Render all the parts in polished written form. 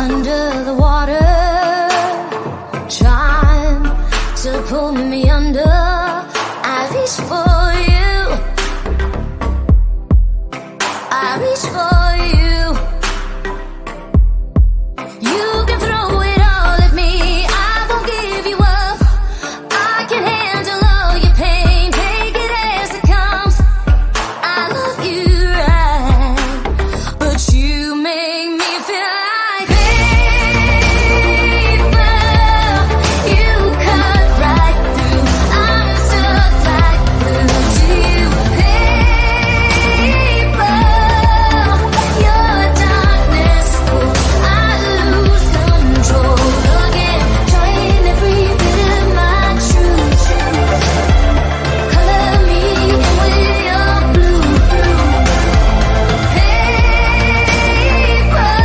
under the water, trying to pull me under. I reach for you, I reach for you. You can throw it all at me, I won't give you up. I can handle all your pain, take it as it comes. I love you right, but you make me feel like paper. You cut right through, I'm stuck like glue to you. Paper, your darkness pulls, I lose control again, trying every bit of my truth. Color me in with your blue. Paper,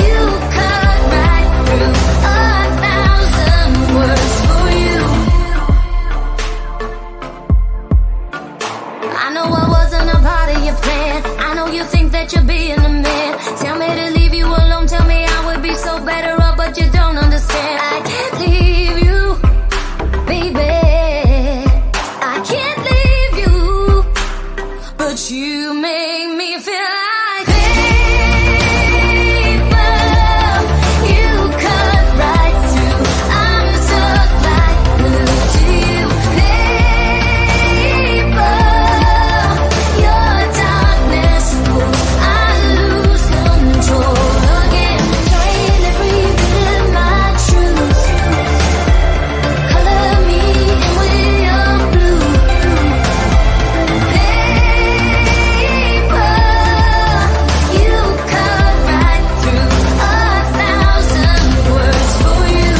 you cut right through 1,000 words for you. I know I wasn't a part of your plan. I know you think that you're being a man. Tell me to leave you alone, tell me I would be so better off, but you don't understand. I can't leave you, baby. I can't leave you, but you make me feel like paper. You cut right through, I'm stuck like glue to you. Paper, your darkness pulls, I lose control again, trying every bit of my truth. Color me in with your blue. Paper, you cut right through 1,000 words for you.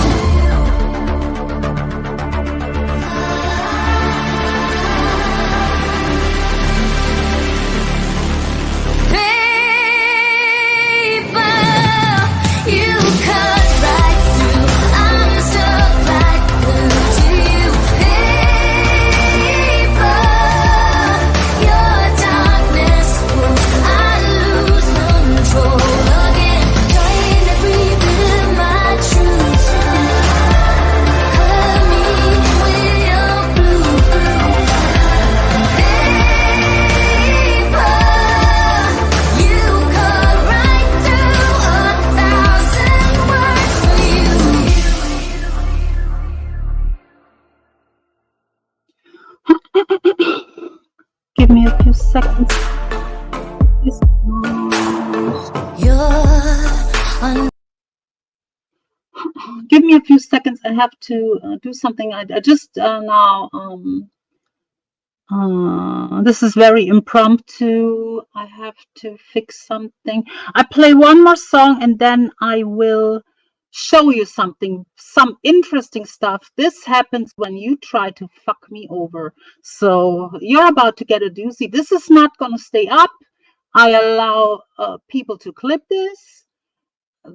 Paper, you cut right through, I'm stuck like glue to you. Paper, your darkness pulls, I lose control again, trying every bit of my truth. Color me in with your blue. Paper, you cut right through 1,000 words for you. Give me a few seconds. Please. You're un- Give me a few seconds. I have to do something. I just now. This is very impromptu. I have to fix something. I play one more song and then I will show you something, some interesting stuff. This happens when you try to fuck me over. So you're about to get a doozy. This is not going to stay up. I allow people to clip this.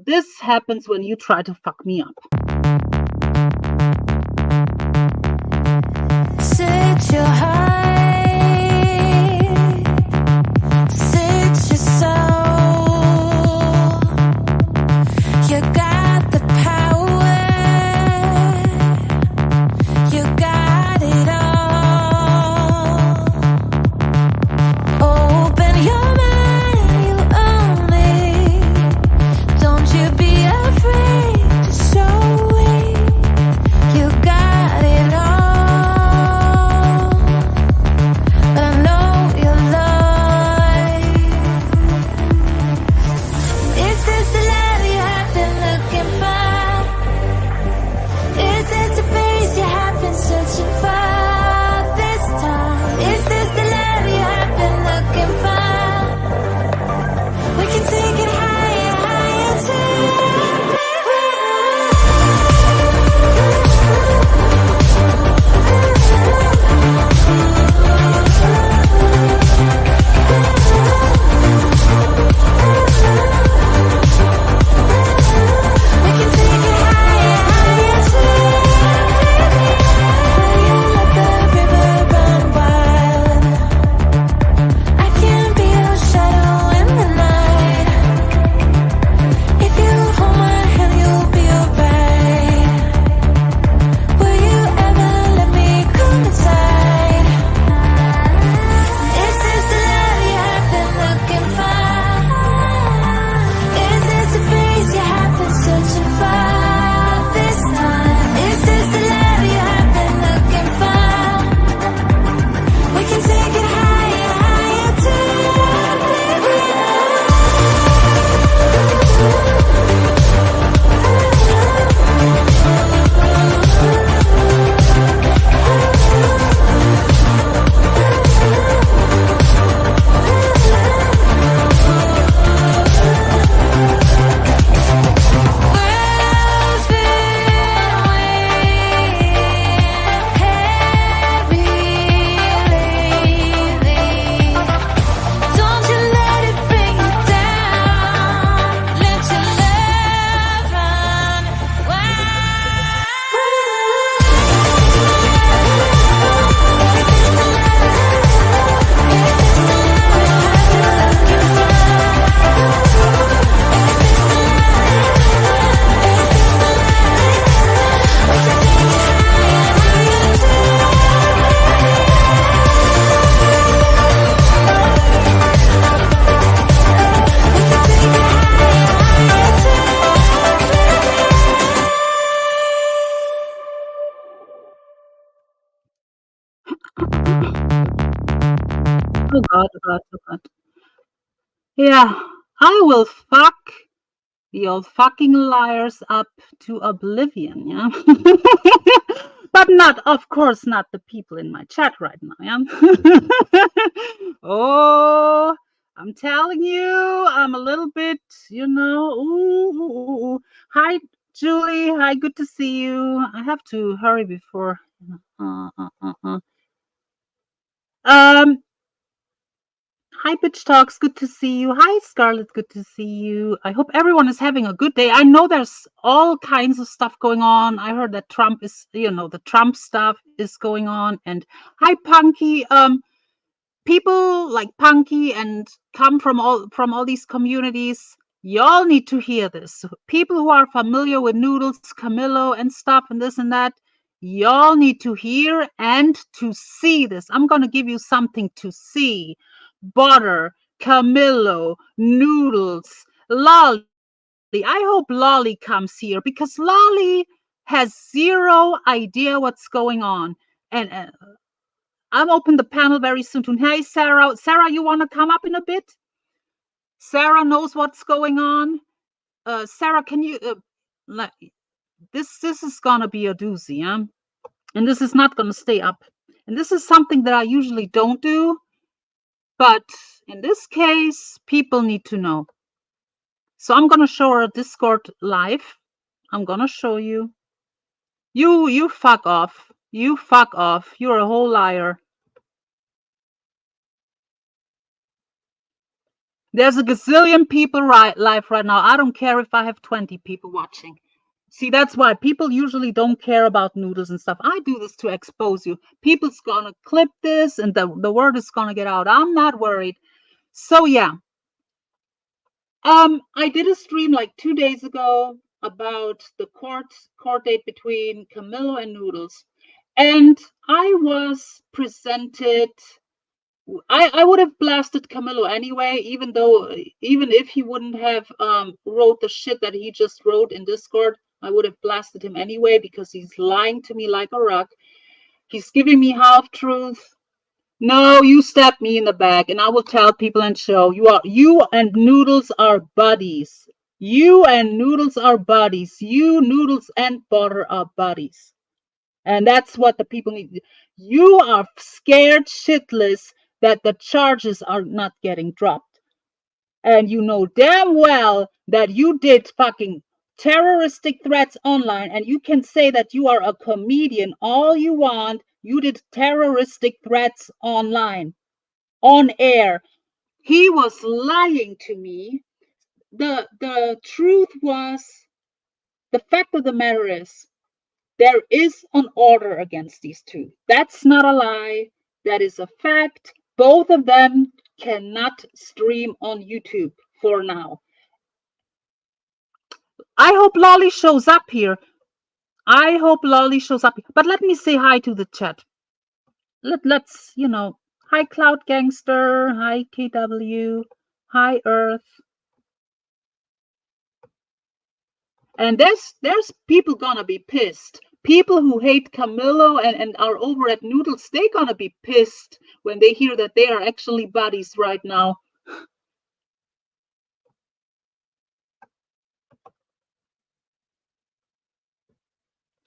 This happens when you try to fuck me up. Sit your heart, sit your soul. You got the power, you got it all. Open your mind, you own it. Don't you be afraid to show it. You got it all. Oh God, oh God, oh God. Yeah, I will fuck the old fucking liars up to oblivion, yeah. But not, of course, not the people in my chat right now, yeah. Oh, I'm telling you, I'm a little bit, ooh. Hi, Julie. Hi, good to see you. I have to hurry before. Uh, uh, uh, uh. Um, Hi, Bitch Talks. Good to see you. Hi, Scarlett. Good to see you. I hope everyone is having a good day. I know there's all kinds of stuff going on. I heard that Trump is, the Trump stuff is going on. And hi, Punky. People like Punky and come from all these communities. Y'all need to hear this. People who are familiar with Noodles, Kamillo, and stuff, and this and that. Y'all need to hear and to see this. I'm gonna give you something to see. Butter, Kamillo, Noodles, Lolly. I hope Lolly comes here because Lolly has zero idea what's going on. And I'm open the panel very soon. Hey, Sarah. Sarah, you want to come up in a bit? Sarah knows what's going on. Sarah, can you? This is gonna be a doozy, yeah. And this is not gonna stay up. And this is something that I usually don't do, but in this case, people need to know. So I'm gonna show her Discord live. I'm gonna show you. You fuck off. You fuck off. You're a whole liar. There's a gazillion people live right now. I don't care if I have 20 people watching. See, that's why people usually don't care about Noodles and stuff. I do this to expose you. People's gonna clip this and the word is gonna get out. I'm not worried. So yeah. I did a stream like 2 days ago about the court date between Kamillo and Noodles. And I was presented. I would have blasted Kamillo anyway, even if he wouldn't have wrote the shit that he just wrote in Discord, I would have blasted him anyway because he's lying to me like a rock. He's giving me half truth. No, you stab me in the back, and I will tell people and show you and Noodles are buddies. You and Noodles are buddies. You, Noodles, and Butter are buddies. And that's what the people need. You are scared shitless that the charges are not getting dropped. And you know damn well that you did fucking terroristic threats online, and you can say that you are a comedian all you want. You did terroristic threats online, on air. He was lying to me. The truth was, the fact of the matter is, there is an order against these two. That's not a lie. That is a fact. Both of them cannot stream on YouTube for now. I hope Lolly shows up here. I hope Lolly shows up. But let me say hi to the chat. Let's, hi Cloud Gangster, hi KW, hi Earth. And there's people gonna be pissed. People who hate Kamillo and are over at Noodles, they're gonna be pissed when they hear that they are actually buddies right now.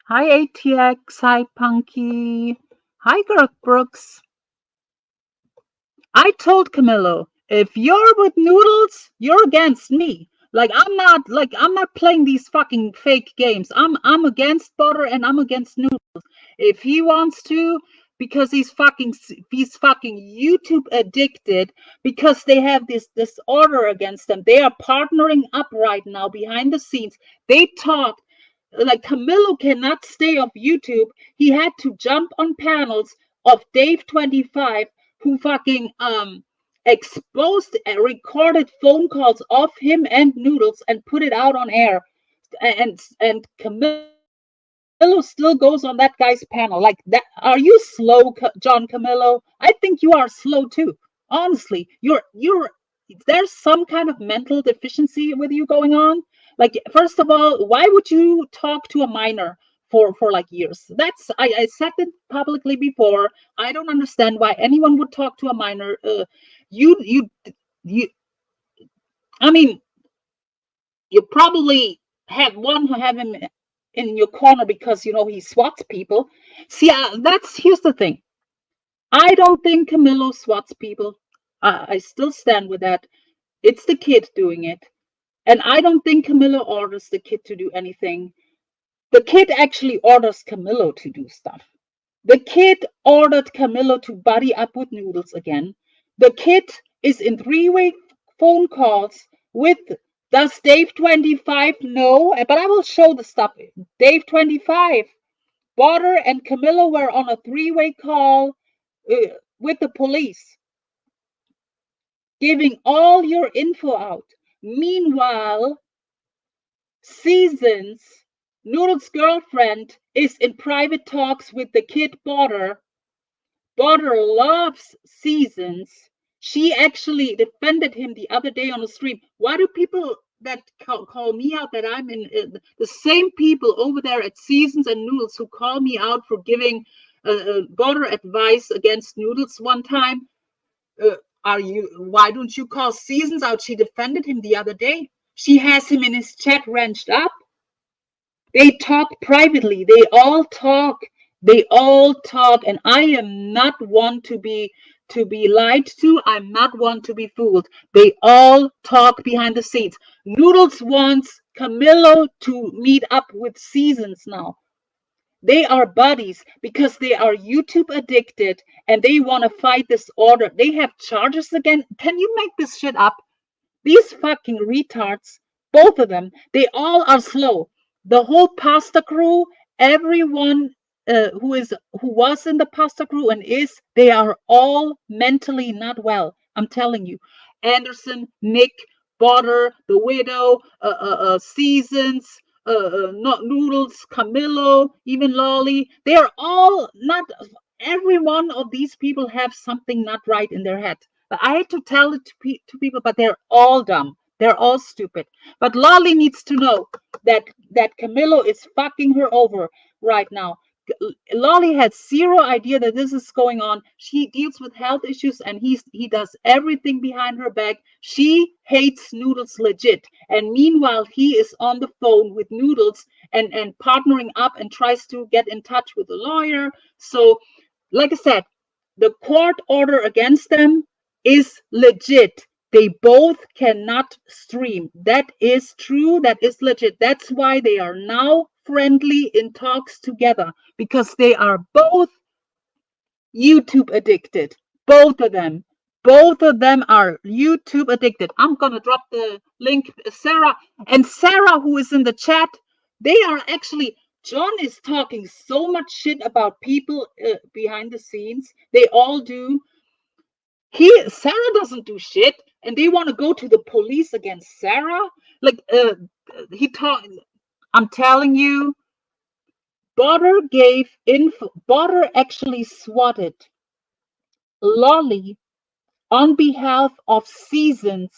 Hi ATX, hi Punky, hi Girl Brooks. I told Kamillo, if you're with Noodles, you're against me. I'm not playing these fucking fake games. I'm against Butter and I'm against Noodles. If he wants to, because he's fucking YouTube addicted, because they have this order against them. They are partnering up right now behind the scenes. They talk like Kamillo cannot stay off YouTube. He had to jump on panels of Dave25, who fucking exposed and recorded phone calls of him and Noodles and put it out on air. And Kamillo still goes on that guy's panel like that. Are you slow, John Kamillo? I think you are slow too. Honestly, you're there's some kind of mental deficiency with you going on. Like, first of all, why would you talk to a minor for like years. That's I said it publicly before. I don't understand why anyone would talk to a minor. You you you. I mean, you probably have him in your corner because you know he swats people. See, that's here's the thing. I don't think Kamillo swats people. I still stand with that. It's the kid doing it. And I don't think Kamillo orders the kid to do anything. The kid actually orders Kamillo to do stuff. The kid ordered Kamillo to buddy up with Noodles again. The kid is in three-way phone calls with, does Dave 25 know? But I will show the stuff. Dave 25, Butter and Kamillo were on a three-way call with the police, giving all your info out. Meanwhile, Seasons, Noodles' girlfriend, is in private talks with the kid Butter. Butter loves Seasons. She actually defended him the other day on the stream. Why do people that call me out that I'm in the same people over there at Seasons and Noodles who call me out for giving Butter advice against Noodles one time? Why don't you call Seasons out? She defended him the other day. She has him in his chat wrenched up. They talk privately. They all talk. And I am not one to be lied to. I'm not one to be fooled. They all talk behind the scenes. Noodles wants Kamillo to meet up with Seasons now. They are buddies because they are YouTube addicted and they want to fight this order. They have charges again. Can you make this shit up? These fucking retards, both of them, they all are slow. The whole pasta crew, everyone who was in the pasta crew and is, they are all mentally not well. I'm telling you. Henderson, Nick, Butter, the widow, Seasons, not Noodles, Kamillo, even Lolly. They are all not. Every one of these people have something not right in their head. But I hate to tell it to people, but they're all dumb. They're all stupid. But Lolly needs to know that Kamillo is fucking her over right now. Lolly has zero idea that this is going on. She deals with health issues and he does everything behind her back. She hates Noodles legit. And meanwhile, he is on the phone with Noodles and partnering up and tries to get in touch with a lawyer. So, like I said, the court order against them is legit. They both cannot stream. That is true. That is legit. That's why they are now friendly in talks together, because they are both YouTube addicted. Both of them. Both of them are YouTube addicted. I'm going to drop the link. Sarah, who is in the chat, they are actually, John is talking so much shit about people behind the scenes. They all do. Sarah doesn't do shit, and they want to go to the police against Sarah. Like I'm telling you, Butter gave info. Butter actually swatted Lolly on behalf of Seasons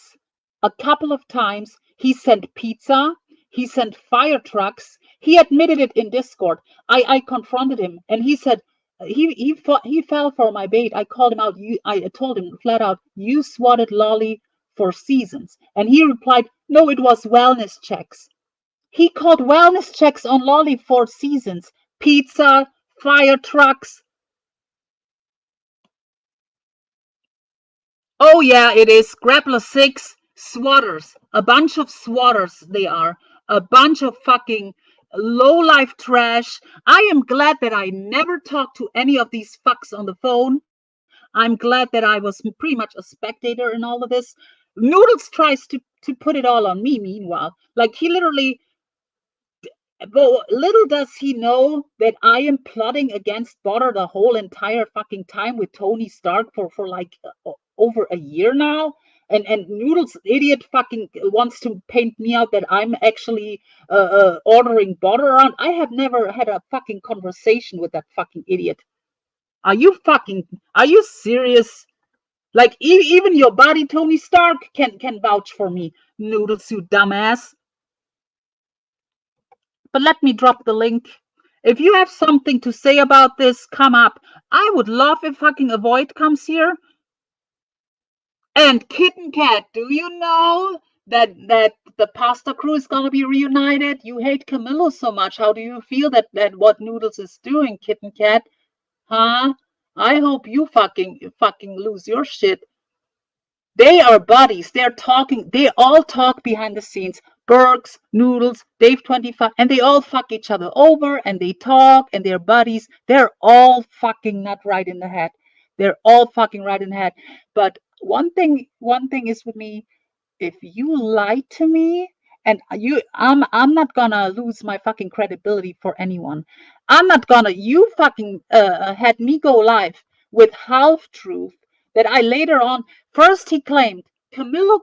a couple of times. He sent pizza. He sent fire trucks. He admitted it in Discord. I confronted him, and he said he fell for my bait. I called him out. I told him flat out, you swatted Lolly for Seasons, and he replied, no, it was wellness checks. He called wellness checks on Lolly for Seasons. Pizza, fire trucks. Oh yeah, it is. Grappler 6 swatters. A bunch of swatters they are. A bunch of fucking low-life trash. I am glad that I never talked to any of these fucks on the phone. I'm glad that I was pretty much a spectator in all of this. Noodles tries to put it all on me, meanwhile. Like, he literally... But little does he know that I am plotting against Butter the whole entire fucking time with Tony Stark for like over a year now. And Noodles idiot fucking wants to paint me out that I'm actually ordering Butter around. I have never had a fucking conversation with that fucking idiot. Are you serious? Like, even your buddy Tony Stark can vouch for me, Noodles, you dumbass. But let me drop the link. If you have something to say about this, come up. I would love if fucking Avoid comes here. And Kitten Kat, do you know that the pasta crew is gonna be reunited? You hate Camillo so much. How do you feel that what Noodles is doing, Kitten Kat? Huh? I hope you fucking lose your shit. They are buddies. They're talking. They all talk behind the scenes. Burks, Noodles, Dave 25, and they all fuck each other over and they talk and they're buddies. They're all fucking not right in the head. They're all fucking right in the head. But one thing is with me, if you lie to me and I'm not gonna lose my fucking credibility for anyone. I'm not gonna you fucking had me go live with half truth that I later on first he claimed Camillo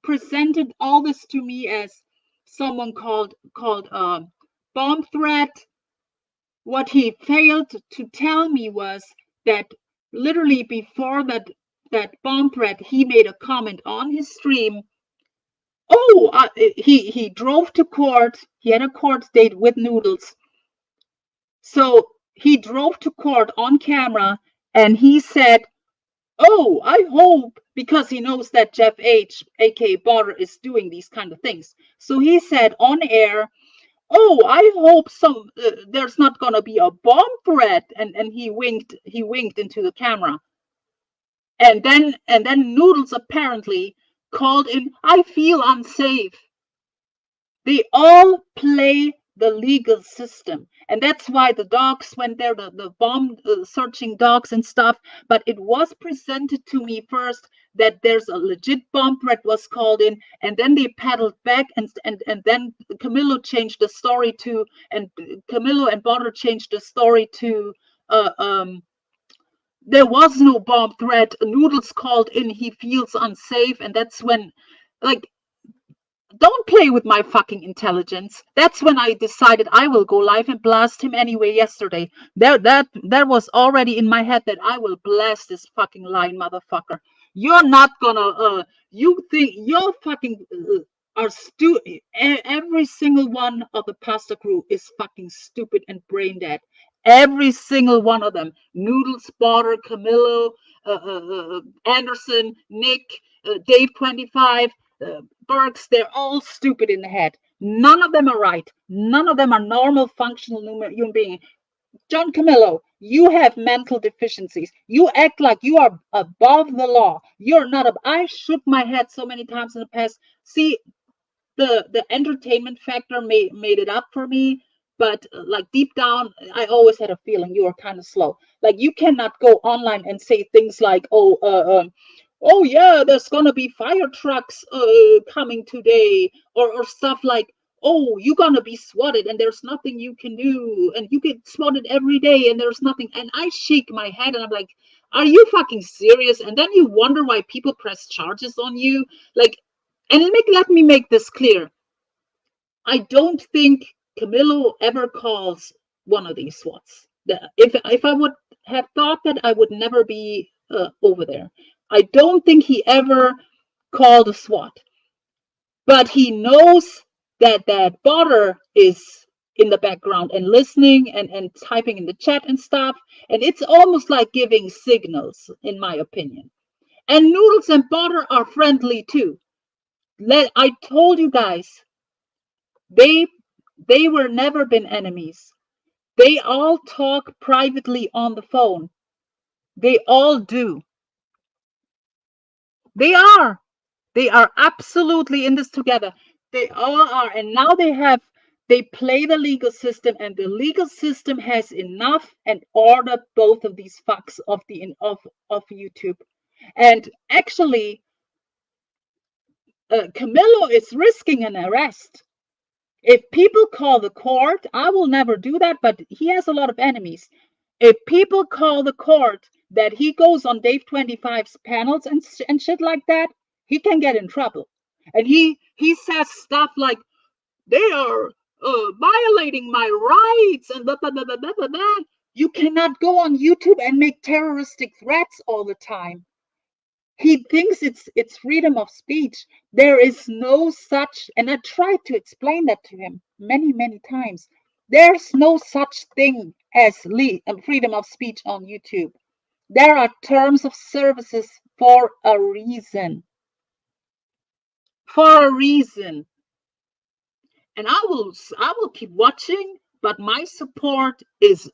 presented all this to me as someone called bomb threat. What he failed to tell me was that literally before that bomb threat he made a comment on his stream. Oh, he drove to court. He had a court date with Noodles. So he drove to court on camera and he said, "Oh, I hope," because he knows that Jeff H, aka Barter, is doing these kind of things. So he said on air, "Oh, I hope there's not gonna be a bomb threat," and he winked into the camera. And then Noodles apparently called in, "I feel unsafe." They all play the legal system. And that's why the dogs went there, the bomb searching dogs and stuff. But it was presented to me first that there's a legit bomb threat was called in. And then they paddled back and then Camillo changed the story to, and Camillo and Border changed the story to, uh, um, there was no bomb threat. Noodles called in, he feels unsafe. And that's when, like, don't play with my fucking intelligence. That's when I decided I will go live and blast him anyway yesterday. That was already in my head that I will blast this fucking lying motherfucker. You're not gonna you think you're fucking are every single one of the pasta crew is fucking stupid and brain dead. Every single one of them. Noodles, Border, Camillo, Anderson, Nick, Dave 25, Burks, they're all stupid in the head. None of them are right. None of them are normal, functional human beings. John Camillo, you have mental deficiencies. You act like you are above the law. You're not. I shook my head so many times in the past. See, the entertainment factor made it up for me. But like deep down, I always had a feeling you were kind of slow. Like you cannot go online and say things like, "Oh yeah, there's gonna be fire trucks coming today," or stuff like, "Oh, you're gonna be swatted and there's nothing you can do, and you get swatted every day and there's nothing." And I shake my head and I'm like, "Are you fucking serious?" And then you wonder why people press charges on you, like. And let me make this clear. I don't think Camillo ever calls one of these SWATs. If I would have thought that, I would never be over there. I don't think he ever called a SWAT, but he knows that Botter is in the background and listening and typing in the chat and stuff. And it's almost like giving signals, in my opinion. And Noodles and Botter are friendly too. I told you guys, they they were never been enemies. They all talk privately on the phone. They all do. They are. They are absolutely in this together. They all are. And now they play the legal system, and the legal system has enough and ordered both of these fucks of YouTube. And actually, Camillo is risking an arrest. If people call the court, I will never do that, but he has a lot of enemies. If people call the court that he goes on Dave 25's panels and shit like that, he can get in trouble. And he says stuff like, "They are violating my rights," and blah, blah, blah, blah, blah, blah, blah. You cannot go on YouTube and make terroristic threats all the time. He thinks it's freedom of speech. There is no such, and I tried to explain that to him many times. There's no such thing as freedom of speech on YouTube. There are terms of services for a reason. For a reason. And I will keep watching, but my support is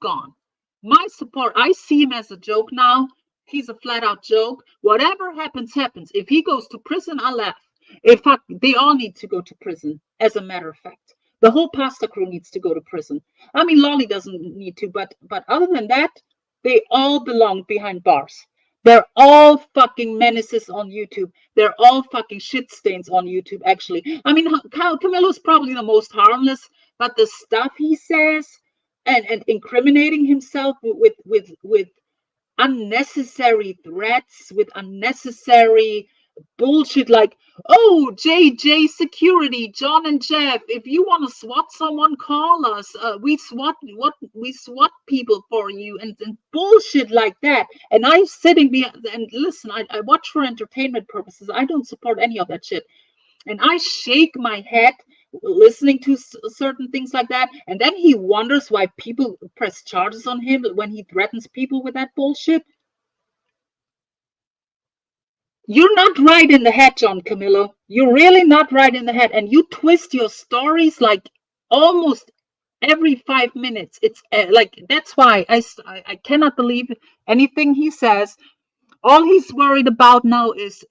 gone. My support, I see him as a joke now. He's a flat out joke. Whatever happens, happens. If he goes to prison, I'll laugh. In fact, they all need to go to prison, as a matter of fact. The whole pasta crew needs to go to prison. I mean, Lolly doesn't need to, but other than that, they all belong behind bars. They're all fucking menaces on YouTube. They're all fucking shit stains on YouTube, actually. I mean, Camillo's probably the most harmless, but the stuff he says and incriminating himself with unnecessary threats, with unnecessary bullshit like, oh, JJ Security, John and Jeff, if you want to SWAT someone, call us. We SWAT people for you, and bullshit like that. And I'm sitting behind, and listen, I watch for entertainment purposes. I don't support any of that shit. And I shake my head listening to certain things like that. And then he wonders why people press charges on him when he threatens people with that bullshit. You're not right in the head, John Camillo. You're really not right in the head. And you twist your stories like almost every 5 minutes. It's like, that's why I cannot believe anything he says. All he's worried about now is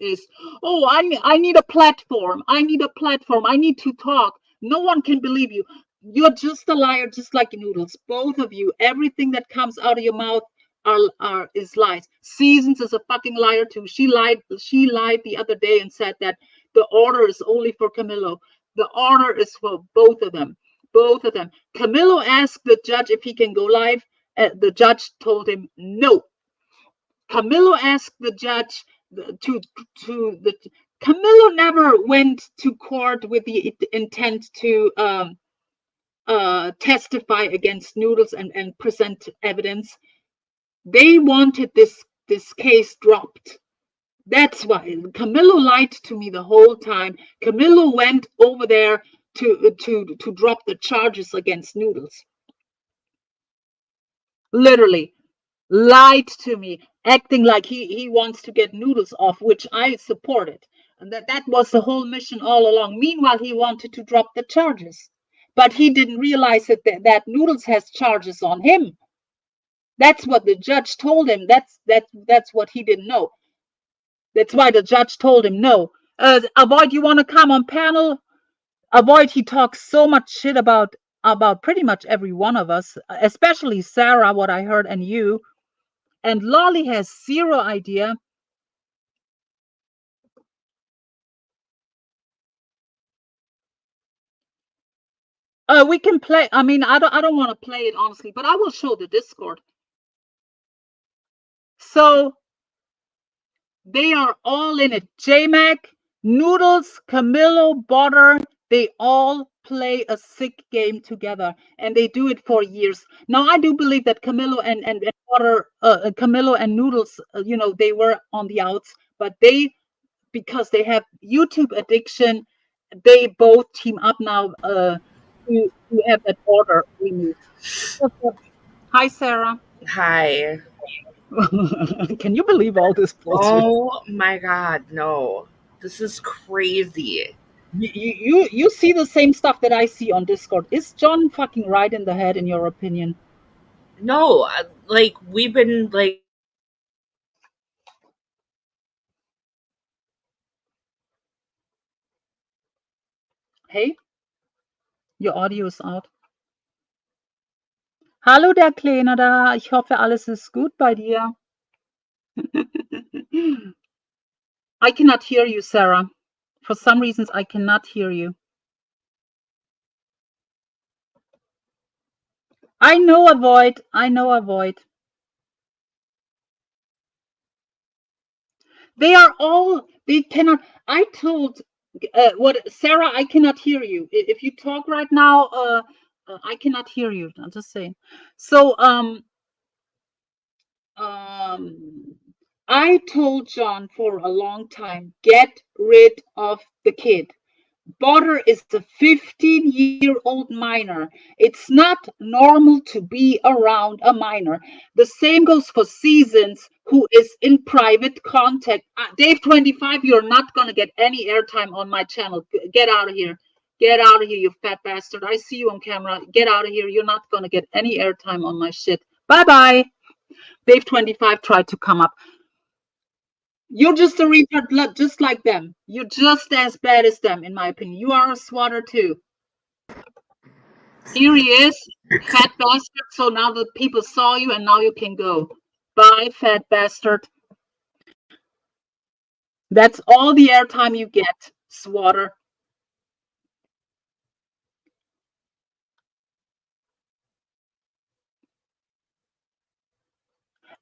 oh, I need a platform. I need a platform. I need to talk. No one can believe you. You're just a liar, just like Noodles. Both of you. Everything that comes out of your mouth is lies. Seasons is a fucking liar too. She lied the other day and said that the order is only for Kamillo. The order is for both of them. Both of them. Kamillo asked the judge if he can go live. The judge told him no. Kamillo asked the judge to the Kamillo never went to court with the intent to testify against Noodles and present evidence. They wanted this case dropped. That's why Kamillo lied to me the whole time. Kamillo went over there to drop the charges against Noodles. Literally lied to me, acting like he wants to get Noodles off, which I supported. And that was the whole mission all along. Meanwhile, he wanted to drop the charges. But he didn't realize that Noodles has charges on him. That's what the judge told him. That's what he didn't know. That's why the judge told him no. Avoid, you want to come on panel? Avoid, he talks so much shit about pretty much every one of us, especially Sarah, what I heard, and you. And Lolly has zero idea. We can play. I mean, I don't want to play it honestly, but I will show the Discord. So they are all in it. Jmack, Noodles, Kamillo, Butter, they all play a sick game together, and they do it for years. Now, I do believe that Kamillo and Butter, Kamillo and Noodles, they were on the outs, but because they have YouTube addiction, they both team up now to have that order removed. Hi, Sarah. Hi. Can you believe all this bullshit? Oh my god, no. This is crazy. You see the same stuff that I see on Discord. Is John fucking right in the head, in your opinion? No, like we've been like Hey, your audio is out. Hallo, der Kleine da. Ich hoffe, alles ist gut bei dir. I cannot hear you, Sarah. For some reasons, I cannot hear you. I know avoid. I know avoid. They are all. They cannot. I told what Sarah. I cannot hear you. If you talk right now, I cannot hear you. I'm just saying. So I told John for a long time, get rid of the kid. Butter is a 15-year-old minor. It's not normal to be around a minor. The same goes for Seasons, who is in private contact. Dave 25, you're not going to get any airtime on my channel. Get out of here. Get out of here, you fat bastard. I see you on camera. Get out of here. You're not going to get any airtime on my shit. Bye-bye. Dave 25 tried to come up. You're just a retard, just like them. You're just as bad as them, in my opinion. You are a swatter too. Here he is, fat bastard. So now the people saw you, and now you can go. Bye, fat bastard. That's all the airtime you get, swatter.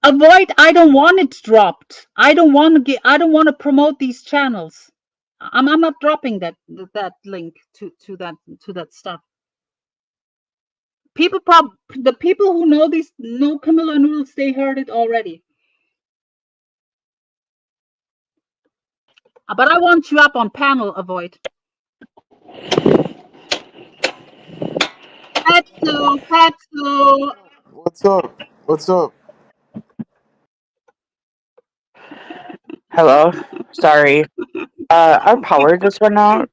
Avoid. I don't want it dropped. I don't want to get. I don't want to promote these channels. I'm not dropping that link to that stuff. The people who know Kamillo and Noodles, they heard it already. But I want you up on panel, Avoid. Petsu. What's up? What's up? Hello. Sorry. Our power just went out.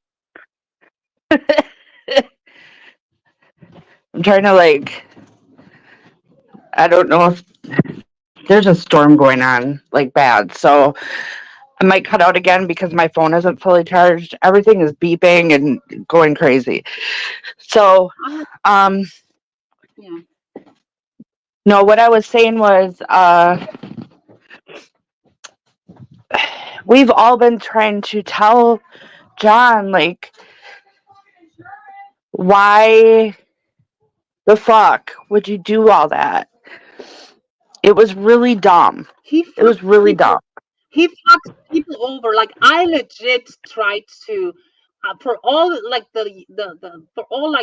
I'm trying to I don't know if there's a storm going on, bad. So I might cut out again because my phone isn't fully charged. Everything is beeping and going crazy. So, Yeah. no, what I was saying was, we've all been trying to tell John, why the fuck would you do all that? It was really dumb. It was really dumb. He fucks people over. Like, I legit tried to, for all for all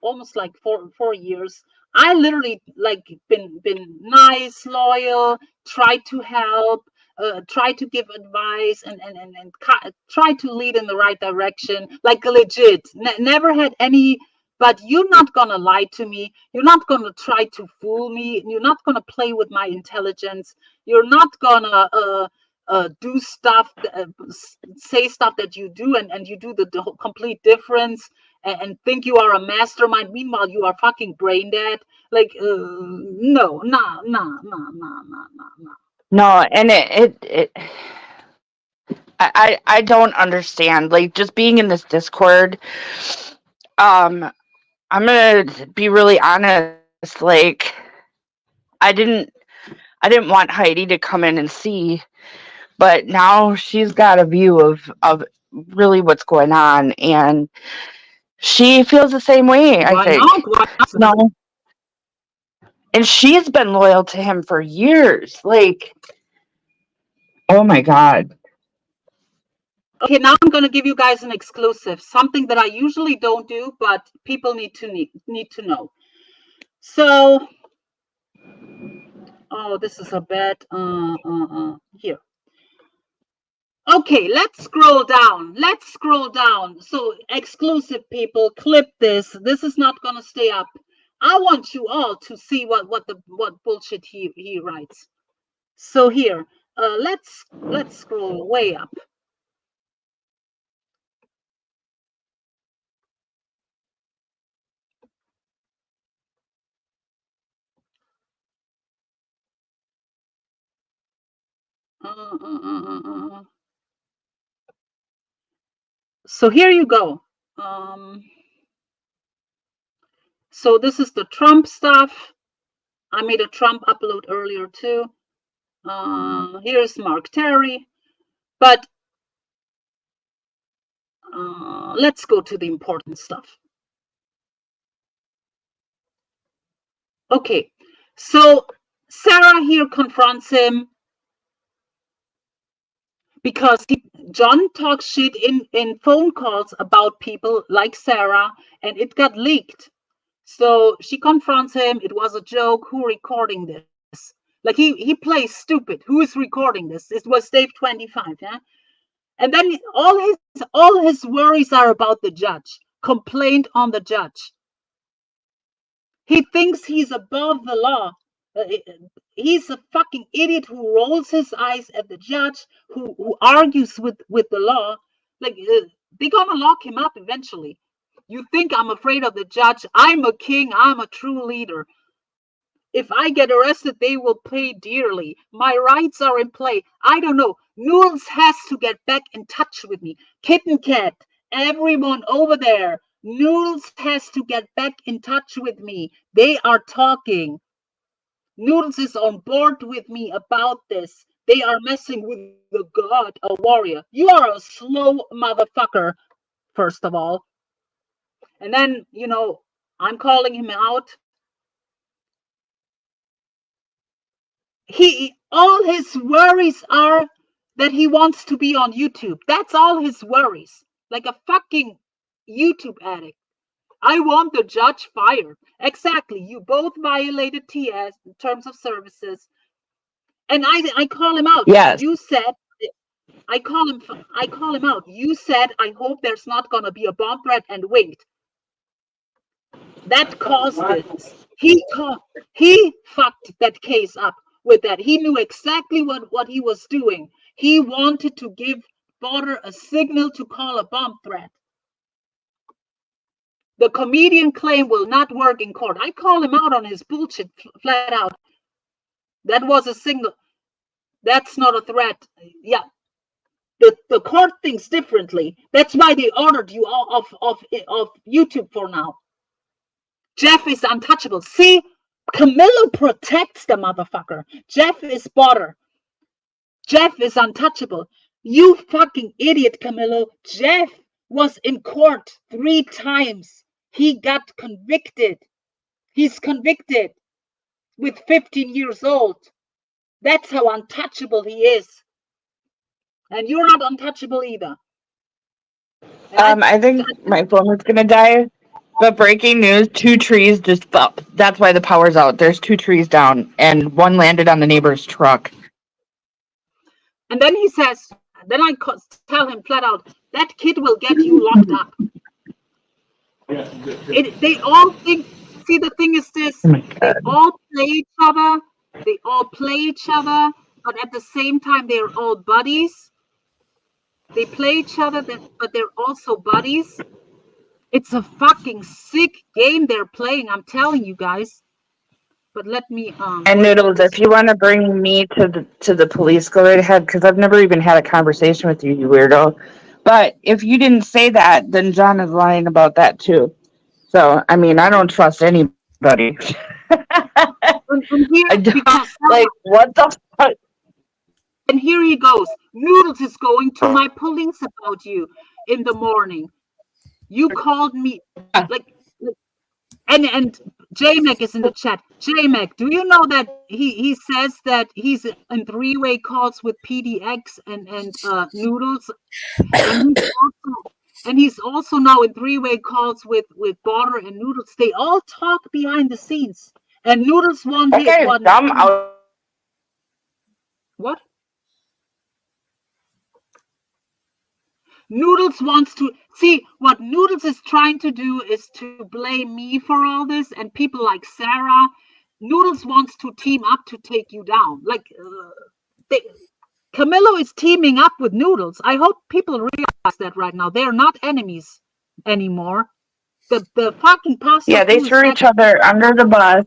almost 4 years. I literally been nice, loyal, tried to help, tried to give advice, and try to lead in the right direction. Like, legit, never had any. But you're not gonna lie to me. You're not gonna try to fool me. You're not gonna play with my intelligence. You're not gonna do stuff, say stuff that you do, and you do the complete difference, and think you are a mastermind. Meanwhile, you are fucking brain dead. Like, no, nah. No, and I don't understand. Just being in this Discord, I'm gonna be really honest. I didn't want Heidi to come in and see, but now she's got a view of really what's going on, and she feels the same way. I think. Why not? No, and she's been loyal to him for years. Oh my god. Okay, now I'm gonna give you guys an exclusive, something that I usually don't do, but people need to know. So, oh, this is a bad. Here. Okay, let's scroll down. So, exclusive people, clip this. This is not gonna stay up. I want you all to see what bullshit he writes. So here, let's scroll way up. So here you go. So this is the Trump stuff. I made a Trump upload earlier too. Here's Mark Terry. But let's go to the important stuff. Okay, so Sarah here confronts him because John talks shit in phone calls about people like Sarah, and it got leaked. So she confronts him. It was a joke. Who recording this? Like, he plays stupid. Who is recording this? It was Dave 25, yeah? And then all his worries are about the judge. Complaint on the judge. He thinks he's above the law. He's a fucking idiot who rolls his eyes at the judge, who argues with the law. Like, they're gonna lock him up eventually. You think I'm afraid of the judge? I'm a king. I'm a true leader. If I get arrested, they will pay dearly. My rights are in play. I don't know. Noodles has to get back in touch with me. Kitten Cat, everyone over there. Noodles has to get back in touch with me. They are talking. Noodles is on board with me about this. They are messing with the god, a warrior. You are a slow motherfucker, first of all. And then, I'm calling him out. All his worries are that he wants to be on YouTube. That's all his worries. Like a fucking YouTube addict. I want the judge fired. Exactly. You both violated TS, terms of services. And I call him out. Yes. You said I call him out. You said, I hope there's not gonna be a bomb threat, and winked. That caused this. He fucked that case up with that. He knew exactly what he was doing. He wanted to give Border a signal to call a bomb threat. The comedian claim will not work in court. I call him out on his bullshit flat out. That was a signal. That's not a threat. Yeah. The court thinks differently. That's why they ordered you off YouTube for now. Jeff is untouchable. See, Kamillo protects the motherfucker. Jeff is Border. Jeff is untouchable. You fucking idiot, Kamillo. Jeff was in court 3 times. He got convicted. He's convicted with 15 years old. That's how untouchable he is. And you're not untouchable either. I think my phone is gonna die. But breaking news, 2 trees just fell. That's why the power's out. There's 2 trees down, and one landed on the neighbor's truck. And then he says, then I tell him flat out, that kid will get you locked up. They all think, see, the thing is this, they all play each other. They all play each other, but at the same time, they're all buddies. They play each other, but they're also buddies. It's a fucking sick game they're playing, I'm telling you guys. But let me And Noodles, if you want to bring me to the police, go right ahead, because I've never even had a conversation with you, you weirdo. But if you didn't say that, then John is lying about that too. So I mean, I don't trust anybody. I don't, like, what the fuck? And here he goes. Noodles is going to my police about you in the morning. You called me like and Jmack is in the chat. Jmack, do you know that he says that he's in 3-way calls with PDX and Noodles, and he's also now in 3-way calls with Border and Noodles. They all talk behind the scenes, and Noodles won hit one. What? Noodles wants to see what Noodles is trying to do is to blame me for all this, and people like Sarah. Noodles wants to team up to take you down. Like Kamillo is teaming up with Noodles. I hope people realize that right now. They're not enemies anymore. The fucking pastor. Yeah, they threw each other under the bus,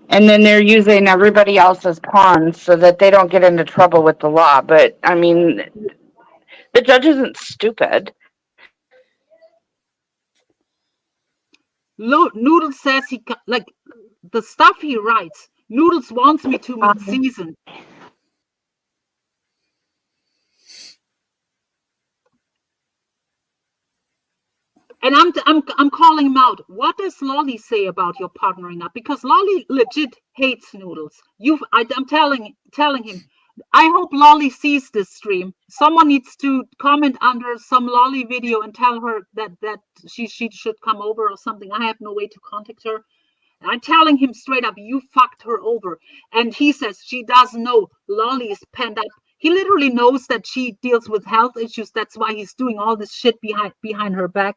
and then they're using everybody else as pawns so that they don't get into trouble with the law. But I mean, the judge isn't stupid. Noodles says he like the stuff he writes. Noodles wants me to meet Season. And I'm calling him out. What does Lolly say about your partnering up? Because Lolly legit hates Noodles. I'm telling him. I hope Lolly sees this stream. Someone needs to comment under some Lolly video and tell her that she should come over or something. I have no way to contact her. I'm telling him straight up, you fucked her over. And he says she doesn't know Lolly is penned up. He literally knows that she deals with health issues. That's why he's doing all this shit behind her back.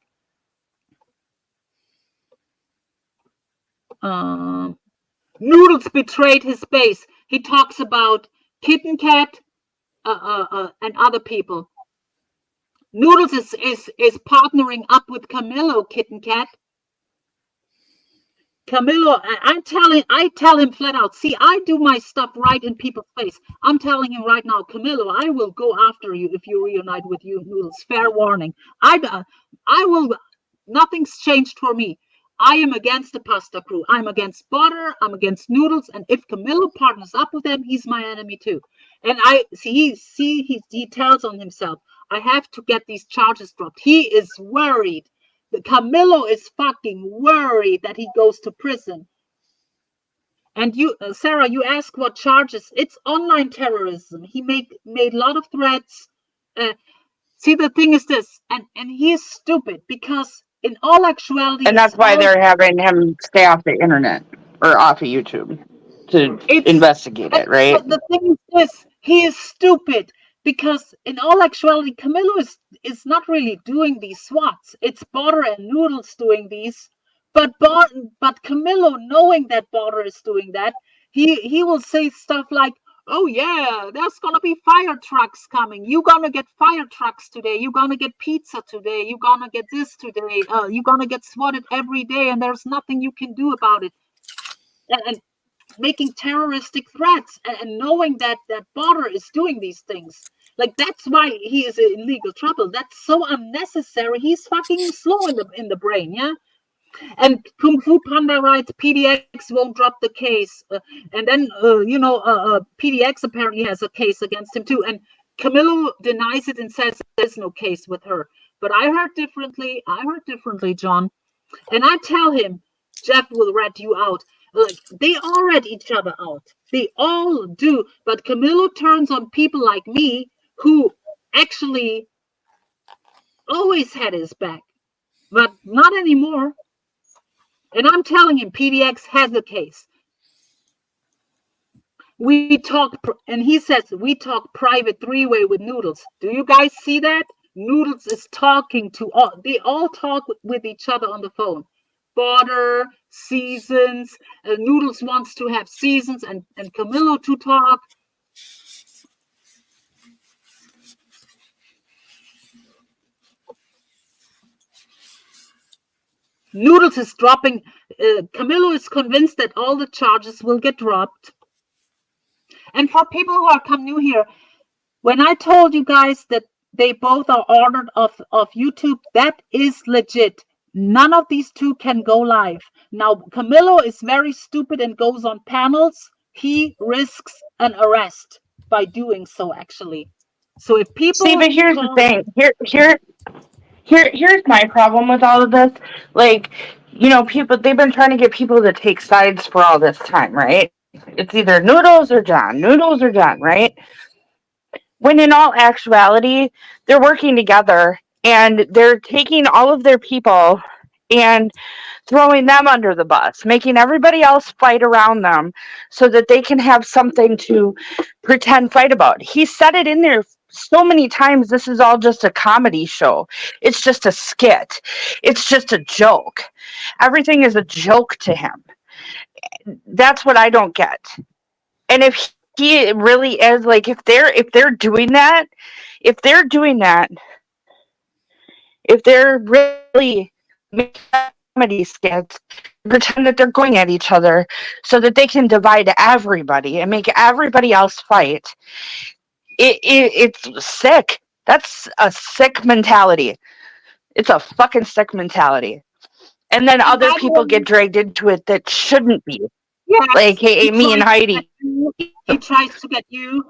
Noodles betrayed his base. He talks about Kitten Cat and other people. Noodles is partnering up with Kamillo, Kitten Cat. Kamillo, I tell him flat out, see, I do my stuff right in people's face. I'm telling him right now, Kamillo, I will go after you if you reunite with you, Noodles. Fair warning. I will, nothing's changed for me. I am against the pasta crew. I'm against Butter. I'm against Noodles. And if Kamillo partners up with them, he's my enemy too. And I see, he tells on himself. I have to get these charges dropped. He is worried. Kamillo is fucking worried that he goes to prison. And you, Sarah, you ask what charges? It's online terrorism. He made a lot of threats. See, the thing is this, and he is stupid because in all actuality, and that's why they're having him stay off the internet or off of YouTube to investigate it, right? But the thing is this, he is stupid. Because in all actuality, Kamillo is not really doing these swats. It's Butter and Noodles doing these. But Kamillo, knowing that Butter is doing that, he will say stuff like, "Oh yeah, there's gonna be fire trucks coming. You're gonna get fire trucks today. You're gonna get pizza today. You're gonna get this today. You're gonna get swatted every day, and there's nothing you can do about it." And making terroristic threats and knowing that Butter is doing these things. Like, that's why he is in legal trouble. That's so unnecessary. He's fucking slow in the brain, yeah? And Kung Fu Panda writes, PDX won't drop the case. And then, PDX apparently has a case against him too. And Kamillo denies it and says there's no case with her. But I heard differently, John. And I tell him, Jeff will rat you out. Like, they all rat each other out. They all do. But Kamillo turns on people like me who actually always had his back. But not anymore. And I'm telling him, PDX has a case. We talk, and he says, we talk private three-way with Noodles. Do you guys see that? Noodles is talking to all, they all talk with each other on the phone. Butter, Seasons, Noodles wants to have Seasons and Kamillo to talk. Noodles is dropping, Kamillo is convinced that all the charges will get dropped. And for people who are come new here, when I told you guys that they both are ordered off YouTube, that is legit. None of these two can go live. Now, Kamillo is very stupid and goes on panels. He risks an arrest by doing so, actually. So if people see, but here's the thing. Here's my problem with all of this. Like, people, they've been trying to get people to take sides for all this time, right? It's either Noodles or John, right? When in all actuality, they're working together and they're taking all of their people and throwing them under the bus, making everybody else fight around them so that they can have something to pretend fight about. He said it in there so many times. This is all just a comedy show. It's just a skit. It's just a joke. Everything is a joke to him. That's what I don't get. And if he really is, like, if they're doing that, if they're really making comedy skits, pretend that they're going at each other so that they can divide everybody and make everybody else fight, it's sick. That's a sick mentality. It's a fucking sick mentality. And then other people get dragged into it that shouldn't be. Yes, like, hey, me and Heidi. He tries to get you.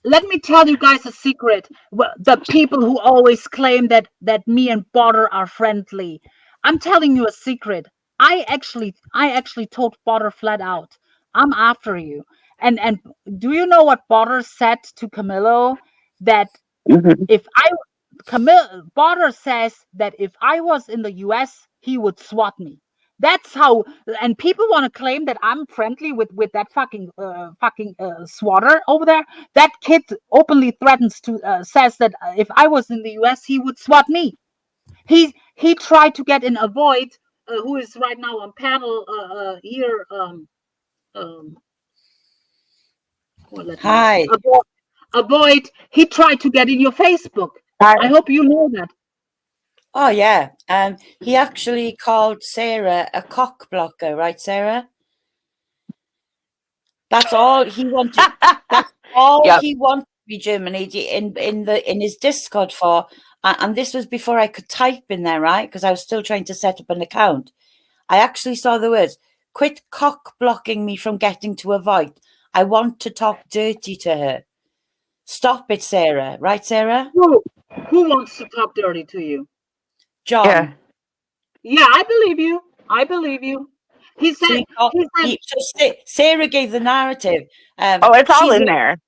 Let me tell you guys a secret. The people who always claim that me and Butter are friendly. I'm telling you a secret. I actually told Butter flat out, I'm after you. And do you know what Butter said to Kamillo? That if Butter says that if I was in the US, he would swat me. That's how, and people want to claim that I'm friendly with that fucking swatter over there. That kid openly threatens to says that if I was in the US, he would swat me. He tried to get in Avoid, who is right now on panel here. Hi. Avoid. He tried to get in your Facebook. I hope you know that. Oh yeah. He actually called Sarah a cock blocker, right, Sarah? That's all he wanted. That's all Yep. he wanted to be Germany in his Discord for. And this was before I could type in there, right? Because I was still trying to set up an account. I actually saw the words, "Quit cock blocking me from getting to Avoid. I want to talk dirty to her. Stop it, Sarah." Right, Sarah? Who wants to talk dirty to you? John. Yeah. Yeah, I believe you. I believe you. He said. Sarah gave the narrative. It's all in there.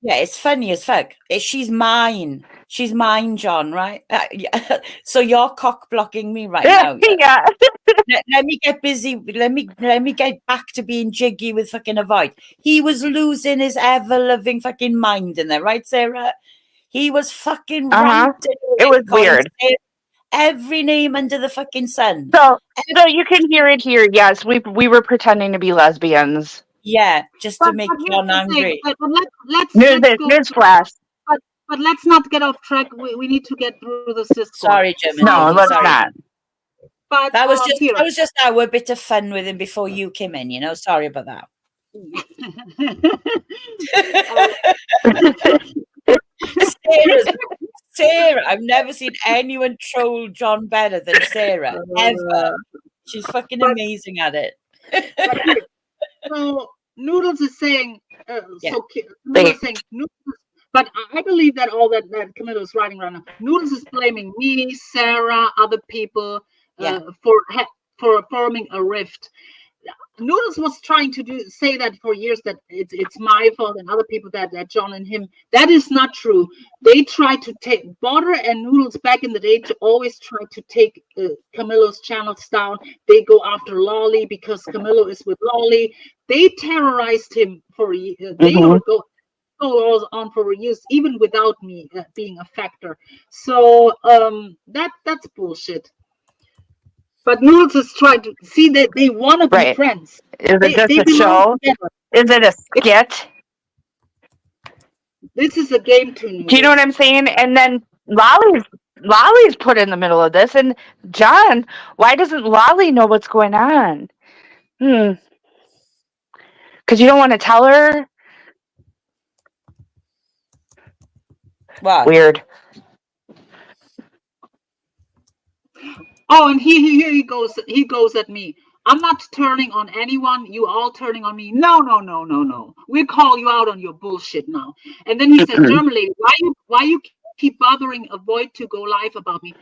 Yeah, it's funny as fuck. She's mine. She's mine, John, right? So you're cock blocking me right now. Yeah. Let me get busy. Let me get back to being jiggy with fucking Avoid. He was losing his ever-loving fucking mind in there, right, Sarah? He was fucking ranting. It was weird. Every name under the fucking sun. So you can hear it here. Yes, we were pretending to be lesbians. Yeah, just to make John angry. But let's go. Newsflash. But let's not get off track. We need to get through this Discord. Sorry, Jimmy. No, let's not. But that was just our bit of fun with him before you came in. You know, sorry about that. Sarah, I've never seen anyone troll John better than Sarah, ever. She's fucking amazing at it. So Noodles is saying, Camillo's saying, but I believe that all that Kamillo is writing right now, Noodles is blaming me, Sarah, other people for forming a rift. Noodles was trying to say that for years, that it's my fault and other people that John and him. That is not true. They tried to take Butter and Noodles back in the day to always try to take Camillo's channels down. They go after Lolly because Kamillo is with Lolly. They terrorized him for they would go on for years, even without me being a factor. So that's bullshit. But Noodles is trying to see that they want to be friends. Is it just a show? Is it a skit? This is a game to Noodles. Do you know what I'm saying? And then Lolly's put in the middle of this. And John, why doesn't Lolly know what's going on? Because you don't want to tell her? Wow. Weird. Oh, and he goes at me. I'm not turning on anyone. You all turning on me. No. We'll call you out on your bullshit now. And then he says, Germany, why you keep bothering Avoid to go live about me?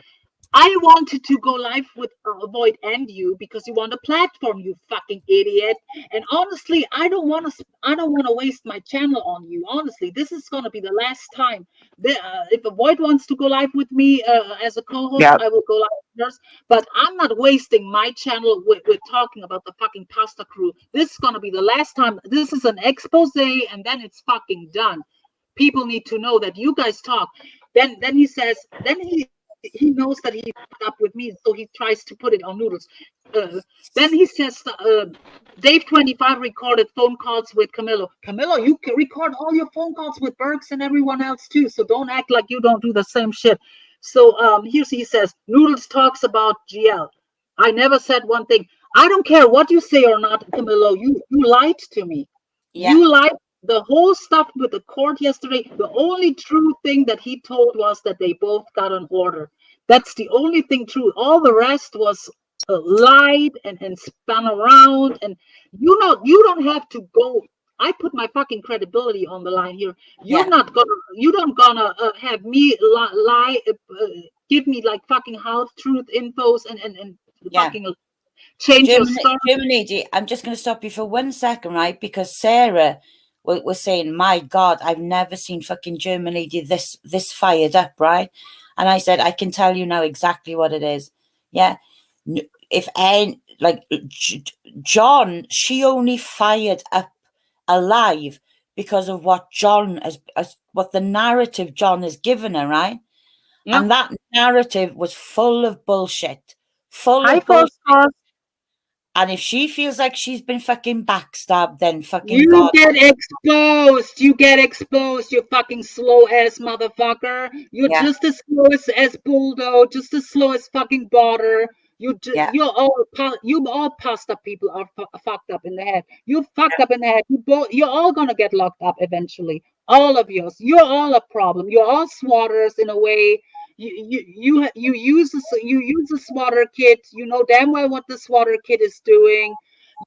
I wanted to go live with Avoid and you because you want a platform, you fucking idiot. And honestly, I don't want to waste my channel on you. Honestly, this is gonna be the last time. If Avoid wants to go live with me as a co-host, I will go live with hers. But I'm not wasting my channel with talking about the fucking pasta crew. This is gonna be the last time. This is an expose, and then it's fucking done. People need to know that you guys talk. Then he says. He knows that he fucked up with me, so he tries to put it on Noodles. Then he says, Dave 25 recorded phone calls with Kamillo. Kamillo, you can record all your phone calls with Berks and everyone else too, so don't act like you don't do the same shit. So he says, Noodles talks about GL. I never said one thing. I don't care what you say or not, Kamillo. You lied to me. Yeah. You lied. The whole stuff with the court yesterday, the only true thing that he told was that they both got an order. That's the only thing true. All the rest was lied and spun around. And you don't have to go. I put my fucking credibility on the line here. You don't gonna have me lie, give me like fucking half truth infos and fucking change your story. Germany, I'm just gonna stop you for 1 second, right? Because Sarah was saying, my God, I've never seen fucking Germany this fired up, right? And I said, I can tell you now exactly what it is. Yeah. like John, she only fired up alive because of what John as what the narrative John has given her, right? Yeah. And that narrative was full of bullshit. Full Hi, of bullshit. phosphorus. And if she feels like she's been fucking backstabbed, then fucking You God. get exposed. You get exposed, you fucking slow ass motherfucker. You're Yeah. just as slow as Buldo, just as slow as fucking Border. Yeah. You're all pasta people are fucked up in the head. You fucked up in the head. You're all gonna get locked up eventually. All of yours. You're all a problem. You're all swatters in a way. You use the swatter kit. You know damn well what the swatter kit is doing.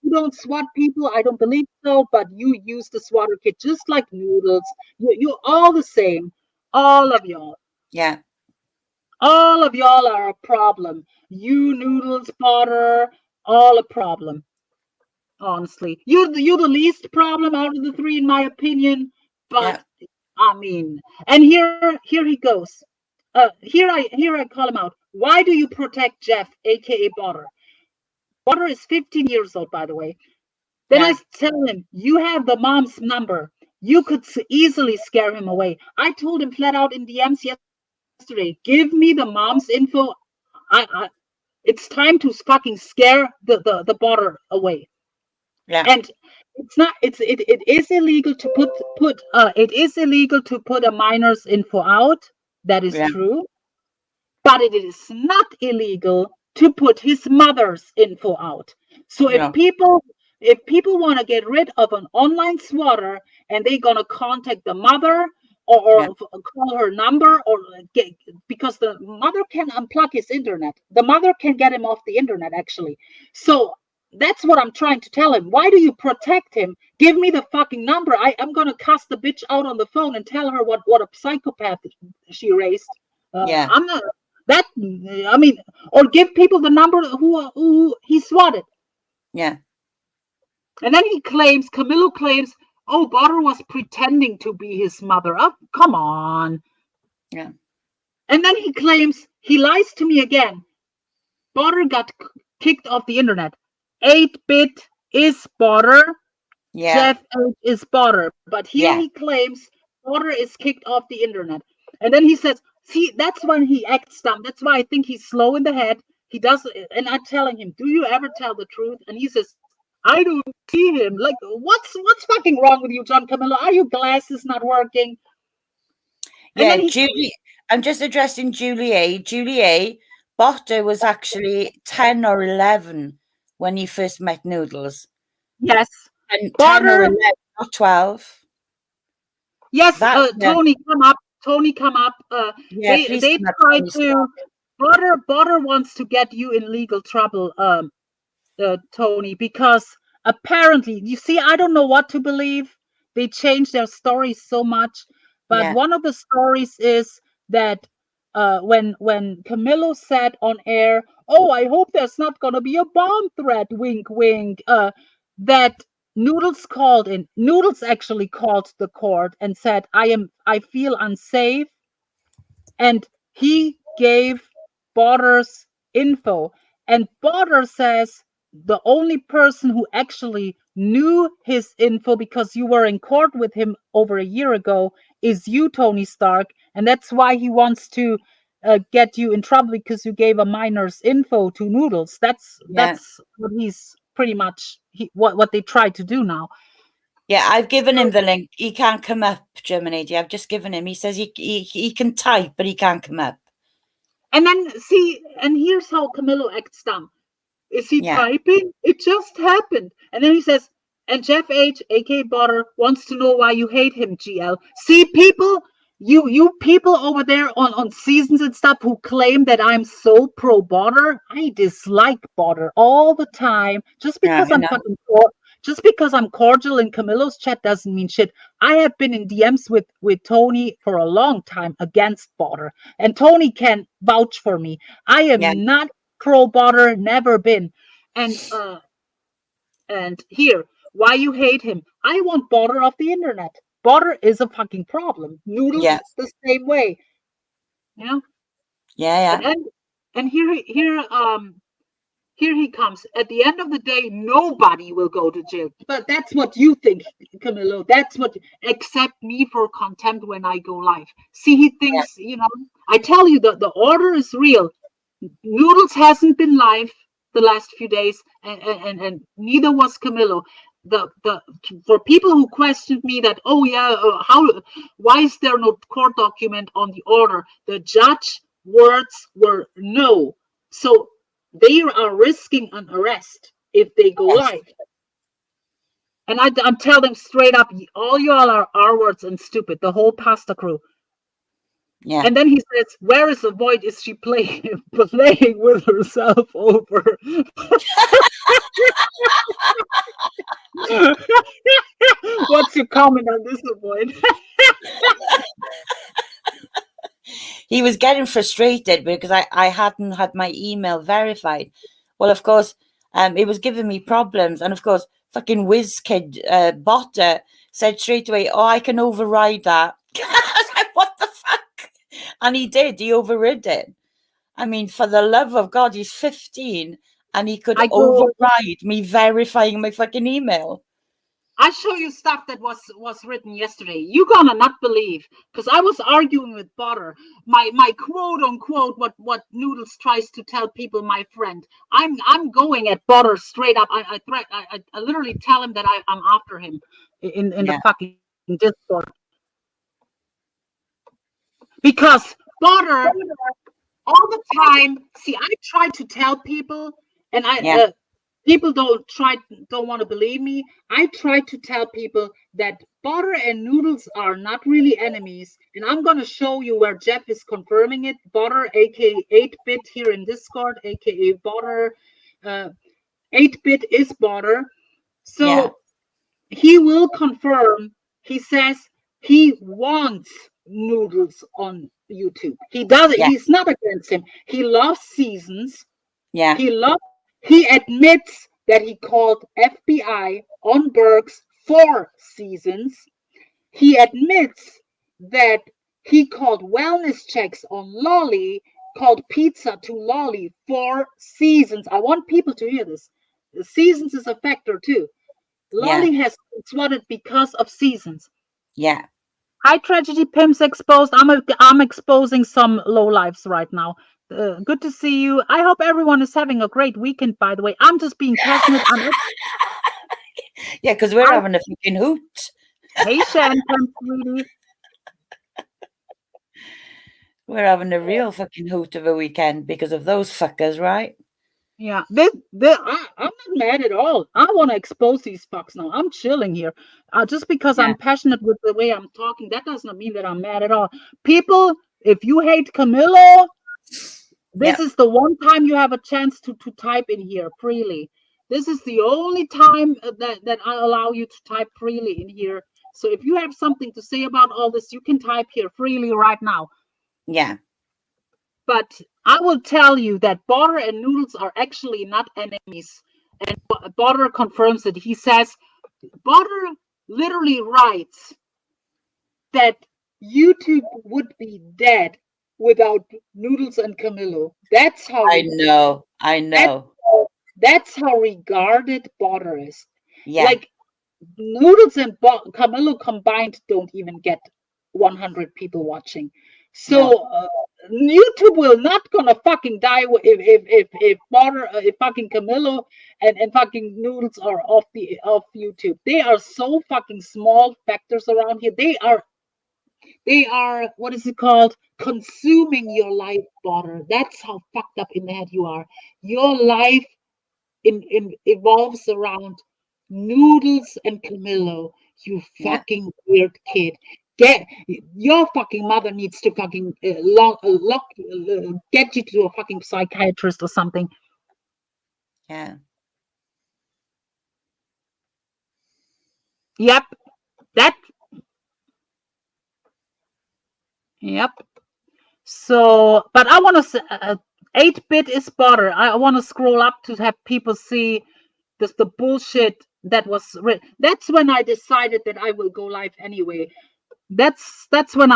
You don't swat people, I don't believe so, but you use the swatter kit just like Noodles. You're all the same. All of y'all. Yeah. All of y'all are a problem. You, Noodles, Potter, all a problem. Honestly. You're the least problem out of the three, in my opinion. But I mean, and here he goes. Here I call him out. Why do you protect Jeff, aka Potter? Potter is 15 years old, by the way. Then I tell him, you have the mom's number. You could easily scare him away. I told him flat out in DMs yesterday, give me the mom's info. It's time to fucking scare the border away. Yeah. And it is illegal to put a minor's info out. That is true. But it is not illegal to put his mother's info out. So if people want to get rid of an online swatter and they're gonna contact the mother or call her number or because the mother can unplug his internet. The mother can get him off the internet actually. So that's what I'm trying to tell him. Why do you protect him? Give me the fucking number. I'm gonna cuss the bitch out on the phone and tell her what a psychopath she raised. I'm not. That I mean, or give people the number who he swatted. Yeah. And then Kamillo claims, oh, Butter was pretending to be his mother. Oh, come on. Yeah. And then he claims he lies to me again. Butter got kicked off the internet. 8-bit is Butter. Yeah. Jeff is Butter. But here he claims Butter is kicked off the internet. And then he says, see, that's when he acts dumb. That's why I think he's slow in the head. He does, and I'm telling him, do you ever tell the truth? And he says, I don't see him. Like, what's fucking wrong with you, John Kamillo? Are your glasses not working? Yeah, Julie. I'm just addressing Julie A. Julie A. Botter was actually 10 or 11 when you first met Noodles. Yes. And 10 or 11, not 12. Yes, Tony, come up. Tony, come up. They try to. Butter wants to get you in legal trouble, Tony, because apparently, you see, I don't know what to believe. They change their stories so much, but one of the stories is that when Kamillo said on air, "Oh, I hope there's not gonna be a bomb threat," wink, wink. That Noodles called in. Noodles actually called the court and said, I feel unsafe," and he gave Borders info. And Border says the only person who actually knew his info, because you were in court with him over a year ago, is you, Tony Stark. And that's why he wants to get you in trouble, because you gave a minor's info to Noodles. That's what he's pretty much what they try to do now. Yeah, I've given him the link. He can't come up, Germany. I've just given him. He says he can type, but he can't come up. And then and here's how Kamillo acts dumb. Is he typing? It just happened. And then he says, and Jeff H, aka Butter, wants to know why you hate him, GL. See, people, you people over there on seasons and stuff who claim that I'm so pro Butter, I dislike Butter all the time. Just because just because I'm cordial in Camillo's chat doesn't mean shit. I have been in DMs with Tony for a long time against Butter, and Tony can vouch for me. I am not pro Butter, never been. And here, why you hate him? I want Butter off the internet. Butter is a fucking problem. Noodles the same way. You know? Yeah. And here Here he comes. At the end of the day, nobody will go to jail. But that's what you think, Camillo. That's what, except me for contempt when I go live. See, he thinks, I tell you that the order is real. Noodles hasn't been live the last few days, and neither was Camillo. The For people who questioned me that, why is there no court document on the order? The judge words were no. So they are risking an arrest if they go live. And I'm telling them straight up, all y'all are R-words and stupid, the whole pasta crew. Yeah. And then he says, where is the void? Is she playing with herself over? What's your comment on this, Void? He was getting frustrated because I hadn't had my email verified. Well, of course, it was giving me problems. And of course, fucking WizKid bot said straight away, oh, I can override that. I was like, what the fuck? And he did. He overrid it. I mean, for the love of God, he's 15 and he could override me verifying my fucking email. I show you stuff that was written yesterday. You're gonna not believe, because I was arguing with Butter. My quote unquote what Noodles tries to tell people, my friend. I'm going at Butter straight up. I literally tell him that I'm after him in the fucking Discord. Because Butter all the time, see, I try to tell people, and people don't want to believe me. I try to tell people that Butter and Noodles are not really enemies, and I'm going to show you where Jeff is confirming it. Butter, aka 8-bit here in Discord, aka Butter. 8-bit is Butter. So he will confirm. He says he wants Noodles on YouTube. He does it. He's not against him. He loves Seasons. Yeah. He admits that he called FBI on Bergs for Seasons. He admits that he called wellness checks on Lolly, called pizza to Lolly for Seasons. I want people to hear this. The Seasons is a factor too. Lolly has swatted because of Seasons. Yeah. Hi, Tragedy Pimps exposed. I'm exposing some low lives right now. Good to see you. I hope everyone is having a great weekend, by the way. I'm just being passionate. Yeah, because we're having a fucking hoot. Hey, Shan, sweetie. We're having a real fucking hoot of a weekend because of those fuckers, right? Yeah, I'm not mad at all. I want to expose these fucks now. I'm chilling here. Just because I'm passionate with the way I'm talking, that does not mean that I'm mad at all. People, if you hate Kamillo, this is the one time you have a chance to type in here freely. This is the only time that I allow you to type freely in here. So if you have something to say about all this, you can type here freely right now. Yeah. But I will tell you that Butter and Noodles are actually not enemies. And Butter confirms it. He says, Butter literally writes that YouTube would be dead without Noodles and Kamillo. That's how I know. That's how regarded Butter is. Yeah. Like Noodles and Kamillo combined don't even get 100 people watching. So YouTube will not gonna fucking die if Butter, if fucking Kamillo and fucking Noodles are off YouTube. They are so fucking small factors around here. They are what is it called? Consuming your life, Butter. That's how fucked up in the head you are. Your life evolves around Noodles and Kamillo. You fucking weird kid. Your fucking mother needs to fucking get you to a fucking psychiatrist or something. Yeah. Yep. Yep. So, but I want to say 8-bit is Butter. I want to scroll up to have people see the bullshit that was written. That's when I decided that I will go live anyway. That's when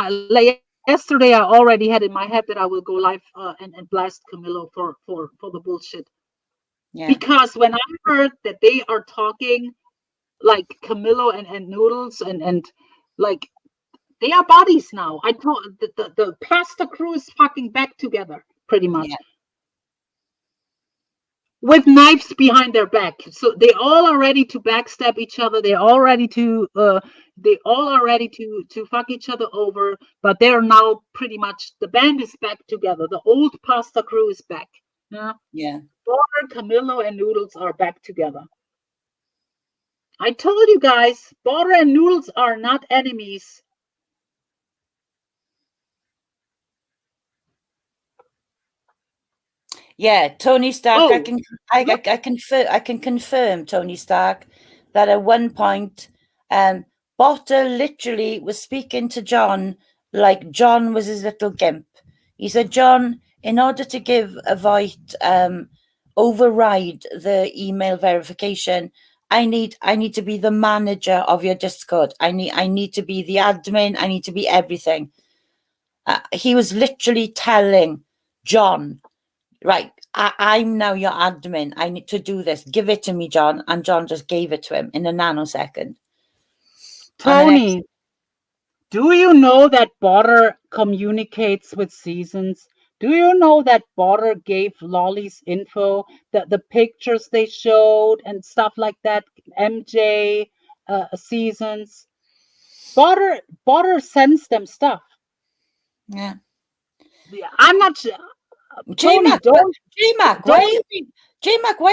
yesterday I already had in my head that I will go live and blast Kamillo for the bullshit. Yeah. Because when I heard that they are talking like Kamillo and Noodles and like they are buddies now. I thought the pasta crew is fucking back together pretty much. Yeah. With knives behind their back, so they all are ready to backstab each other. They all ready to fuck each other over. But they're now pretty much, the band is back together. The old pasta crew is back. Yeah, Yeah. Border, Camillo, and Noodles are back together. I told you guys, Border and Noodles are not enemies. Yeah, Tony Stark. Oh, I can confirm, Tony Stark, that at one point, Potter literally was speaking to John like John was his little gimp. He said, "John, in order to give a vote, override the email verification, I need to be the manager of your Discord. I need to be the admin. I need to be everything." He was literally telling John, right, I'm now your admin. I need to do this. Give it to me, John. And John just gave it to him in a nanosecond. Tony, do you know that Border communicates with Seasons? Do you know that Border gave Lolly's info, the pictures they showed and stuff like that? MJ, Seasons. Border sends them stuff. Yeah. I'm not. Tony, Jmack, don't. Jmack, why are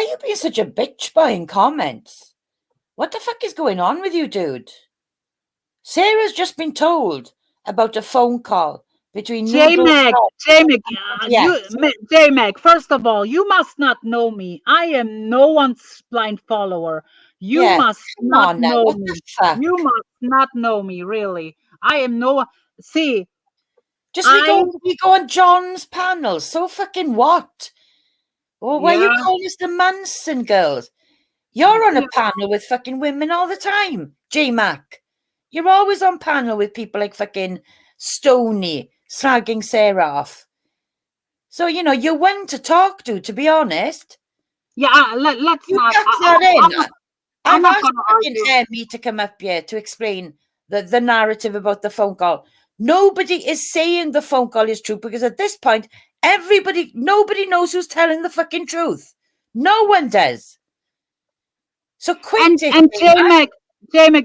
you being such a bitch boy in comments? What the fuck is going on with you, dude? Sarah's just been told about a phone call between Jmack, Noodles. Jmack, first of all, you must not know me. I am no one's blind follower. You Yeah, must come not on now. know What me. the fuck? You must not know me, really. I am no one. See, Just we go on John's panel. So fucking what? Well, why you yeah, calling us the Manson girls? You're on a panel with fucking women all the time, J-Mac. You're always on panel with people like fucking Stoney, slagging Sarah off. So, you know, you're one to talk to be honest. yeah. Let's You not. got that in. I'm I've not asked going to fucking argue. Emmy to come up here to explain the narrative about the phone call. Nobody is saying the phone call is true because at this point, nobody knows who's telling the fucking truth. No one does. So quit it. And J-Mac,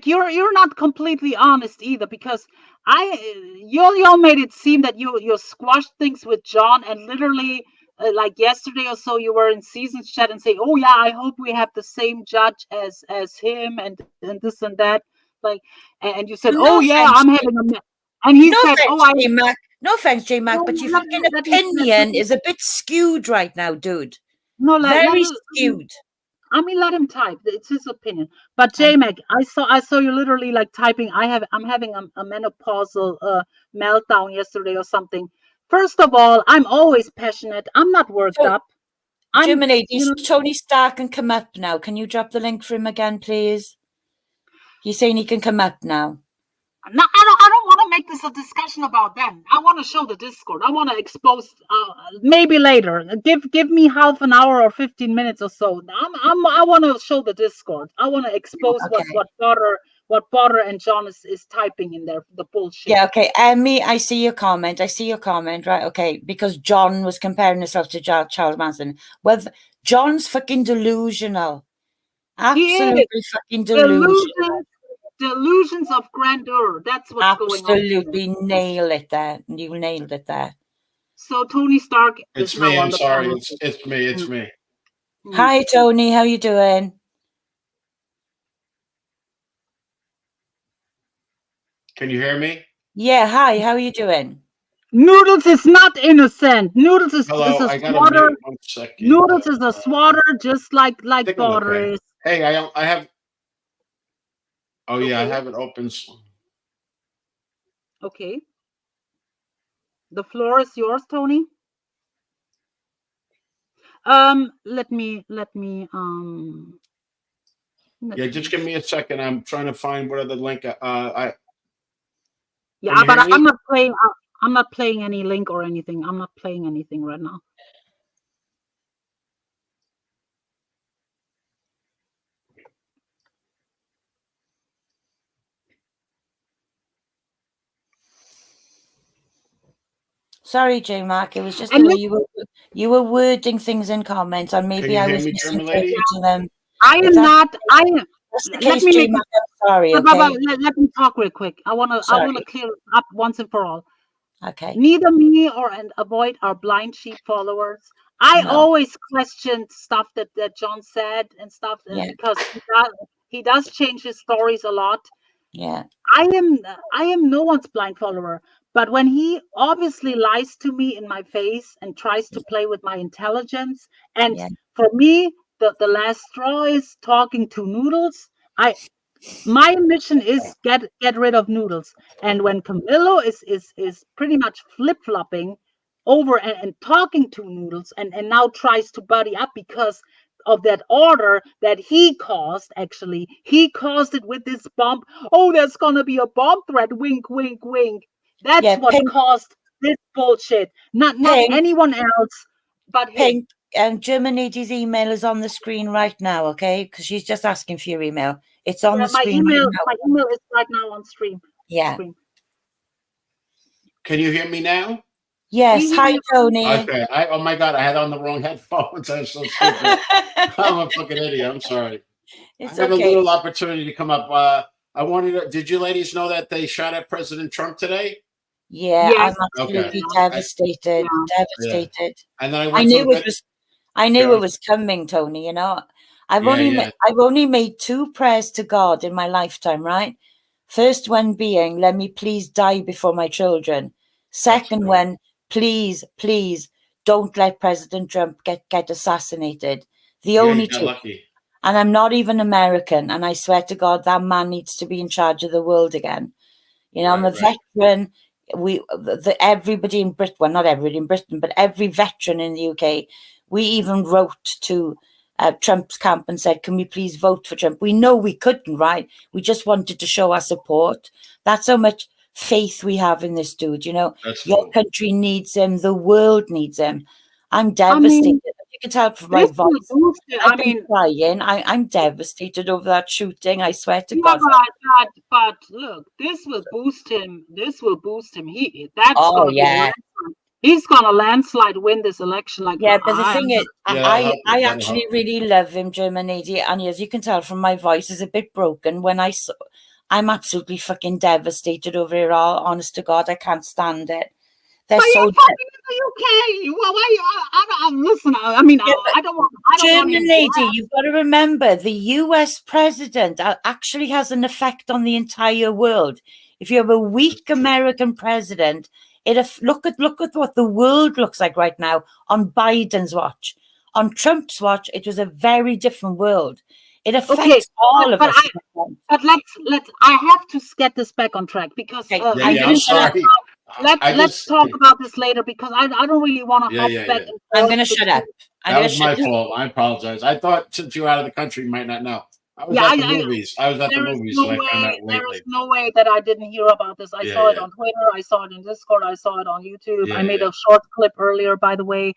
you're not completely honest either, because y'all made it seem that you squashed things with John, and literally like yesterday or so you were in Seasons chat and say, oh yeah, I hope we have the same judge as him and this and that, like, and you said, No oh yeah, thanks, I'm having and he no said, thanks, oh, J-Mac. No thanks, J-Mac, no, but your let fucking let me opinion is a bit skewed right now, dude. no Very skewed. I mean, let him type. It's his opinion. But J-Mac, I saw you literally like typing. I'm having a menopausal meltdown yesterday or something. First of all, I'm always passionate. I'm not worked up. Germany, You know, Tony Stark can come up now. Can you drop the link for him again, please? He's saying he can come up now. no, I don't want to make this a discussion about them. I want to show the Discord. I want to expose. Maybe later. Give me half an hour or 15 minutes or so. I want to show the Discord. I want to expose Okay. what Potter and John is typing in there, the bullshit. Yeah, okay. Emmy, I see your comment. Right, okay. Because John was comparing himself to Charles Manson. Well, John's fucking delusional. Absolutely fucking delusional. Delusions of grandeur. That's what's going on. Absolutely nail it there. You nailed it there. So Tony Stark It's is me. now on I'm the sorry. panel. It's me. It's me. Hi, Tony. How you doing? Can you hear me? Yeah, hi. How are you doing? Noodles is not innocent. Noodles is Hello. a I got a swatter. minute. 1 second. Noodles is a swatter, just like I think I'm Potter okay. is. Hey, I have. Oh yeah, I Okay. have it open. Okay. The floor is yours, Tony. Let me. Yeah, just give me a second. I'm trying to find what other link. Yeah, Can you but hear me? I'm not playing. I'm not playing any link or anything. I'm not playing anything right now. Sorry, Jmack. It was just And the way you were wording things in comments, and maybe you I hear was me, German lady? misinterpreting them. I If am that's not. I am. the Let case, me make. Jmack, I'm sorry. But Okay. let me talk real quick. I wanna Sorry. clear it up once and for all. Okay. Neither me or and Avoid are blind sheep followers. I No. always questioned stuff that John said and stuff Yeah. because he does change his stories a lot. Yeah. I am no one's blind follower. But when he obviously lies to me in my face and tries to play with my intelligence, and Yeah. for me, the last straw is talking to Noodles. My mission is get rid of Noodles. And when Camillo is pretty much flip-flopping over and talking to Noodles and now tries to buddy up because of that order that he caused, actually. He caused it with this bomb. Oh, there's gonna be a bomb threat. Wink, wink, wink. That's Yeah. what caused this bullshit. Not Pink. anyone else but him. Pink. And German lady's email is on the screen right now, okay? Because she's just asking for your email. It's on the screen right now. My email is right now on stream. Yeah. Screen. Can you hear me now? Yes. Hi, Tony. Okay. Oh my God, I had on the wrong headphones. I'm so stupid. I'm a fucking idiot. I'm sorry. It's I have okay. a little opportunity to come up. I wanted to. Did you ladies know that they shot at President Trump today? Yeah, Yes. I'm absolutely Okay. devastated. Yeah. Devastated. And then I I went knew to it was. I knew it was coming, Tony. You know, I've only made 2 prayers to God in my lifetime. Right. First one being, let me please die before my children. Second one, please, please don't let President Trump get assassinated. The only you got 2. lucky. And I'm not even American. And I swear to God, that man needs to be in charge of the world again. You know, I'm a veteran. Everybody in Britain, well, not everybody in Britain, but every veteran in the UK, we even wrote to Trump's camp and said, can we please vote for Trump? We know we couldn't, right? We just wanted to show our support. That's how much faith we have in this dude. You know, your country needs him. The world needs him. I'm devastated. You can tell from my voice. I've been crying. I'm devastated over that shooting. I swear to God. But look, this will boost him. He's gonna landslide win this election. Like but the thing is, I actually really love him, German lady, and as you can tell from my voice, is a bit broken. I'm absolutely fucking devastated over it all. Honest to God, I can't stand it. They're so. You're fucking in the UK. Well, why? Listen. I mean, I don't want. German lady, you've got to remember the US president actually has an effect on the entire world. If you have a weak American president, look at what the world looks like right now on Biden's watch. On Trump's watch, it was a very different world. It affects all of us. But let's. I have to get this back on track because I'm sorry. Let's talk about this later because I don't really want to hop back. I'm going to shut up. That was my fault. I apologize. I thought since you were out of the country, you might not know. I was at the movies. I found out lately. There is no way that I didn't hear about this. I saw it on Twitter. I saw it in Discord. I saw it on YouTube. I made a short clip earlier, by the way,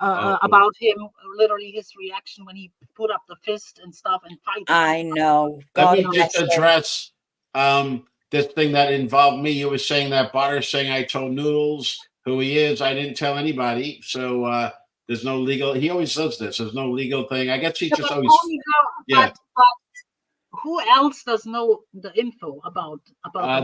about him, literally his reaction when he put up the fist and stuff and fight. I know. Let me just address this thing that involved me. You were saying that Butter saying I told Noodles who he is. I didn't tell anybody. So there's no legal. He always does this. There's no legal thing. I guess he just always. But who else does know the info about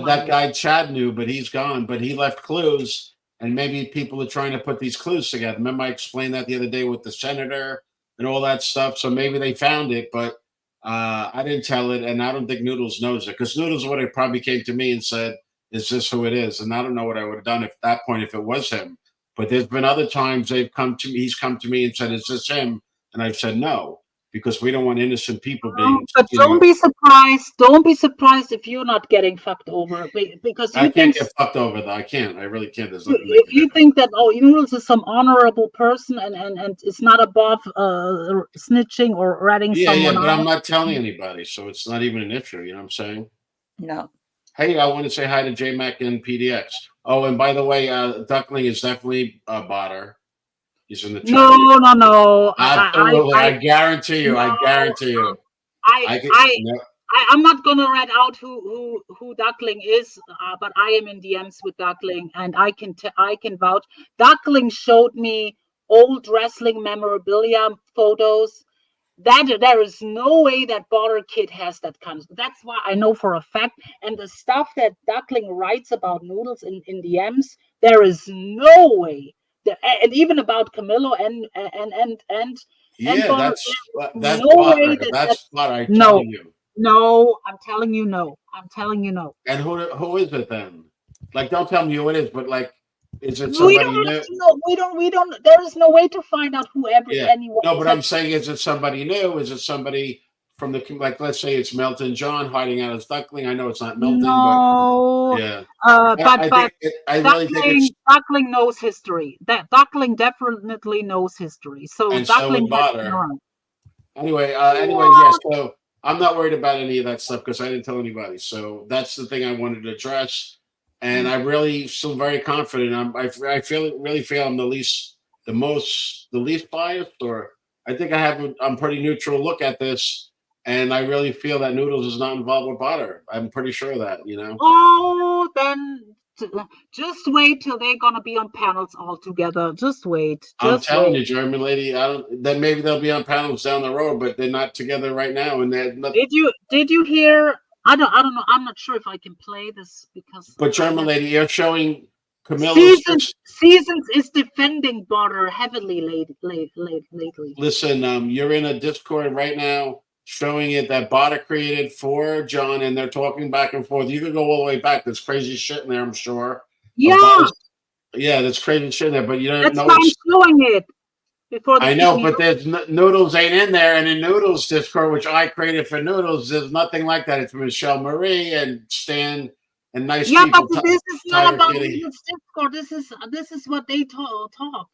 that guy Chad knew, but he's gone. But he left clues, and maybe people are trying to put these clues together. Remember, I explained that the other day with the senator and all that stuff. So maybe they found it, but I didn't tell it, and I don't think Noodles knows it because Noodles would have probably came to me and said, "Is this who it is?" And I don't know what I would have done at that point if it was him. But there's been other times he's come to me and said, "Is this him?" And I've said no because we don't want innocent people being. But don't be surprised. Don't be surprised if you're not getting fucked over because I can't get fucked over though. I can't. I really can't. If you think that Noodles is some honorable person and it's not above snitching or ratting someone but out. I'm not telling anybody, so it's not even an issue. You know what I'm saying? No. Hey, I want to say hi to Jmack and PDX. Oh, and by the way, Duckling is definitely a botter. He's in the chat. No. Absolutely, I guarantee you. No, I guarantee you. I'm not gonna read out who Duckling is, but I am in DMs with Duckling, and I can vouch. Duckling showed me old wrestling memorabilia photos. That there is no way that Border Kid has that kind of. That's why I know for a fact. And the stuff that Duckling writes about Noodles in DMs, there is no way. And even about Camillo and Yeah, Border, that's no way butter. that That's butter. I'm no. telling you. No, I'm telling you no. I'm telling you no. And who is it then? Like, don't tell me who it is, but like, is it We somebody don't have new? to know. We don't. There is no way to find out whoever Yeah. anyone No, but is. I'm saying, is it somebody new? Is it somebody from the like? Let's say it's Melton John hiding out as Duckling. I know it's not Melton, but No, yeah. but I think I really think it's, Duckling knows history. That Duckling definitely knows history. So and so Duckling would has been Botter. around. Anyway, yes. So I'm not worried about any of that stuff because I didn't tell anybody. So that's the thing I wanted to address, and I really feel very confident. Really feel I'm the least biased, or I think I'm pretty neutral look at this, and I really feel that Noodles is not involved with Butter. I'm pretty sure of that. Oh, then just wait till they're gonna be on panels all together. Just wait. I'm Just telling wait. you, German lady. I don't. Then maybe they'll be on panels down the road, but they're not together right now, and they're not. Did you hear? I don't know. I'm not sure if I can play this because But German lady, you're showing Camillo's. Seasons is defending Butter heavily lately. Listen, you're in a Discord right now showing it that Bada created for John, and they're talking back and forth. You could go all the way back. There's crazy shit in there, I'm sure. Yeah, Yeah, there's crazy shit in there, but you don't that's know why I'm it's. showing it before they I kick know, me but out. there's Noodles ain't in there, and in Noodles Discord, which I created for Noodles, there's nothing like that. It's Michelle Marie and Stan and nice Yeah, but people. this is not Tiger about Kitty. Noodles Discord. This is what they talk. What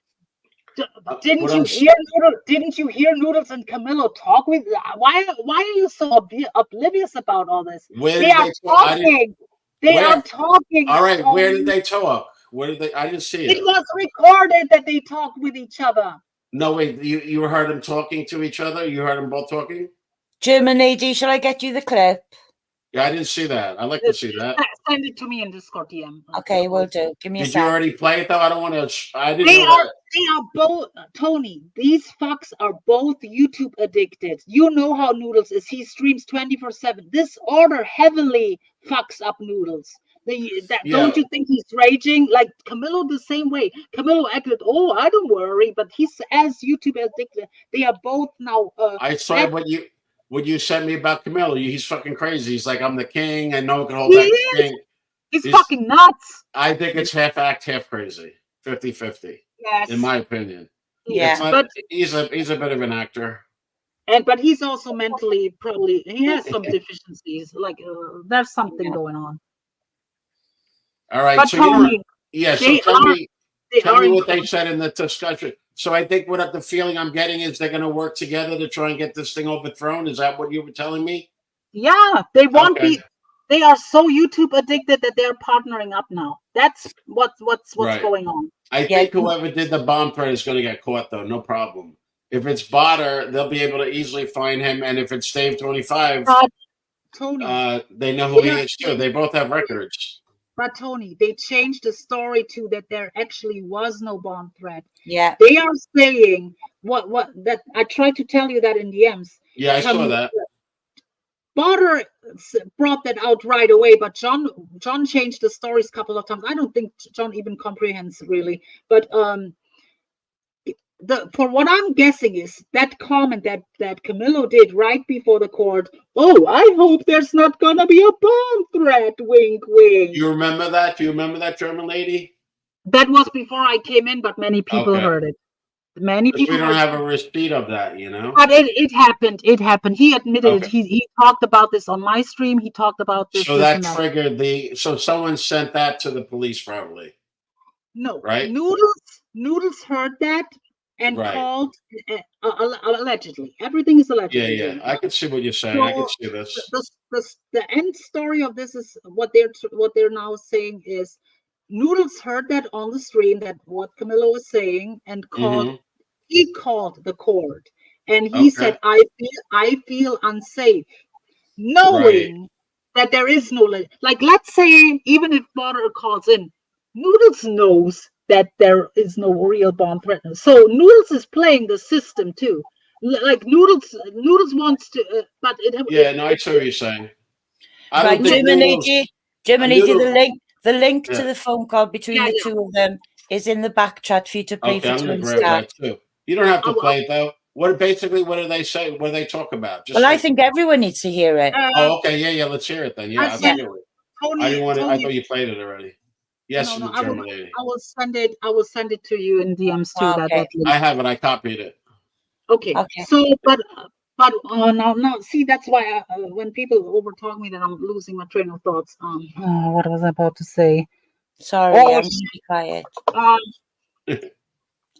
I'm Didn't you hear Noodles and Camillo talk with? Why are you so oblivious about all this? Where They did are they? I didn't. talking. They are Where? talking. All right. Where did Tony. they talk? Where did they? I didn't see It it. was recorded that they talked with each other. No, wait. You heard them talking to each other? You heard them both talking? German lady, shall I get you the clip? Yeah, I didn't see that. I'd like to see that. Send it to me in Discord DM. Okay, will do. Give me a Did you sec. already play it though? I don't want to. I didn't They know that. are both Tony. These fucks are both YouTube addicted. You know how Noodles is. He streams 24/7. This order heavily fucks up Noodles. Yeah. Don't you think he's raging? Like Camillo the same way. Camillo acted, oh, I don't worry, but he's as YouTube addicted. They are both now. I saw what you sent me about Camillo. He's fucking crazy. He's like, I'm the king, and no one can hold back the king. He's fucking nuts. I think it's half act, half crazy. 50-50. Yes. In my opinion. Yeah. But he's a bit of an actor. But he's also mentally probably he has some deficiencies. Like there's something going on. All right. But So Tony, so tell me what they said in the discussion. So I think what the feeling I'm getting is they're going to work together to try and get this thing overthrown. Is that what you were telling me? Yeah, they won't be. They are so YouTube addicted that they're partnering up now. That's what's Right. going on. I think whoever did the bomb threat is going to get caught, though. No problem. If it's Botter, they'll be able to easily find him. And if it's Dave 25, Tony, they know who he is too. They both have records. But Tony, they changed the story to that there actually was no bomb threat. Yeah. They are saying what that I tried to tell you that in DMs. Yeah, I saw that. Botter brought that out right away, but John changed the stories a couple of times. I don't think John even comprehends really. But for what I'm guessing is that comment that Camillo did right before the court. Oh, I hope there's not gonna be a bomb threat. Wink, wink. You remember that? Do you remember that German lady? That was before I came in, but many people heard it. Many people. We don't have a receipt of that, you know. But it happened. It happened. He admitted it. He talked about this on my stream. He talked about this. So that triggered so someone sent that to the police, probably. No. Right. Noodles heard that and called allegedly. Everything is allegedly. Yeah. I can see what you're saying. So I can see this. The end story of this is what they're now saying is Noodles heard that on the stream that what Camillo was saying and called. He called the court and he said, I feel unsafe. knowing that there is no like. Let's say even if Butter calls in, Noodles knows that there is no real bomb threat. So Noodles is playing the system too. Like Noodles wants to, but Yeah, no, I see what you're saying. I Right, don't think Noodles. Jim and Noodles. the link to Yeah. the phone call between Yeah, the two of them is in the back chat for you to play Okay, for I'm gonna Twin grab Star. that too. You don't have to I- play it though. What do they say? What do they talk about? Just Well, I like, think everyone needs to hear it. oh, okay, yeah, let's hear it then. Yeah, I sent absolutely. Tony. I didn't want to. I Tony, thought you played it already. Yes, no, the German lady. I will send it. I will send it to you in DMs too. Okay. That link. I have it. I copied it. Okay. Okay. So, but now, see, that's why when people overtalk me, that I'm losing my train of thoughts. What was I about to say? Sorry, Oh, I'm going to be quiet. um,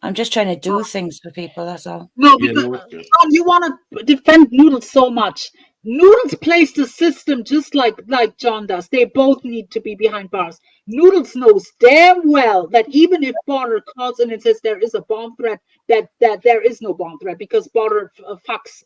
I'm just trying to do things for people, that's all. no, Yeah, because no, it's good. John, you want to defend Noodles so much. Noodles plays the system just like John does. They both need to be behind bars. Noodles knows damn well that even if Barter calls in and says there is a bomb threat, that there is no bomb threat because Barter fucks.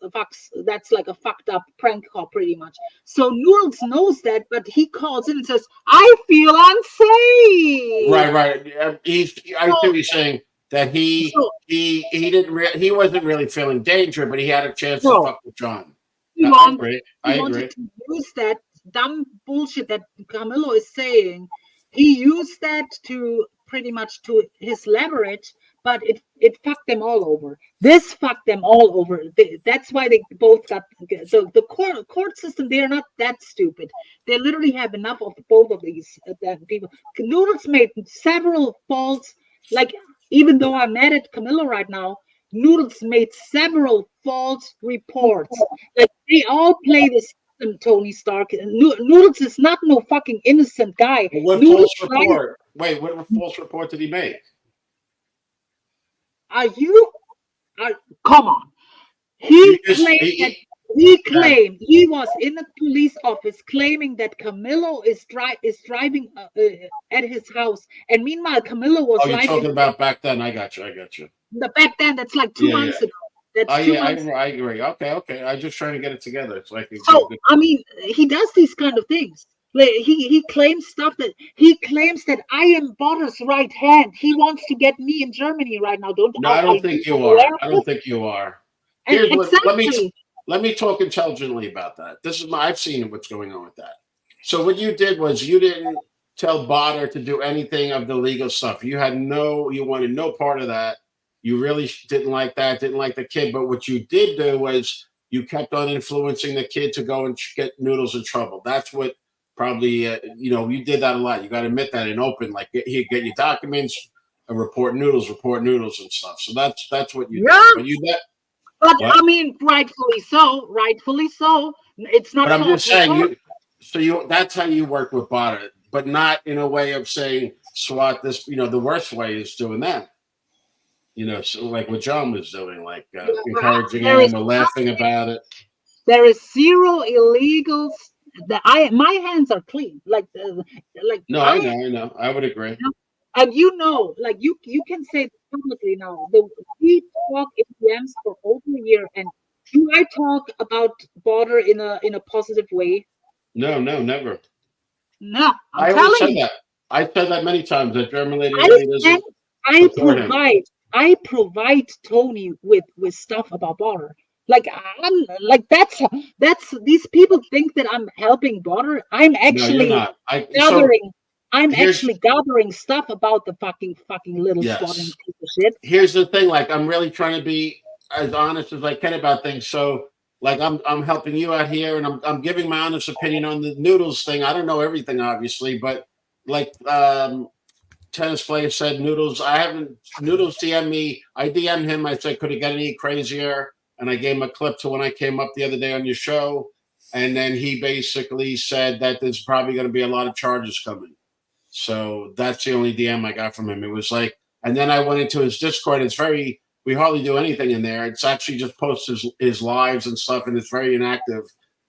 That's like a fucked up prank call, pretty much. So Noodles knows that, but he calls in and says, "I feel unsafe." Right. I see what you're saying. That he So, he wasn't really feeling danger, but he had a chance to no. fuck with John. He I wanted, agree. he I wanted agree. to use that dumb bullshit that Kamillo is saying. He used that to pretty much to his leverage, but it fucked them all over. This fucked them all over. That's why they both got the court system. They are not that stupid. They literally have enough of both of these people. Noodles made several false, like even though I'm mad at Camilla right now, Noodles made several false reports. Like they all play the system, Tony Stark. Noodles is not no fucking innocent guy. But what Noodles, false report? Wait, what false report did he make? are you? Come on. You just He claimed he was in the police office claiming that Camillo is driving at his house, and meanwhile Camillo was oh, you're live talking in about back then. I got you. the back then. That's like 2 months ago. That's Oh, 2 yeah, months. I agree. Okay. I'm just trying to get it together. It's like a So good. I mean, he does these kind of things. Like, he claims stuff that he claims that I am Botter's right hand. He wants to get me in Germany right now. No, I don't think you are. I don't think you are. Here's what. Exactly. Let me talk intelligently about that. I've seen what's going on with that. So what you did was you didn't tell Botter to do anything of the legal stuff. You wanted no part of that. You really didn't like that, didn't like the kid. But what you did do was you kept on influencing the kid to go and get Noodles in trouble. That's what probably, you did that a lot. You got to admit that in open, like get your documents, and report Noodles and stuff. So that's what you did. But But what? I mean, rightfully so. Rightfully so. It's not. But I'm just saying, report. that's how you work with Botter, but not in a way of saying swat this. The worst way is doing that. So like what John was doing, like encouraging him or laughing about it. There is zero illegals. My hands are clean. No, I know. I would agree. And like you can say publicly now. We talk in DMs for over a year, and do I talk about Border in a positive way? No, never. No, I always said that. I said that many times. That German lady really doesn't. I provide Tony with stuff about Border. Like that's these people think that I'm helping Border. I'm actually no, you're not. Actually gathering stuff about the fucking little squatting piece of shit. Here's the thing, like I'm really trying to be as honest as I can about things. So like I'm helping you out here and I'm giving my honest opinion on the Noodles thing. I don't know everything obviously, but like tennis player said Noodles DM'd me. I DM'd him. I said, could it get any crazier? And I gave him a clip to when I came up the other day on your show. And then he basically said that there's probably going to be a lot of charges coming. So that's the only DM I got from him. It was like, and then I went into his Discord. We hardly do anything in there. It's actually just posts his lives and stuff, and it's very inactive.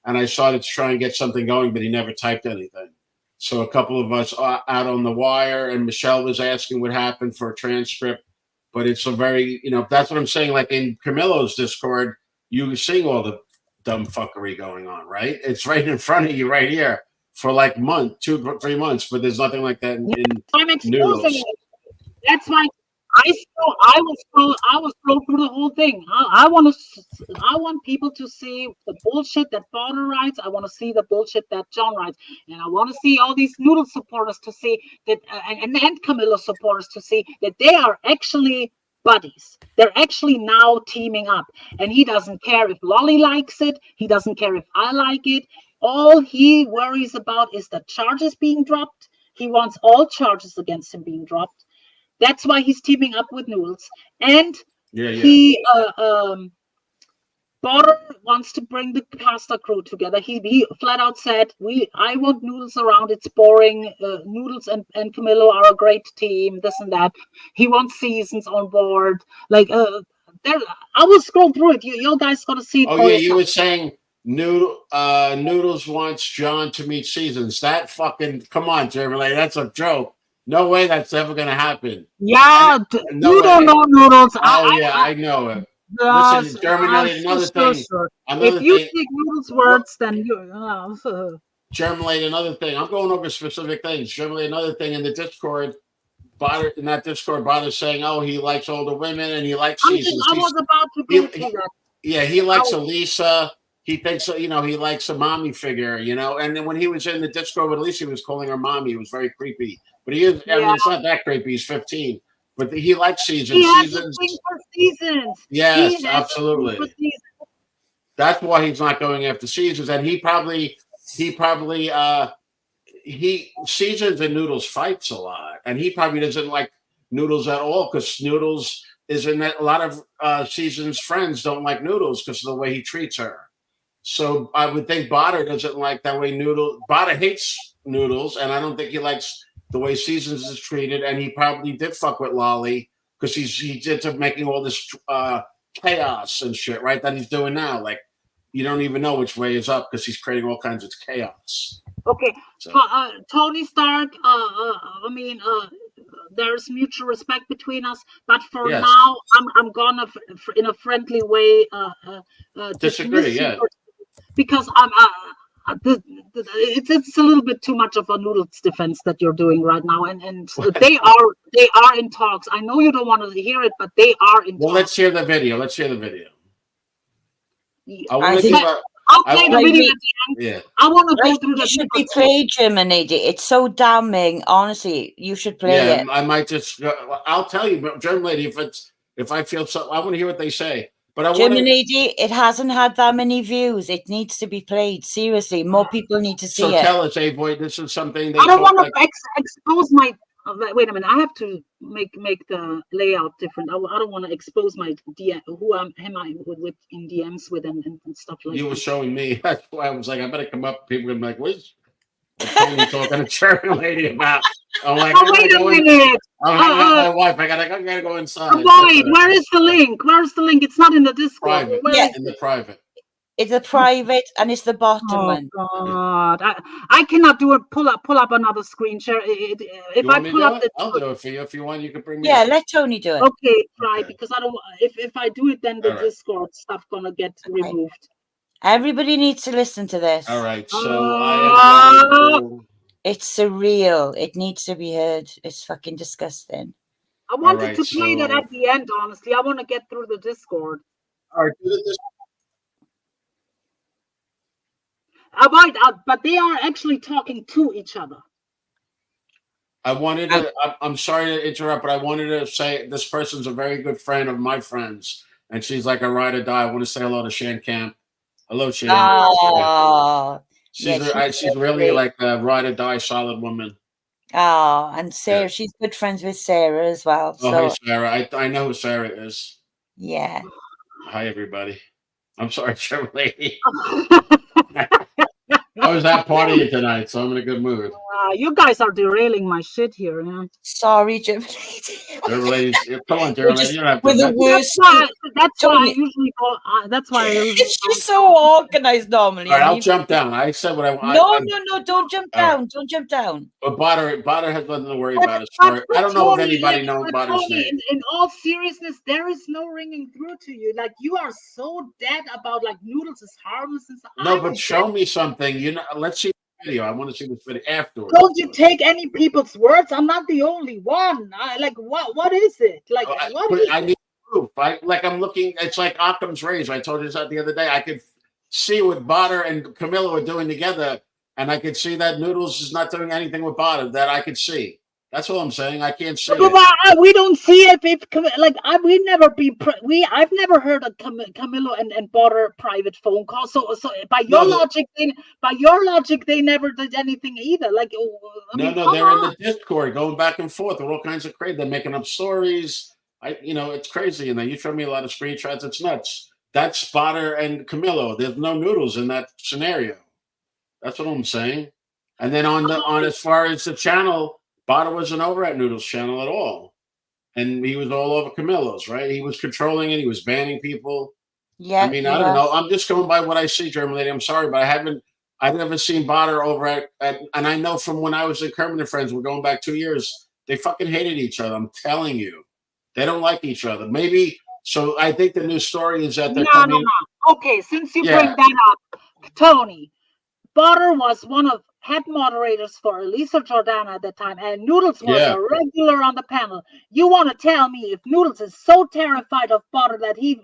And I started to try and get something going, but he never typed anything. So a couple of us out on the wire, and Michelle was asking what happened for a transcript. But it's a very, that's what I'm saying. Like in Camillo's Discord, you see all the dumb fuckery going on, right? It's right in front of you right here for like 2-3 months, but there's nothing like that in I'm exposing Noodles. it. That's why I will scroll through the whole thing. I want people to see the bullshit that Barter writes. I want to see the bullshit that John writes, and I want to see all these Noodle supporters to see that, and Kamillo supporters to see that they are actually buddies. They're actually now teaming up, and he doesn't care if Lolly likes it. He doesn't care if I like it. All he worries about is the charges being dropped. He wants all charges against him being dropped. That's why he's teaming up with Noodles, and he Barter wants to bring the pasta crew together. He flat out said, I want Noodles around. It's boring. Noodles and Kamillo are a great team. This and that. He wants Seasons on board. Like there, I will scroll through it. You guys got to see it. Oh yeah, you were saying Noodles wants John to meet Seasons. That fucking come on, Jeremy. That's a joke. No way that's ever going to happen. Yeah, you don't know Noodles. I know it. Listen, Germinate another thing. If you take Noodles' words, then you... Germinate another thing. I'm going over specific things. Germinate another thing in the Discord. In that Discord, Barter's saying, oh, he likes older women and he likes Seasons. I was about to go through that. Yeah, he likes Elisa. He thinks, he likes a mommy figure, And then when he was in the Discord with Elisa, he was calling her mommy. It was very creepy. But he is, I mean, it's not that creepy. He's 15. But he likes Seasons. He has a thing for Seasons. Yes, absolutely. That's why he's not going after Seasons. And Seasons and Noodles fights a lot. And he probably doesn't like Noodles at all because Noodles is in that a lot of Seasons' friends don't like Noodles because of the way he treats her. So I would think Barter doesn't like that way Barter hates Noodles, and I don't think he likes the way Seasons is treated, and he probably did fuck with Lolly because he did making all this chaos and shit, right? That he's doing now. Like you don't even know which way is up because he's creating all kinds of chaos. Okay, so. Tony Stark. There's mutual respect between us, but for now, I'm gonna, in a friendly way, disagree. Yeah, because it's a little bit too much of a Noodles defense that you're doing right now, and they are in talks. I know you don't want to hear it, but they are in talks. Well, let's hear the video. I'll play the video at the end. Yeah. I want to go through the. You should be played, Germinate. It's so damning. Honestly, you should play it. I might just. I'll tell you, Germinate, if I feel so, I want to hear what they say. But Germinate, it hasn't had that many views. It needs to be played. Seriously, more people need to see it. So tell us, boy, this is something. I don't want to expose my. Wait a minute. I have to make the layout different. I don't want to expose my DM, who am I with in DMs with and stuff like that. You were showing me. That's why I was like, I better come up. People are like, what's Tony talking to German lady about? I'm like, wait a minute. My wife. I gotta go inside. Wait, where is the link? It's not in the Discord. Private. In the private. It's a private, and it's the bottom one. God, I cannot do it. Pull up another screen share. If I pull up, I'll do it for you. If you want, you can bring me. Yeah, let Tony do it. Okay, try because I don't. If I do it, then the Discord stuff gonna get removed. Everybody needs to listen to this. All right, so it's surreal. It needs to be heard. It's fucking disgusting. I wanted to play that at the end. Honestly, I want to get through the Discord. All right, do the but they are actually talking to each other. I'm sorry to interrupt, but I wanted to say this person's a very good friend of my friends, and she's like a ride or die. I want to say hello to Shan Camp. Hello, Shan. Oh, she's really like a ride or die, solid woman. Oh, and Sarah, she's good friends with Sarah as well. Oh, hey, Sarah. I know who Sarah is. Yeah. Hi, everybody. I'm sorry, Shirley. I was out partying tonight, so I'm in a good mood. You guys are derailing my shit here. Yeah. Sorry, Jim. German ladies, come on, We're German just lady. You don't have to. we're the That's, worst. That's why I Tony, usually go. That's why I usually she's don't. so organized normally. all right, I I'll mean, jump down. I said what I want. no, don't jump All right. down. Don't jump down. But Botter has nothing to worry But, about as far. I don't know if Tony, anybody knows Botter's name. in all seriousness, there is no ringing through to you. Like you are so dead about like Noodles is harmless and stuff. No, but show me something. You know, let's see the video. I want to see this video afterwards. Don't you take any people's words? I'm not the only one. Like what is it? Like I need proof. I'm looking. It's like Occam's razor. I told you that the other day. I could see what Botter and Kamillo are doing together, and I could see that Noodles is not doing anything with Botter. That I could see. That's all I'm saying. I can't see it. We don't see it. I've never heard of Kamillo and Botter private phone call. So by your logic, they never did anything either. Like, they're in the Discord going back and forth with all kinds of crazy. They're making up stories. It's crazy. And then you show me a lot of screenshots. It's nuts. That's Botter and Kamillo. There's no Noodles in that scenario. That's what I'm saying. And then on as far as the channel, Botter wasn't over at Noodles' channel at all. And he was all over Kamillo's, right? He was controlling it. He was banning people. Yeah. I mean, I don't know. I'm just going by what I see, German lady. I'm sorry, but I've never seen Botter over at and I know from when I was at Kermit and Friends, we're going back 2 years, they fucking hated each other. I'm telling you. They don't like each other. Maybe, so I think the new story is that they're coming. No. Okay, since you bring that up, Tony, Botter was one of head moderators for Elisa Jordana at that time, and Noodles was a regular on the panel. You want to tell me if Noodles is so terrified of Botter that he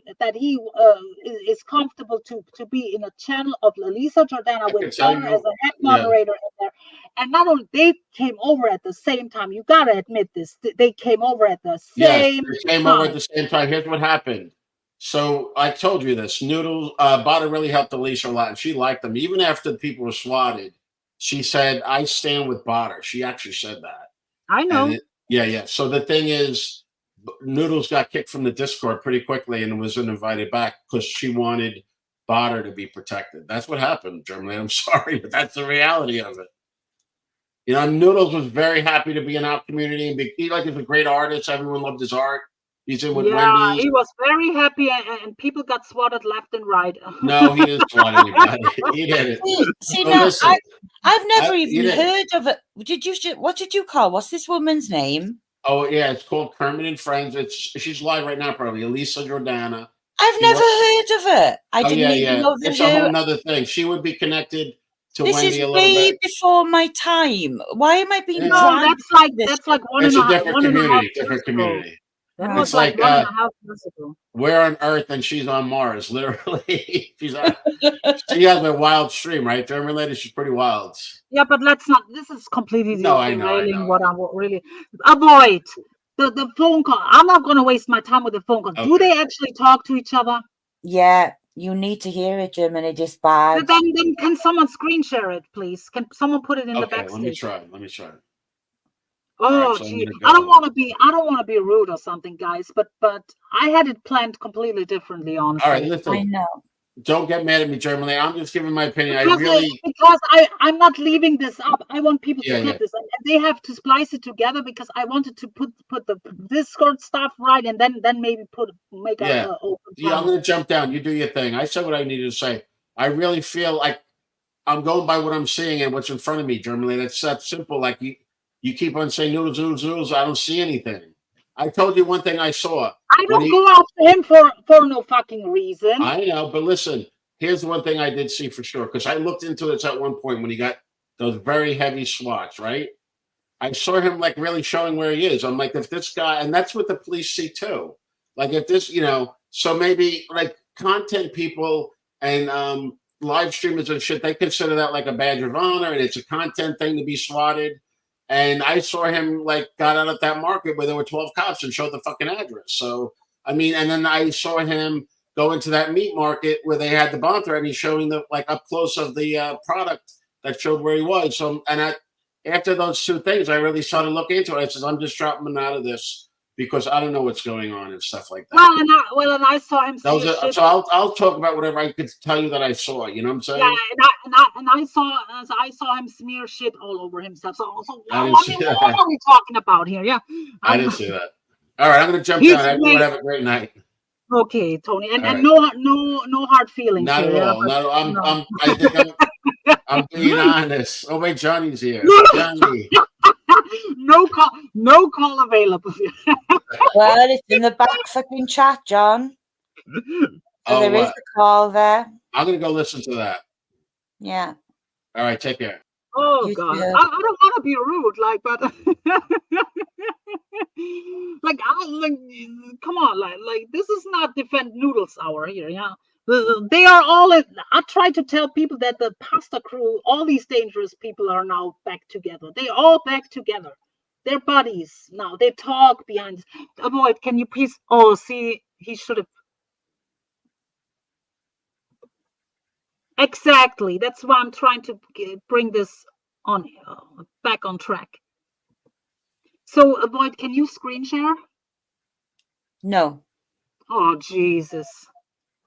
is comfortable to be in a channel of Elisa Jordana with Botter as a head moderator in there, and not only they came over at the same time. You gotta admit this. They came over at the same time. They came over at the same time. Here's what happened. So I told you this. Noodles, Botter really helped Elisa a lot, and she liked them. Even after the people were swatted, she said, I stand with Botter. She actually said that. I know. Yeah. So the thing is, Noodles got kicked from the Discord pretty quickly and wasn't invited back because she wanted Botter to be protected. That's what happened, Germany. I'm sorry, but that's the reality of it. Noodles was very happy to be in our community. And he is a great artist. Everyone loved his art. He's in with Wendy's. He was very happy, and people got swatted left and right. No, he didn't swat anybody. He did it. See, now, I've never even heard of it. What did you call? What's this woman's name? Oh, yeah, it's called Kermit and Friends. She's live right now, probably. Elisa Jordana. I've never heard of it. I didn't even know that. It's a whole other thing. She would be connected to Wendy a little bit. This is way before my time. Why am I being dragged? That's like one and a half. It's a different community. That was like 1.5 years ago. We're on Earth and she's on Mars, literally. She has a wild stream, right? German lady, she's pretty wild. Yeah, but let's not. This is completely derailing what I really avoid. The phone call. I'm not going to waste my time with the phone call. Okay. Do they actually talk to each other? Yeah, you need to hear it, Germany. It is bad. Then can someone screen share it, please? Can someone put it in the backstage? Let me try. Oh, gee. I don't want to be rude or something, guys, but I had it planned completely differently, honestly. All right, listen. I know. Don't get mad at me, Germany. I'm just giving my opinion. Because I'm not leaving this up. I want people to get this, and they have to splice it together because I wanted to put the Discord stuff right, and then maybe make a open. Yeah, I'm gonna jump down. You do your thing. I said what I needed to say. I really feel like I'm going by what I'm seeing and what's in front of me, Germany. That's that simple. Like you keep on saying Noodles. I don't see anything. I told you one thing I saw. I don't go after him for no fucking reason. I know, but listen, here's one thing I did see for sure, because I looked into this at one point when he got those very heavy swats, right? I saw him like really showing where he is. I'm like, if this guy, and that's what the police see too. Like if this, so maybe like content people and live streamers and shit, they consider that like a badge of honor and it's a content thing to be swatted. And I saw him got out at that market where there were 12 cops and showed the fucking address. So, I mean, and then I saw him go into that meat market where they had the bomb threat and he's showing the up close of the product that showed where he was. So, and after those two things, I really started looking into it. I said, I'm just dropping him out of this because I don't know what's going on and stuff like that. Well, and I saw him. So I'll talk about whatever I could tell you that I saw. You know what I'm saying? Yeah, and I saw him smear shit all over himself. So I I didn't see mean, that. what are we talking about here? Yeah, I didn't see that. All right, I'm gonna jump he's down. Everyone have a great night. okay, Tony, All and right. no hard feelings Not here. at Yeah, all. but Not. no. I think I'm being honest. Oh wait, Johnny's here. No, Johnny. no call available. Well, it's in the back fucking chat, John. So Oh, there is what? a call there. I'm gonna go listen to that. Yeah. All right, take care. Oh You God, too. I don't want to be rude, like, but come on, like this is not defend Noodles hour here, yeah. They are all. I try to tell people that the pasta crew, all these dangerous people, are now back together. They all back together. They're buddies now. They talk behind. Avoid. Can you please? Oh, see, he should have. Exactly. That's why I'm trying to bring this on back on track. So, Avoid, can you screen share? No. Oh, Jesus.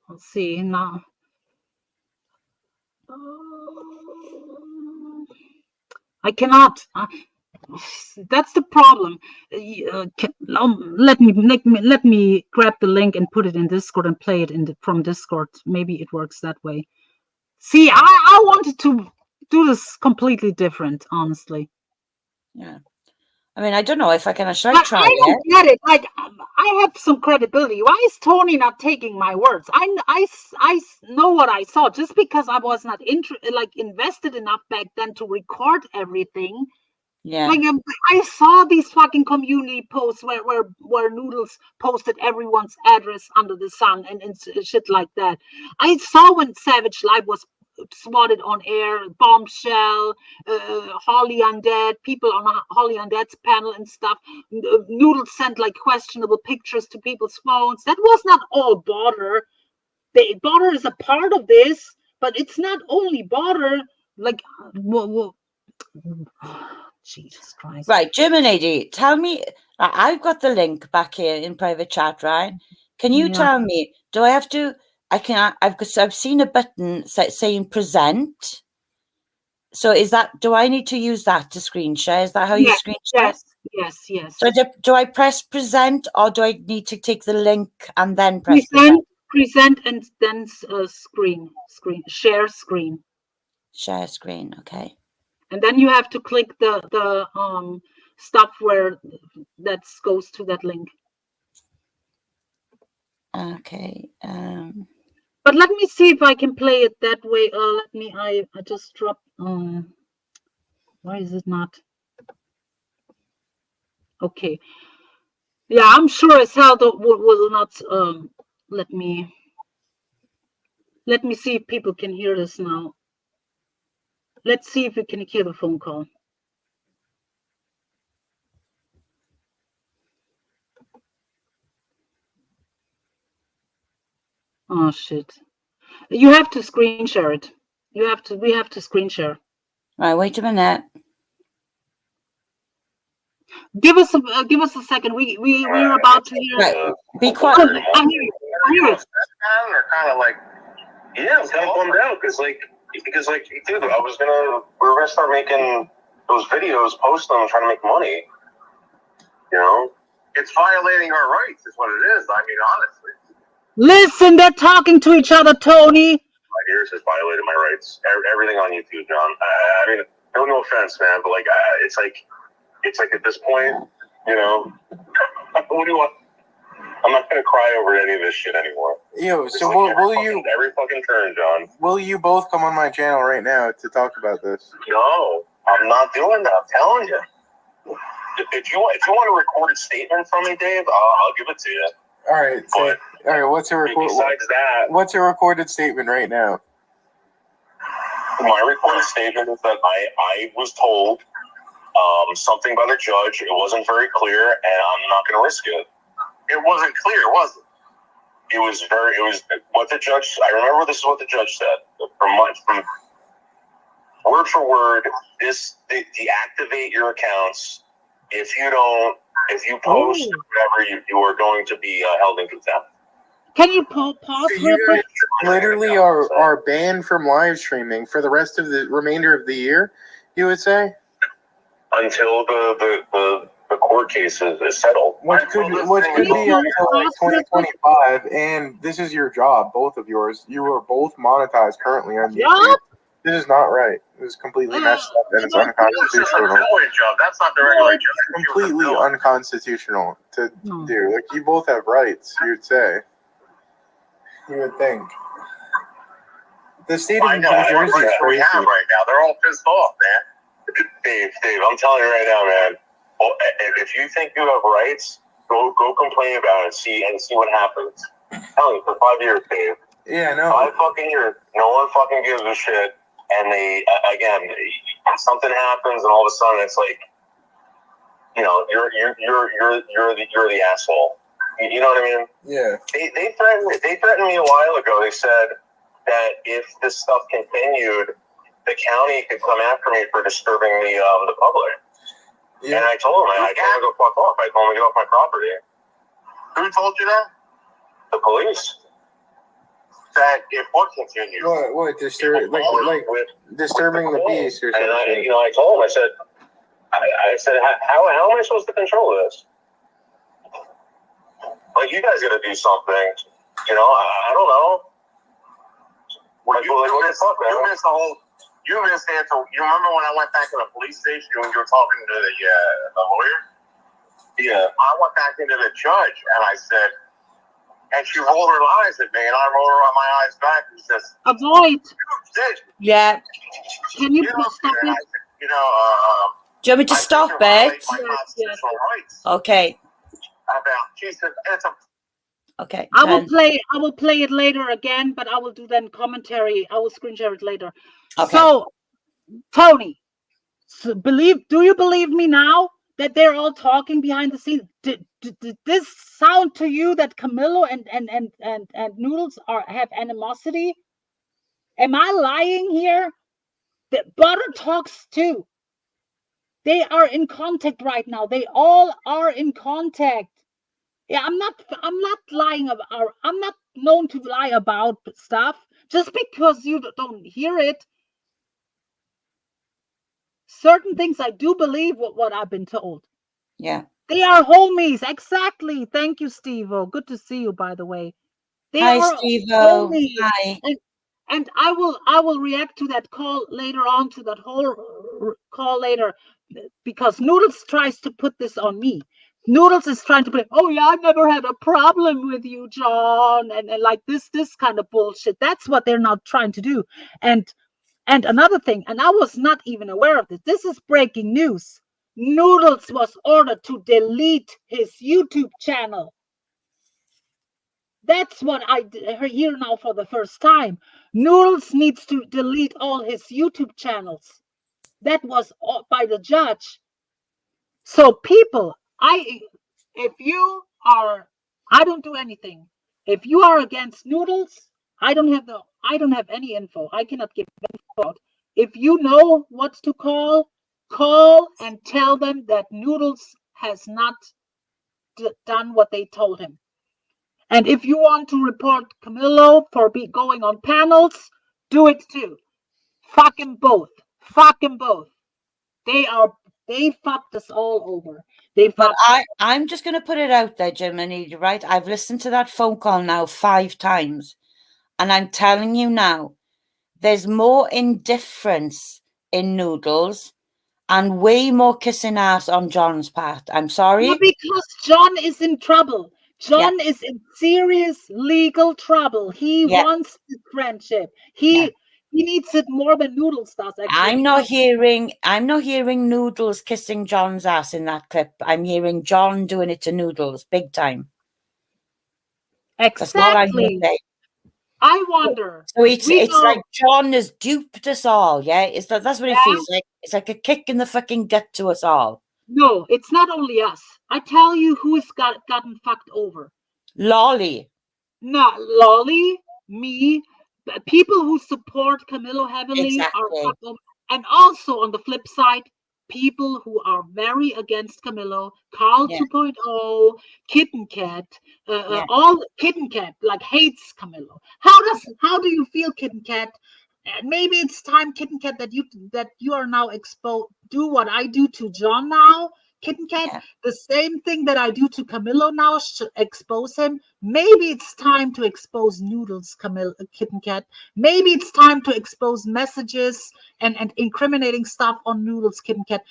Let's see now. I cannot. That's the problem. Let me grab the link and put it in Discord and play it from Discord. Maybe it works that way. See, I wanted to do this completely different, honestly. Yeah. I mean, I don't know if I can. Should I But try I don't it? get it. Like, I have some credibility. Why is Tony not taking my words? I know what I saw. Just because I was not invested enough back then to record everything. Yeah. Like, I saw these fucking community posts where Noodles posted everyone's address under the sun and shit like that. I saw when Savage Live was swatted on air, Bombshell, Holly Undead, people on Holly Undead's panel and stuff. Noodles sent like questionable pictures to people's phones. That was not all Border. Border is a part of this, but it's not only Border. Like, Jesus Christ. Right, Germany, tell me. I've got the link back here in private chat, right? Can you tell me? Do I have to? I've seen a button saying present. So is that? Do I need to use that to screen share? Is that how you screen share? Yes. So do I press present, or do I need to take the link and then press present and then share screen. Share screen, okay. And then you have to click the stuff where that goes to that link. Okay. But let me see if I can play it that way. I just dropped. Why is it not? Okay. Yeah, I'm sure as hell that will not let me see if people can hear this now. Let's see if we can hear the phone call. Oh shit. You have to screen share it. We have to screen share. Right, wait a minute. Give us a second. We're about to hear. Right. Be quiet. I hear it. They're kind of like, yeah, I'm kind of bummed out because dude, we were gonna start making those videos, post them, trying to make money. You know, it's violating our rights, is what it is. I mean, honestly. Listen, they're talking to each other, Tony. My ears has violated my rights. Everything on YouTube, John. I mean, no offense, man, but like, it's like at this point, you know, what do you want? I'm not gonna cry over any of this shit anymore. Yo, It's so like will you every fucking turn, John? will you both come on my channel right now to talk about this? No, I'm not doing that. I'm telling you. If you want a recorded statement from me, Dave, I'll give it to you. All right. So, all right. What's Besides that, What's a recorded statement right now? my recorded statement is that I was told something by the judge. It wasn't very clear, and I'm not going to risk it. It wasn't clear, was it? It was what the judge. I remember this is what the judge said from word for word. They deactivate your accounts if you post whatever you are going to be held in contempt. Can you pause So real you quick? guys literally are banned from live streaming for the rest of the remainder of the year, you would say? Until the court case is settled. Which could be until like 2025, and this is your job, both of yours. You are both monetized currently on YouTube. Yup. This is not right. This is completely messed up, and it's This is a unconstitutional. railway job. That's not the regular job. Completely unconstitutional to do. Like, you both have rights, you'd say. You would think. The state of New Jersey is we crazy. have right now. They're all pissed off, man. Dave, I'm telling you right now, man. Well, if you think you have rights, go complain about it. See what happens. I'm telling you, for 5 years, Dave. Yeah, no. 5 fucking years. No one fucking gives a shit. And they again, something happens, and all of a sudden it's like, you know, you're the asshole. You know what I mean? Yeah. They threatened me a while ago. They said that if this stuff continued, the county could come after me for disturbing the public. Yeah. And I told them, I told them to go fuck off. I told them to get off my property. Who told you that? The police. That if what continues? What disturbing the peace or something? And I told him, I said, how am I supposed to control this? Like, you guys got to do something. You know, I don't know. You missed it. You remember when I went back to the police station when you were talking to the lawyer? Yeah. I went back into the judge and I said, and she rolled her eyes at me, and I rolled her on my eyes back and says, Avoid. Yeah. Can you stop it? Do you want me to stop it? Yes. Okay. She said, Okay. I will play it later again, but I will do then commentary. I will screen share it later. Okay. So, Tony, do you believe me now that they're all talking behind the scenes? Did this sound to you that Kamillo and Noodles have animosity? Am I lying here? The Butter talks too. They are in contact right now. They all are in contact. Yeah, I'm not lying about. I'm not known to lie about stuff. Just because you don't hear it, certain things I do believe what I've been told. Yeah. They are homies. Exactly. Thank you, Steve-O. Good to see you, by the way. Hi, Steve-O. Hi. And I will react to that call later on, to that whole call later, because Noodles tries to put this on me. Noodles is trying to put, oh yeah, I've never had a problem with you, John, and like this kind of bullshit. That's what they're not trying to do. And another thing, and I was not even aware of this. This is breaking news. Noodles was ordered to delete his YouTube channel. That's what I hear now for the first time. Noodles needs to delete all his YouTube channels. That was by the judge. So people, if you are, I don't do anything. If you are against Noodles, I don't have any info. I cannot give info out. If you know what to call and tell them that Noodles has not done what they told him. And if you want to report Kamillo for going on panels, do it too. Fuck them both. Fuck them both. They fucked us all over. But I'm just going to put it out there, Jiminy, you're right? I've listened to that phone call now 5 times. And I'm telling you now, there's more indifference in Noodles and way more kissing ass on John's part. I'm sorry. No, because John is in trouble. John is in serious legal trouble. He wants the friendship. He needs it more than Noodles does. Actually. I'm not hearing Noodles kissing John's ass in that clip. I'm hearing John doing it to Noodles, big time. Exactly. I wonder. So it's like John has duped us all. Yeah, that's what it feels like. It's like a kick in the fucking gut to us all. No, it's not only us. I tell you who's gotten fucked over. Lolly. Not Lolly, me. People who support Kamillo heavily are fucked over. And also on the flip side, people who are very against Kamillo, Carl 2.0, Kitten Cat, all Kitten Cat like hates Kamillo. How do you feel, Kitten Cat? Maybe it's time, Kitten Cat, that you are now exposed. Do what I do to John now, Kitten Cat. The same thing that I do to Kamillo now, should expose him. Maybe it's time to expose Noodles, Kitten Cat. Maybe it's time to expose messages and incriminating stuff on Noodles, Kitten Cat.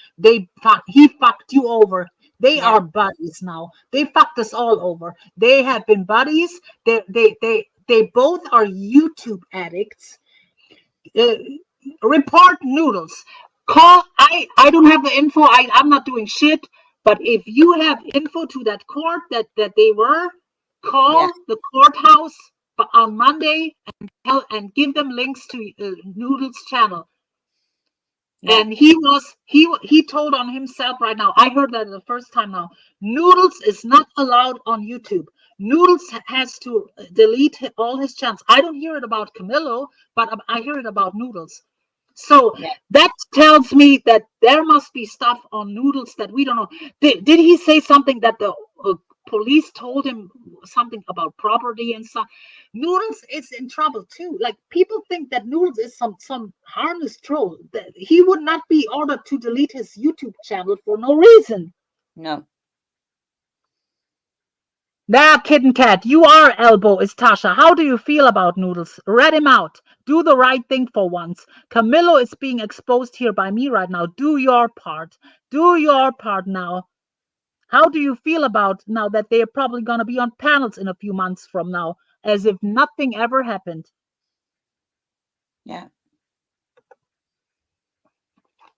He fucked you over. They are buddies now. They fucked us all over. They have been buddies. They both are YouTube addicts. Report Noodles. Call. I don't have the info. I'm not doing shit. But if you have info to that court that they were, call the courthouse on Monday and give them links to Noodles' channel. And he told on himself right now. I heard that the first time now. Noodles is not allowed on YouTube. Noodles has to delete all his channels. I don't hear it about Kamillo, but I hear it about Noodles. So that tells me that there must be stuff on Noodles that we don't know. Did he say something that the police told him something about property and stuff? Noodles is in trouble too. Like, people think that Noodles is some harmless troll. That he would not be ordered to delete his YouTube channel for no reason. No. Now, Kitten Cat, you are elbow is Tasha. How do you feel about Noodles? Rat him out. Do the right thing for once. Kamillo is being exposed here by me right now. Do your part. Do your part now. How do you feel about now that they're probably going to be on panels in a few months from now, as if nothing ever happened? Yeah.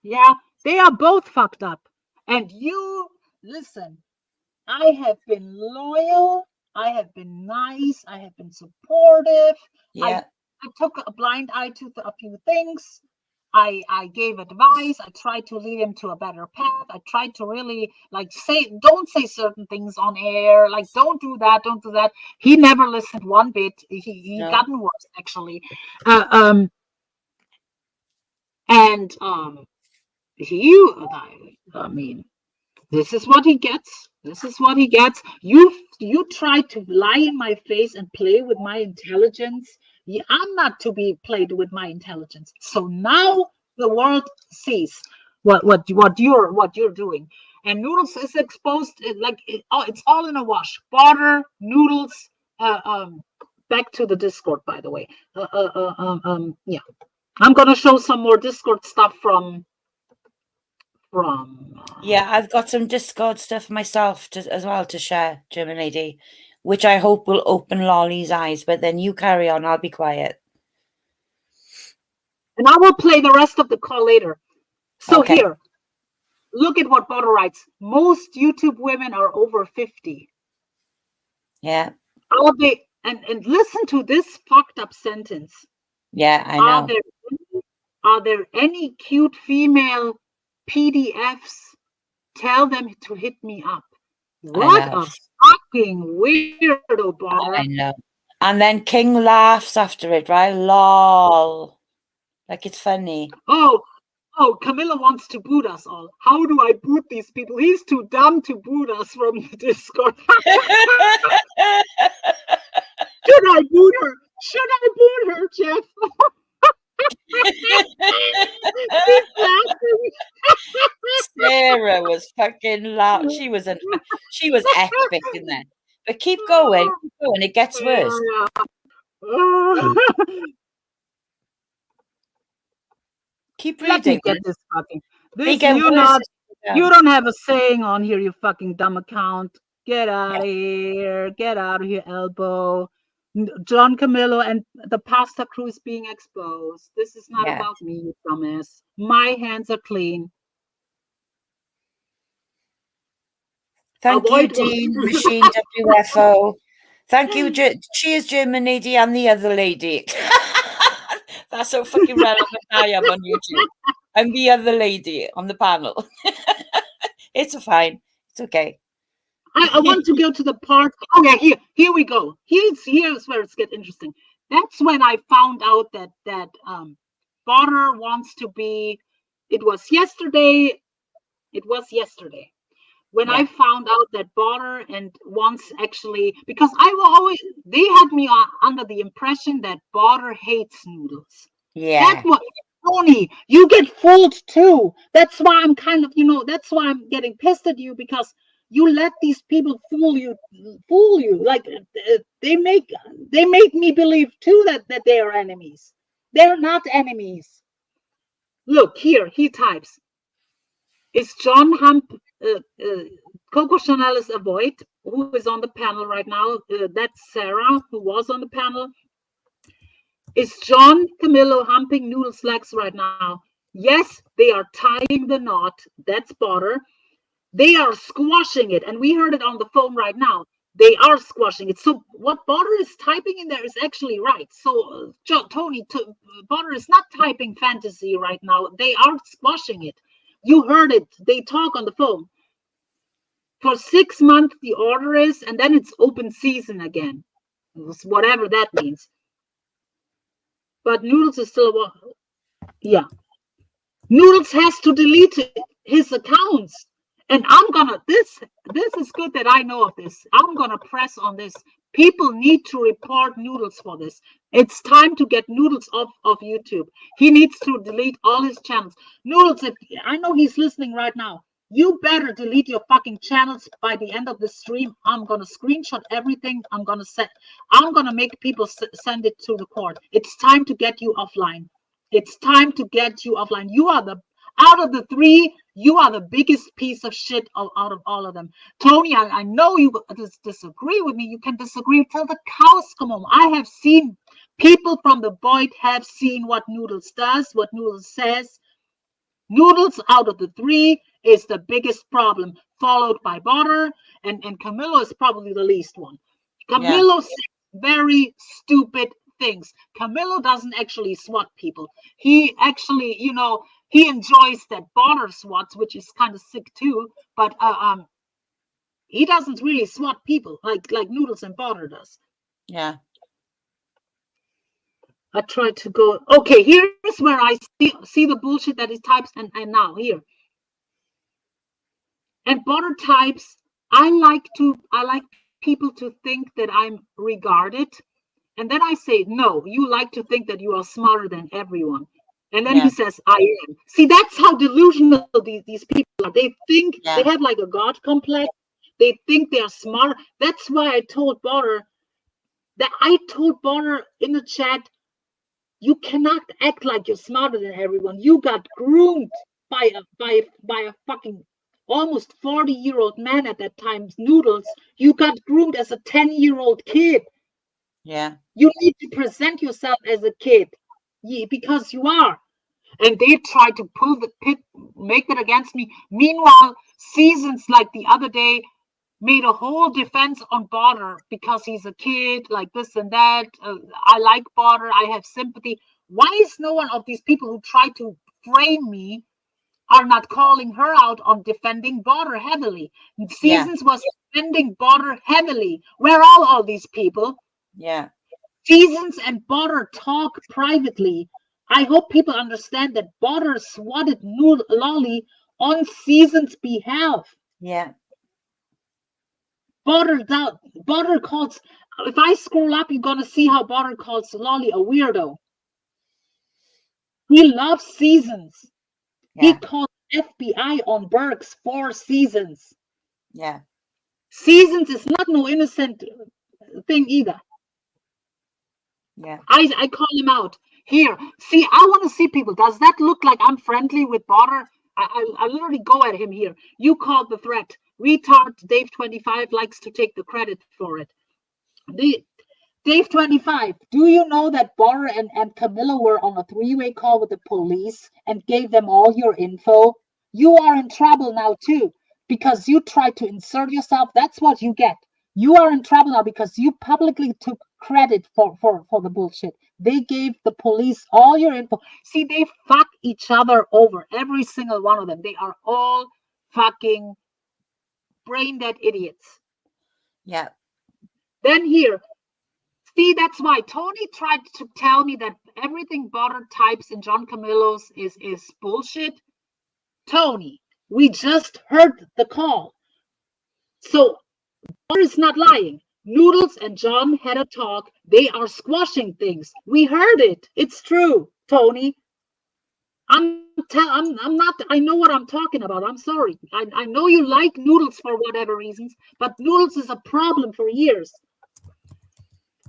Yeah, they are both fucked up. And you, listen, I have been loyal. I have been nice. I have been supportive. Yeah. I took a blind eye to a few things. I gave advice. I tried to lead him to a better path. I tried to really don't say certain things on air. Like, don't do that. Don't do that. He never listened one bit. He gotten worse, actually. I mean, this is what he gets. This is what he gets. You try to lie in my face and play with my intelligence. I'm not to be played with my intelligence. So now the world sees what you're doing. And Noodles is exposed. It's all in a wash. Butter, Noodles. Back to the Discord, by the way. Yeah, I'm gonna show some more Discord stuff from. Yeah, I've got some Discord stuff myself as well to share, German lady, which I hope will open Lolly's eyes. But then you carry on, I'll be quiet. And I will play the rest of the call later. So here, look at what Butter writes. Most YouTube women are over 50. Yeah. Are they? And listen to this fucked up sentence. Yeah, I know. Are there any cute female PDFs? Tell them to hit me up. What a fucking weirdo, Butter. I know. And then King laughs after it, right? Lol. Like, it's funny. Oh, Kamillo wants to boot us all. How do I boot these people? He's too dumb to boot us from the Discord. Should I boot her? Should I boot her, Jeff? Sarah was fucking loud. She was epic in there. But keep going. It gets worse. Keep reading. Let me get this fucking. You don't have a saying on here, you fucking dumb account. Get out of here. Get out of here, elbow. John Kamillo and the pasta crew is being exposed. This is not about me, you dumbass. My hands are clean. Thank you, Dean, Machine WFO. Thank you. Cheers, German lady and the other lady. That's so fucking relevant I am on YouTube. I'm the other lady on the panel. It's fine. It's okay. I want to go to the part. Okay, here we go. Here's where it's get interesting. That's when I found out that Butter wants to be. It was yesterday. It was yesterday. When Yeah. I found out that Border and once actually, because they had me under the impression that Border hates Noodles. That Yeah. was Tony. You get fooled too. That's why I'm kind of, that's why I'm getting pissed at you, because you let these people fool you. Like they make me believe too that they are enemies. They're not enemies. Look here. He types. Is John Hump, Coco Chanel is Avoid, who is on the panel right now. That's Sarah, who was on the panel. Is John Kamillo humping Noodles' legs right now? Yes, they are tying the knot. That's Border. They are squashing it, and we heard it on the phone right now. They are squashing it. So what Border is typing in there is actually right. So Tony, Border is not typing fantasy right now. They are squashing it. You heard it. They talk on the phone. For 6 months, the order is, and then it's open season again. Whatever that means. But Noodles is still, yeah. Noodles has to delete his accounts. And I'm gonna, this is good that I know of this. I'm gonna press on this. People need to report Noodles for this. It's time to get Noodles off of YouTube. He needs to delete all his channels. Noodles, I know he's listening right now. You better delete your fucking channels by the end of the stream. I'm gonna screenshot everything. I'm gonna make people send it to the court. It's time to get you offline. It's time to get you offline. You are out of the three, you are the biggest piece of shit out of all of them. Tony, I know you disagree with me. You can disagree till the cows come home. I have seen people from the Void have seen what Noodles does, what Noodles says. Noodles out of the three is the biggest problem, followed by Border, and Kamillo is probably the least one. Kamillo says very stupid things. Kamillo doesn't actually swat people. He actually, he enjoys that Border swats, which is kind of sick too. But he doesn't really swat people like Noodles and Border does. Yeah. I tried to go. Okay, here's where I see the bullshit that he types, and now here. And Border types. I like people to think that I'm regarded. And then I say, no, you like to think that you are smarter than everyone. And then he says, I am. See, that's how delusional these people are. They think they have like a God complex. They think they are smart. That's why I told Border in the chat, you cannot act like you're smarter than everyone. You got groomed by a fucking almost 40-year-old man at that time, Noodles. You got groomed as a 10-year-old kid. Yeah. You need to present yourself as a kid, because you are. And they try to make it against me. Meanwhile, Seasons, like the other day, made a whole defense on Border because he's a kid, like this and that. I like Border. I have sympathy. Why is no one of these people who try to frame me are not calling her out on defending Border heavily? Seasons was defending Border heavily. Where are all these people? Yeah. Seasons and Border talk privately. I hope people understand that Border swatted Lolly on Seasons' behalf. Yeah. Border calls. If I scroll up, you're gonna see how Border calls Lolly a weirdo. He loves Seasons. Yeah. He called FBI on Burks 4 Seasons. Yeah. Seasons is not no innocent thing either. Yeah. I call him out. Here, see, I want to see people. Does that look like I'm friendly with Border? I literally go at him here. You called the threat. Retard Dave 25 likes to take the credit for it. Dave 25, do you know that Border and Kamillo were on a 3-way call with the police and gave them all your info? You are in trouble now too, because you tried to insert yourself. That's what you get. You are in trouble now because you publicly took credit for the bullshit. They gave the police all your info. See, they fuck each other over, every single one of them. They are all fucking brain dead idiots. Yeah. Then here, see, that's why Tony tried to tell me that everything Border types in John Kamillo's is bullshit. Tony, We just heard the call. So Butter is not lying. Noodles and John had a talk. They are squashing things. We heard it. It's true, Tony. I'm not, I know what I'm talking about. I'm sorry. I know you like Noodles for whatever reasons, but Noodles is a problem for years.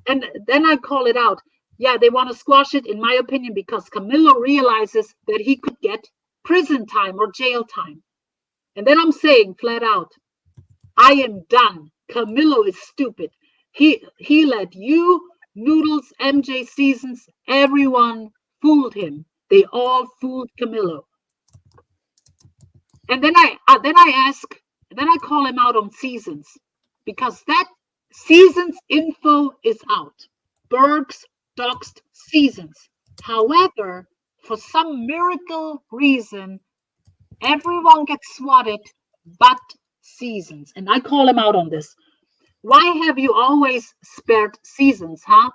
And then I call it out. Yeah, they want to squash it, in my opinion, because Kamillo realizes that he could get prison time or jail time. And then I'm saying flat out, I am done. Kamillo is stupid. He let you, Noodles, MJ Seasons, everyone fooled him. They all fooled Kamillo. And then I call him out on Seasons, because that Seasons info is out. Bergs doxed Seasons. However, for some miracle reason, everyone gets swatted but Seasons. And I call him out on this. Why have you always spared Seasons, huh?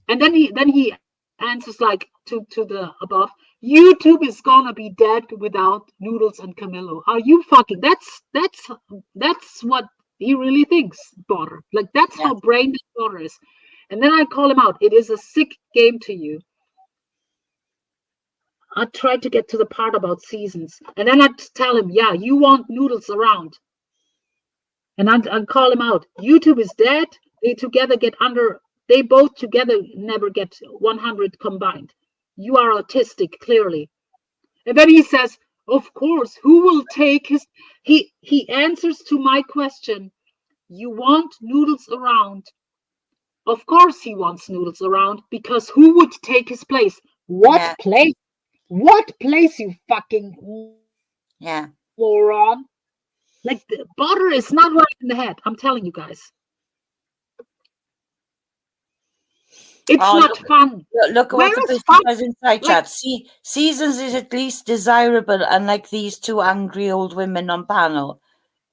And then he answers like to the above. YouTube is gonna be dead without Noodles and Kamillo. Are you fucking? That's what he really thinks, Butter. Like that's how brain dead Butter is. And then I call him out. It is a sick game to you. I tried to get to the part about Seasons, and then I tell him, yeah, you want Noodles around. And I call him out. YouTube is dead. They both together never get 100 combined. You are autistic, clearly. And then he says, of course, who will take his... He answers to my question. You want Noodles around. Of course he wants Noodles around, because who would take his place? What place? What place, you fucking moron? Like, the Butter is not right in the head. I'm telling you guys. It's not fun. Look what the person says inside chat. See, Seasons is at least desirable, unlike these two angry old women on panel.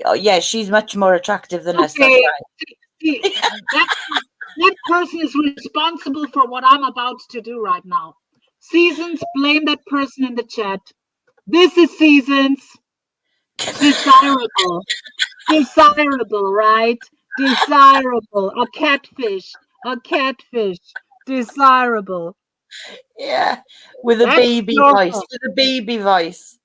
Oh, yeah, she's much more attractive than us. That's right. That person is responsible for what I'm about to do right now. Seasons, blame that person in the chat. This is Seasons. Desirable. Desirable, right? Desirable. A catfish. A catfish. Desirable. Yeah. With a baby voice. With a baby voice.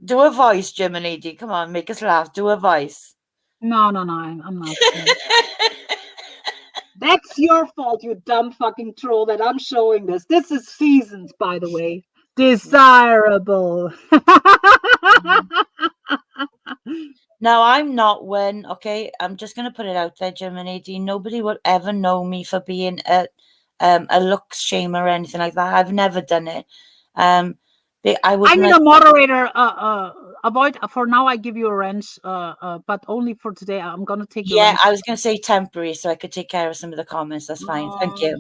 Do a voice, Jim and Edie. Come on, make us laugh. Do a voice. No, I'm not. That's your fault, you dumb fucking troll, that I'm showing this. This is Seasons, by the way. Desirable. No, I'm not one. Okay, I'm just gonna put it out there, Jim and Edie. Nobody will ever know me for being a looks shamer or anything like that. I've never done it. I'm the moderator. Avoid for now. I give you a wrench, but only for today. I'm gonna take. Yeah, I was gonna say temporary, so I could take care of some of the comments. That's fine. Thank you.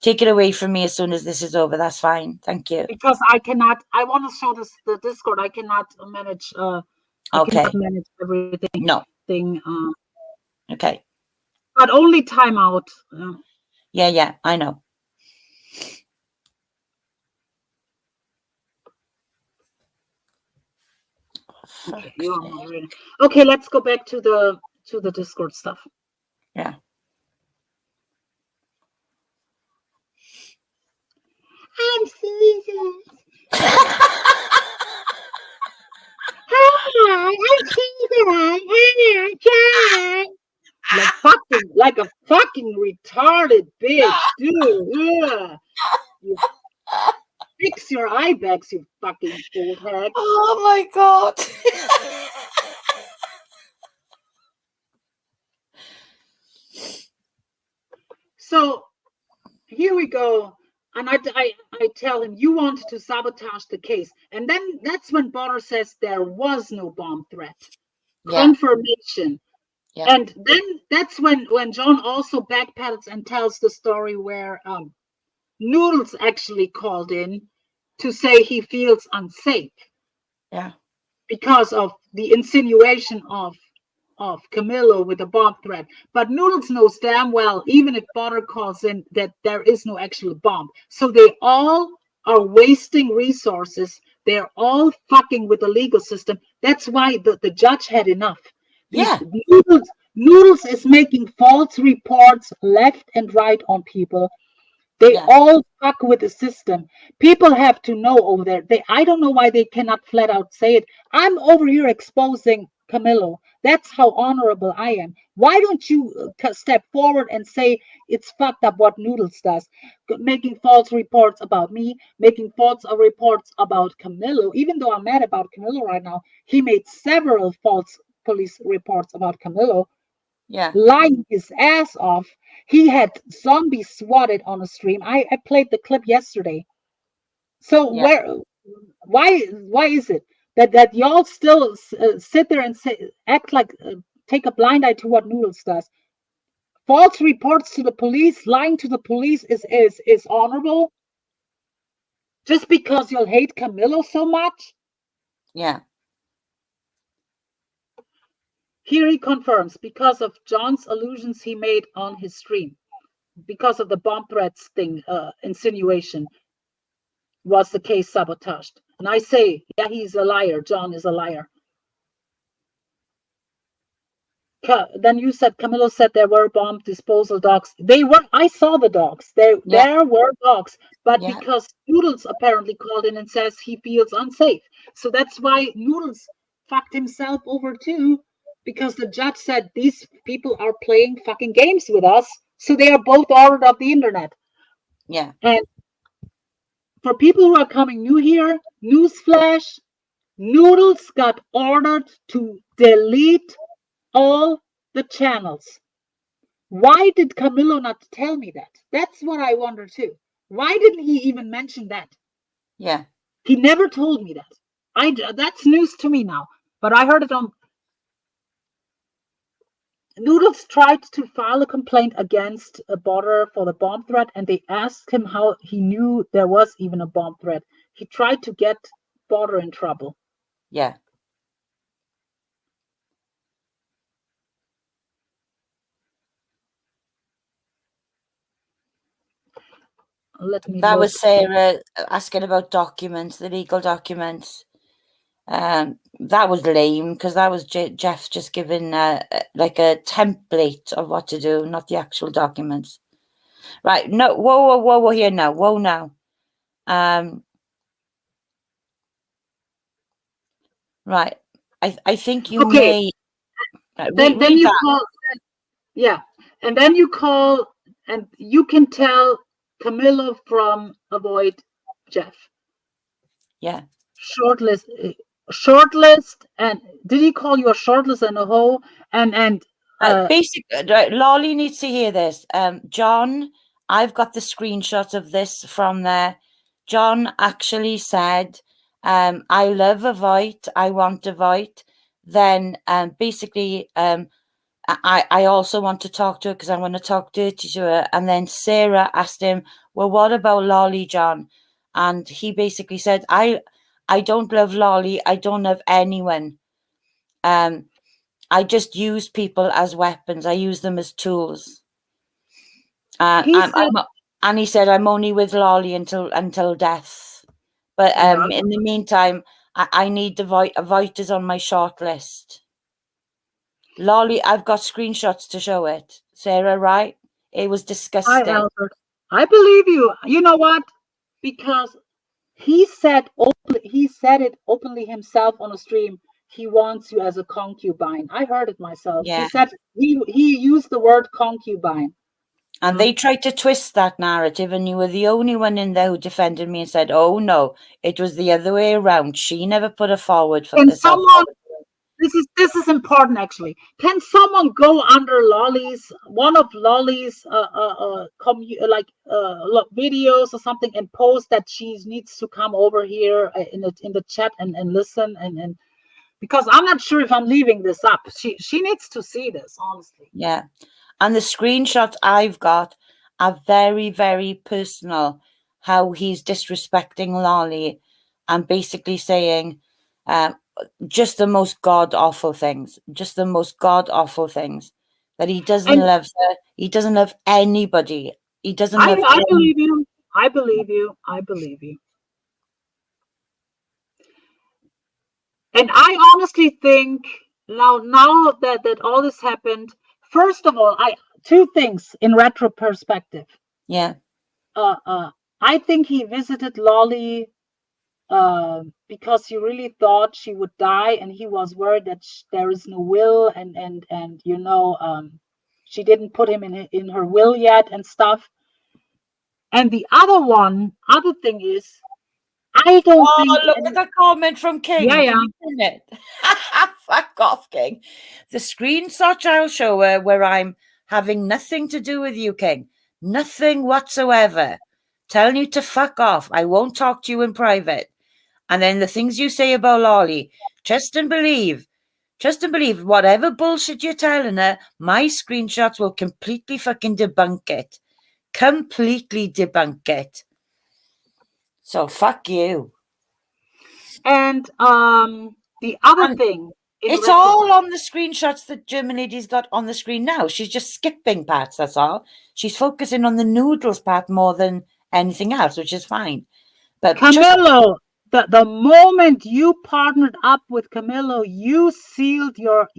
Take it away from me as soon as this is over. That's fine. Thank you. Because I cannot. I want to show the Discord. I cannot manage. I cannot manage everything. No. Okay. But only timeout. Yeah. I know. Okay, let's go back to the Discord stuff. Yeah. I'm Seasons. Hi, I'm Seasons. Hi, like a fucking retarded bitch, dude. Yeah. You fix your eye bags, you fucking old head. Oh my god. So here we go. And I tell him, you wanted to sabotage the case. And then that's when Butter says there was no bomb threat. Yeah. Confirmation. Yeah. And then that's when John also backpedals and tells the story where Noodles actually called in to say he feels unsafe. Yeah. Because of the insinuation of Kamillo with a bomb threat. But Noodles knows damn well, even if Butter calls in, that there is no actual bomb. So they all are wasting resources They're all fucking with the legal system. That's why the judge had enough. Yeah. Noodles is making false reports left and right on people. They all fuck with the system. People have to know over there. I don't know why they cannot flat out say it. I'm over here exposing Kamillo. That's how honorable I am. Why don't you step forward and say it's fucked up what Noodles does? Making false reports about me, making false reports about Kamillo. Even though I'm mad about Kamillo right now, he made several false police reports about Kamillo. Yeah. Lying his ass off. He had zombies swatted on a stream. I played the clip yesterday. So why is it that y'all still sit there and act like take a blind eye to what Noodles does? False reports to the police, lying to the police is honorable. Just because you'll hate Kamillo so much? Yeah. Here he confirms because of John's allusions he made on his stream, because of the bomb threats thing, insinuation, was the case sabotaged. And I say, yeah, he's a liar. John is a liar. Then you said, Kamillo said there were bomb disposal dogs. They were, I saw the dogs. There were dogs, but because Noodles apparently called in and says he feels unsafe. So that's why Noodles fucked himself over too, because the judge said these people are playing fucking games with us. So they are both ordered off the internet. Yeah. And for people who are coming new here, newsflash, Noodles got ordered to delete all the channels. Why did Kamillo not tell me that? That's what I wonder too. Why didn't he even mention that? Yeah. He never told me that. That's news to me now. But I heard it on. Noodles tried to file a complaint against a Border for the bomb threat, and they asked him how he knew there was even a bomb threat. He tried to get Border in trouble. Yeah. That was Sarah asking about documents, the legal documents. That was lame because that was Jeff just giving like a template of what to do, not the actual documents. Right? No, whoa here now. Whoa now. Right. I think you may. Then you call. Yeah, and then you call, and you can tell Kamillo from Avoid Jeff. Yeah. Shortlist, and did he call you a shortlist and a hoe? And basically, Lolly needs to hear this. John, I've got the screenshot of this from there. John actually said, I love a vote, I want a vote. Then basically, I also want to talk to her because I want to talk dirty to her. And then Sarah asked him, well, what about Lolly, John? And he basically said, I don't love Lolly. I don't love anyone. I just use people as weapons. I use them as tools. And he said, I'm only with Lolly until death. But in the meantime, I need the vote is on my short list. Lolly, I've got screenshots to show it. Sarah, right? It was disgusting. Hi, Albert. I believe you. You know what? Because he said it openly himself on a stream. He wants you as a concubine. I heard it myself. Yeah. He said he used the word concubine. And they tried to twist that narrative, and you were the only one in there who defended me and said, oh no, it was the other way around. She never put her forward for this. This is important actually. Can someone go under one of Lolly's videos or something and post that she needs to come over here in the chat and listen and because I'm not sure if I'm leaving this up. She needs to see this, honestly. Yeah. And the screenshots I've got are very, very personal, how he's disrespecting Lolly and basically saying just the most god-awful things, that he doesn't love her. He doesn't love anybody. He doesn't love I believe you. I believe you. And I honestly think now that all this happened, first of all, two things in retro perspective. Yeah. I think he visited Lolly because he really thought she would die, and he was worried that there is no will, and she didn't put him in her will yet and stuff. And the other thing is, I don't think. Look at the comment from King. Yeah, Can you sing it? Fuck off, King. The screenshot I'll show her where I'm having nothing to do with you, King. Nothing whatsoever. Telling you to fuck off. I won't talk to you in private. And then the things you say about Lolly, trust and believe. Trust and believe. Whatever bullshit you're telling her, my screenshots will completely fucking debunk it. Completely debunk it. So fuck you. And the other thing, it's all on the screenshots that German lady's got on the screen now. She's just skipping parts, that's all. She's focusing on the Noodles part more than anything else, which is fine. But Kamillo, the moment you partnered up with Kamillo, you sealed your fate.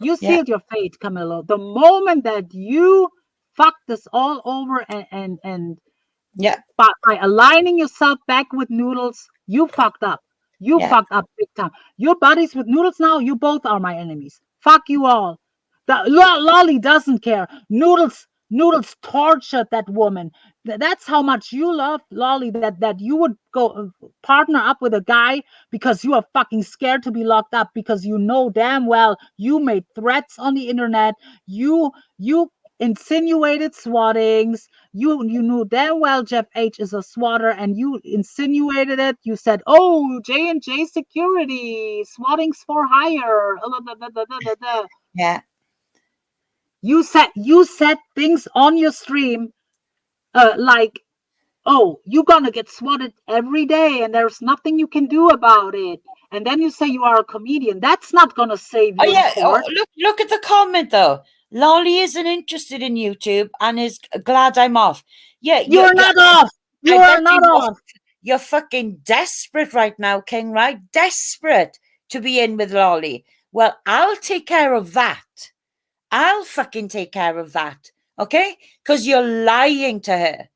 You sealed your fate, Kamillo. The moment that you fucked this all over and by aligning yourself back with Noodles, you fucked up. You fucked up big time. You're buddies with Noodles now. You both are my enemies. Fuck you all. Lolly doesn't care. Noodles tortured that woman. That's how much you love Lolly, that you would go partner up with a guy because you are fucking scared to be locked up, because you know damn well you made threats on the internet. You insinuated swattings. You knew damn well Jeff H is a swatter, and you insinuated it. You said, "Oh, J&J security, swattings for hire." Yeah. You said things on your stream like, "Oh, you're gonna get swatted every day, and there's nothing you can do about it." And then you say you are a comedian. That's not gonna save you in court. Look at the comment though. Lolly isn't interested in YouTube and is glad I'm off. Yeah, you're not off. You are not off. You're fucking desperate right now, King, right? Desperate to be in with Lolly. Well, I'll take care of that. I'll fucking take care of that. Okay? Because you're lying to her.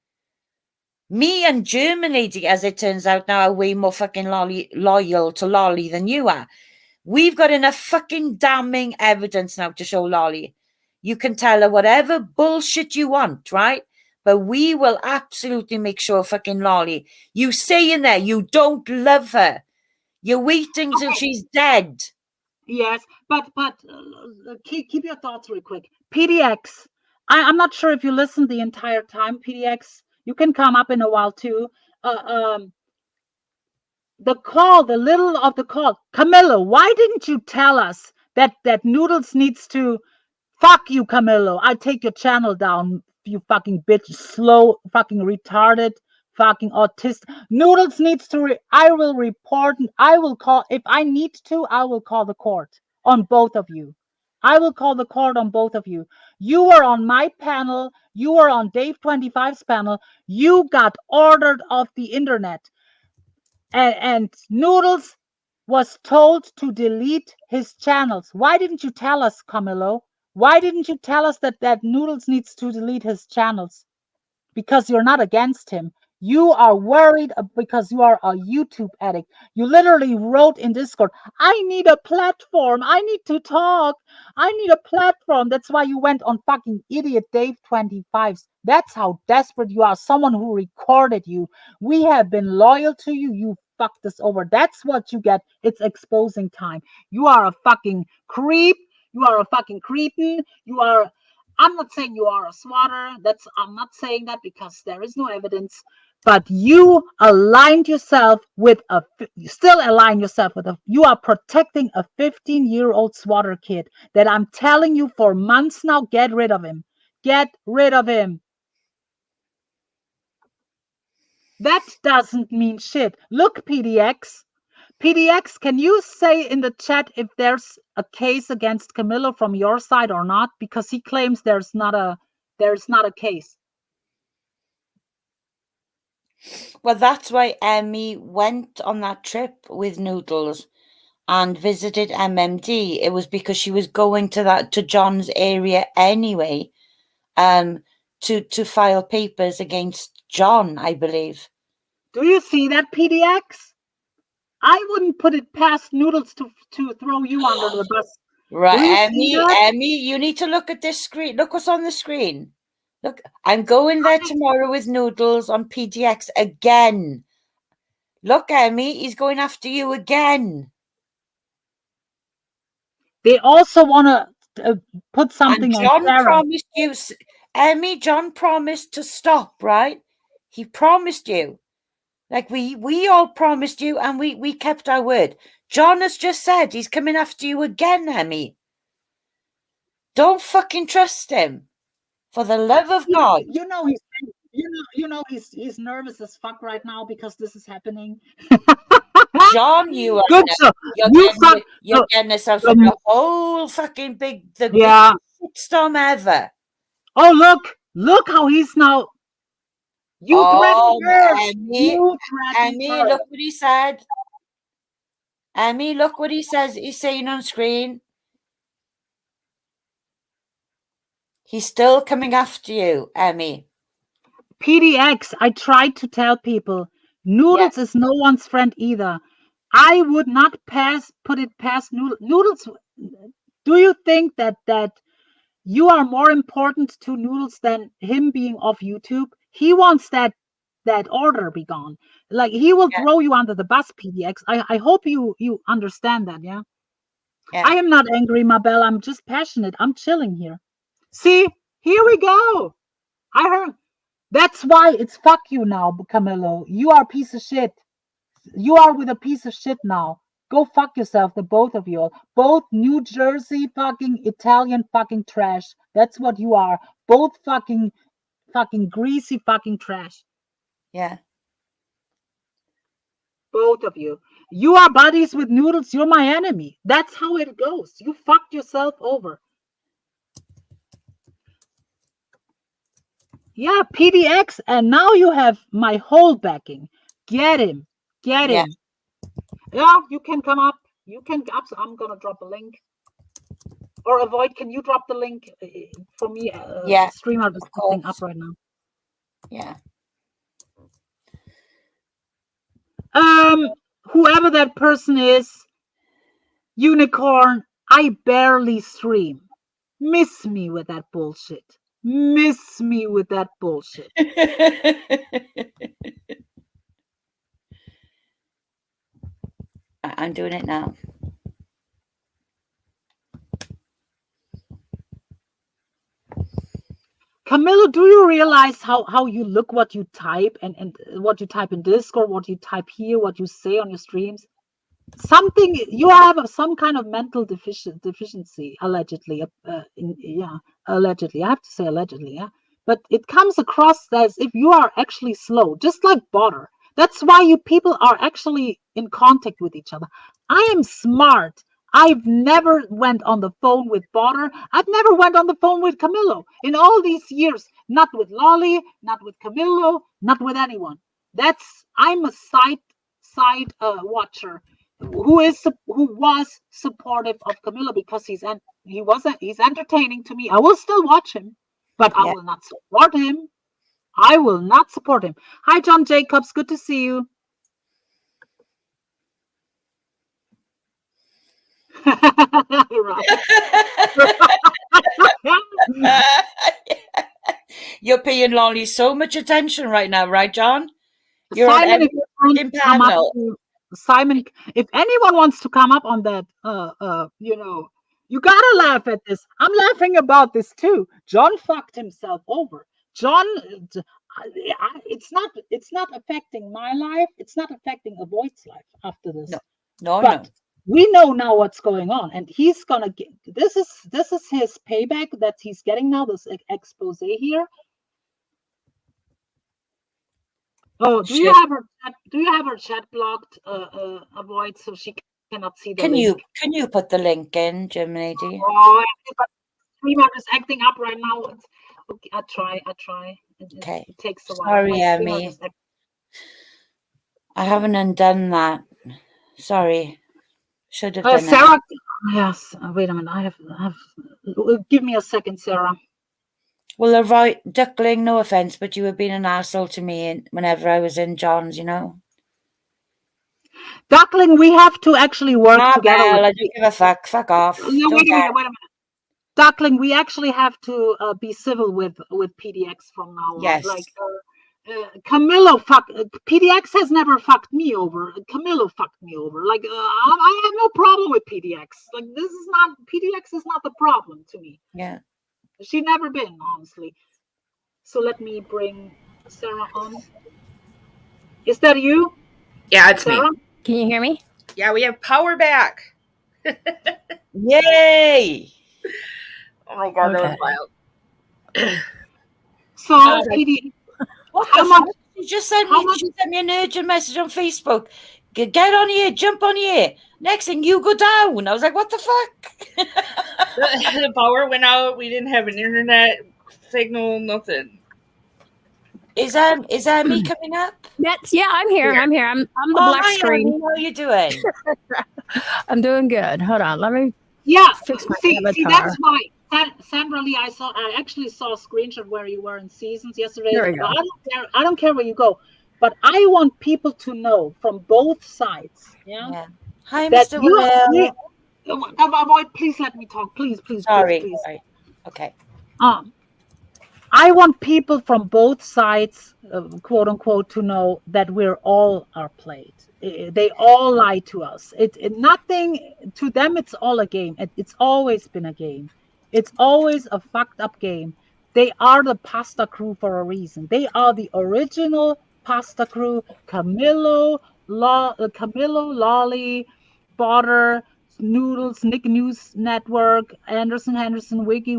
Me and German lady, as it turns out now, are way more fucking loyal to Lolly than you are. We've got enough fucking damning evidence now to show Lolly. You can tell her whatever bullshit you want, right? But we will absolutely make sure fucking Lolly. You say in there you don't love her. You're waiting till she's dead. Yes, but keep your thoughts real quick. PDX, I'm not sure if you listened the entire time. PDX, you can come up in a while too. The little of the call, Kamillo, why didn't you tell us that Noodles needs to fuck you, Kamillo? I take your channel down, you fucking bitch, slow, fucking retarded, fucking autistic. Noodles needs to. I will report. I will call if I need to. I will call the court on both of you. I will call the court on both of you. You were on my panel. You were on Dave 25's panel. You got ordered off the internet. And Noodles was told to delete his channels. Why didn't you tell us, Kamillo? Why didn't you tell us that Noodles needs to delete his channels? Because you're not against him. You are worried because you are a YouTube addict. You literally wrote in Discord, "I need a platform. I need to talk. I need a platform." That's why you went on fucking idiot Dave 25's. That's how desperate you are. Someone who recorded you. We have been loyal to you. You fucked us over. That's what you get. It's exposing time. You are a fucking creep. You are a fucking cretin. You are. I'm not saying you are a swatter. I'm not saying that because there is no evidence. But you aligned yourself with you still align yourself with you are protecting a 15-year-old swatter kid that I'm telling you for months now, get rid of him. Get rid of him. That doesn't mean shit. Look, PDX. PDX, can you say in the chat if there's a case against Kamillo from your side or not? Because he claims there's not a case. Well, that's why Emmy went on that trip with Noodles and visited MMD. It was because she was going to John's area anyway, to file papers against John, I believe. Do you see that, PDX? I wouldn't put it past Noodles to throw you under the bus. Right, Do you see that? Emmy, you need to look at this screen. Look what's on the screen. Look, I'm going there tomorrow with Noodles on PDX again. Look, Emmy, he's going after you again. They also want to put something And on John Sarah. promised you, Emmy, John promised to stop, right? He promised you. Like we all promised you, and we kept our word. John has just said he's coming after you again, Emmy. Don't fucking trust him. For the love of God. He's nervous as fuck right now because this is happening. John, you are good job. You're getting yourself in the whole fucking biggest shitstorm ever. Oh, look how he's now. You threatened her. Emmy, look what he said. Emmy, look what he says. He's saying on screen. He's still coming after you, Emmy. PDX, I tried to tell people, Noodles is no one's friend either. I would not put it past Noodles. Noodles, do you think that you are more important to Noodles than him being off YouTube? He wants that order be gone. Like, he will throw you under the bus, PDX. I hope you understand that, yeah? I am not angry, Mabel. I'm just passionate. I'm chilling here. See, here we go. I heard. That's why it's fuck you now, Kamillo. You are a piece of shit. You are with a piece of shit now. Go fuck yourself, the both of you. Both New Jersey fucking Italian fucking trash. That's what you are. Both fucking greasy fucking trash. Yeah. Both of you. You are buddies with Noodles. You're my enemy. That's how it goes. You fucked yourself over. Yeah, PDX, and now you have my whole backing. Get him. Get him. Yeah, you can come up. You can up. I'm gonna drop a link. Or Avoid, can you drop the link for me? Streamer is something up right now. Yeah. Whoever that person is, Unicorn, I barely stream. Miss me with that bullshit. Miss me with that bullshit. I'm doing it now. Kamillo, do you realize how you look, what you type, and what you type in Discord, what you type here, what you say on your streams? Something, you have some kind of mental deficiency, allegedly. Allegedly. I have to say allegedly, yeah. But it comes across as if you are actually slow, just like Botter. That's why you people are actually in contact with each other. I am smart. I've never went on the phone with Botter. I've never went on the phone with Kamillo in all these years. Not with Lolly, not with Kamillo, not with anyone. I'm a side watcher who was supportive of Kamillo because he's entertaining to me. I will still watch him, but I will not support him. I will not support him. Hi, John Jacobs. Good to see you. You're paying Lolly so much attention right now, right, John? You're Simon, Simon, if anyone wants to come up on that, you gotta laugh at this. I'm laughing about this too. John fucked himself over. John, it's not affecting my life. It's not affecting Avoid's life after this. No. We know now what's going on, and he's gonna get. This is his payback that he's getting now. This expose here. Oh, do you have her chat blocked? Avoid, so she cannot see the link. Can you put the link in, Jim Lady? Oh, Streamer is acting up right now. Okay, I try. Okay. It takes a while. Sorry, Emmy. I haven't undone that. Sorry. Should have done Sarah, yes. Wait a minute. I have. Give me a second, Sarah. Well, right, Duckling, no offense, but you have been an arsehole to me whenever I was in John's, you know. Duckling, we have to actually work together. Well, I don't give a fuck. Fuck off. No, wait a minute. Duckling, we actually have to be civil with PDX from now on. Yes. Like Kamillo PDX has never fucked me over. Kamillo fucked me over. Like I have no problem with PDX. Like PDX is not the problem to me. Yeah. She never been, honestly. So let me bring Sarah on. Is that you? Yeah, it's Sarah? me. Can you hear me? Yeah, we have power back. Yay! Oh my god, Okay. that was wild. So PD, What how the much? fuck? She just sent me an urgent message on Facebook. Get on here, jump on here. Next thing you go down. I was like, what the fuck? The power went out. We didn't have an internet signal, nothing. Is me coming up? Yeah, I'm here. Yeah. I'm here. I'm the black hi, screen. Annie. How are you doing? I'm doing good. Hold on. Let me fix my See, avatar. that's why Sandra Lee. I actually saw a screenshot where you were in Seasons yesterday. There we go. I don't care where you go, but I want people to know from both sides. Yeah. Hi, That Mr. you. Will. Please let me talk. Please. Sorry. Okay. I want people from both sides, quote unquote, to know that we're all are played. They all lie to us. Nothing to them. It's all a game. It's always been a game. It's always a fucked up game. They are the pasta crew for a reason. They are the original pasta crew. Kamillo, Lolly, Butter, Noodles, Nick News Network, Henderson, Wiggy,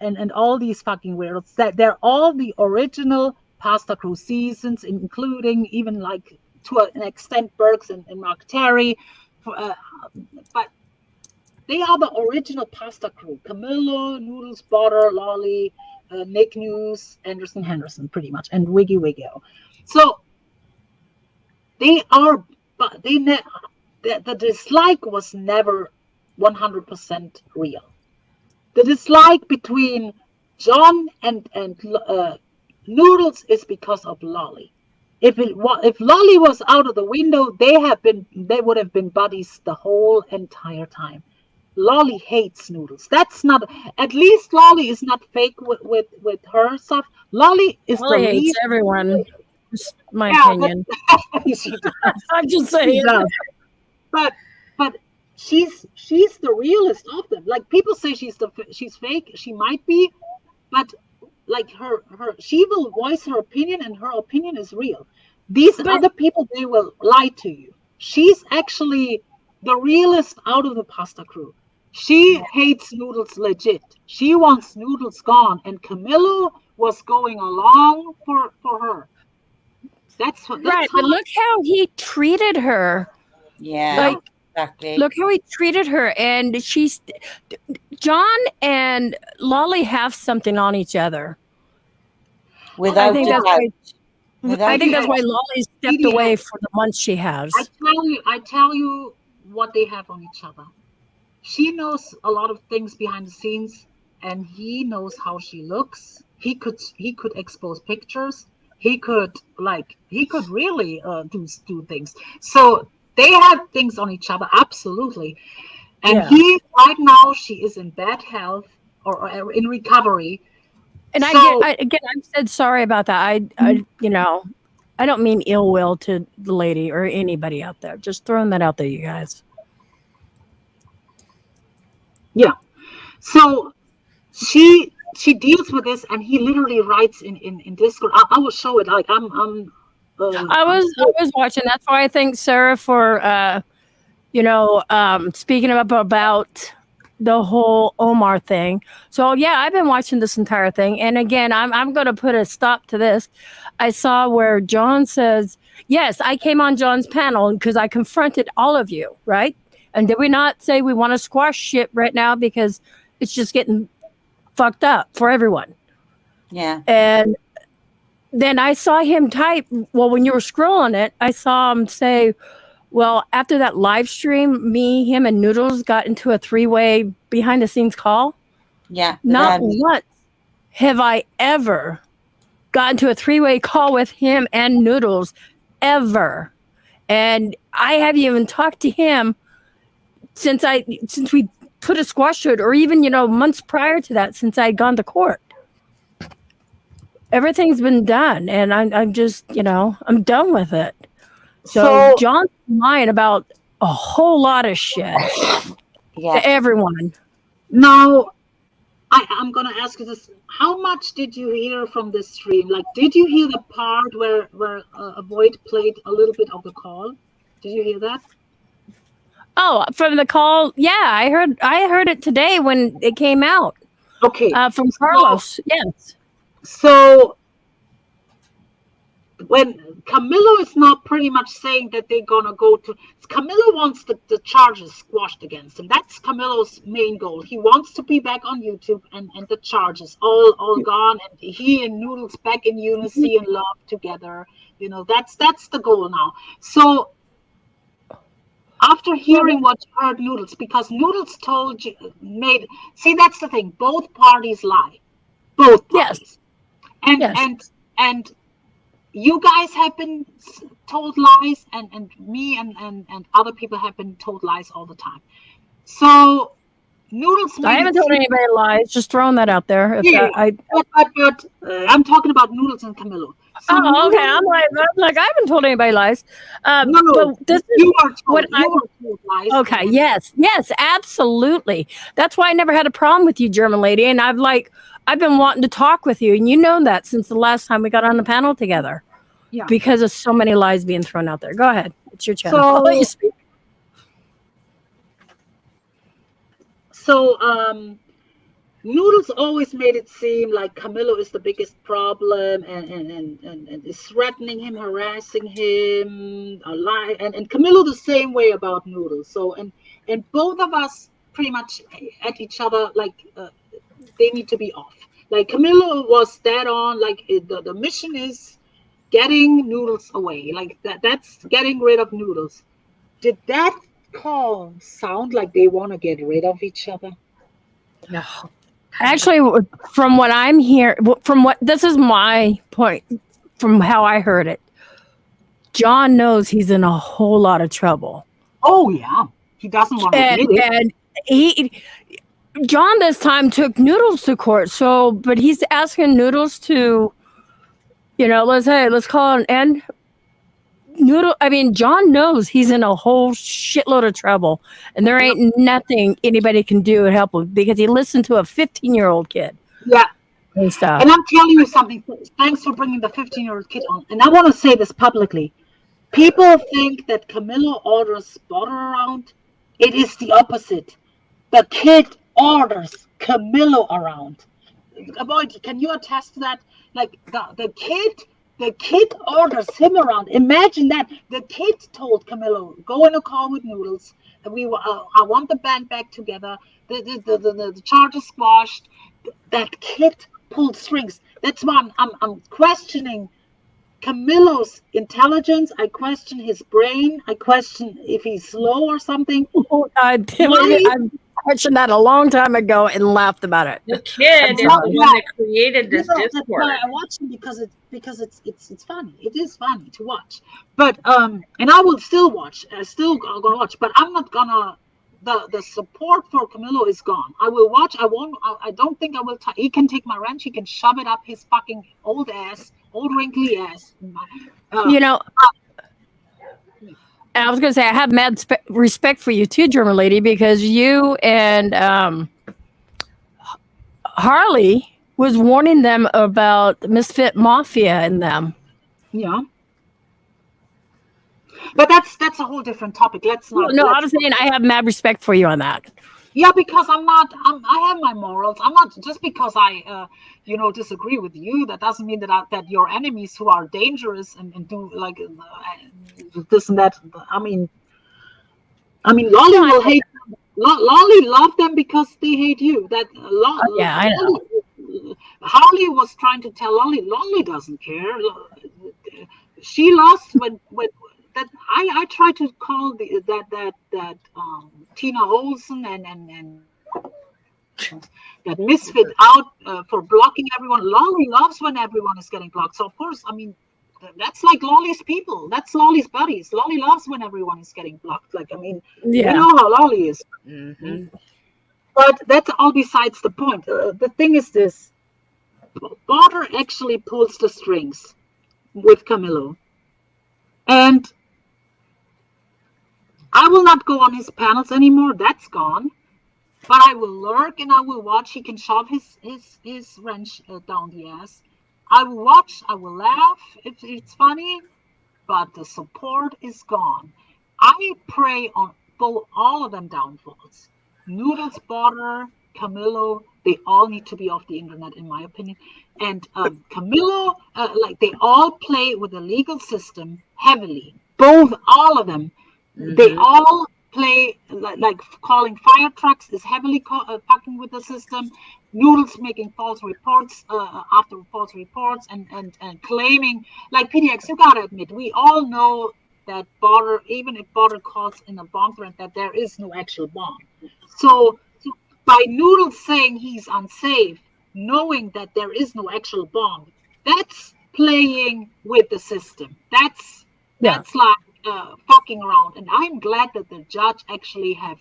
and all these fucking weirdos. That they're all the original pasta crew seasons, including even like to an extent Burks and Mark Terry. But they are the original pasta crew. Kamillo, Noodles, Butter, Lolly, Nick News, Henderson, pretty much, and Wiggy. So they are, but the dislike was never 100% real. The dislike between John and Noodles is because of Lolly. If Lolly was out of the window, they would have been buddies the whole entire time. Lolly hates Noodles. That's not, at least Lolly is not fake with her stuff. Lolly is Lolly the hates least. everyone. Just my opinion. I'm just saying. But she's the realest of them. Like people say she's fake. She might be, but like she will voice her opinion, and her opinion is real. These other people, they will lie to you. She's actually the realest out of the pasta crew. She hates Noodles legit. She wants Noodles gone, and Kamillo was going along for her. That's right. But look how he treated her. Yeah. Like, exactly. Look how he treated her, and John and Lolly have something on each other. I think that's why Lolly stepped away for the months she has. I tell you what they have on each other. She knows a lot of things behind the scenes, and he knows how she looks. He could expose pictures. He could really do things. So they have things on each other, absolutely. And right now she is in bad health or in recovery. And I've said sorry about that. I don't mean ill will to the lady or anybody out there. Just throwing that out there, you guys. Yeah. So she deals with this, and he literally writes in Discord. I will show it. Like I was watching. That's why I thank Sarah for speaking up about the whole Omar thing. So yeah, I've been watching this entire thing, and again, I'm going to put a stop to this. I saw where John says, "Yes, I came on John's panel because I confronted all of you, right? And did we not say we want to squash shit right now because it's just getting fucked up for everyone?" Yeah. And then I saw him type. Well, when you were scrolling it, I saw him say, "Well, after that live stream, me, him, and Noodles got into a 3-way behind the scenes call. Yeah. Not once have I ever got into a 3-way call with him and Noodles ever, and I haven't even talked to him since we put a squash to it, or even months prior to that, since I'd gone to court. Everything's been done, and I'm just I'm done with it. So John's lying about a whole lot of shit to everyone. Now, I'm gonna ask you this: how much did you hear from this stream? Like, did you hear the part where Avoid played a little bit of the call? Did you hear that? Oh, from the call? Yeah, I heard it today when it came out. Okay, from Carlos. Yes. So when Kamillo is now pretty much saying that they're gonna go to, Kamillo wants the charges squashed against him. That's Camillo's main goal. He wants to be back on YouTube and the charges all gone, and he and Noodles back in unity and love together. That's the goal now. So after hearing what you heard, Noodles, because Noodles told you, that's the thing. Both parties lie. Both parties. Yes. And you guys have been told lies, and me and other people have been told lies all the time. So Noodles. I haven't told anybody lies. Just throwing that out there. But I'm talking about Noodles and Kamillo. So okay. I'm like I haven't told anybody lies. No. This you are told, what you are told lies. Okay. Yes, absolutely. That's why I never had a problem with you, German lady, and I've been wanting to talk with you, and you know that since the last time we got on the panel together. Yeah. Because of so many lies being thrown out there. Go ahead. It's your channel. So, I'll let you speak. So Noodles always made it seem like Kamillo is the biggest problem and is threatening him, harassing him, a lie, and Kamillo the same way about Noodles. So and both of us pretty much at each other like they need to be off. Like Kamillo was dead on. Like the mission is getting Noodles away. Like that's getting rid of Noodles. Did that call sound like they want to get rid of each other? No. Actually, from what I'm hearing, this is my point, from how I heard it, John knows he's in a whole lot of trouble. Oh yeah, he doesn't want to admit it. And John this time took Noodles to court. So, but he's asking Noodles to, let's call it an end. John knows he's in a whole shitload of trouble, and there ain't nothing anybody can do to help him because he listened to a 15-year-old kid. Yeah. And stuff. And I'm telling you something. Thanks for bringing the 15-year-old kid on. And I want to say this publicly. People think that Kamillo orders Butter around. It is the opposite. The kid orders Kamillo around. Avoid, can you attest to that? Like the kid orders him around. Imagine that. The kid told Kamillo, go in a call with Noodles. I want the band back together. The charges squashed. That kid pulled strings. That's why I'm questioning Camillo's intelligence. I question his brain. I question if he's slow or something. I questioned that a long time ago and laughed about it. The kid is the one that created this Discord. That's why I watch him because it's funny. It is funny to watch. But and I will still watch. I still gonna watch. But I'm not gonna. The support for Kamillo is gone. I will watch. I won't. I don't think I will. He can take my wrench. He can shove it up his fucking old wrinkly ass. And I was going to say, I have mad respect for you too, German lady, because you and Harley was warning them about the Misfit Mafia in them. Yeah. But that's a whole different topic. Let's not. No, I was saying I have mad respect for you on that. Yeah, because I have my morals. I'm not just because I disagree with you. That doesn't mean that your enemies who are dangerous and do like this and that. I mean, Lolly will hate them. Lolly love them because they hate you. That I know. Harley was trying to tell Lolly. Lolly doesn't care. She lost when that I tried to call that Tina Olsen and that misfit out for blocking everyone. Lolly loves when everyone is getting blocked. So of course, I mean, that's like Lolly's people. That's Lolly's buddies. Lolly loves when everyone is getting blocked. Like, I mean, you know how Lolly is. Mm-hmm. But that's all besides the point. The thing is this. Barter actually pulls the strings with Kamillo. And I will not go on his panels anymore. That's gone. But I will lurk and I will watch. He can shove his wrench down the ass. I will watch. I will laugh if it's funny. But the support is gone. I pray on all of them downfalls. Noodles, Barter, Kamillo, they all need to be off the internet, in my opinion. And Kamillo, like they all play with the legal system heavily. All of them. Mm-hmm. They all play like calling fire trucks is heavily fucking with the system. Noodles making false reports after false reports and claiming, like PDX, you gotta admit, we all know that Barter, even if Barter calls in a bomb threat, that there is no actual bomb. So by Noodles saying he's unsafe, knowing that there is no actual bomb, that's playing with the system. That's like fucking around. And I'm glad that the judge actually have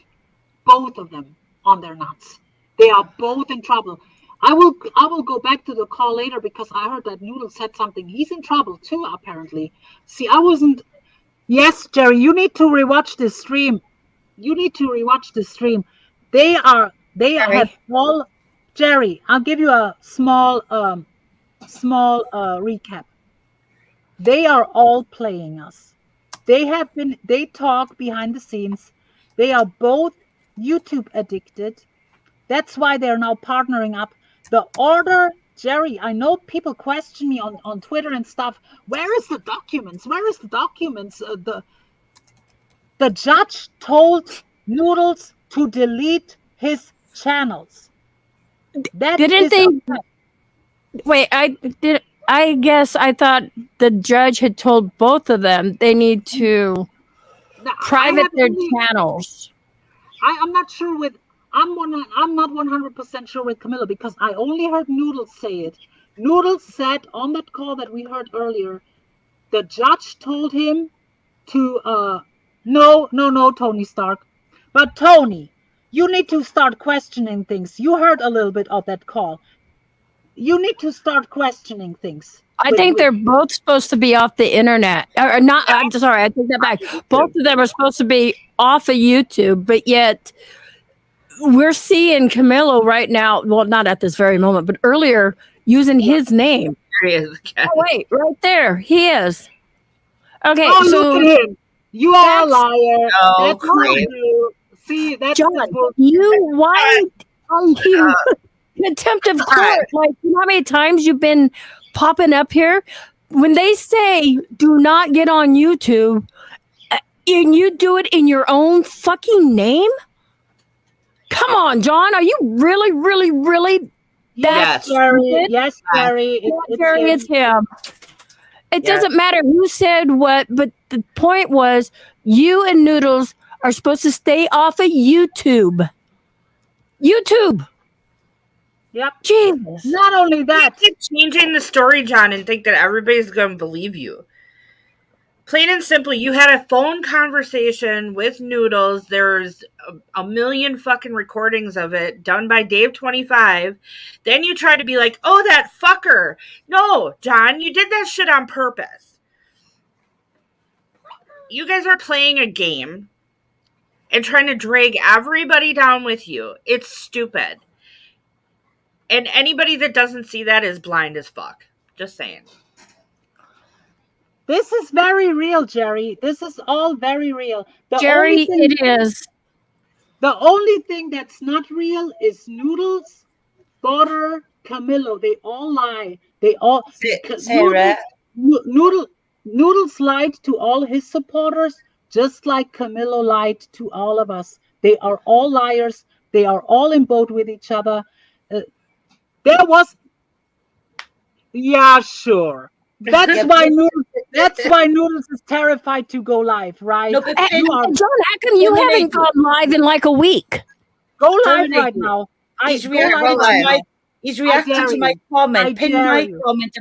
both of them on their nuts. They are both in trouble. I will go back to the call later because I heard that Noodles said something. He's in trouble too, apparently. See, I wasn't. Yes, Jerry, you need to rewatch this stream. You need to rewatch the stream. They have all. Jerry, I'll give you a small recap. They are all playing us. They talk behind the scenes. They are both YouTube addicted. That's why they're now partnering up. The order, Jerry, I know people question me on Twitter and stuff. Where is the documents? Where is the documents? The judge told Noodles to delete his channels. Didn't they? Wait, I guess I thought the judge had told both of them they need to private their channels. I'm not sure with. I'm not 100% sure with Kamillo because I only heard Noodles say it. Noodles said on that call that we heard earlier, the judge told him to no, Tony Stark. But Tony, you need to start questioning things. You heard a little bit of that call. You need to start questioning things. I think they're both supposed to be off the internet. Or not, I'm sorry, I take that back. Both of them are supposed to be off of YouTube, but yet we're seeing Kamillo right now, well, not at this very moment, but earlier using his name. There he is again. Oh, wait, right there. He is. Okay, look at him. You are a liar. Oh, that's not true. See, that's John, why are you contempt of court? Like, you know how many times you've been popping up here? When they say do not get on YouTube, and you do it in your own fucking name? Come on, John. Are you really, really, really Yes, Jerry. Yes, Jerry. It's him. It doesn't matter who said what, but the point was you and Noodles are supposed to stay off of YouTube. YouTube. Yep. Jesus. Not only that. You keep changing the story, John, and think that everybody's going to believe you. Plain and simple, you had a phone conversation with Noodles. There's a million fucking recordings of it done by Dave25. Then you try to be like, oh, that fucker. No, John, you did that shit on purpose. You guys are playing a game and trying to drag everybody down with you. It's stupid. And anybody that doesn't see that is blind as fuck. Just saying. This is very real, Jerry. This is all very real. Jerry, it is. The only thing that's not real is Noodles, Barter, Kamillo. They all lie. They all. Noodles lied to all his supporters, just like Kamillo lied to all of us. They are all liars. They are all in boat with each other. Yeah, sure. That's why Noodles is terrified to go live, right? No, but You are John, how come you haven't gone live in like a week? go live Terminator. right now. He's Go reacting live to right my now. he's reacting dare to my you. I comment. Pin dare my you. comment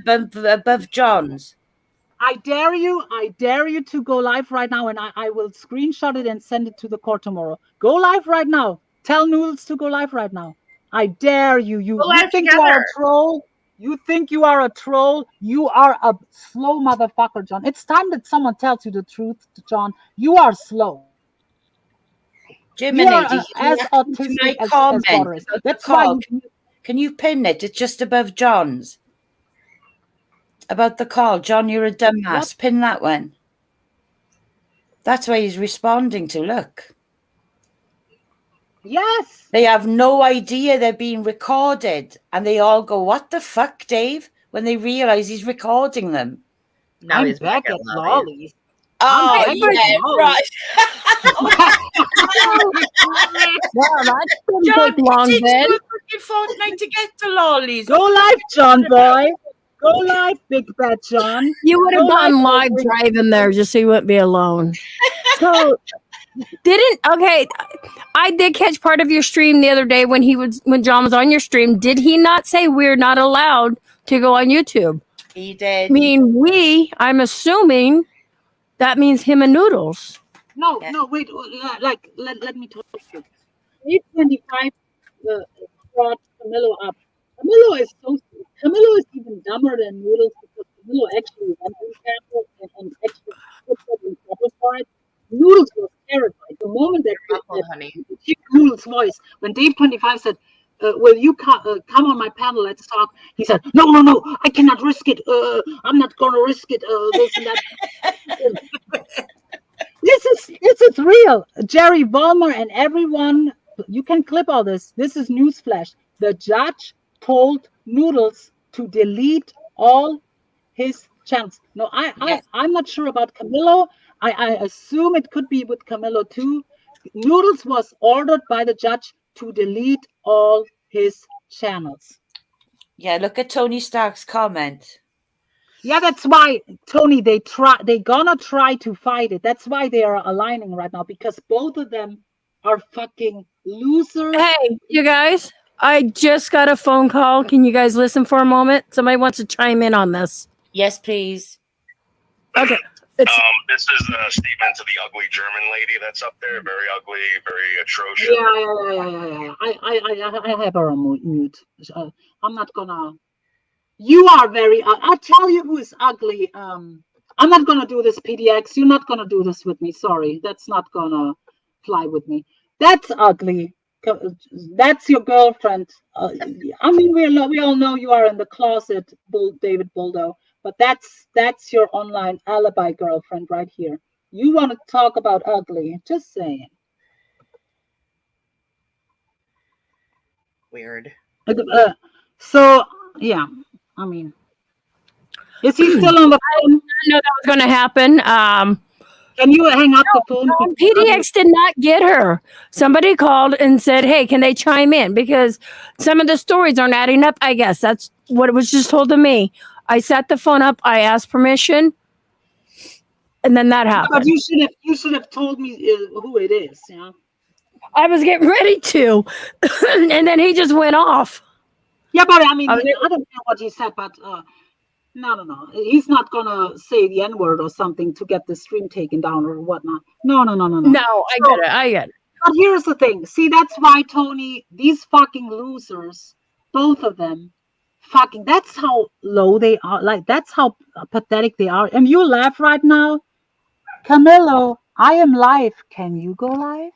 above John's. I dare you to go live right now, and I will screenshot it and send it to the court tomorrow. Go live right now. Tell Noodles to go live right now. I dare you. You live think you are together. a troll? You think you are a troll? You are a slow motherfucker, John. It's time that someone tells you the truth, John. You are slow. You are Jiminy, as autistic my as comment daughter is. about the That's why call. Can you pin it? It's just above John's. About the call. John, you're a dumbass. What? Pin that one. That's why he's responding to. Look. Yes. They have no idea they're being recorded. And they all go, what the fuck, Dave? When they realize he's recording them. Now I'm he's back at lollies. Oh, I'm back at yeah, lollies. right. Wow, that didn't John, take long it takes then. you a fucking fortnight to get to lollies. Go live, John boy. Go live, Big Bad John. You would have Go gone live live, driving there just so you wouldn't be alone. So I did catch part of your stream the other day when John was on your stream. Did he not say we're not allowed to go on YouTube? He did. I mean, I'm assuming that means him and Noodles. No, wait. Like, let me talk to you. 825 brought Kamillo up. Kamillo is even dumber than Noodles because Kamillo actually went in camera and actually put that in trouble for it. Noodles was terrified. The moment that Noodles' voice, when Dave 25 said, will you come on my panel, let's talk, he said, no, I cannot risk it. I'm not going to risk it. This and that. This is real. Jerry Vollmer and everyone, you can clip all this. This is newsflash. The judge told Noodles to delete all his channels. No, I'm not sure about Kamillo. I assume it could be with Kamillo too. Noodles was ordered by the judge to delete all his channels. Yeah, look at Tony Stark's comment. Yeah, that's why, Tony, they're gonna try to fight it. That's why they are aligning right now, because both of them are fucking losers. Hey, you guys, I just got a phone call. Can you guys listen for a moment? Somebody wants to chime in on this. Yes, please. Okay. This is a statement to the ugly German lady that's up there. Very ugly, very atrocious. Yeah. I have her on mute. I'm not gonna. You are very. I'll tell you who is ugly. I'm not gonna do this, PDX. You're not gonna do this with me. Sorry, that's not gonna fly with me. That's ugly. That's your girlfriend. I mean, we all know you are in the closet, David Buldo. But that's your online alibi girlfriend right here. You want to talk about ugly? Just saying. Weird. So yeah, I mean, is he still on the phone? I know that was going to happen. Can you hang up the phone? PDX did not get her. Somebody called and said, hey, can they chime in? Because some of the stories aren't adding up, I guess. That's what it was just told to me. I set the phone up. I asked permission. And then that happened. But you should have told me who it is. Yeah. I was getting ready to. And then he just went off. Yeah, but I mean, I don't know what he said, but no. He's not gonna say the N-word or something to get the stream taken down or whatnot. No. No, I get it. But here's the thing. See, that's why, Tony, these fucking losers, both of them, fucking, that's how low they are. Like, that's how pathetic they are. And you laugh right now? Kamillo, I am live. Can you go live?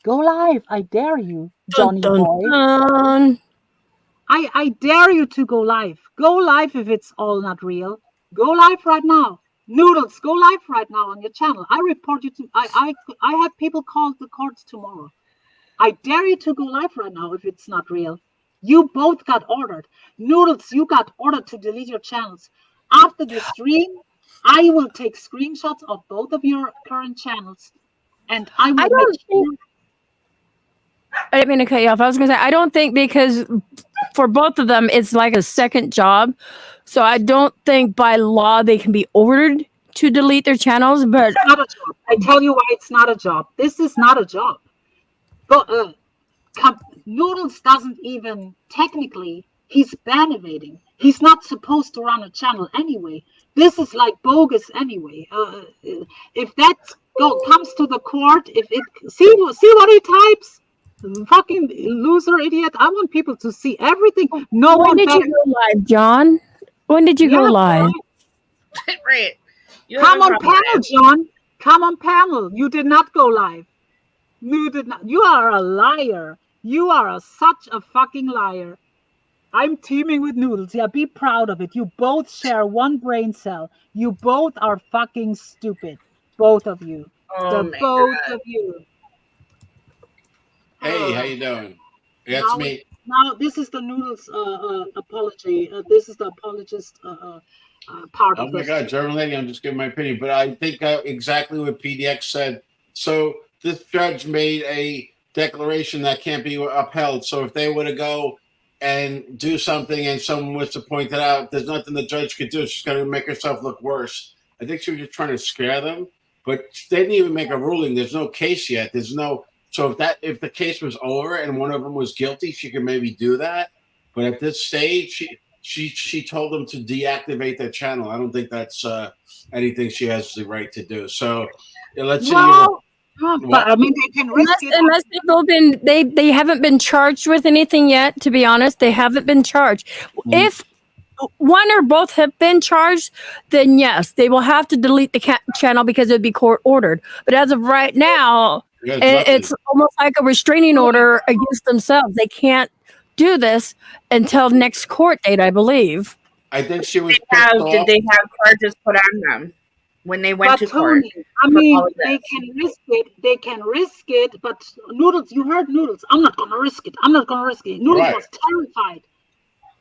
Go live. I dare you, Johnny boy. I dare you to go live. Go live if it's all not real. Go live right now. Noodles, go live right now on your channel. I report you to, I have people call the courts tomorrow. I dare you to go live right now if it's not real. You both got ordered. Noodles, you got ordered to delete your channels. After the stream, I will take screenshots of both of your current channels. And I will I didn't mean to cut you off. I was going to say, I don't think because for both of them, it's like a second job. So I don't think by law they can be ordered to delete their channels. But It's not a job. I tell you why it's not a job. This is not a job. But Noodles doesn't even technically. He's ban evading. He's not supposed to run a channel anyway. This is like bogus anyway. If that comes to the court, if it see what he types, fucking loser idiot. I want people to see everything. No when one. did you go live, John? When did you go live? Right. Come on panel, John. Come on panel. You did not go live. You did not. You are a liar. You are such a fucking liar. I'm teaming with Noodles. Yeah, be proud of it. You both share one brain cell. You both are fucking stupid. Both of you. Oh The my both God. of you. Hey, how you doing? That's me. Now this is the Noodles apology. This is the apologist part Oh of my this. God, German lady, I'm just giving my opinion, but I think exactly what PDX said. So this judge made a declaration that can't be upheld. So if they were to go and do something and someone was to point it out, there's nothing the judge could do. She's going to make herself look worse. I think she was just trying to scare them, but they didn't even make a ruling. There's no case yet. There's no. So if the case was over and one of them was guilty, she could maybe do that. But at this stage, she told them to deactivate their channel. I don't think that's anything she has the right to do. So let's see. But I mean, they can risk it. Unless they haven't been charged with anything yet. To be honest, they haven't been charged. If one or both have been charged, then yes, they will have to delete the channel because it would be court ordered. But as of right now, it's almost like a restraining order against themselves. They can't do this until next court date, I believe. I think she was. Did they have charges put on them when they went to court? I mean, they can risk it. They can risk it. But Noodles, you heard Noodles. I'm not gonna risk it. I'm not gonna risk it. Noodles was terrified.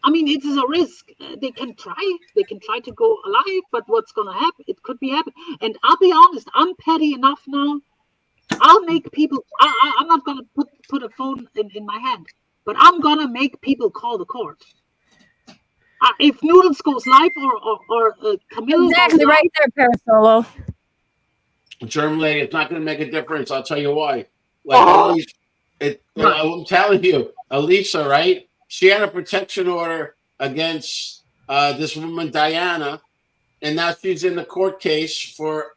I mean, it is a risk. They can try. They can try to go alive. But what's gonna happen? It could be happening. And I'll be honest. I'm petty enough now. I'll make people. I'm not gonna put a phone in my hand. But I'm gonna make people call the court. If Noodles goes live or Kamillo exactly goes right there, Parasolo. German lady, it's not going to make a difference. I'll tell you why. Like I'm telling you, Elisa, right? She had a protection order against this woman Diana, and now she's in the court case for,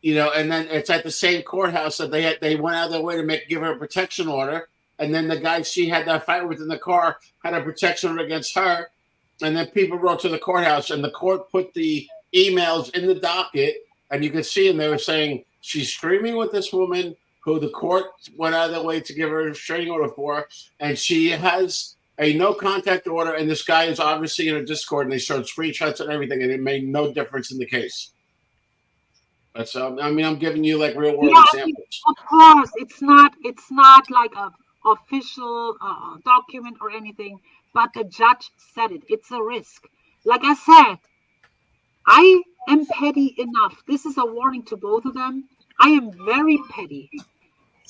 and then it's at the same courthouse that they went out of their way to give her a protection order. And then the guy she had that fight with in the car had a protection order against her. And then people wrote to the courthouse, and the court put the emails in the docket. And you could see, and they were saying she's screaming with this woman who the court went out of their way to give her a restraining order for. And she has a no contact order. And this guy is obviously in a Discord, and they showed screenshots and everything, and it made no difference in the case. That's, I'm giving you like real world examples. Of course, it's not like a official document or anything, but the judge said it. It's a risk. Like I said, I am petty enough. This is a warning to both of them. I am very petty.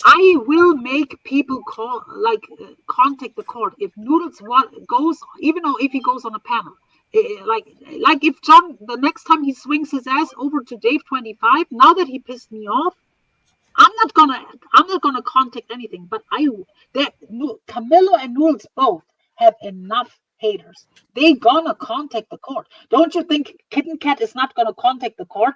I will make people contact the court if Noodles goes, even though if he goes on a panel. Like if John, the next time he swings his ass over to Dave 25, now that he pissed me off, I'm not gonna contact anything. But Kamillo and Noodles both have enough haters. They gonna contact the court. Don't you think Kitten Cat is not gonna contact the court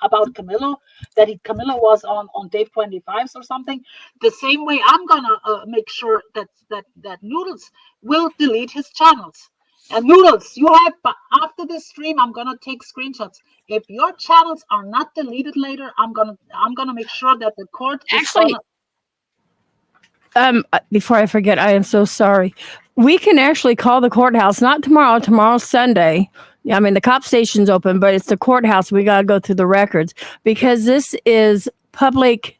about Kamillo, that Kamillo was on Dave 25s or something? The same way I'm gonna make sure that Noodles will delete his channels. And Noodles, you have, after this stream, I'm gonna take screenshots. If your channels are not deleted later, I'm gonna make sure that the court actually. Before I forget, I am so sorry. We can actually call the courthouse, not tomorrow. Tomorrow's Sunday. I mean, the cop station's open, but it's the courthouse. We got to go through the records because this is public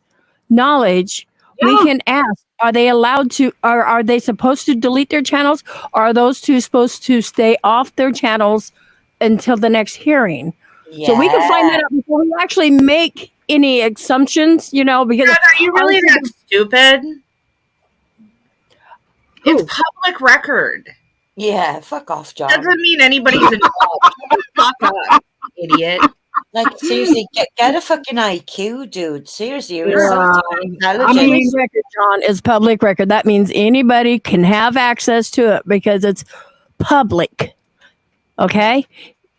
knowledge. Yeah. We can ask, are they allowed to, are they supposed to delete their channels? Or are those two supposed to stay off their channels until the next hearing? Yeah. So we can find that out before we actually make any assumptions, because. God, are you really that stupid? It's public record. Yeah, fuck off, John. Doesn't mean anybody's involved. Fuck up, idiot. Like, seriously, get a fucking IQ, dude. Seriously, you're insulting Public intelligence. record, John, is public record. That means anybody can have access to it because it's public. Okay?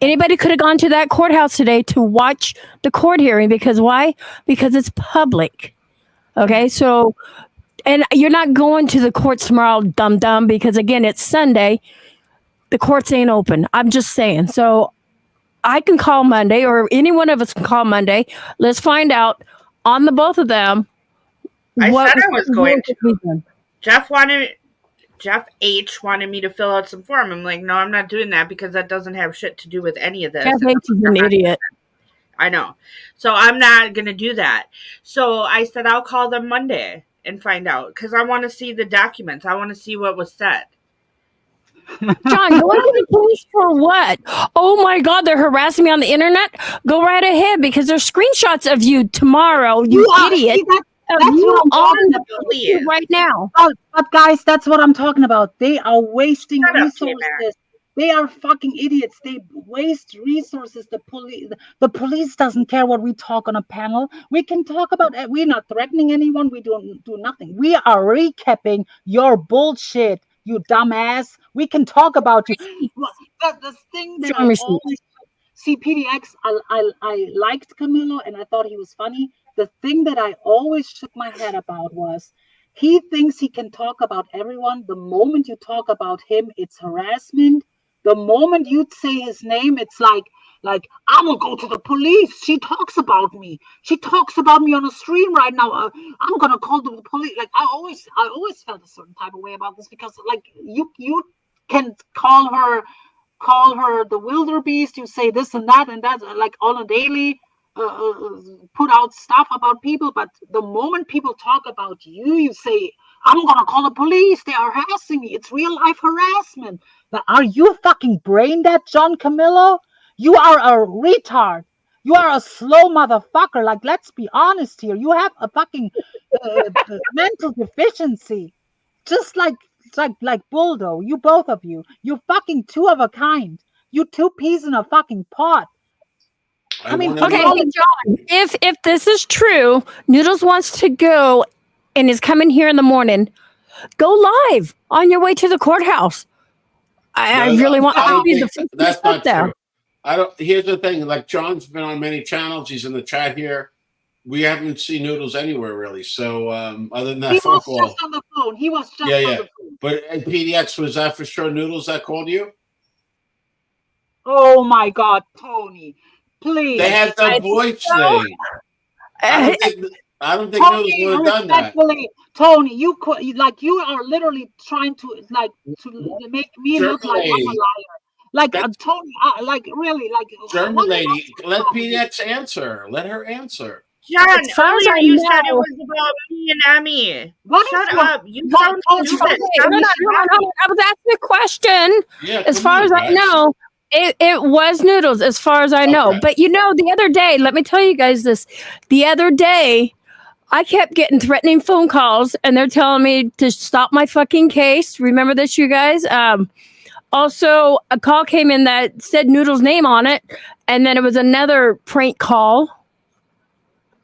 Anybody could have gone to that courthouse today to watch the court hearing because why? Because it's public. Okay? So, and you're not going to the courts tomorrow, dum-dum, because again, it's Sunday. The courts ain't open. I'm just saying. So I can call Monday, or any one of us can call Monday. Let's find out on the both of them. I said I was going to. Jeff H wanted me to fill out some form. I'm like, no, I'm not doing that because that doesn't have shit to do with any of this. Jeff H is an idiot. I know. So I'm not going to do that. So I said I'll call them Monday and find out because I want to see the documents. I want to see what was said. John, going to the police for what? Oh my God, they're harassing me on the internet. Go right ahead because there's screenshots of you tomorrow, you idiot. See, that's you what I'm on talking the about. police right now. But guys, that's what I'm talking about. They are wasting Shut up, resources. Jmack. They are fucking idiots. They waste resources. The police doesn't care what we talk on a panel. We can talk about it. We're not threatening anyone. We don't do nothing. We are recapping your bullshit, you dumbass. We can talk about you. The thing that I always see, PDX, I liked Kamillo and I thought he was funny. The thing that I always shook my head about was he thinks he can talk about everyone. The moment you talk about him, it's harassment. The moment you say his name, it's like I will go to the police. She talks about me. She talks about me on a stream right now. I'm gonna call the police. Like I always felt a certain type of way about this because like you can call her the wildebeest. You say this and that like on a daily. Put out stuff about people, but the moment people talk about you, you say, I'm gonna call the police, they are harassing me. It's real life harassment. But are you fucking brain dead, John Kamillo? You are a retard. You are a slow motherfucker. Like, let's be honest here. You have a fucking mental deficiency. Just like Buldo, you both of you. You fucking two of a kind. You two peas in a fucking pot. I mean, okay, John, if this is true, Noodles wants to go and is coming here in the morning, go live on your way to the courthouse. I really want to be the first that's not there. true. I don't. Here's the thing: like John's been on many channels. He's in the chat here. We haven't seen Noodles anywhere really. So other than that phone call, just on the phone. He was just on the phone. But PDX, was that for sure Noodles that called you? Oh my God, Tony. Please. They had the voice thing. I don't think Noodles would have done that. Tony, you are literally trying to make me look like I'm a liar. Like Tony, really, German lady, let PDX answer. Let her answer. John, earlier you said it was about me and Emmy. Shut up. You sound stupid. I was asking a question. Yeah, as far as I know, it was Noodles, as far as I know. But the other day, let me tell you guys this. The other day, I kept getting threatening phone calls, and they're telling me to stop my fucking case. Remember this, you guys? Also, a call came in that said Noodles' name on it, and then it was another prank call.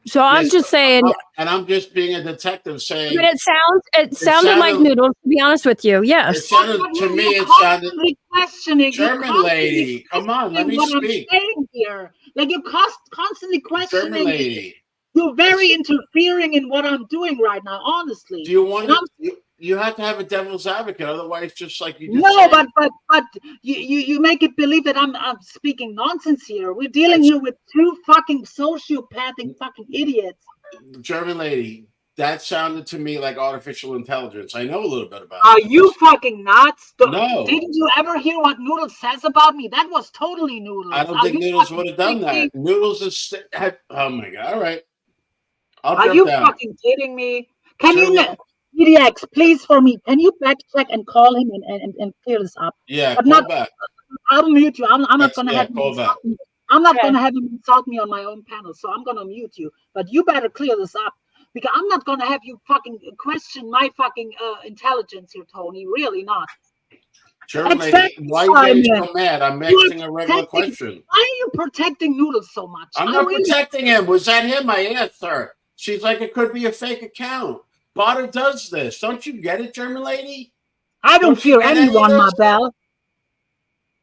So I'm just saying, and I'm just being a detective saying. But it sounded like Noodles, to be honest with you. Yes. It sounded to me. It sounded questioning. German lady, come on, let me speak. Here. Like you're constantly questioning. German lady. You're very interfering in what I'm doing right now. Honestly. Do you want to? You have to have a devil's advocate, otherwise, just like you just said. but you make it believe that I'm speaking nonsense here. We're dealing here with two fucking sociopathic fucking idiots. German lady, that sounded to me like artificial intelligence. I know a little bit about it. Are you fucking nuts? No. Didn't you ever hear what Noodles says about me? That was totally Noodles. I don't think Noodles would have done that. Noodles is. Oh my God! All right. Are you fucking kidding me? Can you? PDX, please for me. Can you back check and call him and clear this up? Yeah, but call back. I'll mute you. I'm not gonna have him insult me. I'm not gonna have him insult me on my own panel, so I'm gonna mute you. But you better clear this up because I'm not gonna have you fucking question my fucking intelligence here, Tony. Really not. German lady, Exactly, why are you getting Simon. so mad? I'm You're asking a regular protecting- question. Why are you protecting Noodles so much? I'm I not really- protecting him. Was that him? I asked her. She's like, it could be a fake account. Botter does this. Don't you get it, German lady? I don't Don't you fear get any of anyone, this? Mabel.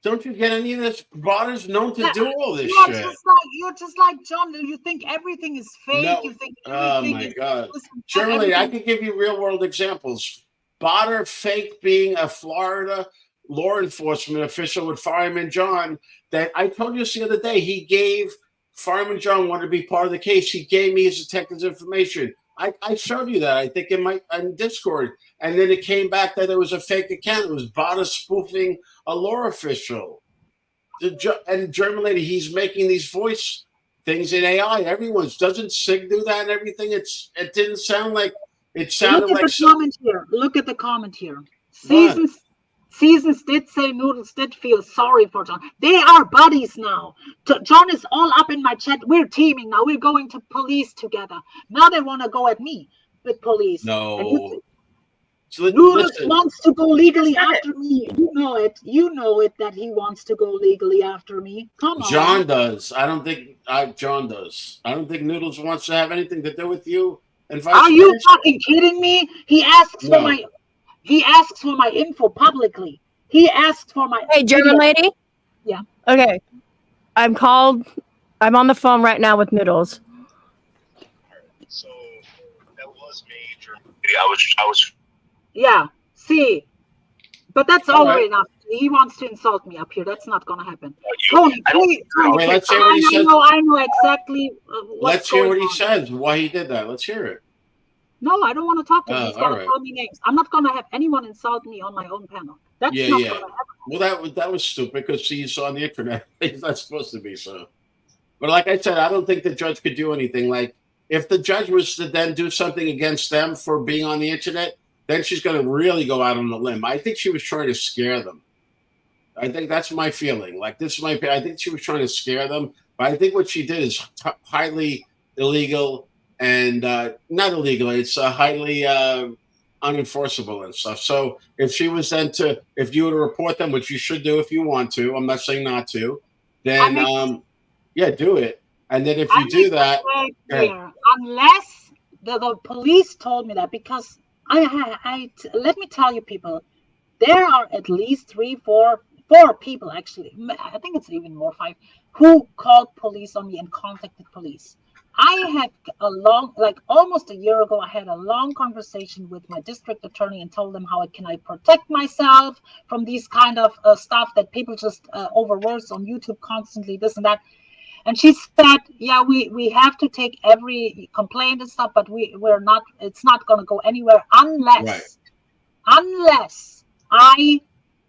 Don't you get any of this? Botter's known to do all this You're shit. you're just like John. You think everything is fake. No. You think Oh everything my is God. listen, German lady, I everything- can give you real world examples. Botter fake being a Florida law enforcement official with Fireman John that I told you this the other day. He gave Fireman John wanted to be part of the case. He gave me his detective's information. I showed you that, I think, in Discord. And then it came back that it was a fake account. It was Botter spoofing a law official. And German lady, he's making these voice things in AI. Everyone's doesn't Sig do that and everything? It didn't sound like it sounded Look at like the comment here. Look at the comment here. Seasons did say Noodles did feel sorry for John. They are buddies now. John is all up in my chat. We're teaming now. We're going to police together. Now they want to go at me with police. No. Noodles wants to go legally after me. You know it. You know it that he wants to go legally after me. Come on. John does. I don't think John does. I don't think Noodles wants to have anything to do with you. And vice Are you versa. fucking kidding me? He asks for my info publicly. He asks for my Hey, German lady. Yeah. Okay. I'm on the phone right now with Noodles. So that was major. I was. Yeah. See, but that's All already right. enough. He wants to insult me up here. That's not gonna happen. I Tony, don't- please. Wait, let's hear what he says. I know exactly. Let's hear what he says. Why he did that. Let's hear it. No, I don't want to talk to him. Oh, He's gonna all right. call me names. I'm not gonna have anyone insult me on my own panel. That's not gonna happen. Well, that was stupid because he's on the internet. He's not supposed to be so. But like I said, I don't think the judge could do anything. Like if the judge was to then do something against them for being on the internet, then she's going to really go out on a limb. I think she was trying to scare them. I think that's my feeling. Like this is my. I think she was trying to scare them. But I think what she did is highly illegal and not illegal. It's highly unenforceable and stuff. So if she was then if you were to report them, which you should do if you want to, I'm not saying not to, then do it. And then if you do that, unless the police told me that, because let me tell you, people, there are at least four people actually. I think it's even more, 5, who called police on me and contacted police. I had almost a year ago, I had a long conversation with my district attorney and told them how can I protect myself from these kind of stuff that people just over words on YouTube constantly, this and that. And she said, yeah, we have to take every complaint and stuff, but we're not, it's not going to go anywhere unless I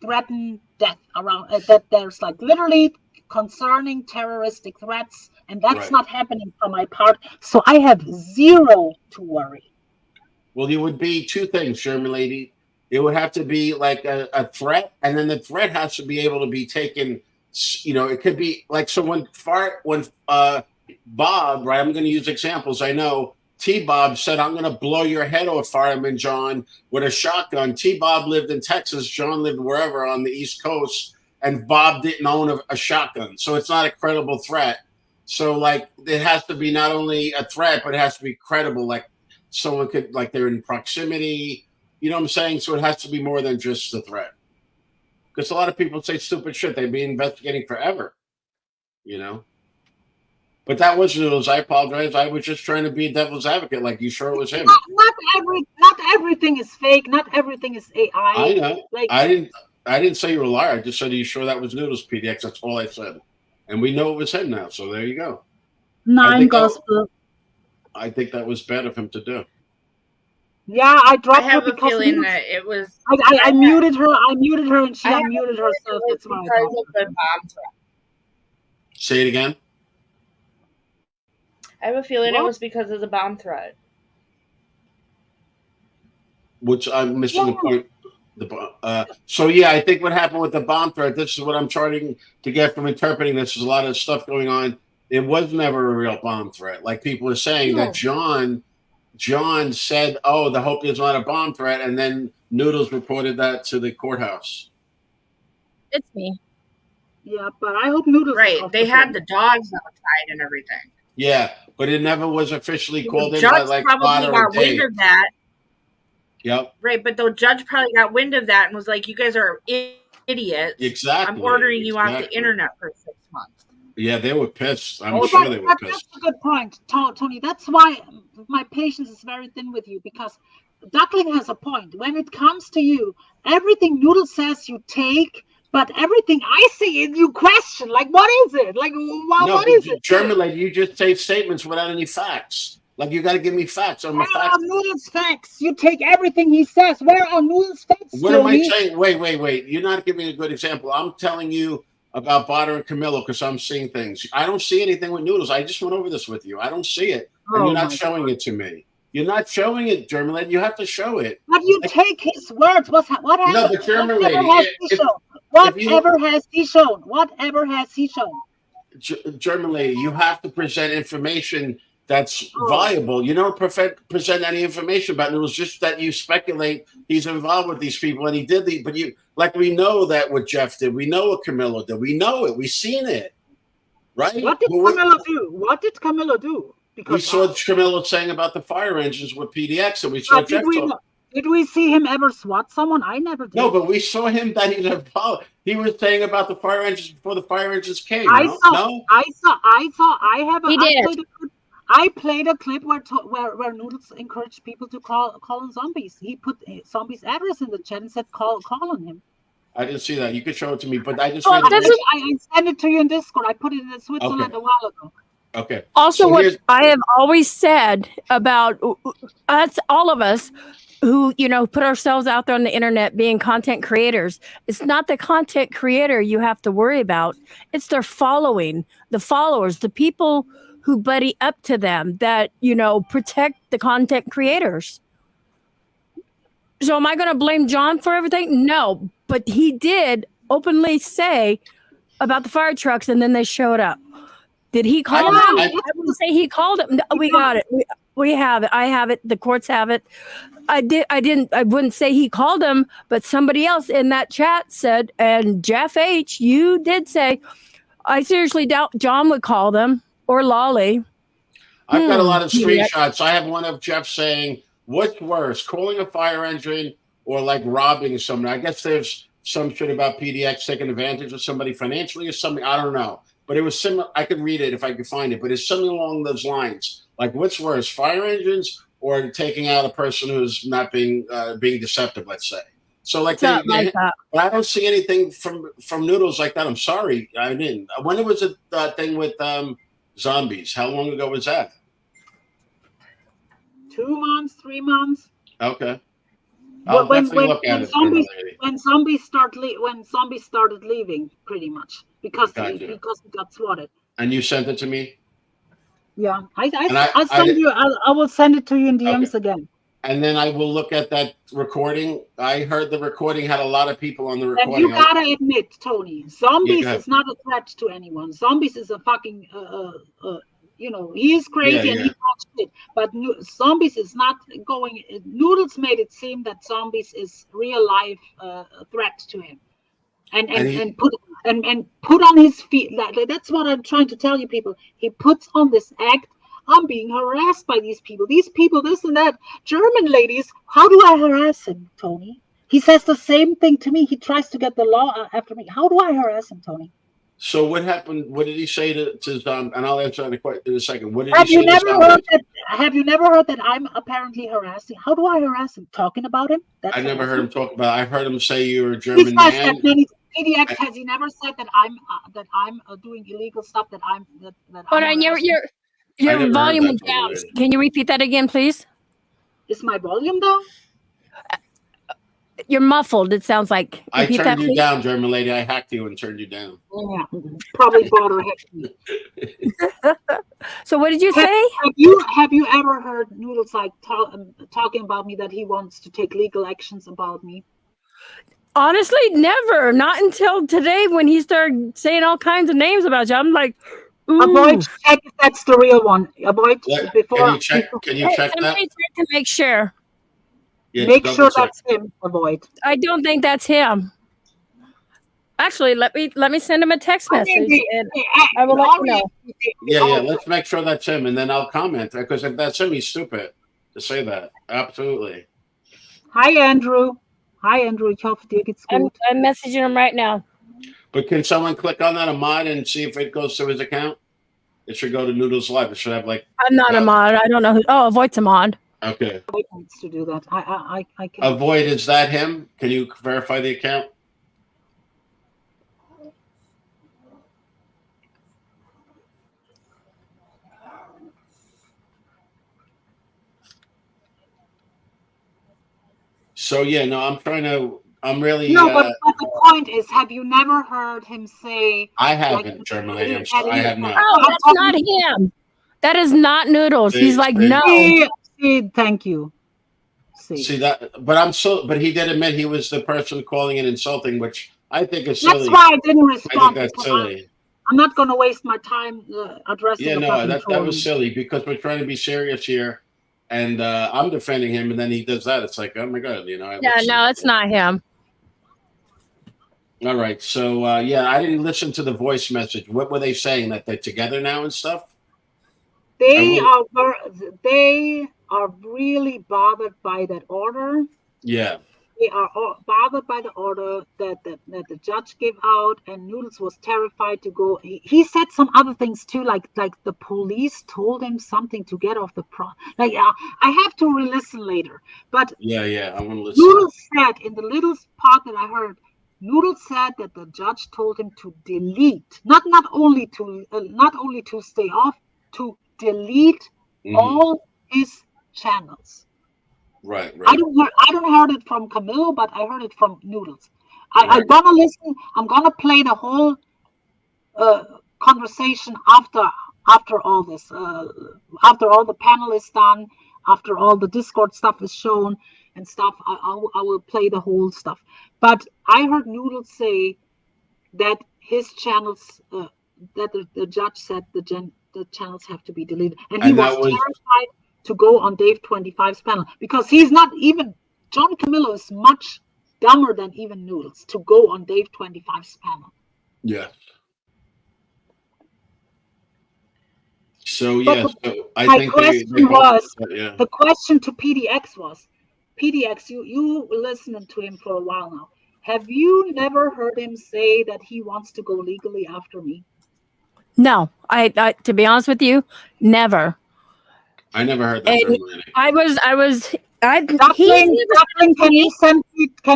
threaten death around that there's like literally concerning terroristic threats, and that's not happening on my part. So I have zero to worry. Well, it would be 2 things, Sherman lady. It would have to be like a threat, and then the threat has to be able to be taken. You know, it could be like so when Bob, right? I'm going to use examples. I know T-Bob said, "I'm going to blow your head off, Fireman John, with a shotgun." T-Bob lived in Texas. John lived wherever on the East Coast, and Bob didn't own a shotgun, so it's not a credible threat. So, like, it has to be not only a threat, but it has to be credible. Like, someone could, like, they're in proximity. You know what I'm saying? So it has to be more than just a threat. Because a lot of people say stupid shit. They've been investigating forever, you know. But that was Noodles. I apologize. I was just trying to be a devil's advocate. Like, you sure it was him? Not everything is fake. Not everything is AI. I know. Like, I didn't say you were a liar. I just said, are you sure that was Noodles, PDX? That's all I said. And we know it was him now. So there you go. 9 gospel. I think that was bad of him to do. Yeah, I dropped I have her a because feeling that it was. I muted her. I muted her, and she unmuted herself. That's why I because dropped of the bomb threat. Say it again. I have a feeling it was because of the bomb threat. Which I'm missing the point. So yeah, I think what happened with the bomb threat. This is what I'm trying to get from interpreting this. There's a lot of stuff going on. It was never a real bomb threat. Like people are saying that John said, "Oh, the Hope is not a bomb threat," and then Noodles reported that to the courthouse. fits me. Yeah, but I hope Noodles. Right. They had the dogs outside and everything. Yeah, but it never was officially called The in by judge like probably Potter or got wind Dave. of that. Yep. Right, but the judge probably got wind of that and was like, "You guys are idiots. Exactly. I'm ordering you off the internet for 6 months." Yeah, they were pissed. I'm Oh, sure they were pissed. That's a good point, Tony. That's why my patience is very thin with you, because Duckling has a point. When it comes to you, everything Noodle says you take, but everything I see you question. Like, what is it? Like, what is it? German lady, you just say statements without any facts. Like, you got to give me facts. I'm a Where fact. are Noodle's facts? You take everything he says. Where are Noodle's facts? What am I saying? Wait. You're not giving a good example. I'm telling you about Potter and Kamillo because I'm seeing things. I don't see anything with Noodles. I just went over this with you. I don't see it. And you're not showing it to me. You're not showing it, German lady. You have to show it. But you take his words. What happened? No, but German lady. Whatever has he shown? Whatever has he shown? German lady, you have to present information that's viable. You don't present any information about it. It was just that you speculate he's involved with these people and he did but you, like, we know that what Jeff did, we know what Kamillo did, we know it, we've seen it, right? What did Kamillo do? What did Kamillo do? Because we saw Kamillo saying about the fire engines with PDX, and we saw Jeff did we see him ever swat someone? I never did. No, but we saw him that he's involved. He was saying about the fire engines before the fire engines came. I played a clip where Noodles encouraged people to call on zombies. He put zombies' address in the chat and said call on him. I didn't see that. You could show it to me, but I just I sent it to you in Discord. I put it in Switzerland a while ago. Okay. Also, so what I have always said about us, all of us who, put ourselves out there on the internet being content creators, it's not the content creator you have to worry about. It's their following, the followers, the people who buddy up to them that, protect the content creators. So am I going to blame John for everything? No, but he did openly say about the fire trucks and then they showed up. Did he call them? I wouldn't say he called them. No, we got it. We have it. I have it. The courts have it. I wouldn't say he called them, but somebody else in that chat said, and Jeff H., you did say, I seriously doubt John would call them or Lolly. I've got a lot of screenshots. I have one of Jeff saying, what's worse, calling a fire engine or like robbing someone? I guess there's some shit about PDX taking advantage of somebody financially or something. I don't know. But it was similar. I could read it if I could find it, but it's something along those lines. Like, what's worse, fire engines or taking out a person who's not being deceptive, let's say. So like that. But I don't see anything from Noodles like that. I'm sorry, I didn't. When it was a thing with zombies, how long ago was that? 2 months, 3 months. Okay. When zombies started leaving, pretty much because he got swatted. And you sent it to me. Yeah, I will send it to you in DMs again. And then I will look at that recording. I heard the recording had a lot of people on the recording. And you gotta admit, Tony, zombies is not a threat to anyone. Zombies is a fucking, he is crazy and he talks shit. But zombies is not going. Noodles made it seem that zombies is real life threat to him, and put on his feet. That's what I'm trying to tell you, people. He puts on this act. I'm being harassed by these people, this and that. German ladies, how do I harass him, Tony? He says the same thing to me. He tries to get the law after me. How do I harass him, Tony? So what happened? What did he say to and I'll answer that in a second. What did have he you say? Have you never heard that I'm apparently harassing? How do I harass him? Talking about him? I never heard him talk about. I've heard him say you're a German man. PDX, has he never said that I'm doing illegal stuff? That Hold on, your volume is down. Can you repeat that again, please? Is my volume down? You're muffled. It sounds like. I turned you down, German lady. I hacked you and turned you down. Yeah, probably bought her. So what did you say? Have you ever heard Noodles like talking about me, that he wants to take legal actions about me? Honestly, never. Not until today when he started saying all kinds of names about you. I'm like, ooh. Avoid, check if that's the real one. Avoid before. Can you check that? Check to make sure. Yeah, make sure that's him. Avoid. I don't think that's him. actually, let me send him a text I mean, message, and I will let you know. Yeah. Let's make sure that's him, and then I'll comment, because if that's him, he's stupid to say that. Absolutely. Hi, Andrew. Ich hoffe, dir geht's gut. I'm messaging him right now. But can someone click on that, a mod, and see if it goes to his account? It should go to Noodles Live. It should have like. I'm not a mod. I don't know who. Oh, Avoid's a mod. Okay. Avoid needs to do that. I can. Avoid, is that him? Can you verify the account? So yeah, no, I'm really. No, but the point is, have you never heard him say? I haven't, German lady. I have not. Oh, that's not him. That is not Noodles. He's like, no. See, thank you. See that, but he did admit he was the person calling and insulting, which I think is silly. That's why I didn't respond. I think that's silly. I'm not going to waste my time addressing. Yeah, no, that was silly, because we're trying to be serious here, and I'm defending him, and then he does that. It's like, oh my god, you know. Yeah, no, it's not him. All right, so yeah, I didn't listen to the voice message. What were they saying, that they're together now and stuff? They are really bothered by that order. Yeah. They are bothered by the order that the judge gave out, and Noodles was terrified to go. He said some other things too, like the police told him something to get off the Like, I have to re-listen later. But yeah, I want to listen. Noodles said, in the little part that I heard, Noodles said that the judge told him to delete, not only to stay off, to delete all his channels. Right. I don't heard it from Kamillo, but I heard it from Noodles. I'm gonna listen. I'm gonna play the whole conversation after all this. After all the panel is done, after all the Discord stuff is shown and stuff, I will play the whole stuff. But I heard Noodles say that his channels, that the judge said the channels have to be deleted, and he was terrified to go on Dave 25's panel, because he's not even, John Kamillo is much dumber than even Noodles to go on Dave 25's panel. Yeah. So yeah, the question to PDX was, PDX, you listening to him for a while now. Have you never heard him say that he wants to go legally after me? No, I to be honest with you, never. I never heard that. Duckling, can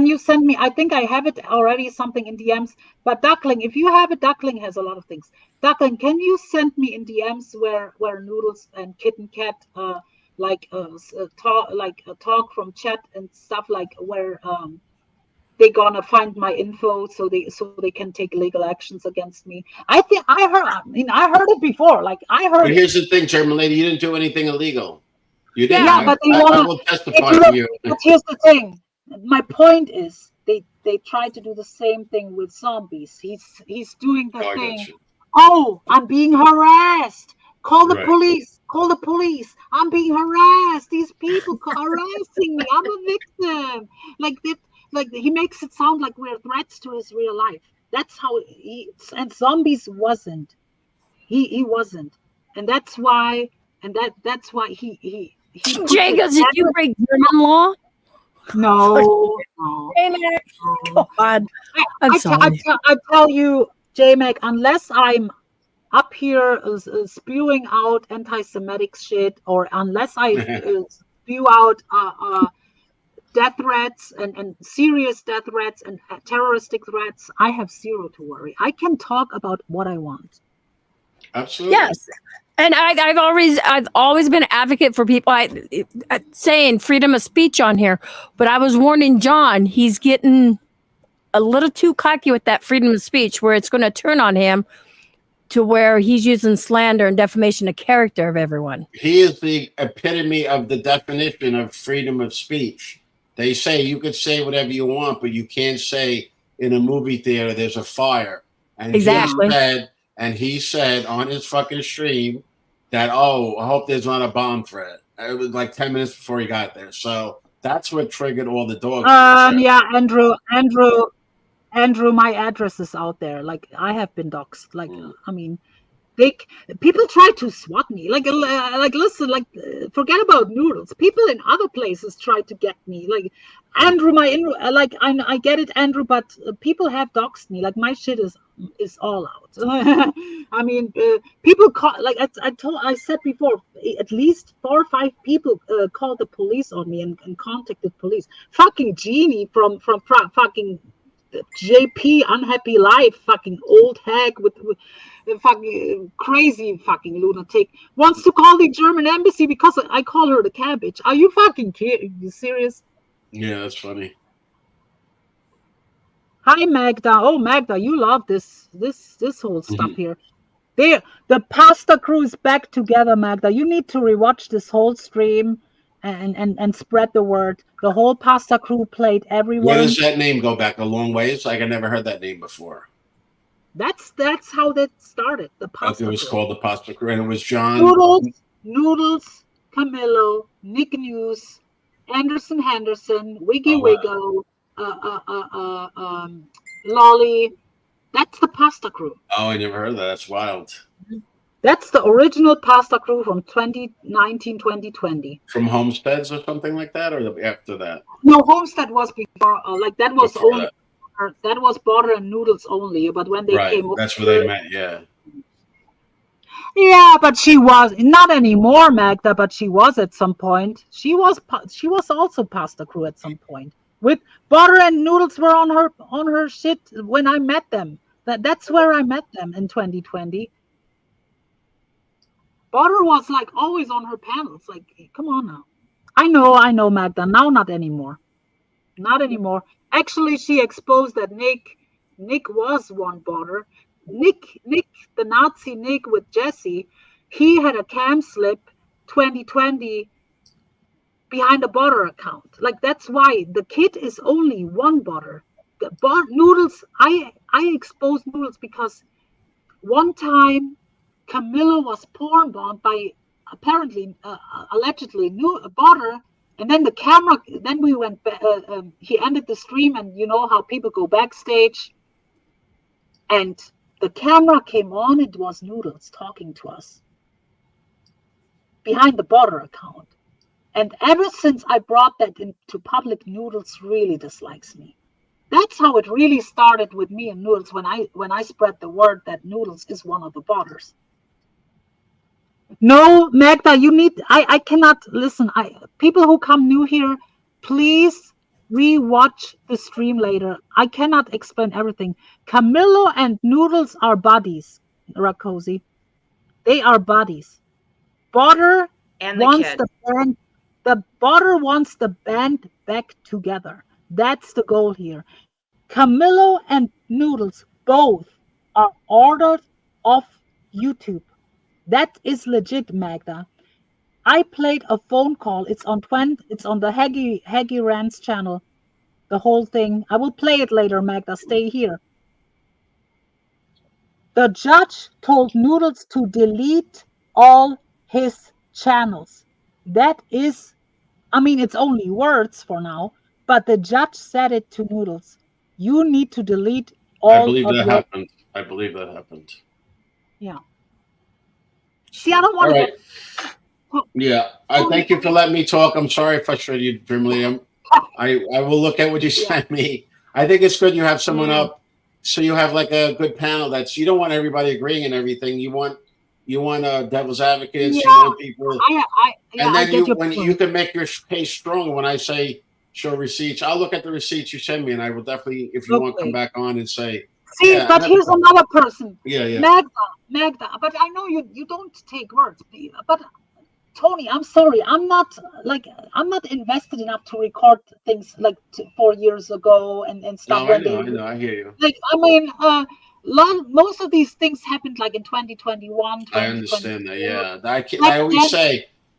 you send me? I think I have it already, something in DMs. But Duckling, if you have it, Duckling has a lot of things. Duckling, can you send me in DMs where Noodles and Kitten Cat talk from chat and stuff, like where they're gonna find my info so they can take legal actions against me. I heard it before. Like I heard. But here's the thing, German lady, you didn't do anything illegal. You didn't. Yeah, but I will testify for you. But here's the thing. My point is, they tried to do the same thing with zombies. He's doing the thing. Oh, I'm being harassed. Call the police. Call the police. I'm being harassed. These people harassing me. I'm a victim. Like he makes it sound like we're threats to his real life. That's how and zombies wasn't. He wasn't. And that's why he Jagos, did you break German law? No. God. I'm sorry. I tell you, Jmack, unless I'm up here spewing out anti-Semitic shit, or unless I spew out death threats and serious death threats and terroristic threats, I have zero to worry. I can talk about what I want. Absolutely. Yes. And I've always been an advocate for people saying freedom of speech on here, but I was warning John, he's getting a little too cocky with that freedom of speech, where it's going to turn on him to where he's using slander and defamation of character of everyone. He is the epitome of the definition of freedom of speech. They say you could say whatever you want, but you can't say in a movie theater there's a fire. And exactly. He said on his fucking stream that, oh, I hope there's not a bomb threat. It was like 10 minutes before he got there. So that's what triggered all the dogs. Yeah, Andrew, Andrew, my address is out there. Like, I have been doxxed. Like, I mean, people try to swat me. Listen, forget about Noodles. People in other places try to get me. Like, Andrew, I get it, Andrew, but people have doxed me. Like, my shit is all out. I mean, people call, like I said before, at least 4 or 5 people called the police on me and contacted police. Fucking Jeannie from fucking JP Unhappy Life, fucking old hag with fucking crazy fucking lunatic, wants to call the German embassy because I call her the cabbage. Are you fucking kidding? You serious? Yeah, that's funny. Hi Magda. Oh Magda, you love this whole stuff here. The pasta crew is back together, Magda. You need to rewatch this whole stream and spread the word. The whole pasta crew played everywhere. Where does that name go back a long ways? Like I never heard that name before. That's how that started. The pasta. It was crew. called the pasta crew, and it was John Noodles, Kamillo, Nick News, Henderson, Wiggy Wiggo, Lolly. That's the pasta crew. Oh, I never heard of that. That's wild. That's the original pasta crew from 2019, 2020. From Homesteads or something like that, or after that? No, Homestead was before. That was Before only. That was Butter and Noodles only. But when they came over, that's where they met. Yeah. Yeah, but she was not anymore, Magda. But she was at some point. She was also pasta crew at some point. With Butter and Noodles were on her shit when I met them. That's where I met them in 2020. Butter was like always on her panels. Like, come on now. I know, Magda. Now not anymore. Not anymore. Actually, she exposed that Nick was one Butter. Nick, the Nazi Nick with Jesse, he had a cam slip 2020 behind a Butter account. Like, that's why the kid is only one Butter. Noodles, I exposed Noodles because one time Kamillo was porn bombed by apparently, allegedly, Butter. And then the camera, then we went back, he ended the stream, and you know how people go backstage. And the camera came on, it was Noodles talking to us behind the Butter account. And ever since I brought that into public, Noodles really dislikes me. That's how it really started with me and Noodles when I spread the word that Noodles is one of the Butters. No, Magda, you need. I cannot listen. People who come new here, please re-watch the stream later. I cannot explain everything. Kamillo and Noodles are buddies, Rakosi. They are buddies. Butter wants the band. The Butter wants the band back together. That's the goal here. Kamillo and Noodles both are ordered off YouTube. That is legit, Magda. I played a phone call. It's on the Haggy Rants channel. The whole thing. I will play it later, Magda. Stay here. The judge told Noodles to delete all his channels. That is, I mean, it's only words for now, but the judge said it to Noodles. You need to delete all. I believe that happened. Yeah. See, I don't want to get. Yeah, I thank you for letting me talk. I'm sorry I frustrated you, Brimley. I will look at what you sent me. I think it's good you have someone up, so you have like a good panel. You don't want everybody agreeing and everything. You want devil's advocates. You want people. And then you can make your case strong. When I say show receipts, I'll look at the receipts you send me, and I will definitely, if you want, come back on and say. See, but here's another person. Yeah. Magda. But I know you don't take words. But Tony, I'm sorry. I'm not invested enough to record things like 4 years ago and stuff. No, I know. I hear you. Like, I mean, most of these things happened like in 2021. I understand that. Yeah,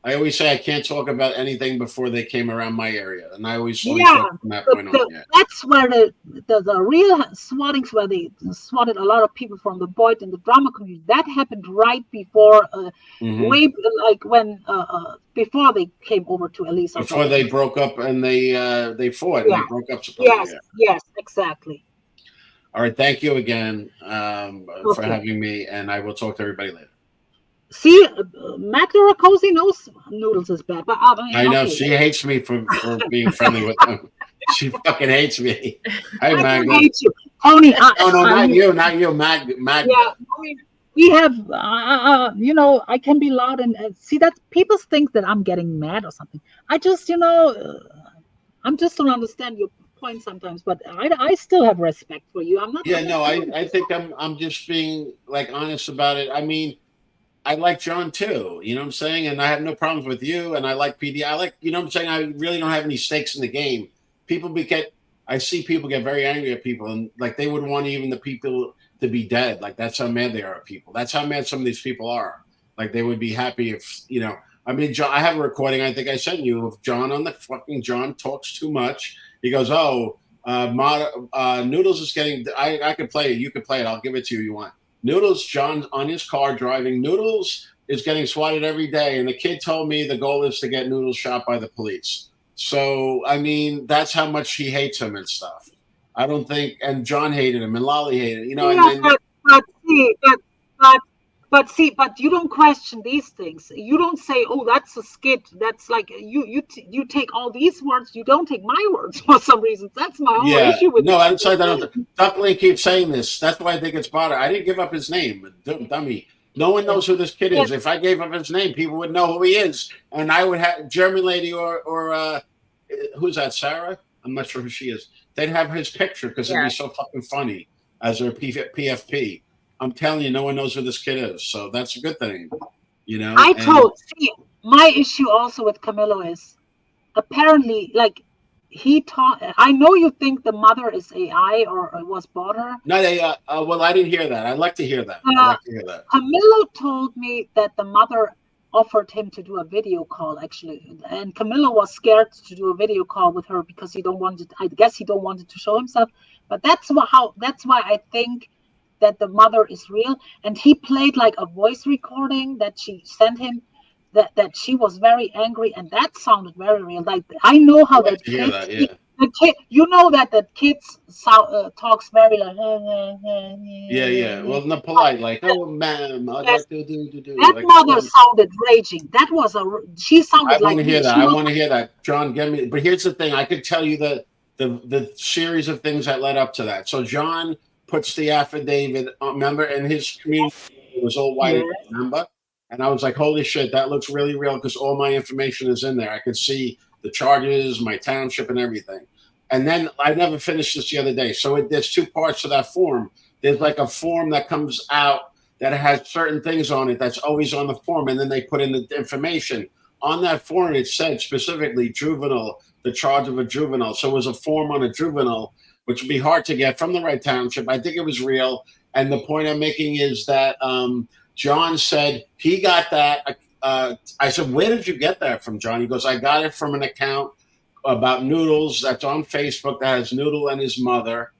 I always say I can't talk about anything before they came around my area, and I always talk from that point on. That's where the real swattings, where they swatted a lot of people from the Boyd and the drama community. That happened right before, way like when before they came over to Elisa. Before they broke up and they fought. And they broke up. Yes, exactly. All right. Thank you again for having me, and I will talk to everybody later. See, Mac Cozy knows Noodles is bad, but I know she hates me for being friendly with them. She fucking hates me. Hey, Mag. I hate you, Tony. No, not you, Mag. Yeah, I mean, we have, I can be loud and see that people think that I'm getting mad or something. I just, I'm just don't understand your point sometimes, but I still have respect for you. I'm not. Yeah, no, I think I'm just being like honest about it. I mean, I like John too, you know what I'm saying? And I have no problems with you. And I like PD. I like, you know what I'm saying? I really don't have any stakes in the game. I see people get very angry at people, and like they would want even the people to be dead. Like that's how mad they are at people. That's how mad some of these people are. Like they would be happy if, I mean, John, I have a recording, I think I sent you, of John on the fucking John talks too much. He goes, Noodles is getting, I could play it. You could play it. I'll give it to you. You want. Noodles, John on his car driving. Noodles is getting swatted every day. And the kid told me the goal is to get Noodles shot by the police. So, I mean, that's how much he hates him and stuff. I don't think, and John hated him and Lolly hated him, But you don't question these things. You don't say, "Oh, that's a skit." That's like you take all these words. You don't take my words for some reason. That's my whole issue with. No, I'm sorry. Duckling keeps saying this. That's why I think it's bothering. I didn't give up his name, dummy. No one knows who this kid is. If I gave up his name, people would know who he is, and I would have German lady or who's that? Sarah? I'm not sure who she is. They'd have his picture because it'd be so fucking funny as their PFP. I'm telling you, no one knows who this kid is, so that's a good thing, See, my issue also with Kamillo is apparently, like, he taught. I know you think the mother is AI or was bought her. No, well, I didn't hear that. I'd like to hear that. Kamillo told me that the mother offered him to do a video call, actually, and Kamillo was scared to do a video call with her because he don't wanted. I guess he don't wanted to show himself, but that's why I think that the mother is real. And he played like a voice recording that she sent him that she was very angry, and that sounded very real. Like I know how that kid, the kid, that kids talks very like well, not polite, like, oh ma'am, I'd like to do that. Like, mother sounded raging. She sounded like. I want to hear that. John, get me. But here's the thing: I could tell you the series of things that led up to that. So John puts the affidavit, remember, and his community was all white, remember? And I was like, holy shit, that looks really real because all my information is in there. I could see the charges, my township, and everything. And then I never finished this the other day. So there's two parts to that form. There's like a form that comes out that has certain things on it that's always on the form, and then they put in the information. On that form, it said specifically juvenile, the charge of a juvenile. So it was a form on a juvenile, which would be hard to get from the right township. I think it was real. And the point I'm making is that John said he got that. I said, where did you get that from, John? He goes, I got it from an account about Noodles that's on Facebook that has Noodle and his mother,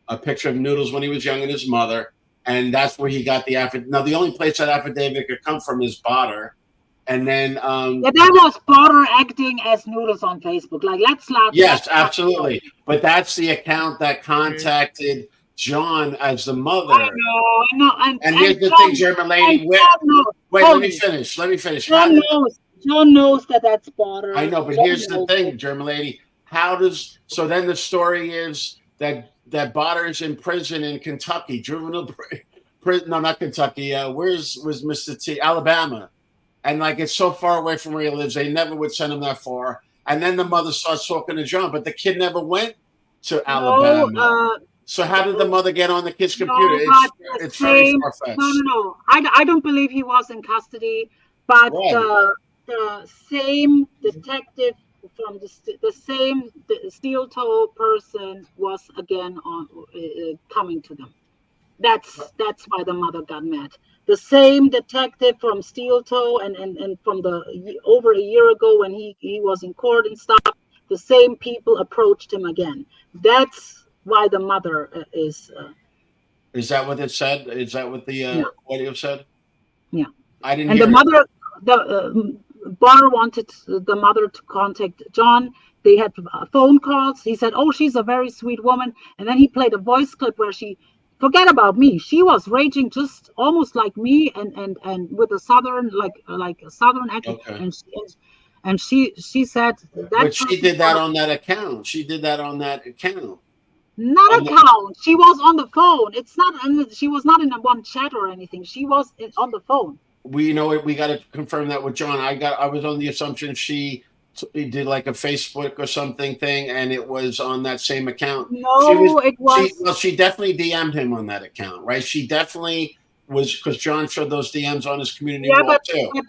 a picture of Noodles when he was young and his mother. And that's where he got the affidavit. Now, the only place that affidavit could come from is Botter. And then that was Botter acting as Noodles on Facebook. Like, let's not. Yes, absolutely. But that's the account that contacted John as the mother. I know. And here's the thing, German lady. Let me finish. John knows that that's Botter. I know, but here's the thing, German lady. So then the story is that Botter is in prison in Kentucky, juvenile prison. No, not Kentucky. Where's Mr. T? Alabama. And like it's so far away from where he lives, they never would send him that far. And then the mother starts talking to John, but the kid never went to Alabama. So how did the mother get on the kid's computer? It's very far-fetched. No. I don't believe he was in custody, but the same detective from the same steel toe person was again on coming to them. That's why the mother got mad. The same detective from Steel Toe and from over a year ago when he was in court and stuff, the same people approached him again. That's why the mother is. Is that what it said? Is that what the audio said? Yeah. I didn't. And hear the mother, Bonner wanted the mother to contact John. They had phone calls. He said, "Oh, she's a very sweet woman." And then he played a voice clip where she, forget about me. She was raging just almost like me, and with a southern like a southern accent. Okay. And she said that. But she did that on that account. She did that on that account. Not account. She was on the phone. It's not. She was not in a one chat or anything. She was on the phone. We know it. We got to confirm that with John. I was on the assumption she did like a Facebook or something thing, and it was on that same account. No, it was. She definitely DM'd him on that account, right? She definitely was, because John showed those DMs on his community wall too. But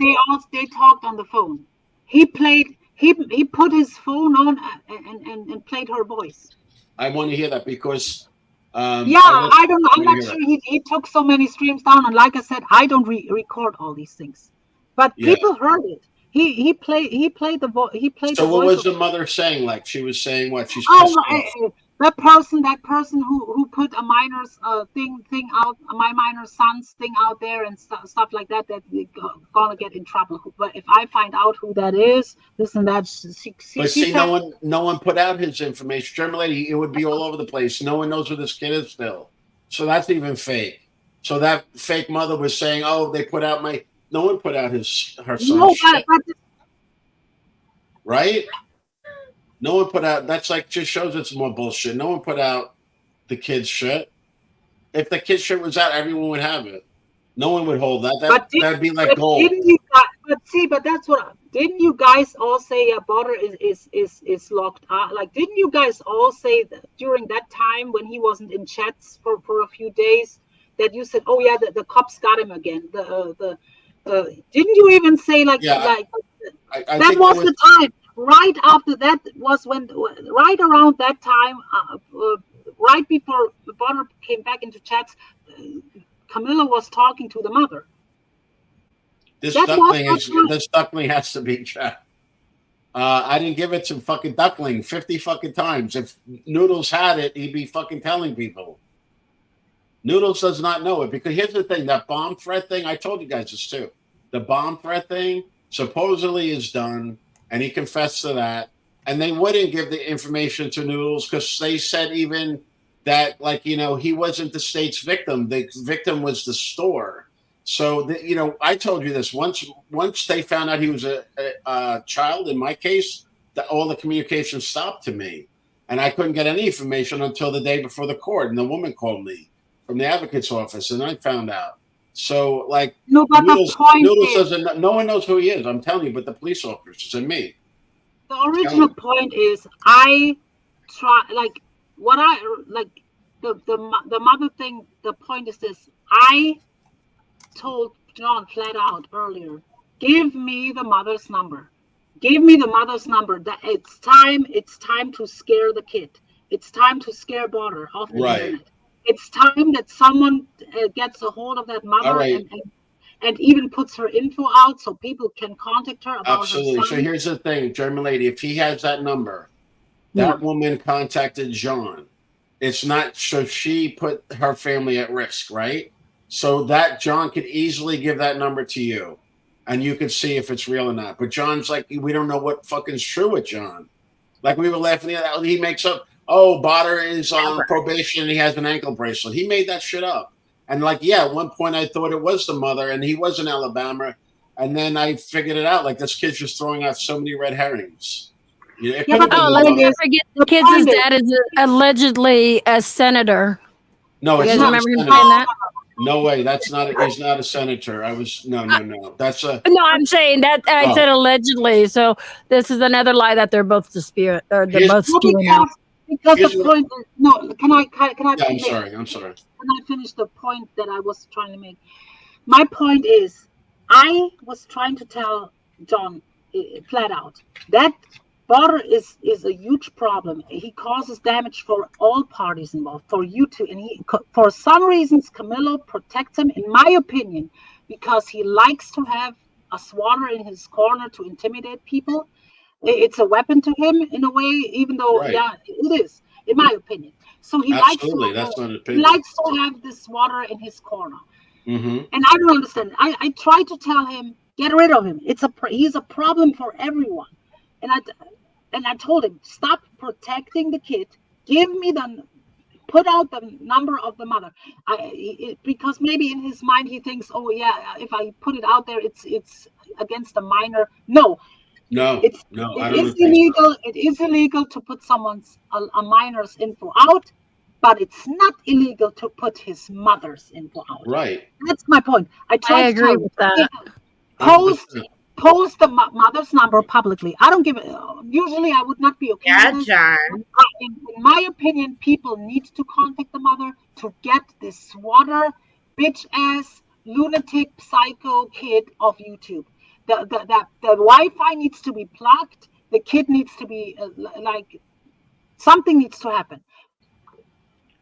they talked on the phone. He put his phone on and played her voice. I want to hear that because. I don't know. I'm not sure he took so many streams down, and like I said, I don't record all these things, but people heard it. He played the voice. So what was the mother saying? Like she was saying what? She's that person who put a minor's thing out, my minor son's thing out there and stuff like that we're gonna get in trouble. But if I find out who that is, this and that, no one put out his information. German lady, it would be all over the place. No one knows who this kid is still. So that's even fake. So that fake mother was saying, "Oh, they put out my." No one put out her son's shit. Right? No one put out. That's like just shows it's more bullshit. No one put out the kid's shit. If the kid's shit was out, everyone would have it. No one would hold that. That'd be like gold. But that's what. Didn't you guys all say Butter is locked up? Like, didn't you guys all say that during that time when he wasn't in chats for a few days that you said, "Oh yeah, the cops got him again." Didn't you even say that was the time? Right after that was right around that time, right before the Butter came back into chats, Kamillo was talking to the mother. This duckling has to be checked. I didn't give it to fucking duckling 50 fucking times. If Noodles had it, he'd be fucking telling people. Noodles does not know it, because here's the thing: that bomb threat thing. I told you guys this too. The bomb threat thing supposedly is done, and he confessed to that. And they wouldn't give the information to Noodles because they said even that, like, he wasn't the state's victim. The victim was the store. So, I told you this. Once they found out he was a child, in my case, all the communication stopped to me. And I couldn't get any information until the day before the court. And the woman called me from the advocate's office, and I found out. So, like, no, but Noodles, the point Noodles is, doesn't. No one knows who he is. I'm telling you, but the police officers and me. The original point is, I try the mother thing. The point is this: I told John flat out earlier, give me the mother's number. Give me the mother's number. That it's time to scare the kid. It's time to scare Butter off the internet. It's time that someone gets a hold of that mother and even puts her info out so people can contact her about Absolutely. her son. So here's the thing, German lady, if he has that number, that woman contacted John. It's not, so she put her family at risk, right? So that John could easily give that number to you, and you could see if it's real or not. But John's like, we don't know what fucking's true with John. Like, we were laughing at that. He makes up, Butter is on probation and he has an ankle bracelet. He made that shit up. And at one point I thought it was the mother, and he was in Alabama. And then I figured it out. Like, this kid's just throwing out so many red herrings. Let's not forget the kid's dad is allegedly a senator. No, it's you guys not remember him saying that? No way. That's not. He's not a senator. No. That's a. No, I'm saying that I said allegedly. So this is another lie that they're both spewing out. Because the point is, no, can I? Yeah, I'm sorry. Can I finish the point that I was trying to make? My point is, I was trying to tell John flat out that Butter is a huge problem. He causes damage for all parties involved, for you too. And for some reasons, Kamillo protects him, in my opinion, because he likes to have a swatter in his corner to intimidate people. It's a weapon to him in a way, even though, it is, in my opinion. So he likes to have this water in his corner. Mm-hmm. And I don't understand. I try to tell him, Get rid of him. He's a problem for everyone. And I told him, stop protecting the kid. Put out the number of the mother. Because maybe in his mind he thinks, oh yeah, if I put it out there, it's against a minor. No, it is illegal. So. It is illegal to put a minor's info out, but it's not illegal to put his mother's info out. Right. That's my point. I agree with that. Post the mother's number publicly. I don't give it. Usually, I would not be okay. Yeah, with this. John. In my opinion, people need to contact the mother to get this swatter, bitch ass, lunatic, psycho kid off YouTube. The Wi-Fi needs to be plugged. The kid needs to be something needs to happen.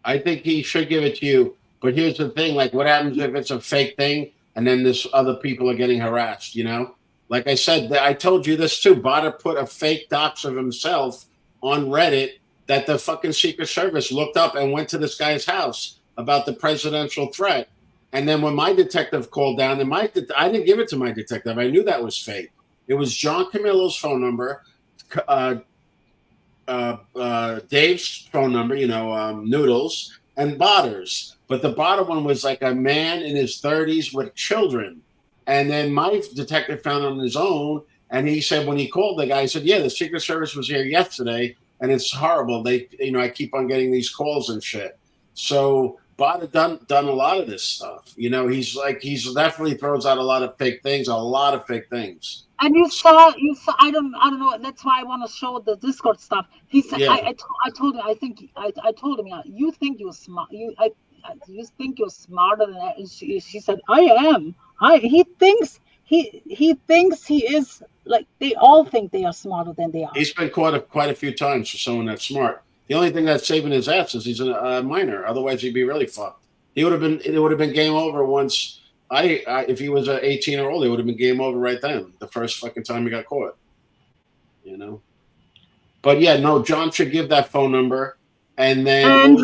I think he should give it to you. But here's the thing: like, what happens if it's a fake thing, and then this other people are getting harassed? You know. Like I said, I told you this too. Botter put a fake dox of himself on Reddit that the fucking Secret Service looked up and went to this guy's house about the presidential threat. And then when my detective called down, and I didn't give it to my detective. I knew that was fake. It was John Kamillo's phone number, Dave's phone number, Noodles, and Botter's. But the Botter one was like a man in his 30s with children. And then my detective found it on his own, and he said when he called the guy, he said, "Yeah, the Secret Service was here yesterday, and it's horrible. They, I keep on getting these calls and shit." So Botter done a lot of this stuff. He's definitely throws out a lot of fake things, And you saw. I don't know. That's why I want to show the Discord stuff. He said, yeah. I told him. I told him, yeah, you think you're smart. You think you're smarter than that? And she said, I am. He thinks he is, like, they all think they are smarter than they are. He's been caught quite a few times for someone that's smart. The only thing that's saving his ass is he's a minor. Otherwise, he'd be really fucked. It would have been game over once. If he was 18 or old, it would have been game over right then. The first fucking time he got caught. But yeah, no, John should give that phone number. And then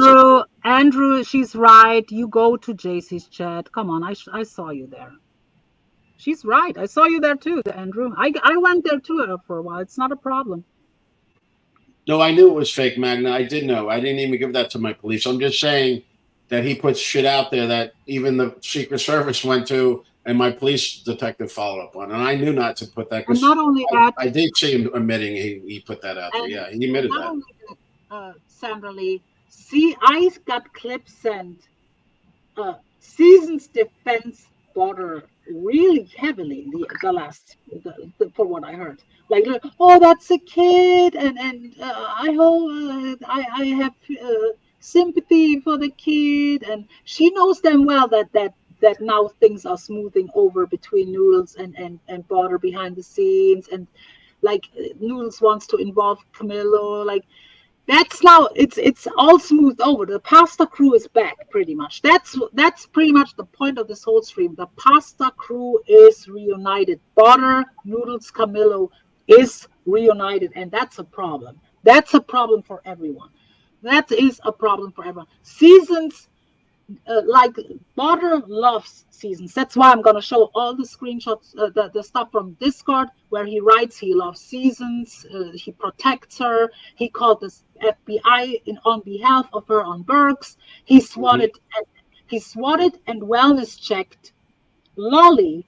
Andrew, she's right. You go to JC's chat. Come on, I saw you there. She's right. I saw you there too, Andrew. I went there too for a while. It's not a problem. No, I knew it was fake, Magna. I did know. I didn't even give that to my police. I'm just saying that he puts shit out there that even the Secret Service went to, and my police detective followed up on. And I knew not to put that. And not only that, I did see him admitting he put that out there. Yeah, he admitted that. Only that, Sandra Lee. See, I got clips sent. Season's defense Botter really heavily for what I heard. Like, oh, that's a kid, and I hope I have sympathy for the kid, and she knows damn well that now things are smoothing over between Noodles and Botter behind the scenes, and like Noodles wants to involve Kamillo, like. That's now it's all smoothed over. The pasta crew is back pretty much. That's pretty much the point of this whole stream. The pasta crew is reunited. Botter, Noodles, Kamillo is reunited, and that's a problem. That's a problem for everyone. That is a problem for everyone. Seasons, like Botter loves Seasons. That's why I'm gonna show all the screenshots, the stuff from Discord where he writes he loves Seasons. He protects her. He called this FBI on behalf of her on Berks. He swatted and wellness checked Lolly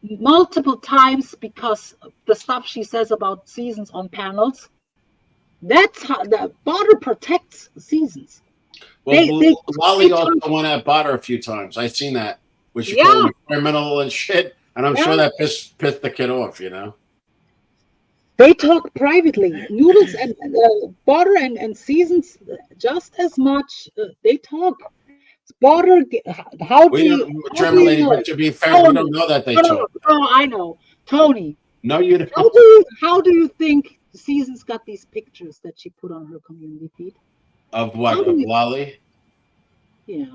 multiple times because the stuff she says about Seasons on panels. That's how the Botter protects Seasons. Well, Lolly also went at Botter a few times. I've seen that, which she called him a criminal and shit, and I'm sure that pissed the kid off. They talk privately. Noodles and Botter and Seasons just as much. They talk. Botter, how do you? But to be fair, we don't know that they talk. No, I know, Tony. No, you don't. How do you think Seasons got these pictures that she put on her community feed? Of what? Of Lolly? Yeah.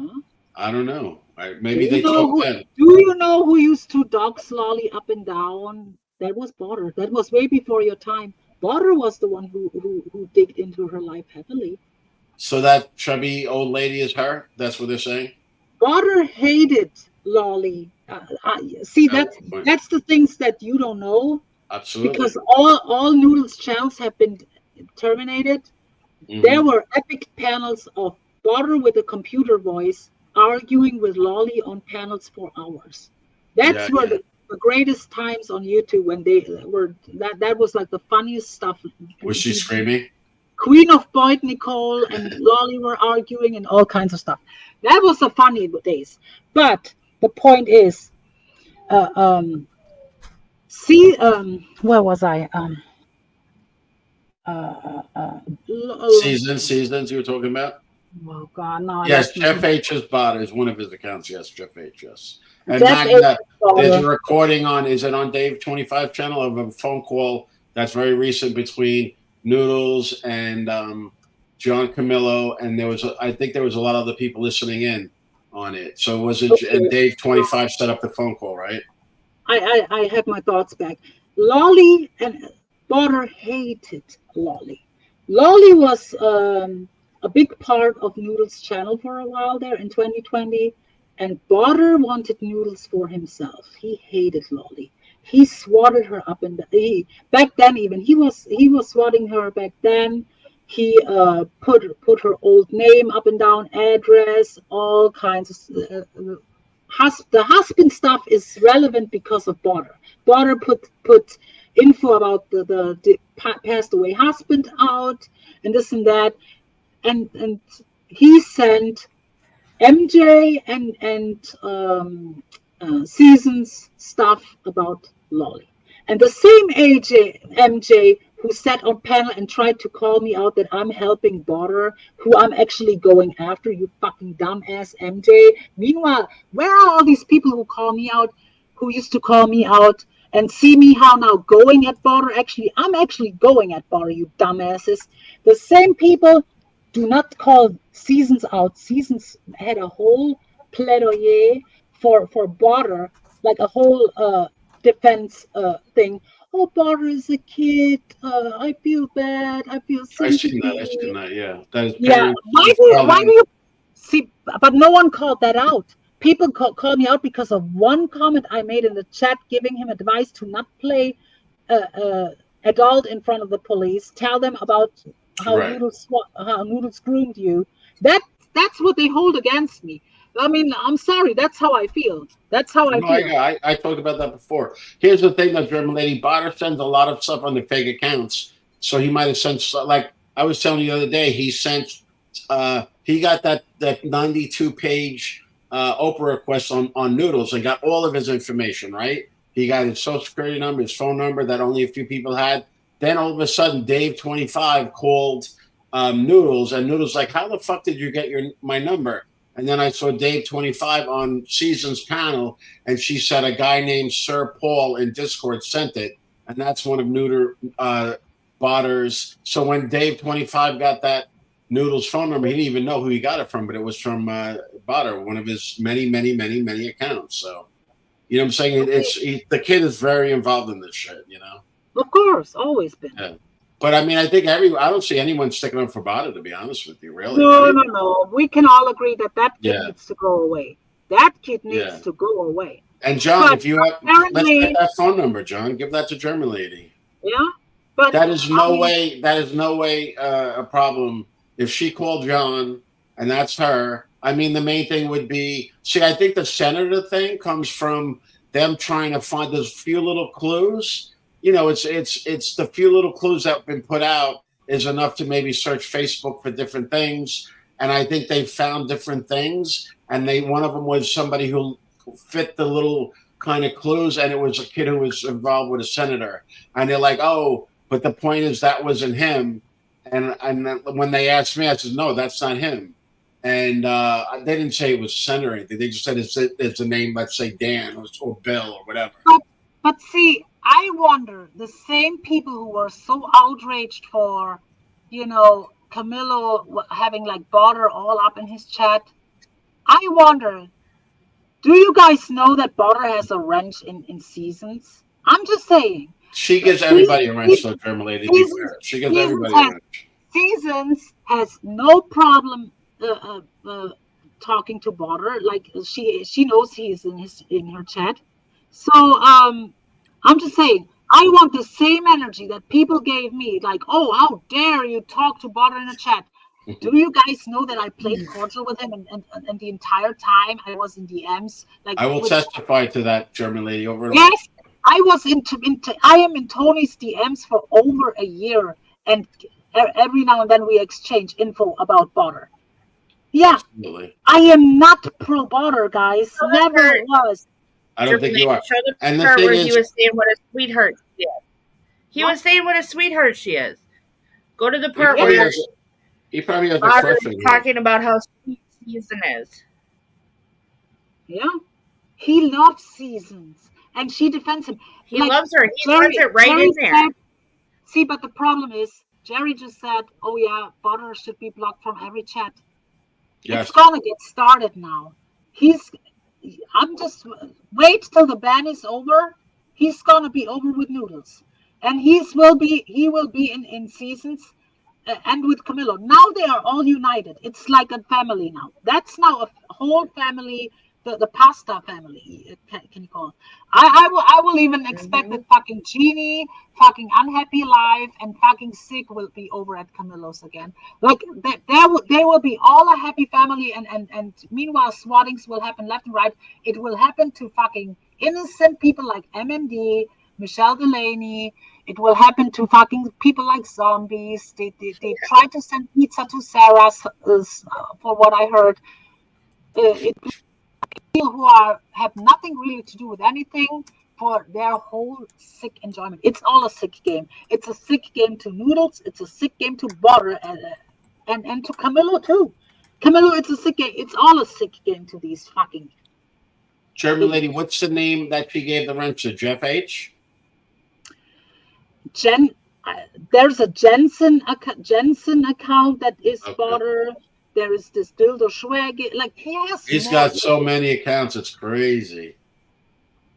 I don't know. Maybe they talk then. Do you know who used to dox Lolly up and down? That was Botter. That was way before your time. Botter was the one who digged into her life heavily. So that chubby old lady is her? That's what they're saying? Botter hated Lolly See, That that's was my point. that's the things that you don't know, Absolutely. because all Noodles channels have been terminated. There were epic panels of Butter with a computer voice arguing with Lolly on panels for hours. That's where the greatest times on YouTube, when they were, that was like the funniest stuff. Was she screaming? Queen of Boyd Nicole and Lolly were arguing and all kinds of stuff. That was the funny days. But the point is, where was I? Seasons you were talking about? Oh God, no. Yes, Jeff H's bot is one of his accounts. Yes, Jeff H. Yes. And Jeff Magna, H. there's a recording on, is it on Dave 25 channel, of a phone call that's very recent between Noodles and John Kamillo, and I think there was a lot of other people listening in on it. So was it, and Dave 25 set up the phone call, right? I have my thoughts back. Lolly and Butter hated Lolly. Lolly was a big part of Noodles' channel for a while there in 2020, and Butter wanted Noodles for himself. He hated Lolly. He swatted her up, and back then even he was swatting her back then. He put her old name up and down, address, all kinds of. The husband stuff is relevant because of Butter. Butter put info about the passed away husband out, and this and that, and he sent MJ and Seasons stuff about Lolly, and the same MJ who sat on panel and tried to call me out that I'm helping Butter, who I'm actually going after, you fucking dumbass MJ. Meanwhile, where are all these people who call me out, who used to call me out and see me how now going at Butter? Actually, I'm actually going at Butter, you dumbasses. The same people do not call Seasons out. Seasons had a whole plaidoyer for Butter, like a whole defense thing. Oh, Butter is a kid. I feel bad. I feel sympathy. I seen that. Yeah, that is Yeah. Why do you see? But no one called that out. People call me out because of one comment I made in the chat, giving him advice to not play adult in front of the police. Tell them about how Noodles groomed you. That's what they hold against me. I mean, I'm sorry. That's how I feel. That's how I feel. I talked about that before. Here's the thing, that German lady, Butter sends a lot of stuff on the fake accounts. So he might have sent, like I was telling you the other day, he sent, he got that 92-page Oprah request on Noodles and got all of his information, right? He got his social security number, his phone number that only a few people had. Then all of a sudden, Dave 25 called Noodles, and Noodles like, how the fuck did you get my number? And then I saw Dave 25 on Season's panel, and she said a guy named Sir Paul in Discord sent it, and that's one of Butter's. So when Dave 25 got that Noodles phone number, he didn't even know who he got it from, but it was from Butter, one of his many accounts. So, you know what I'm saying? The kid is very involved in this shit, you know? Of course, always been. Yeah. But I mean, I think I don't see anyone sticking up for Butter, to be honest with you, really. No. We can all agree that kid needs to go away. That kid needs to go away. And John, if you have, let's get that phone number, John. Give that to German lady. Yeah, but that is no way a problem. If she called John and that's her, I mean, the main thing would be, I think the senator thing comes from them trying to find those few little clues. You know, it's the few little clues that have been put out is enough to maybe search Facebook for different things. And I think they found different things. And one of them was somebody who fit the little kind of clues. And it was a kid who was involved with a senator. And they're like, oh, but the point is that wasn't him. And when they asked me, I said, no, that's not him. And they didn't say it was senator or anything. They just said it's a name, let's say Dan or Bill or whatever. But see, I wonder, the same people who were so outraged for, Kamillo having like Butter all up in his chat, I wonder, do you guys know that Butter has a wrench in Seasons? I'm just saying. She gives everybody a wrench, though, German lady. She gives everybody a wrench. Seasons has no problem talking to Border. Like she knows he is in her chat. So I'm just saying, I want the same energy that people gave me. Like, oh, how dare you talk to Border in the chat? Do you guys know that I played cordial with him, and the entire time I was in DMs? Like, I will testify to that, German lady. Over and yes, I was I am in Tony's DMs for over a year, and every now and then we exchange info about Border. Yeah, Absolutely. I am not pro Border, guys. Never was. I don't think you are. Show the And the part thing where is, he was saying what a sweetheart she is. He was saying what a sweetheart she is. Go to the part where he probably has a Roger crush on is you. talking about how sweet Season is. Yeah, he loves Seasons, and she defends him. He loves her. He says it right in there. See, but the problem is, Jerry just said, "Oh yeah, Butter should be blocked from every chat." Yes. It's gonna get started now. I'm just wait till the ban is over. He's gonna be over with Noodles, and he will be in Seasons, and with Kamillo. Now they are all united. It's like a family now. That's now a whole family. The pasta family, can you call it? I will even expect that fucking Genie, fucking Unhappy Life, and fucking Sick will be over at Camillo's again. Like there will be all a happy family, and meanwhile swattings will happen left and right. It will happen to fucking innocent people like MMD, Michelle Delaney. It will happen to fucking people like zombies. They tried to send pizza to Sarah, for what I heard. People who have nothing really to do with anything for their whole sick enjoyment. It's all a sick game. It's a sick game to Noodles. It's a sick game to Butter, and to Kamillo too. Kamillo, it's a sick game. It's all a sick game to these fucking German lady. What's the name that she gave the wrench to? Jeff H. There's a Jensen account that is Butter. There is this Buldo Schwag. Like he's got so many accounts. It's crazy.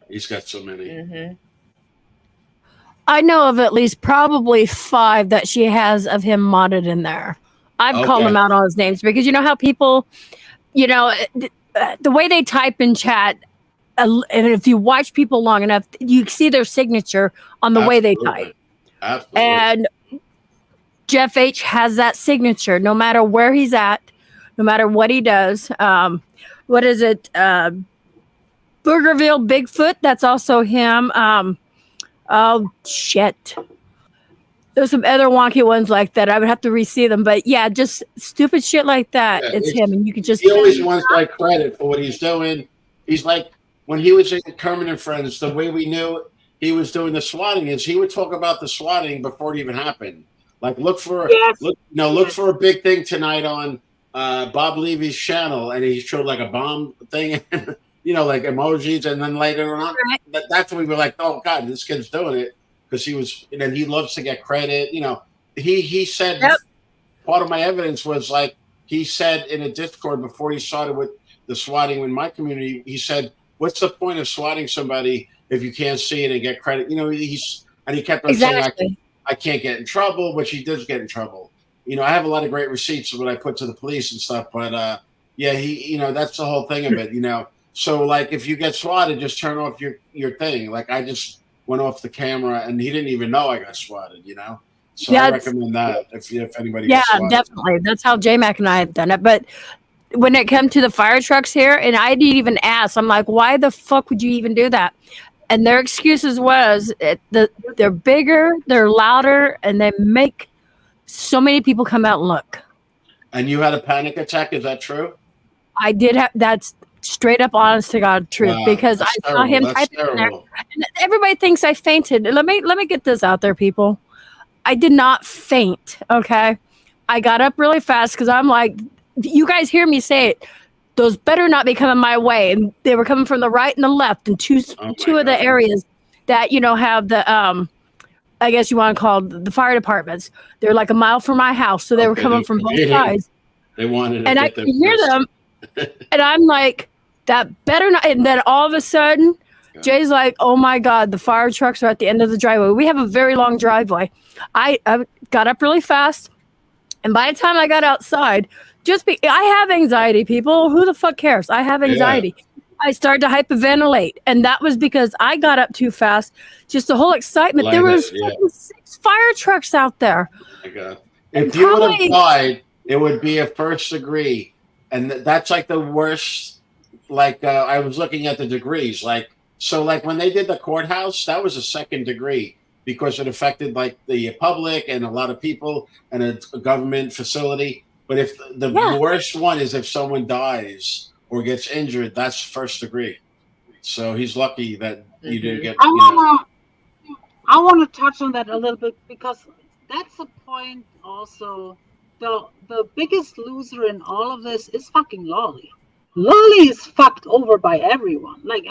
He's got so many. I know of at least probably 5 that she has of him modded in there. I've called him out on his names because you know how people, you know, the way they type in chat, and if you watch people long enough, you see their signature on the way they type. Absolutely. And Jeff H has that signature no matter where he's at, no matter what he does. What is it? Burgerville Bigfoot, that's also him. Oh, shit. There's some other wonky ones like that. I would have to re-see them. But yeah, just stupid shit like that. It's him. And you can just... He always wants like credit for what he's doing. He's like, when he was in Kermit and Friends, the way we knew he was doing the swatting is he would talk about the swatting before it even happened. Like look for a big thing tonight on Bob Levy's channel, and he showed like a bomb thing, you know, like emojis, and then later on, that's when we were like, oh god, this kid's doing it because he was, and then he loves to get credit. You know, he said part of my evidence was like he said in a Discord before he started with the swatting in my community, he said, "What's the point of swatting somebody if you can't see it and get credit?" You know, he kept on saying, I can't get in trouble, but she does get in trouble. You know, I have a lot of great receipts of what I put to the police and stuff, but you know, that's the whole thing of it, you know. So like if you get swatted, just turn off your thing. Like I just went off the camera and he didn't even know I got swatted, you know. So I recommend that if anybody gets swatted. Definitely. That's how Jmack and I have done it. But when it came to the fire trucks here, and I didn't even ask, I'm like, why the fuck would you even do that? And their excuses was they're bigger, they're louder, and they make so many people come out and look. And you had a panic attack, is that true? I did have, that's straight up honest to God truth, because I saw him typing in there. And everybody thinks I fainted. Let me get this out there, people. I did not faint, okay? I got up really fast because I'm like, you guys hear me say it. Those better not be coming my way. And they were coming from the right and the left, and two of the areas that, you know, have the, I guess you want to call the fire departments. They're like a mile from my house. So they were coming from both sides. They wanted to and I could hear them. And I'm like, that better not. And then all of a sudden, Jay's like, oh my God, the fire trucks are at the end of the driveway. We have a very long driveway. I got up really fast. And by the time I got outside, I have anxiety, people. Who the fuck cares? I have anxiety. I started to hyperventilate, and that was because I got up too fast. Just the whole excitement. There was fucking 6 fire trucks out there. Oh my God. If you would have died, it would be a first degree, and that's like the worst. Like I was looking at the degrees, like when they did the courthouse, that was a second degree because it affected like the public and a lot of people and a government facility. But if the worst one is if someone dies or gets injured, that's first degree. So he's lucky that you didn't get. I want to touch on that a little bit because that's a point. Also, the biggest loser in all of this is fucking Lolly. Lolly is fucked over by everyone. Like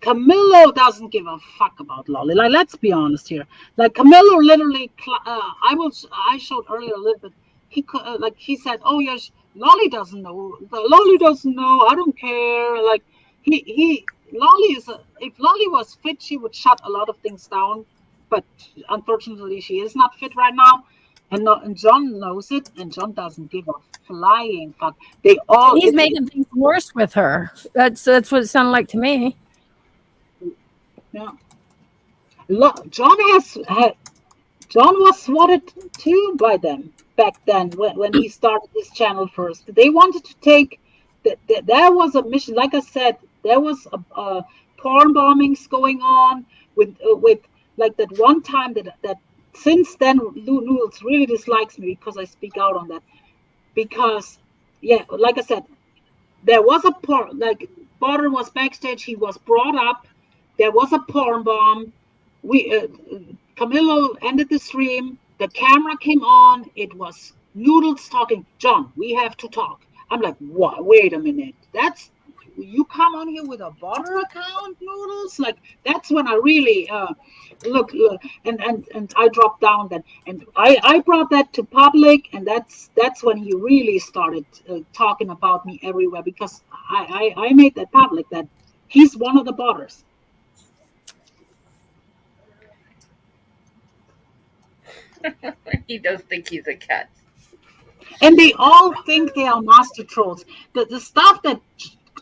Kamillo doesn't give a fuck about Lolly. Like, let's be honest here. Like Kamillo literally, I showed earlier a little bit. He said, "Oh yes, Lolly doesn't know. Lolly doesn't know. I don't care." Like Lolly is. If Lolly was fit, she would shut a lot of things down. But unfortunately, she is not fit right now. And John knows it, and John doesn't give a flying fuck. He's making things worse with her. That's what it sounded like to me. Yeah. John was swatted too by them back then when he started this channel first. They wanted to take there was a mission. Like I said, there was a porn bombings going on with like that one time that. Since then, Noodles really dislikes me because I speak out on that. Because, like I said, there was a porn, like Border was backstage. He was brought up. There was a porn bomb. Kamillo ended the stream. The camera came on. It was Noodles talking. John, we have to talk. I'm like, what? Wait a minute. You come on here with a Border account, Noodles? Like, that's when I really look and I dropped down then, and I brought that to public, and that's when he really started talking about me everywhere because I made that public that he's one of the Borders. He does think he's a cat, and they all think they are master trolls. The stuff that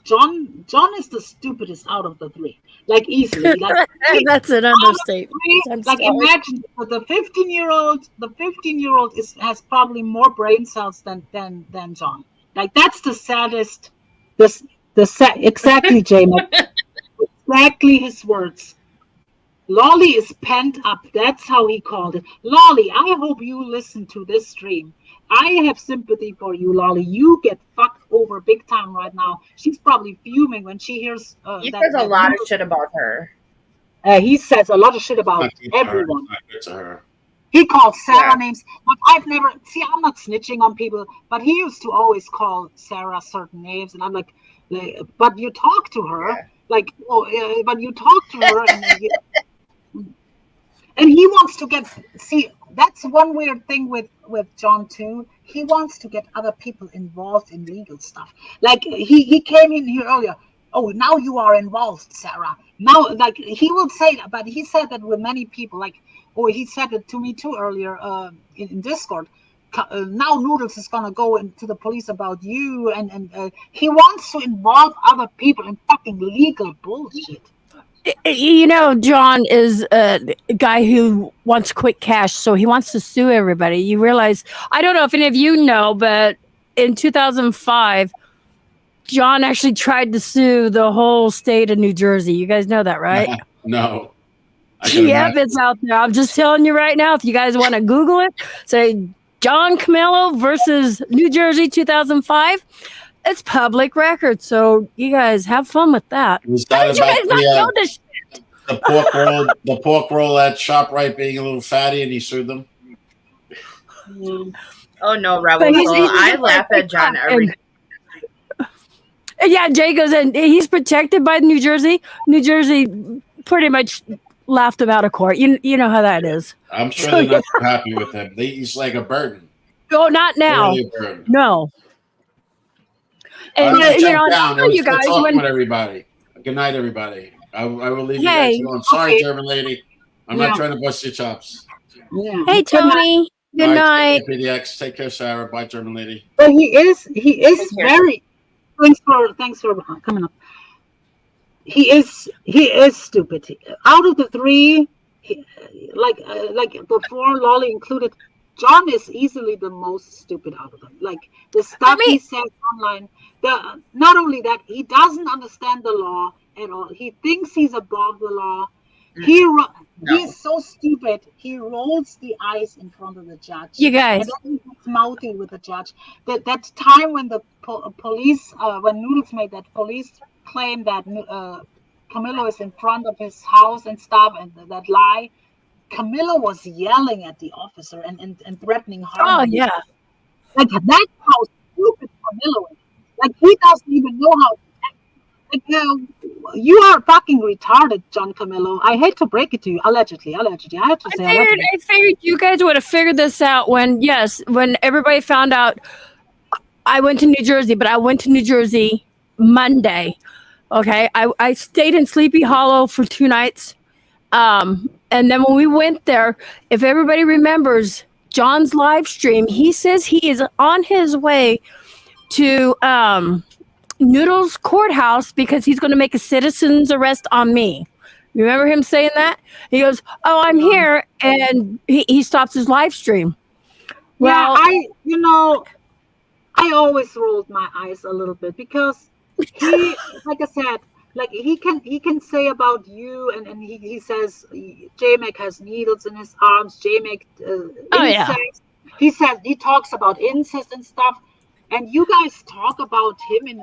John is the stupidest out of the three, like easily. Like, that's an understatement. Like imagine the 15-year-old. The 15-year-old has probably more brain cells than John. Like that's the saddest. Exactly, Jmack. Exactly his words. Lolly is pent up. That's how he called it. Lolly, I hope you listen to this stream. I have sympathy for you, Lolly. You get fucked over big time right now. She's probably fuming when she hears. He says a lot of shit about her. He says a lot of shit about everyone. He called Sarah names. But I've never. See, I'm not snitching on people, but he used to always call Sarah certain names, and I'm like, but you talk to her, but you talk to her, and he wants to get. See, that's one weird thing with John too. He wants to get other people involved in legal stuff. Like he came in here earlier. Oh, now you are involved, Sarah. Now, like he will say that, but he said that with many people. Like, he said it to me too earlier in Discord. Now Noodles is gonna go into the police about you, and he wants to involve other people in fucking legal bullshit. You know, John is a guy who wants quick cash, so he wants to sue everybody. You realize, I don't know if any of you know, but in 2005, John actually tried to sue the whole state of New Jersey. You guys know that, right? No. Yep, it's out there. I'm just telling you right now, if you guys want to Google it, say John Kamillo versus New Jersey 2005. It's public record, so you guys have fun with that. Was that about the pork roll at ShopRite being a little fatty, and he sued them? Oh no, Rebel! I laugh at John every. Yeah, Jay goes, and he's protected by New Jersey. New Jersey pretty much laughed him out of court. You know how that is. I'm sure they're not too happy with him. He's like a burden. Oh, not now. No. And you guys, with everybody. Good night, everybody. I will leave you guys alone. Sorry, German lady. I'm not trying to bust your chops. Yeah. Hey, Tony. Good All right, night. take care, PDX. Take care, Sarah. Bye, German lady. But he is Take care. very. Thanks for coming up. He is stupid. Out of the three, like before Lolly included, John is easily the most stupid out of them. Like the stuff he says online. Not only that, he doesn't understand the law at all. He thinks he's above the law. He's so stupid. He rolls the eyes in front of the judge. You guys. And then he gets mouthy with the judge. That time when the police, when Noodles made that police claim that Kamillo is in front of his house and stuff, and that lie, Kamillo was yelling at the officer and threatening harm. Oh, yeah. Like, that's how stupid Kamillo is. Like, he doesn't even know how to act. Like, you are fucking retarded, John Kamillo. I hate to break it to you. Allegedly. I have to say allegedly. I figured you guys would have figured this out when everybody found out I went to New Jersey, but I went to New Jersey Monday. Okay. I stayed in Sleepy Hollow for 2 nights. And then when we went there, if everybody remembers John's live stream, he says he is on his way to Noodles courthouse because he's going to make a citizen's arrest on me. Remember him saying that? He goes, "Oh, I'm here," and he stops his live stream. Well, yeah, I always rolled my eyes a little bit because he, like I said, like he can say about you, and he says Jmack has needles in his arms. Jmack, incest. Yeah. He talks about incest and stuff. And you guys talk about him in.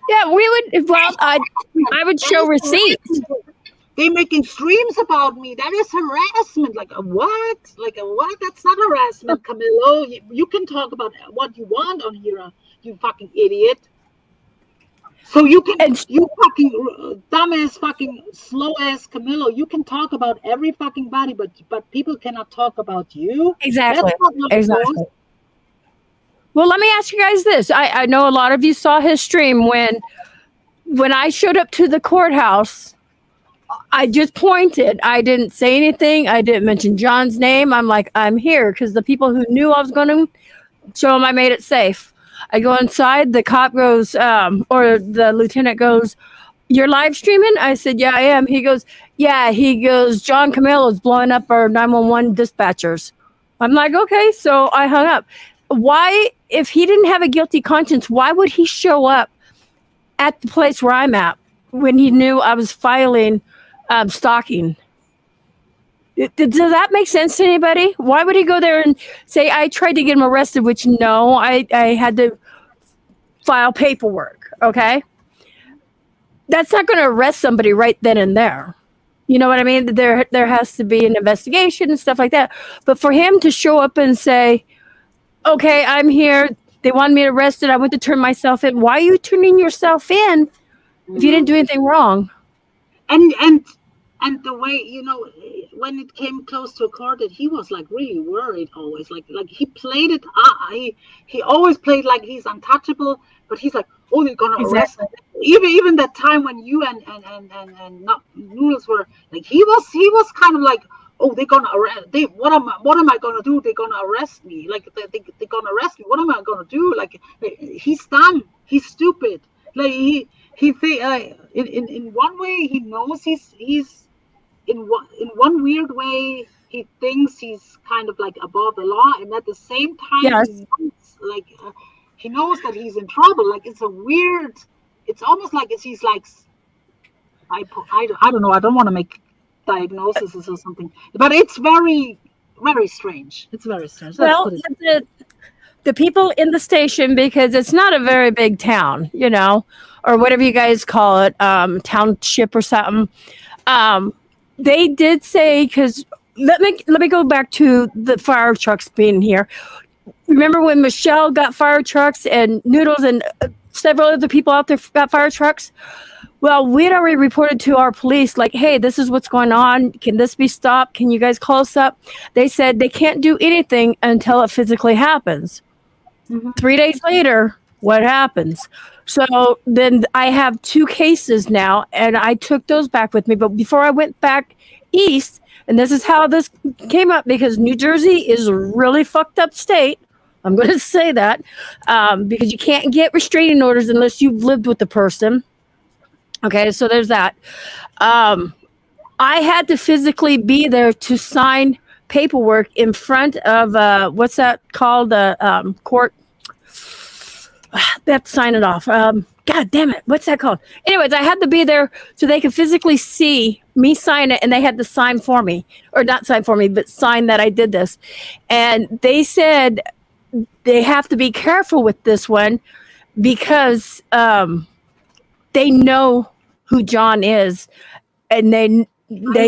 Yeah, we would. Well, I would show receipts. They're making streams about me. That is harassment. Like a what? Like a what? That's not harassment, Kamillo. You can talk about what you want on here, you fucking idiot. So you can, you fucking dumbass, fucking slow ass Kamillo. You can talk about every fucking body, but people cannot talk about you. Exactly. Exactly. Well, let me ask you guys this. I know a lot of you saw his stream when I showed up to the courthouse. I just pointed. I didn't say anything. I didn't mention John's name. I'm like, I'm here because the people who knew I was going to show them I made it safe. I go inside. The cop goes, or the lieutenant goes, "You're live streaming?" I said, "Yeah, I am." He goes, "Yeah." He goes, "John Kamillo is blowing up our 911 dispatchers." I'm like, okay. So I hung up. Why, if he didn't have a guilty conscience, why would he show up at the place where I'm at when he knew I was filing stalking? Does that make sense to anybody? Why would he go there and say, I tried to get him arrested, which no, I had to file paperwork, okay? That's not going to arrest somebody right then and there. You know what I mean? There has to be an investigation and stuff like that. But for him to show up and say, okay, I'm here. They wanted me arrested. I went to turn myself in. Why are you turning yourself in if you didn't do anything wrong? And the way, when it came close to a court, that he was like really worried always. Like he played it. He always played like he's untouchable, but he's like, oh, they're gonna arrest him. Even that time when you and not Noodles were like, he was kind of like, oh, they're gonna arrest. What am I gonna do? They're gonna arrest me. Like they're gonna arrest me. What am I gonna do? Like he's dumb. He's stupid. Like he in one way he knows he's in one weird way he thinks he's kind of like above the law, and at the same time he knows that he's in trouble. Like it's almost like he's like I don't know. I don't want to make diagnoses or something, but it's very, very strange. It's very strange. Well, the people in the station, because it's not a very big town, or whatever you guys call it, township or something. They did say, because let me go back to the fire trucks being here. Remember when Michelle got fire trucks and Noodles and several other people out there got fire trucks? Well, we had already reported to our police, like, hey, this is what's going on. Can this be stopped? Can you guys call us up? They said they can't do anything until it physically happens. Mm-hmm. 3 days later, what happens? So then I have 2 cases now, and I took those back with me. But before I went back east, and this is how this came up because New Jersey is a really fucked up state. I'm going to say that because you can't get restraining orders unless you've lived with the person. Okay, so there's that. I had to physically be there to sign paperwork in front of what's that called? Court. They have to sign it off. God damn it. What's that called? Anyways, I had to be there so they could physically see me sign it, and they had to sign for me. Or not sign for me, but sign that I did this. And they said they have to be careful with this one because they know who John is, and they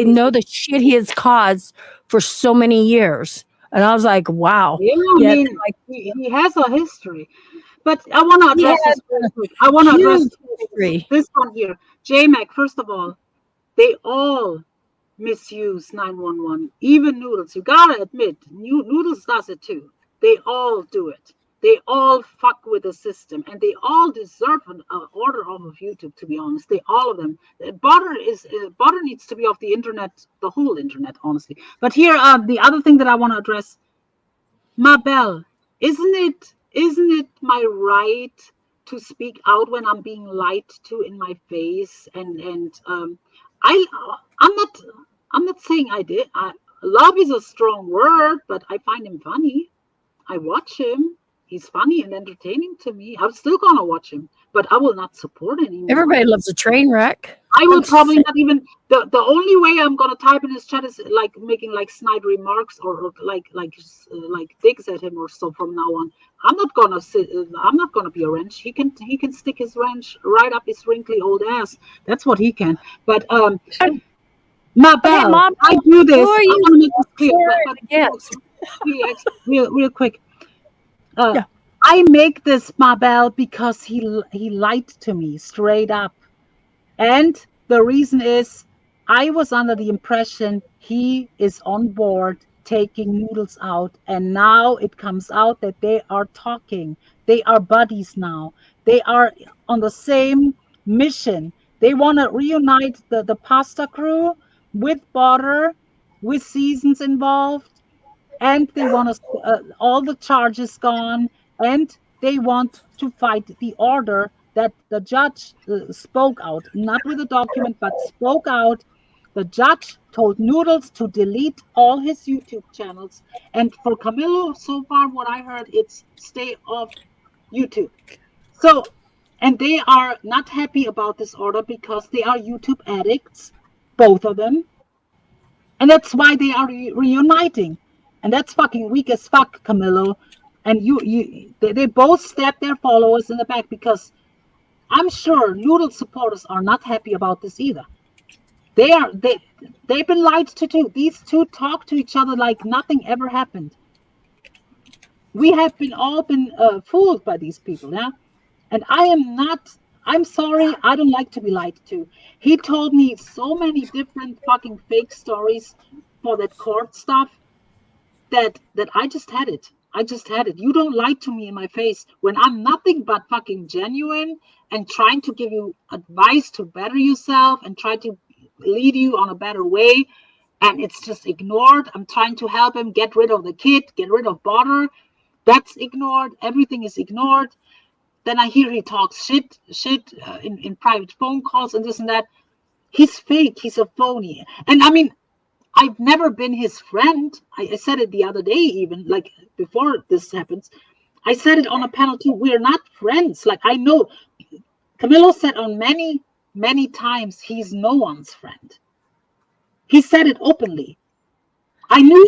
know the shit he has caused for so many years. And I was like, wow. Yeah, I mean, like he has a history. But I want to address this real quick. I want to address this one here. Jmack, first of all, they all misuse 911. Even Noodles. You got to admit, Noodles does it too. They all do it. They all fuck with the system, and they all deserve an order off of YouTube, to be honest. All of them. Butter needs to be off the internet, the whole internet, honestly. But here, the other thing that I want to address, Mabel, isn't it my right to speak out when I'm being lied to in my face? And I'm not saying I did. Love is a strong word, but I find him funny. I watch him. He's funny and entertaining to me. I'm still gonna watch him, but I will not support anymore. Everybody loves a train wreck. I will probably not even. The only way I'm gonna type in his chat is like making like snide remarks or like digs at him or so from now on. I'm not gonna be a wrench. He can stick his wrench right up his wrinkly old ass. That's what he can. But Mabel, I do this. I want to make this clear. Real quick. Yeah. I make this Mabel because he lied to me straight up. And the reason is I was under the impression he is on board taking Noodles out, and now it comes out that they are talking. They are buddies now. They are on the same mission. They want to reunite the pasta crew with Butter, with Seasons involved, and they want all the charges gone, and they want to fight the order that the judge spoke out, not with a document, but spoke out. The judge told Noodles to delete all his YouTube channels. And for Kamillo, so far what I heard, it's stay off YouTube. So, and they are not happy about this order because they are YouTube addicts, both of them. And that's why they are reuniting. And that's fucking weak as fuck, Kamillo. And they both stab their followers in the back because I'm sure Noodles supporters are not happy about this either. They've been lied to too. These two talk to each other like nothing ever happened. We have all been fooled by these people, yeah? And I'm sorry, I don't like to be lied to. He told me so many different fucking fake stories for that court stuff that I just had it. You don't lie to me in my face when I'm nothing but fucking genuine and trying to give you advice to better yourself and try to lead you on a better way, and it's just ignored. I'm trying to help him get rid of the kid, get rid of Butter. That's ignored. Everything is ignored. Then I hear he talks shit in private phone calls and this and that. He's fake. He's a phony. And I mean, I've never been his friend. I said it the other day, even like before this happens. I said it on a panel too. We're not friends. Like I know Kamillo said on many times he's no one's friend. He said it openly. I knew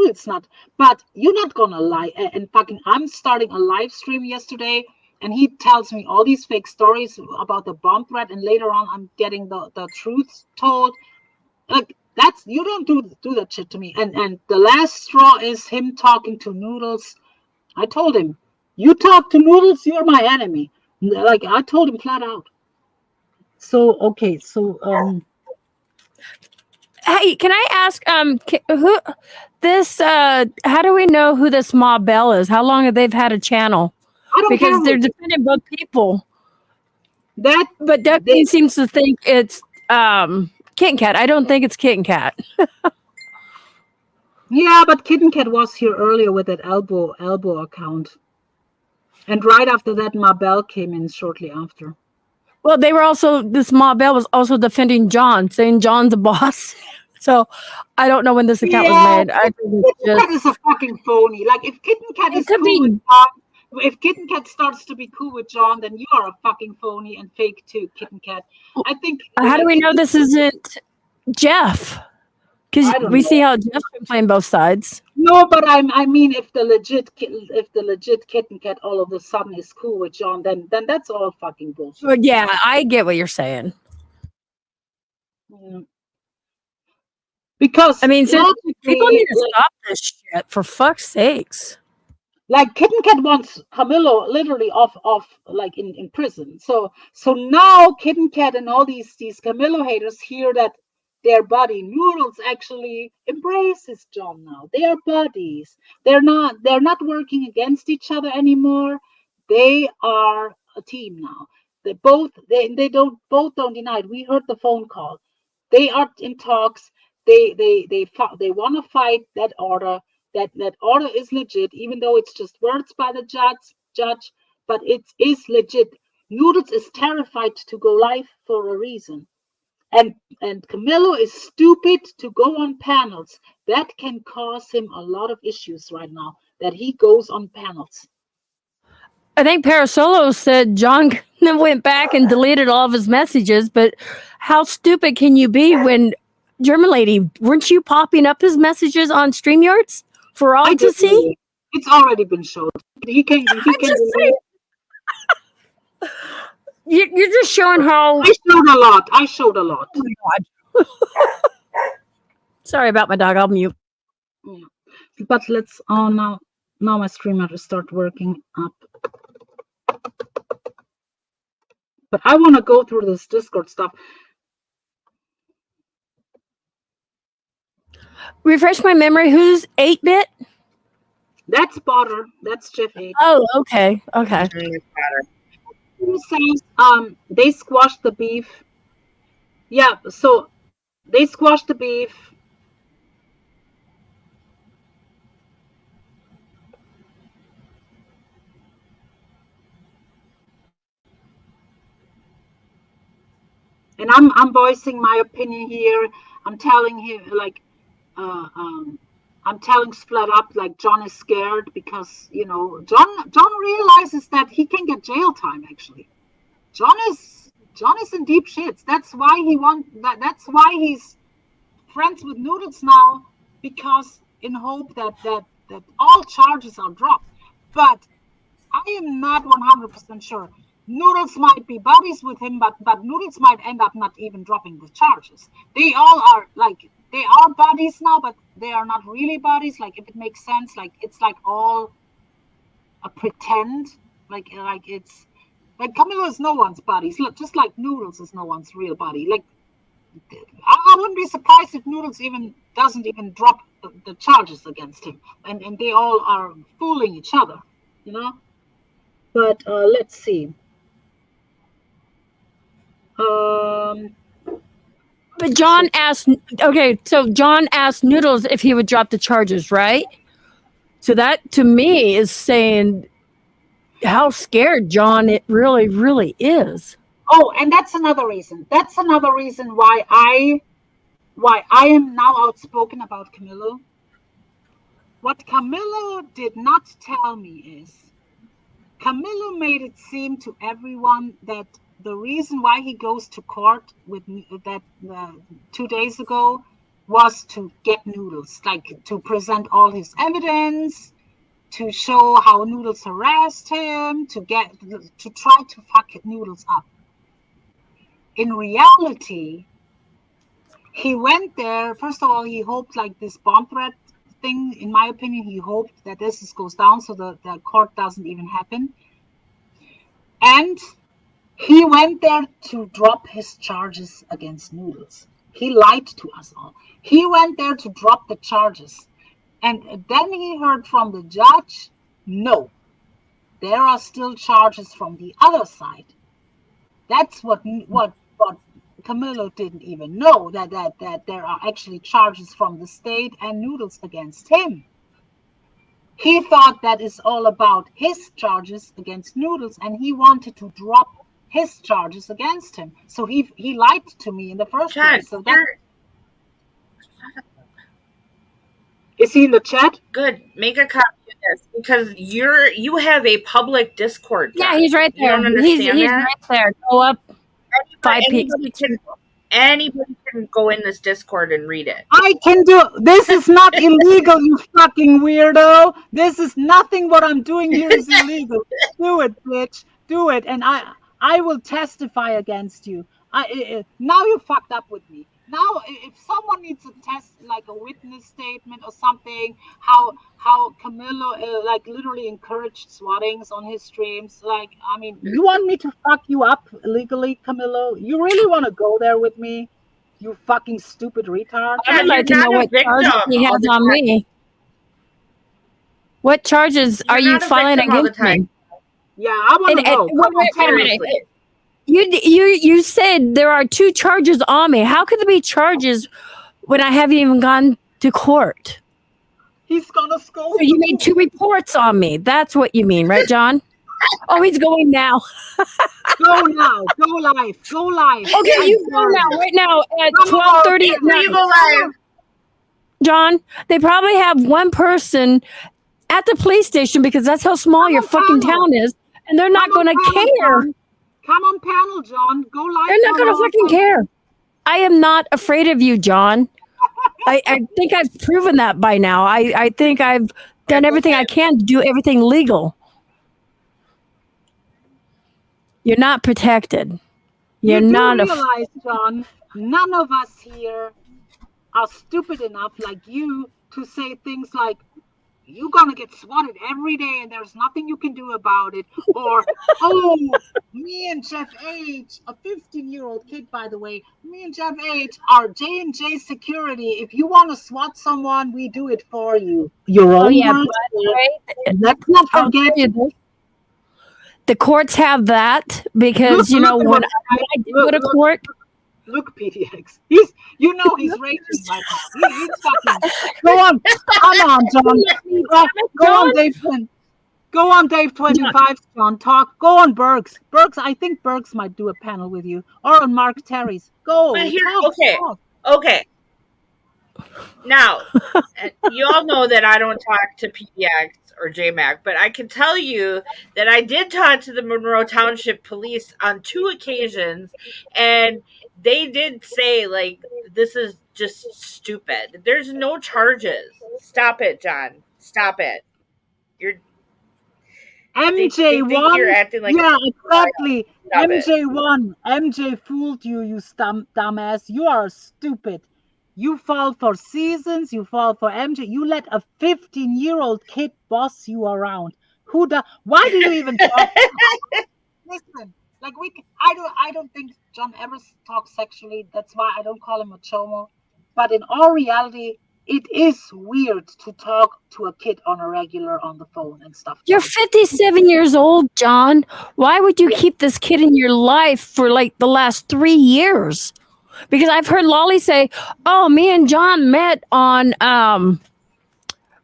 it's not, but you're not gonna lie and fucking I'm starting a live stream yesterday and he tells me all these fake stories about the bomb threat and later on I'm getting the truth told. Like that's you don't do that shit to me. And the last straw is him talking to Noodles. I told him, you talk to Noodles, you're my enemy. Like I told him flat out. So okay, so hey, can I ask who this how do we know who this Ma Bell is? How long have they had a channel? Because they're defending both people. But Ducky seems to think it's Kitten Kat. I don't think it's Kitten Kat. Yeah, but Kitten Kat was here earlier with that elbow account. And right after that, Mabel came in shortly after. Well, they were also, this Mabel was also defending John, saying John's a boss. So I don't know when this account was made. I think it's Kitten Kat is a fucking phony. Like, if Kitten Kat is could cool be- with John, if Kitten Kat starts to be cool with John, then you are a fucking phony and fake too, Kitten Kat. I think. How do we know this isn't Jeff? Because we see how Jeff's been playing both sides. No, but I mean, if the legit Kitten Kat all of a sudden is cool with John, then that's all fucking bullshit. But yeah, I get what you're saying. Yeah. Because I mean, people need to like, stop this shit for fuck's sakes. Like Kitten Kat wants Kamillo literally off like in prison. So now Kitten Kat and all these Kamillo haters hear that their buddy Noodles actually embraces John now. They are buddies. They're not working against each other anymore. They are a team now. They both don't deny it. We heard the phone call. They are in talks. They want to fight that order. That order is legit, even though it's just words by the judge, but it is legit. Noodles is terrified to go live for a reason. And Kamillo is stupid to go on panels. That can cause him a lot of issues right now, that he goes on panels. I think Parasolo said John went back and deleted all of his messages, but how stupid can you be when, German lady, weren't you popping up his messages on StreamYards for all to see? It's already been shown. He can You're just showing how... I showed a lot. Oh my God. Sorry about my dog. I'll mute. Yeah. But let's... Oh, now my stream has to start working up. But I want to go through this Discord stuff. Refresh my memory. Who's 8-bit? That's Potter. That's Jeff 8. Oh, okay. Who says they squashed the beef? Yeah, so they squashed the beef. And I'm voicing my opinion here. I'm telling him I'm telling Split Up like John is scared because John realizes that he can get jail time. Actually, John is in deep shits. That's why that's why he's friends with Noodles now, because in hope that all charges are dropped. But I am not 100% sure. Noodles might be buddies with him, but Noodles might end up not even dropping the charges. They all are they are buddies now, but they are not really buddies. Like, if it makes sense, like it's like all a pretend. Like it's like Kamillo is no one's buddy. Just like Noodles is no one's real buddy. Like, I wouldn't be surprised if Noodles doesn't even drop the charges against him, and they all are fooling each other, But let's see. But John asked Noodles if he would drop the charges, right? So that to me is saying how scared John it really, really is. Oh, and that's another reason. That's another reason why I am now outspoken about Kamillo. What Kamillo did not tell me is Kamillo made it seem to everyone that the reason why he goes to court with that 2 days ago was to get Noodles, like to present all his evidence, to show how Noodles harassed him, to try to fuck Noodles up. In reality, he went there. First of all, he hoped like this bomb threat thing. In my opinion, he hoped that this goes down so the court doesn't even happen. And he went there to drop his charges against Noodles. He lied to us all. He went there to drop the charges. And then he heard from the judge, no, there are still charges from the other side. That's what Kamillo didn't even know that there are actually charges from the state and Noodles against him. He thought that is all about his charges against Noodles, and he wanted to drop his charges against him. So he lied to me in the first Chad, place. So is he in the chat? good. Make a copy of this because you have a public Discord. Yeah, John. he's right You there. don't understand He's that? right there. Go up 5 Anybody can go in this Discord and read it. I can do. This is not illegal, you fucking weirdo. This is nothing. What I'm doing here is illegal. Do it, bitch. Do it, and I will testify against you. Now you fucked up with me. Now, if someone needs a test, like a witness statement or something, how Kamillo like literally encouraged swattings on his streams, like, I mean, you want me to fuck you up illegally, Kamillo? You really want to go there with me? You fucking stupid retard. I would like to know what charges he has on me. What charges are you filing against me? Yeah, I want to know. Wait a minute. You said there are 2 charges on me. How could there be charges when I haven't even gone to court? He's gonna scold. So you made 2 reports on me. That's what you mean, right, John? Oh, he's going now. Go now. Go live. Go live. Okay, you go now. Right now at 12:30 at night. You go live. John, they probably have one person at the police station because that's how small your fucking town is, and they're not going to care. Come on panel, John. Go live. They're not going to fucking care. I am not afraid of you, John. I think I've proven that by now. I think I've done everything I can to do everything legal. You're not protected. You're not. Realize, John, none of us here are stupid enough like you to say things like, you're going to get swatted every day and there's nothing you can do about it. Or, oh, me and Jeff H., a 15-year-old kid, by the way, me and Jeff H. are J&J security. If you want to swat someone, we do it for you. Your own words. Let's not forget. The courts have that because, when I go to court. Look, PDX. He's raging right now. He's fucking. Go on. Come on, John. Go on, Dave. Go on, Dave 25, John. Talk. Go on, Bergs. I think Bergs might do a panel with you. Or on Mark Terry's. Go. But here, okay. Now, you all know that I don't talk to PDX or Jmack, but I can tell you that I did talk to the Monroe Township Police on 2 occasions, and they did say, like, this is just stupid. There's no charges. Stop it, John. Stop it. MJ1. You're acting like exactly. MJ1. MJ fooled you, you dumbass. You are stupid. You fall for Seasons. You fall for MJ. You let a 15-year-old kid boss you around. Why do you even talk? Listen. Like I don't think John ever talks sexually. That's why I don't call him a chomo. But in all reality, it is weird to talk to a kid on a regular on the phone and stuff. You're 57 years old, John. Why would you keep this kid in your life for like the last 3 years? Because I've heard Lolly say, "Oh, me and John met on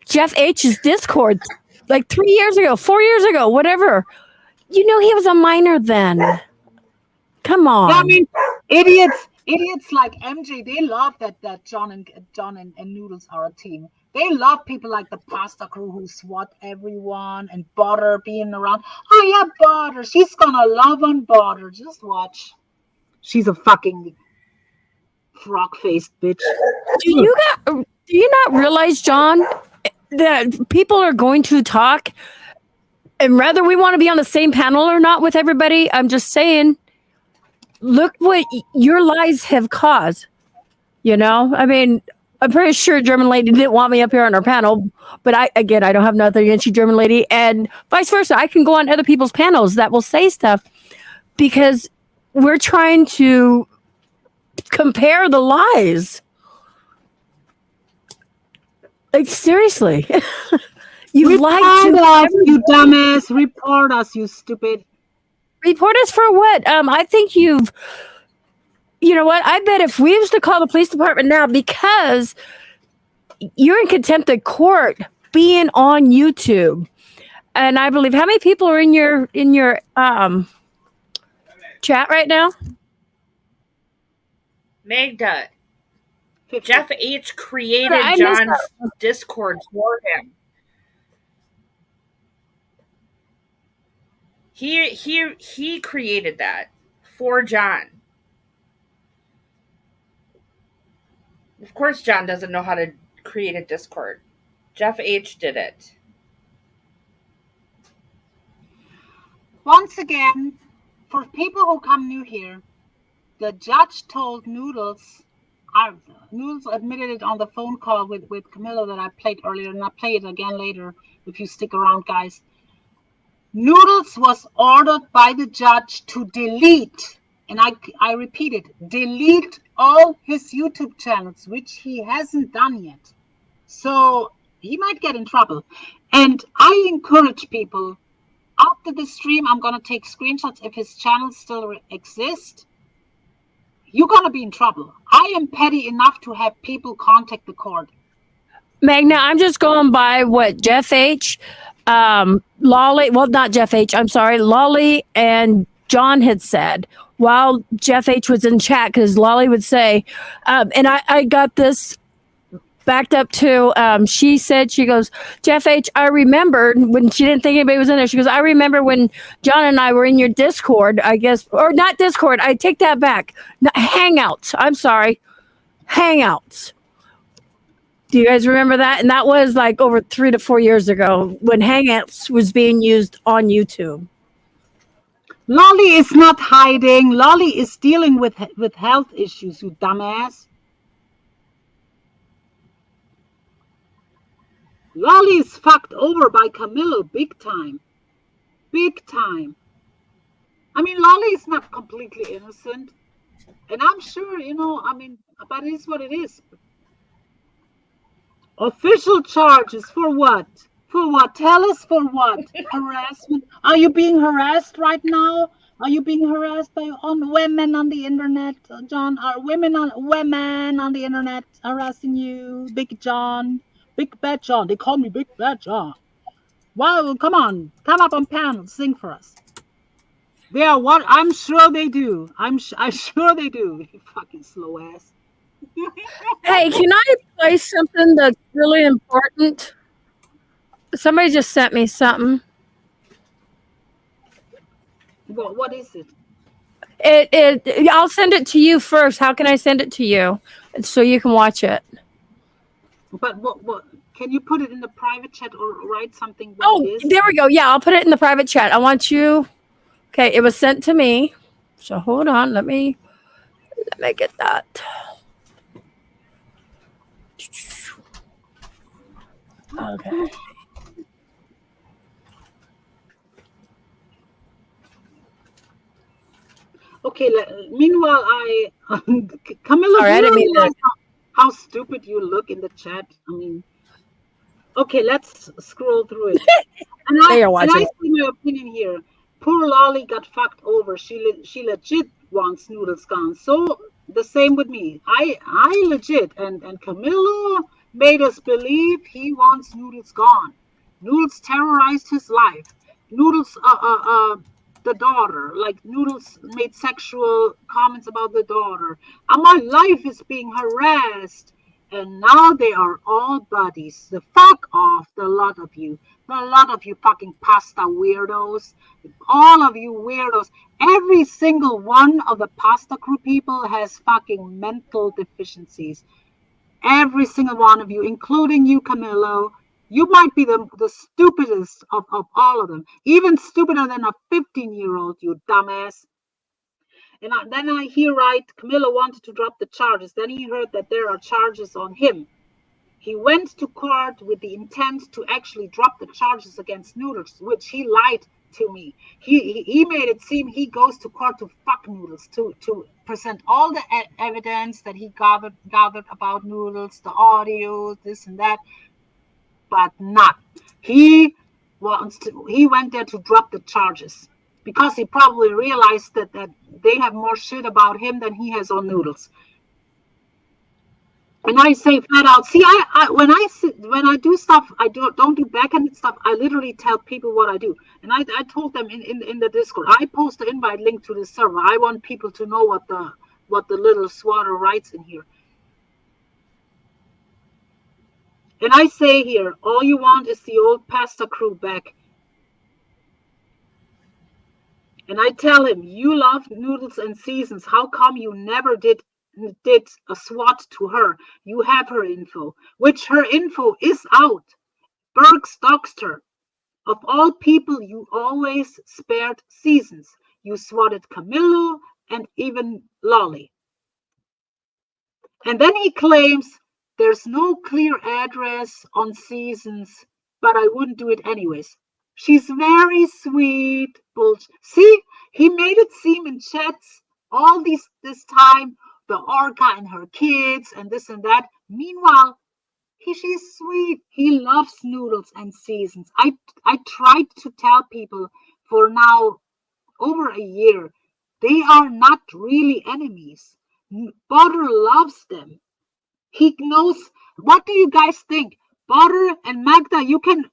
Jeff H's Discord like 3 years ago, 4 years ago, whatever." You know he was a minor then. Come on. I mean, idiots like MJ, they love that John and Noodles are a team. They love people like the pasta crew who swat everyone and Butter being around. Oh yeah, Butter. She's gonna love on Butter. Just watch. She's a fucking frog-faced bitch. Do you not realize, John, that people are going to talk? And whether we want to be on the same panel or not with everybody, I'm just saying, look what your lies have caused. I mean, I'm pretty sure German lady didn't want me up here on her panel, but I don't have nothing against you, German lady, and vice versa. I can go on other people's panels that will say stuff because we're trying to compare the lies. Like, seriously. You've lied to us, you dumbass. Report us, you stupid. Report us for what? I think you've you know what? I bet if we was to call the police department now, because you're in contempt of court being on YouTube, and I believe how many people are in your chat right now? Magda, 50. Jeff H created I missed John's Discord for him. He created that for John. Of course, John doesn't know how to create a Discord. Jeff H did it. Once again, for people who come new here, the judge told Noodles, Noodles admitted it on the phone call with Kamillo that I played earlier, and I'll play it again later if you stick around, guys. Noodles was ordered by the judge to delete, and I repeat it, delete all his YouTube channels, which he hasn't done yet. So he might get in trouble. And I encourage people, after the stream, I'm going to take screenshots if his channels still exist. You're going to be in trouble. I am petty enough to have people contact the court. Magna, I'm just going by what Jeff H, Lolly, well, not Jeff H, I'm sorry, Lolly and John had said while Jeff H was in chat, because Lolly would say, and I got this backed up to, she said, she goes, Jeff H, I remembered when she didn't think anybody was in there. She goes, I remember when John and I were in your Discord, I guess, or not Discord. I take that back. No, Hangouts. I'm sorry. Hangouts. Do you guys remember that? And that was like over 3 to 4 years ago when Hangouts was being used on YouTube. Lolly is not hiding. Lolly is dealing with health issues, you dumbass. Lolly is fucked over by Kamillo big time. Big time. I mean, Lolly is not completely innocent. And I'm sure, but it is what it is. Official charges for what? For what? Tell us for what? Harassment? Are you being harassed right now? Are you being harassed by women on the internet, John? Are women on the internet harassing you, Big John? Big Bad John. They call me Big Bad John. Well, come on. Come up on panel. Sing for us. They are what? I'm sure they do. I'm sure they do. You fucking slow ass. Hey, can I play something that's really important? Somebody just sent me something. What is it? I'll send it to you first. How can I send it to you so you can watch it? But what? Can you put it in the private chat or write something? There we go. Yeah, I'll put it in the private chat. I want you. Okay, it was sent to me. So hold on. Let me get that. Okay. Okay. Meanwhile, Kamillo, Sorry, I didn't mean that. How stupid you look in the chat. I mean, okay, let's scroll through it. And I see my opinion here. Poor Lolly got fucked over. She legit wants Noodles gone. So the same with me. I legit and Kamillo made us believe he wants Noodles gone. Noodles terrorized his life. Noodles the daughter, like Noodles made sexual comments about the daughter. And my life is being harassed. And now they are all buddies. The fuck off, the lot of you. The lot of you fucking pasta weirdos. All of you weirdos. Every single one of the pasta crew people has fucking mental deficiencies. Every single one of you, including you, Kamillo. You might be the stupidest of all of them. Even stupider than a 15-year-old, you dumbass. And then I hear Kamillo wanted to drop the charges. Then he heard that there are charges on him. He went to court with the intent to actually drop the charges against Noodles, which he lied to me. He made it seem he goes to court to fuck Noodles, to present all the evidence that he gathered about Noodles, the audio, this and that. But not. He went there to drop the charges because he probably realized that they have more shit about him than he has on Noodles. And I say flat out, see, when I do stuff, I don't do backhanded stuff. I literally tell people what I do. And I told them in the Discord, I post the invite link to the server. I want people to know what the little swatter writes in here. And I say here, all you want is the old pasta crew back. And I tell him, you love Noodles and Seasons. How come you never did a SWAT to her? You have her info, which her info is out. Burks doxed her. Of all people, you always spared Seasons. You swatted Kamillo and even Lolly. And then he claims there's no clear address on Seasons, but I wouldn't do it anyways. She's very sweet. Bullshit. See, he made it seem in chats all this time, the Orca and her kids and this and that. Meanwhile, she's sweet. He loves Noodles and Seasons. I tried to tell people for now over a year, they are not really enemies. Butter loves them. He knows. What do you guys think? Butter and Magda, you can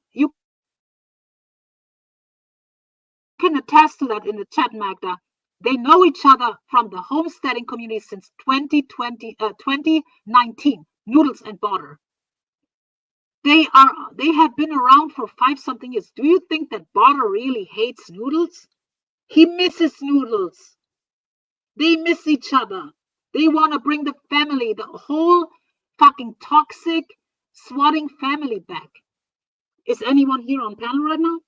attest to that in the chat, Magda. They know each other from the homesteading community since 2019. Noodles and Butter. They have been around for 5-something years. Do you think that Butter really hates Noodles? He misses Noodles. They miss each other. They want to bring the family, the whole fucking toxic, swatting family back. Is anyone here on panel right now?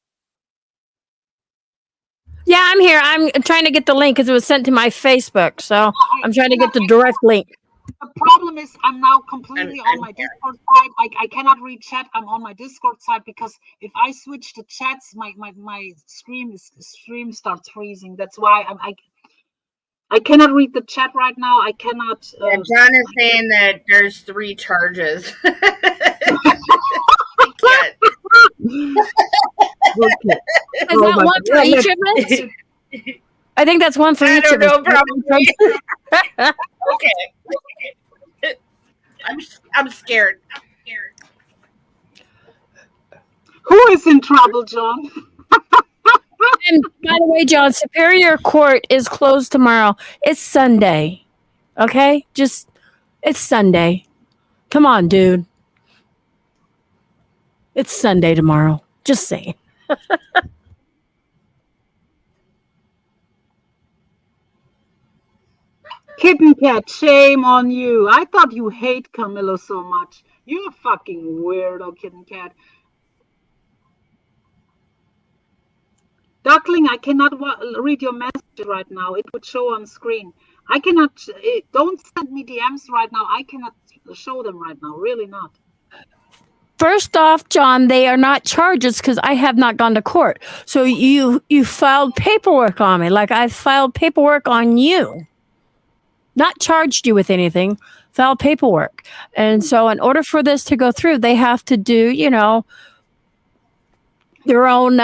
Yeah, I'm here. I'm trying to get the link because it was sent to my Facebook. So I'm trying to get the direct link. The problem is I'm now completely on my Discord side. I cannot read chat. I'm on my Discord side because if I switch to chats, my stream starts freezing. That's why I cannot read the chat right now. I cannot. Yeah, John is saying that there's 3 charges. I can't. Okay. Is that one for each of us? I think that's one for each of us. Probably. Okay. I'm scared. Who is in trouble, John? And by the way, John, Superior Court is closed tomorrow. It's Sunday. Okay? It's Sunday. Come on, dude. It's Sunday tomorrow. Just saying. Kitten Cat, shame on you. I thought you hate Kamillo so much. You're a fucking weirdo, Kitten Cat. Duckling, I cannot read your message right now. It would show on screen. I cannot. Don't send me DMs right now. I cannot show them right now. Really not. First off, John, they are not charges because I have not gone to court. So you filed paperwork on me, like I filed paperwork on you. Not charged you with anything, filed paperwork. And so in order for this to go through, they have to do, their own,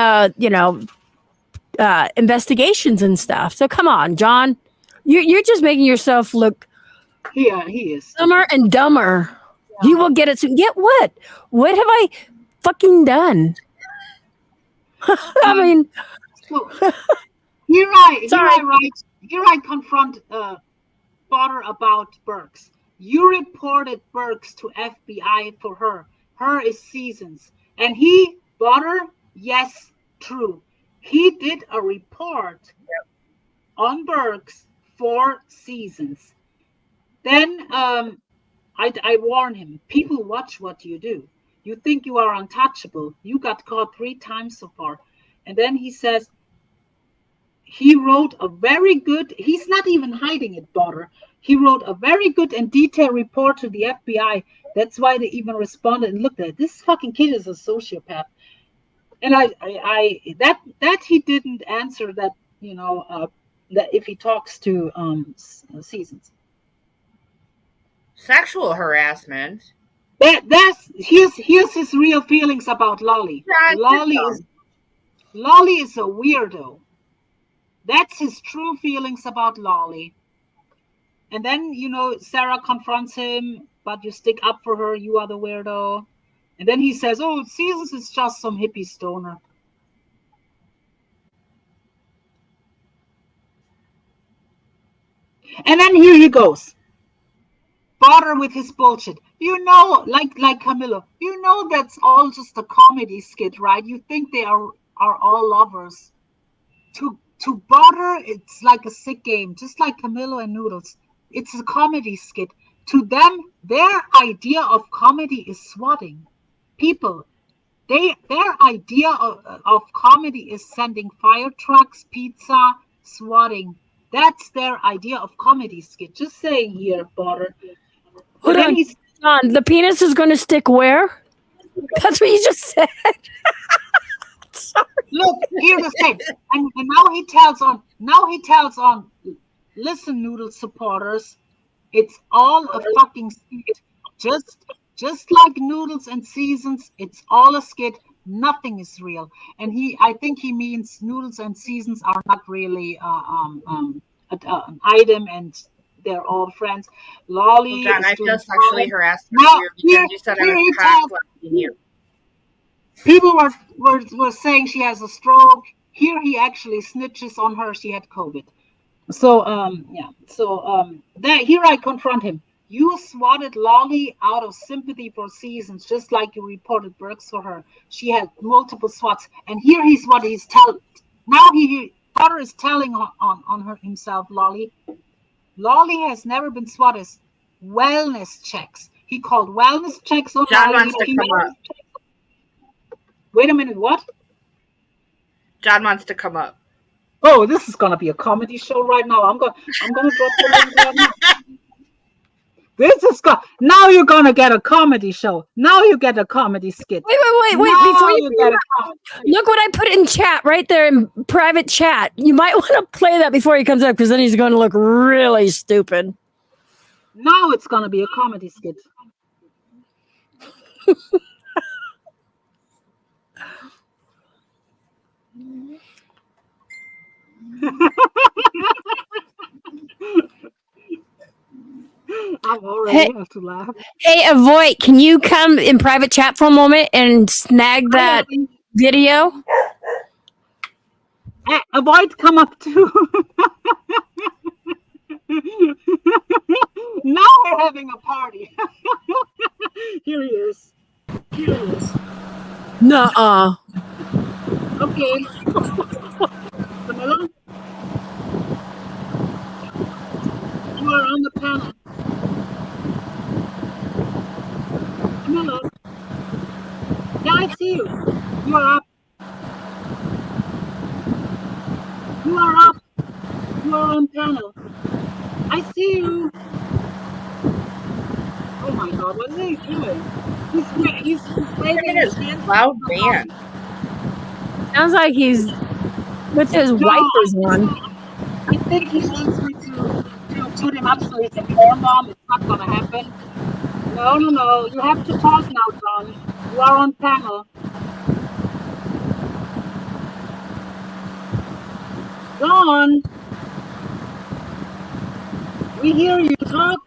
investigations and stuff. So come on, John. You're just making yourself look Yeah, he is. dumber and dumber. Yeah. You will get it soon. Get what? What have I fucking done? I mean, so, here I confront Butter about Burks. You reported Burks to FBI for her. Her is Seasons. And Butter, yes, true. He did a report on Burks for Seasons. Then I warn him, people watch what you do. You think you are untouchable. You got caught 3 times so far. And then he says, he wrote a very good, he's not even hiding it, Butter. He wrote a very good and detailed report to the FBI. That's why they even responded and looked at it. This fucking kid is a sociopath. And that he didn't answer that, that if he talks to Seasons. Sexual harassment. Here's his real feelings about Lolly. Lolly is a weirdo. That's his true feelings about Lolly. And then, Sarah confronts him, but you stick up for her, you are the weirdo. And then he says, oh, Seasons is just some hippie stoner. And then here he goes. Bother with his bullshit. Like Kamillo, that's all just a comedy skit, right? You think they are all lovers. To bother, it's like a sick game, just like Kamillo and Noodles. It's a comedy skit. To them, their idea of comedy is swatting. People, their idea of comedy is sending fire trucks, pizza, swatting. That's their idea of comedy skit. Just saying here, Bother. Hold on. The penis is going to stick where? That's what you just said. Sorry. Look, hear the thing. And now he tells on, listen, Noodle supporters, it's all a fucking skit. Just like Noodles and Seasons, it's all a skit. Nothing is real. And I think he means Noodles and Seasons are not really an item, and they're all friends. Lolly. John, I just sexually harassed you because you said I was cock-blocking you. People were saying she has a stroke. Here he actually snitches on her. She had COVID. So here I confront him. You swatted Lolly out of sympathy for Seasons, just like you reported Burks for her. She had multiple swats, and here he's telling. Now Potter is telling on her himself. Lolly has never been swatted. Wellness checks. He called wellness checks on John Lolly. wants to come up. Wait a minute, what? John wants to come up. Oh, this is gonna be a comedy show right now. I'm gonna drop the link right now. Now you're gonna get a comedy show. Now you get a comedy skit. Wait. Before you get look what I put in chat right there in private chat. You might want to play that before he comes up, because then he's going to look really stupid. Now it's gonna be a comedy skit. I'm already have to laugh. Hey, Avoid, can you come in private chat for a moment and snag that video? Hey, Avoid, come up too. Now we're having a party. Here he is. Nuh-uh. Okay. Camilla? You are on the panel. Camilla? Yeah, I see you. You are up. You are on panel. I see you. Oh my God, what is he doing? He's waving his hands. Loud band. Sounds like he's with his wipers on. I think he wants me to put him up so he can porn bomb. It's not gonna happen. No. You have to talk now, John. You are on panel. John, we hear you talk.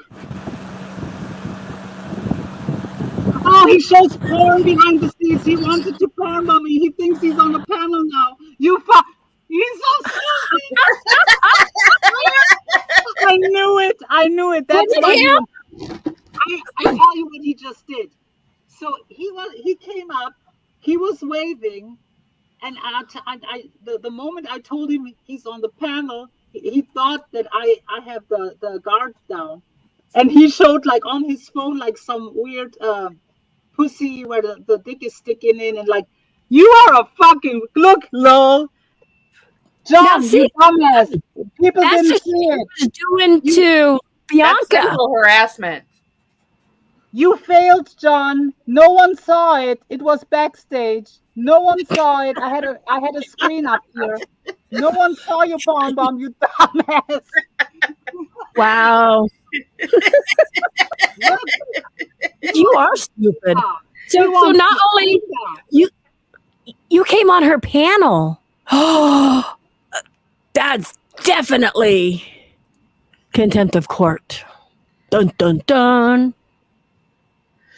Oh, he shows porn behind the scenes. He wanted to porn bomb me. He thinks he's on the panel now. He's so stupid. I knew it. That's what I knew. I tell you what he just did. So he came up. He was waving, and the moment I told him he's on the panel, he thought that I have the guard down, and he showed like on his phone like some weird pussy where the dick is sticking in, and like, you are a fucking look, lol. John, you dumbass. People didn't see it. Was doing to Bianca. That's sexual harassment. You failed, John. No one saw it. It was backstage. No one saw it. I had a screen up here. No one saw you porn bomb, you dumbass. Wow. You are stupid. So not only you came on her panel. Oh, that's definitely contempt of court. Dun dun dun.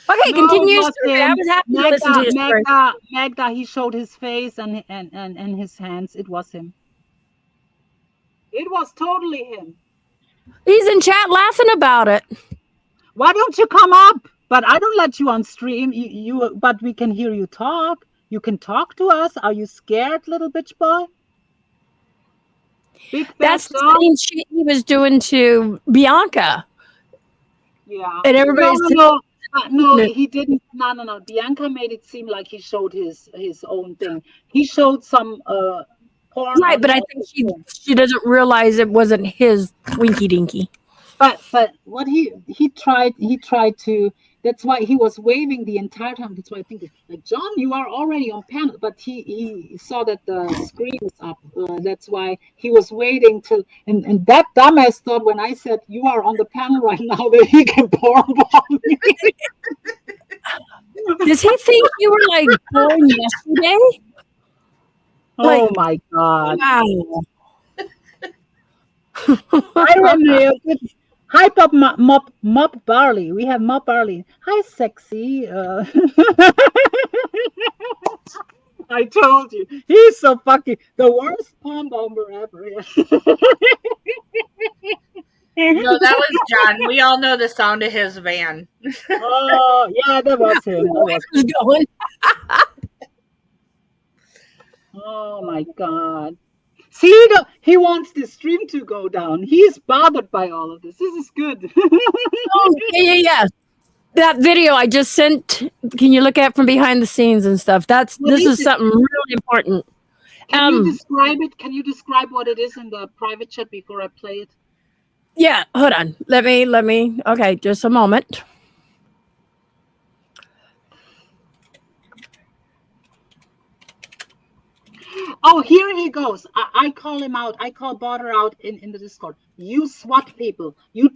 Okay, No, continue. it was I him. was happy to listen to your story. Magda, he showed his face and his hands. It was him. It was totally him. He's in chat laughing about it. Why don't you come up? But I don't let you on stream. But we can hear you talk. You can talk to us. Are you scared, little bitch boy? Big bad That's the dog? same shit he was doing to Bianca. Yeah. And everybody's No, he didn't. No. Bianca made it seem like he showed his own thing. He showed some porn. right, but I think she doesn't realize it wasn't his winky dinky. But what he tried to. That's why he was waving the entire time. That's why I think, like, John, you are already on panel. But he saw that the screen is up. That's why he was waiting till. And that dumbass thought when I said you are on the panel right now that he can porn bomb me. Does he think you were like born yesterday? Oh my God! Wow. I remember. Hi, Mop Barley. We have Mop Barley. Hi, sexy. I told you, he's so fucking the worst palm bomber ever. No, that was John. We all know the sound of his van. Oh yeah, that was him. Going. Oh my God. See, he wants the stream to go down. He's bothered by all of this. This is good. Oh, yeah. That video I just sent, can you look at from behind the scenes and stuff? This is something really important. Can you describe it? Can you describe what it is in the private chat before I play it? Yeah, hold on. Let me. Okay, just a moment. Oh, here he goes. I call him out. I call Border out in the Discord. You SWAT people. You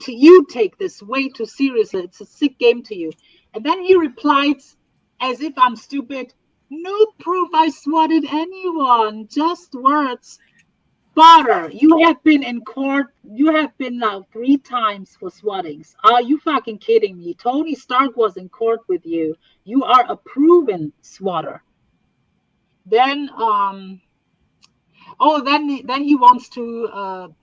take this way too seriously. It's a sick game to you. And then he replies, as if I'm stupid, no proof I swatted anyone. Just words. Border, you have been in court. You have been now 3 times for swattings. Are you fucking kidding me? Tony Stark was in court with you. You are a proven swatter. Then then he wants to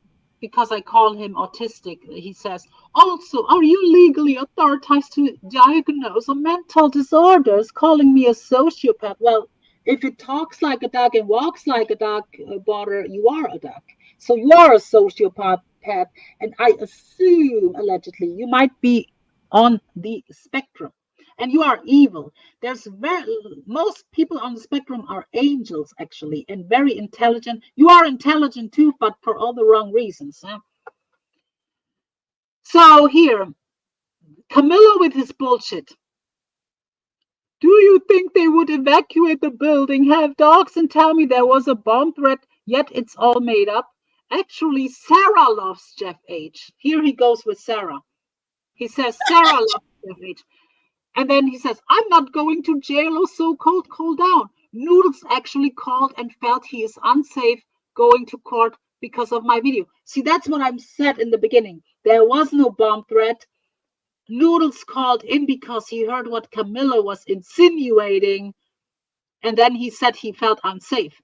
because I call him autistic, he says, also, are you legally authorized to diagnose mental disorders, calling me a sociopath? Well, if it talks like a dog and walks like a dog, Border, you are a dog. So you are a sociopath, and I assume, allegedly, you might be on the spectrum. And you are evil. Most people on the spectrum are angels, actually, and very intelligent. You are intelligent too, but for all the wrong reasons. Huh? So here, Kamillo with his bullshit. Do you think they would evacuate the building, have dogs, and tell me there was a bomb threat, yet it's all made up? Actually, Sarah loves Jeff H. Here he goes with Sarah. He says, Sarah loves Jeff H. And then he says, I'm not going to jail or so cool down. Noodles actually called and felt he is unsafe going to court because of my video. See, that's what I said in the beginning. There was no bomb threat. Noodles called in because he heard what Kamillo was insinuating. And then he said he felt unsafe.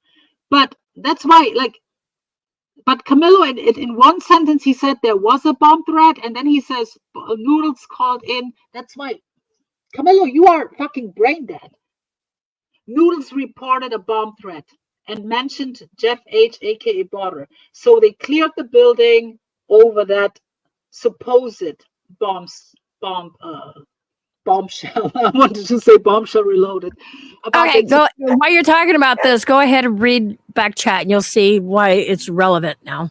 But that's why, but Kamillo, in one sentence, he said there was a bomb threat. And then he says, Noodles called in. That's why. Kamillo, you are fucking brain dead. Noodles reported a bomb threat and mentioned Jeff H, aka Border. So they cleared the building over that supposed bombshell. I wanted to say bombshell reloaded. Okay, while you're talking about this, go ahead and read back chat and you'll see why it's relevant now.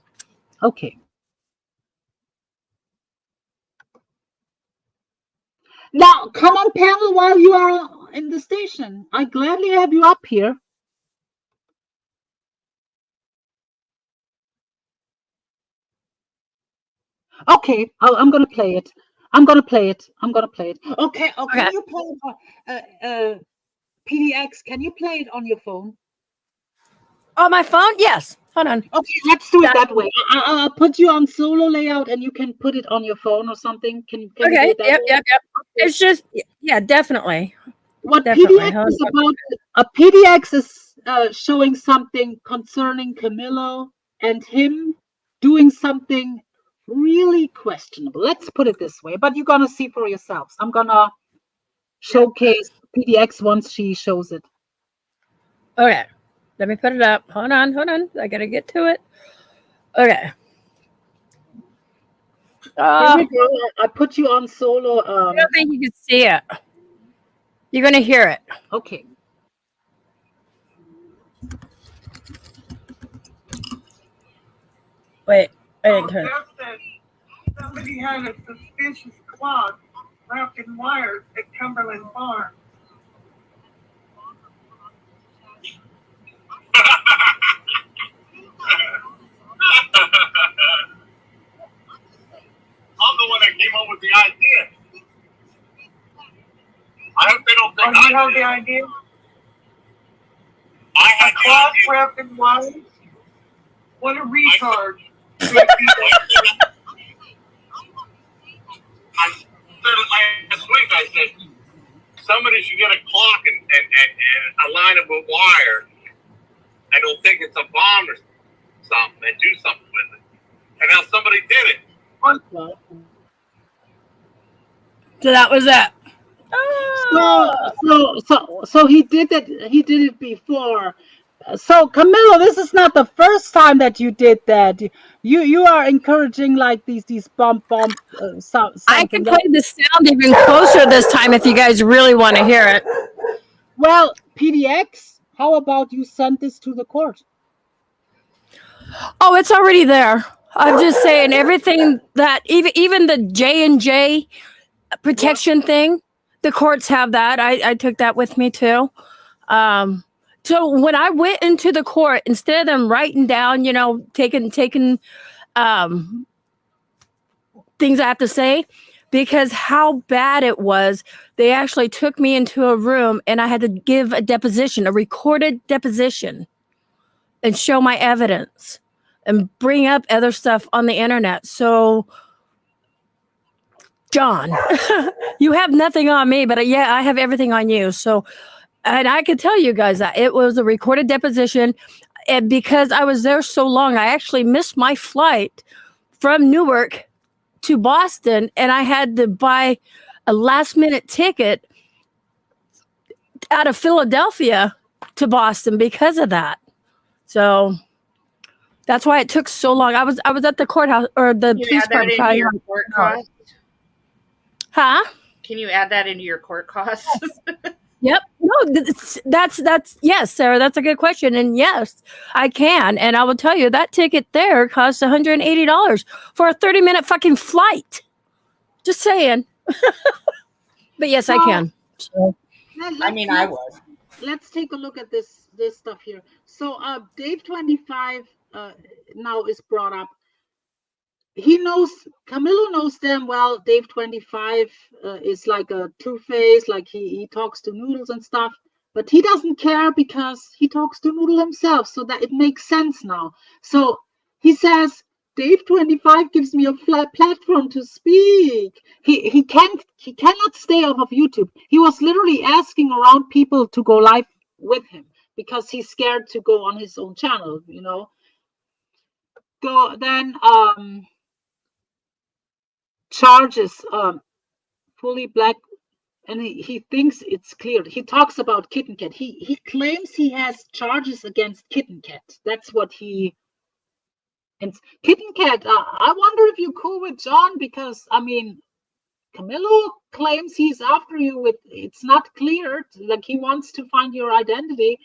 Okay. Now, come on panel while you are in the station. I gladly have you up here. Okay, I'm going to play it. Okay, can you play it? PDX, can you play it on your phone? On my phone? Yes. Hold on. Okay, let's do it that way. I'll put you on solo layout, and you can put it on your phone or something. Can you do Okay. it that way? Yep. It's just, yeah, definitely. What Definitely. PDX is about? PDX is showing something concerning Kamillo and him doing something really questionable. Let's put it this way. But you're gonna see for yourselves. I'm gonna showcase PDX once she shows it. Okay. Let me put it up. Hold on. I gotta get to it. Okay. Here we go. I put you on solo. I don't think you can see it. You're gonna hear it. Okay. Wait, I didn't turn it. Somebody had a suspicious clock wrapped in wires at Cumberland Farm. I'm the one that came up with the idea. I hope they don't think you have the idea? I had A clock wrapped in wires? What a retard. I said it last week. I said somebody should get a clock and align it with wire, and they'll think it's a bomb or something and do something with it. And now somebody did it. So that was it. So he did it. He did it before. So Kamillo, this is not the first time that you did that. You are encouraging like these bump sound. I can play the sound even closer this time if you guys really want to hear it. Well, PDX, how about you send this to the court? Oh, it's already there. I'm just saying everything that even the J&J protection thing, the courts have that. I took that with me too. So when I went into the court, instead of them writing down, taking things I have to say, because how bad it was, they actually took me into a room and I had to give a deposition, a recorded deposition, and show my evidence and bring up other stuff on the internet. So, John, you have nothing on me, but yeah, I have everything on you. So, and I could tell you guys that it was a recorded deposition. And because I was there so long, I actually missed my flight from Newark to Boston, and I had to buy a last-minute ticket out of Philadelphia to Boston because of that. So that's why it took so long. I was at the courthouse or the police department. Huh? Can you add that into your court costs? Yep. No, that's yes, Sarah. That's a good question, and yes, I can. And I will tell you that ticket there costs $180 for a 30-minute fucking flight. Just saying. But yes, I can. So, I was. Let's take a look at this stuff here. So Dave 25 now is brought up. Kamillo knows damn well Dave 25 is like a two-face, like he talks to Noodles and stuff, but he doesn't care because he talks to Noodle himself, so that it makes sense now. So he says, Dave 25 gives me a flat platform to speak. He cannot stay off of YouTube. He was literally asking around people to go live with him because he's scared to go on his own channel, Go then charges fully black, and he thinks it's clear. He talks about Kitten Cat. He claims he has charges against Kitten Cat. That's what he. And Kitten Cat, I wonder if you're cool with John, because Kamillo claims he's after you with, it's not clear, like he wants to find your identity.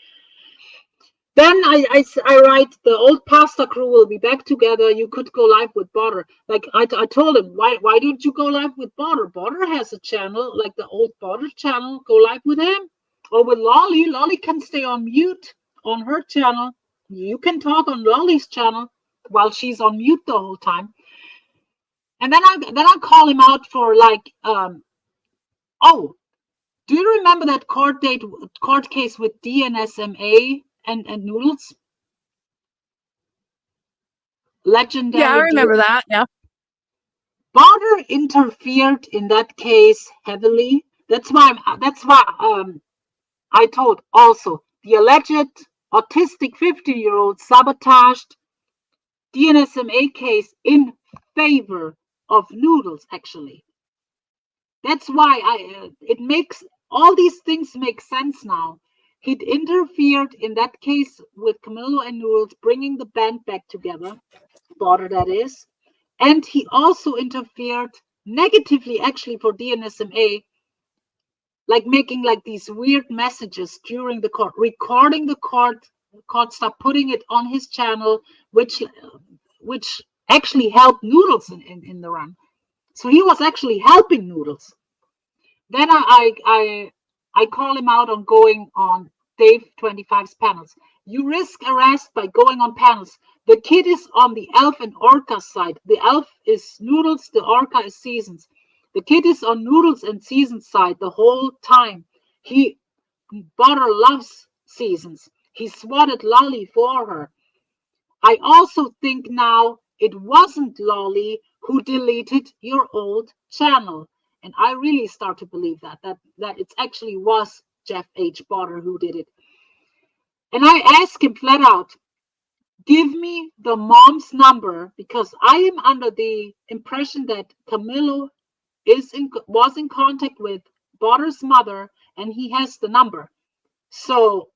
Then I write, the old pasta crew will be back together. You could go live with Butter. Like I told him, why don't you go live with Butter? Butter has a channel, like the old Butter channel. Go live with him, or with Lolly. Lolly can stay on mute on her channel. You can talk on Lolly's channel while she's on mute the whole time. And then I call him out for like, oh, do you remember that court case with DNSMA and Noodles? legendary. Yeah, I remember that. Yeah. Barter interfered in that case heavily. That's why I told also the alleged autistic 15-year-old sabotaged DNSMA case in favor of Noodles, actually. That's why it makes all these things make sense now. He'd interfered in that case with Kamillo and Noodles, bringing the band back together, Barter that is. And he also interfered negatively, actually, for DNSMA, like making like these weird messages during the court, recording the court stuff, putting it on his channel, which actually helped Noodles in the run. So he was actually helping Noodles. Then I call him out on going on Dave 25's panels. You risk arrest by going on panels. The kid is on the Elf and Orca side. The Elf is Noodles, the Orca is Seasons. The kid is on Noodles and Seasons side the whole time. Butter loves Seasons. He swatted Lolly for her. I also think now it wasn't Lolly who deleted your old channel. And I really start to believe that it actually was Jeff H. Potter who did it. And I asked him flat out, give me the mom's number, because I am under the impression that Kamillo was in contact with Potter's mother and he has the number. So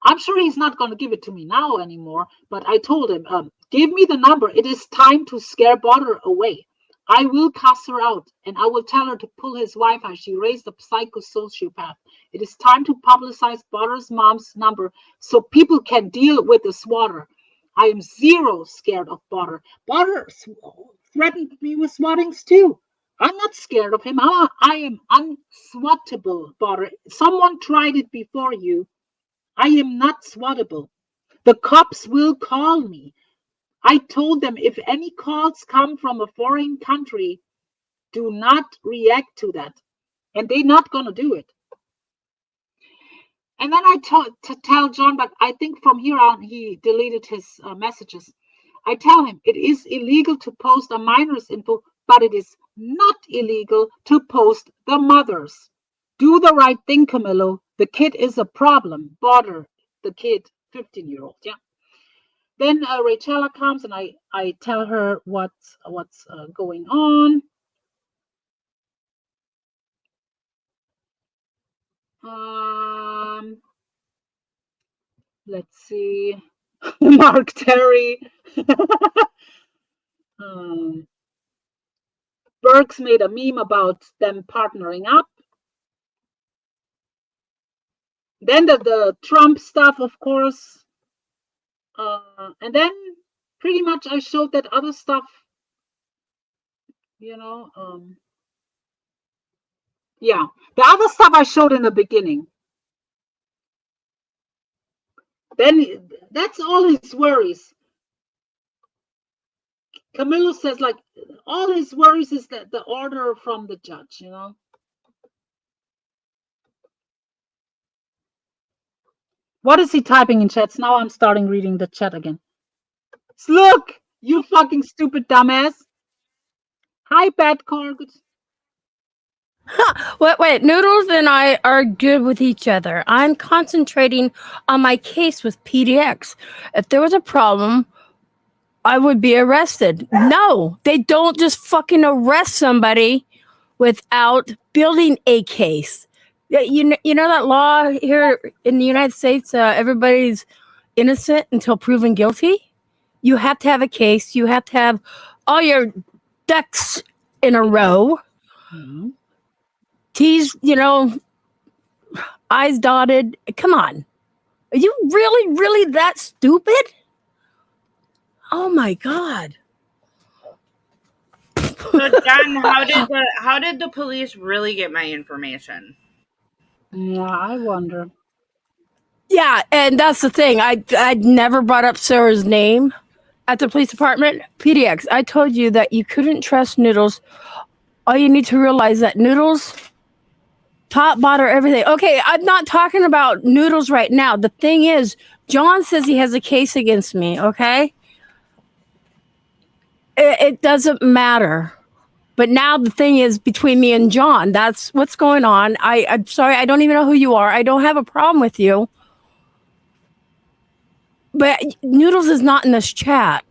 I'm sure he's not going to give it to me now anymore, but I told him, give me the number. It is time to scare Potter away. I will cuss her out and I will tell her to pull his Wi-Fi. She raised a psycho-sociopath. It is time to publicize Potter's mom's number so people can deal with the swatter. I am zero scared of Potter. Potter threatened me with swattings too. I'm not scared of him. I am unswattable, Potter. Someone tried it before you. I am not swattable. The cops will call me. I told them if any calls come from a foreign country, do not react to that. And they're not going to do it. And then I tell John, but I think from here on he deleted his messages. I tell him it is illegal to post a minor's info, but it is not illegal to post the mother's. Do the right thing, Kamillo. The kid is a problem. Bother the kid, 15-year-old. Yeah. Then Rachela comes and I tell her what's going on. Let's see. Mark Terry. Burks made a meme about them partnering up. Then the Trump stuff, of course. And then pretty much I showed that other stuff, you know. Yeah, the other stuff I showed in the beginning. Then that's all his worries. Kamillo says, like, all his worries is that the order from the judge, you know. What is he typing in chats? Now I'm starting reading the chat again. Look, you fucking stupid dumbass. Hi, bad Corgut. Wait, Noodles and I are good with each other. I'm concentrating on my case with PDX. If there was a problem, I would be arrested. No, they don't just fucking arrest somebody without building a case. You know that law here in the United States, everybody's innocent until proven guilty? You have to have a case. You have to have all your ducks in a row. Mm-hmm. T's, you know, I's dotted. Come on. Are you really that stupid? Oh my God. So John, how did the police really get my information? Yeah, I wonder. Yeah, and that's the thing. I'd never brought up Sarah's name at the police department. PDX, I told you that you couldn't trust Noodles. All you need to realize that Noodles top, bottom, everything. Okay, I'm not talking about Noodles right now. The thing is, John says he has a case against me, okay? it doesn't matter. But now the thing is between me and John. That's what's going on. I'm sorry. I don't even know who you are. I don't have a problem with you. But Noodles is not in this chat.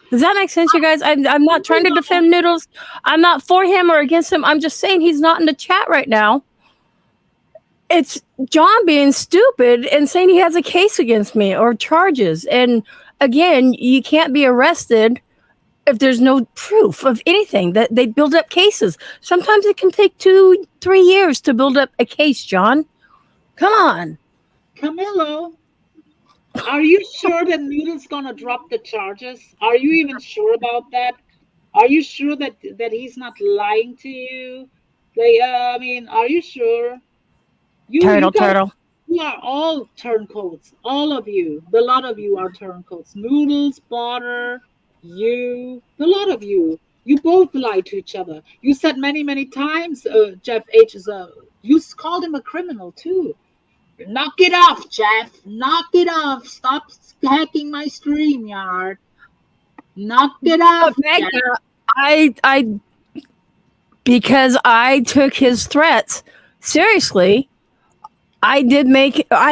Does that make sense, you guys? I'm not trying to defend Noodles. I'm not for him or against him. I'm just saying he's not in the chat right now. It's John being stupid and saying he has a case against me or charges. And again, you can't be arrested if there's no proof of anything. That they build up cases. Sometimes it can take 2-3 years to build up a case, John. Come on. Camillo, are you sure that Noodle's gonna drop the charges? Are you even sure about that? Are you sure that he's not lying to you? I mean, are you sure? Turtle. You are all turncoats. All of you. The lot of you are turncoats. Noodles, Butter, you. The lot of you. You both lie to each other. You said many, many times, Jeff H. You called him a criminal too. Knock it off, Jeff. Knock it off. Stop hacking my StreamYard. Knock it off, Jeff. Because I took his threats seriously. I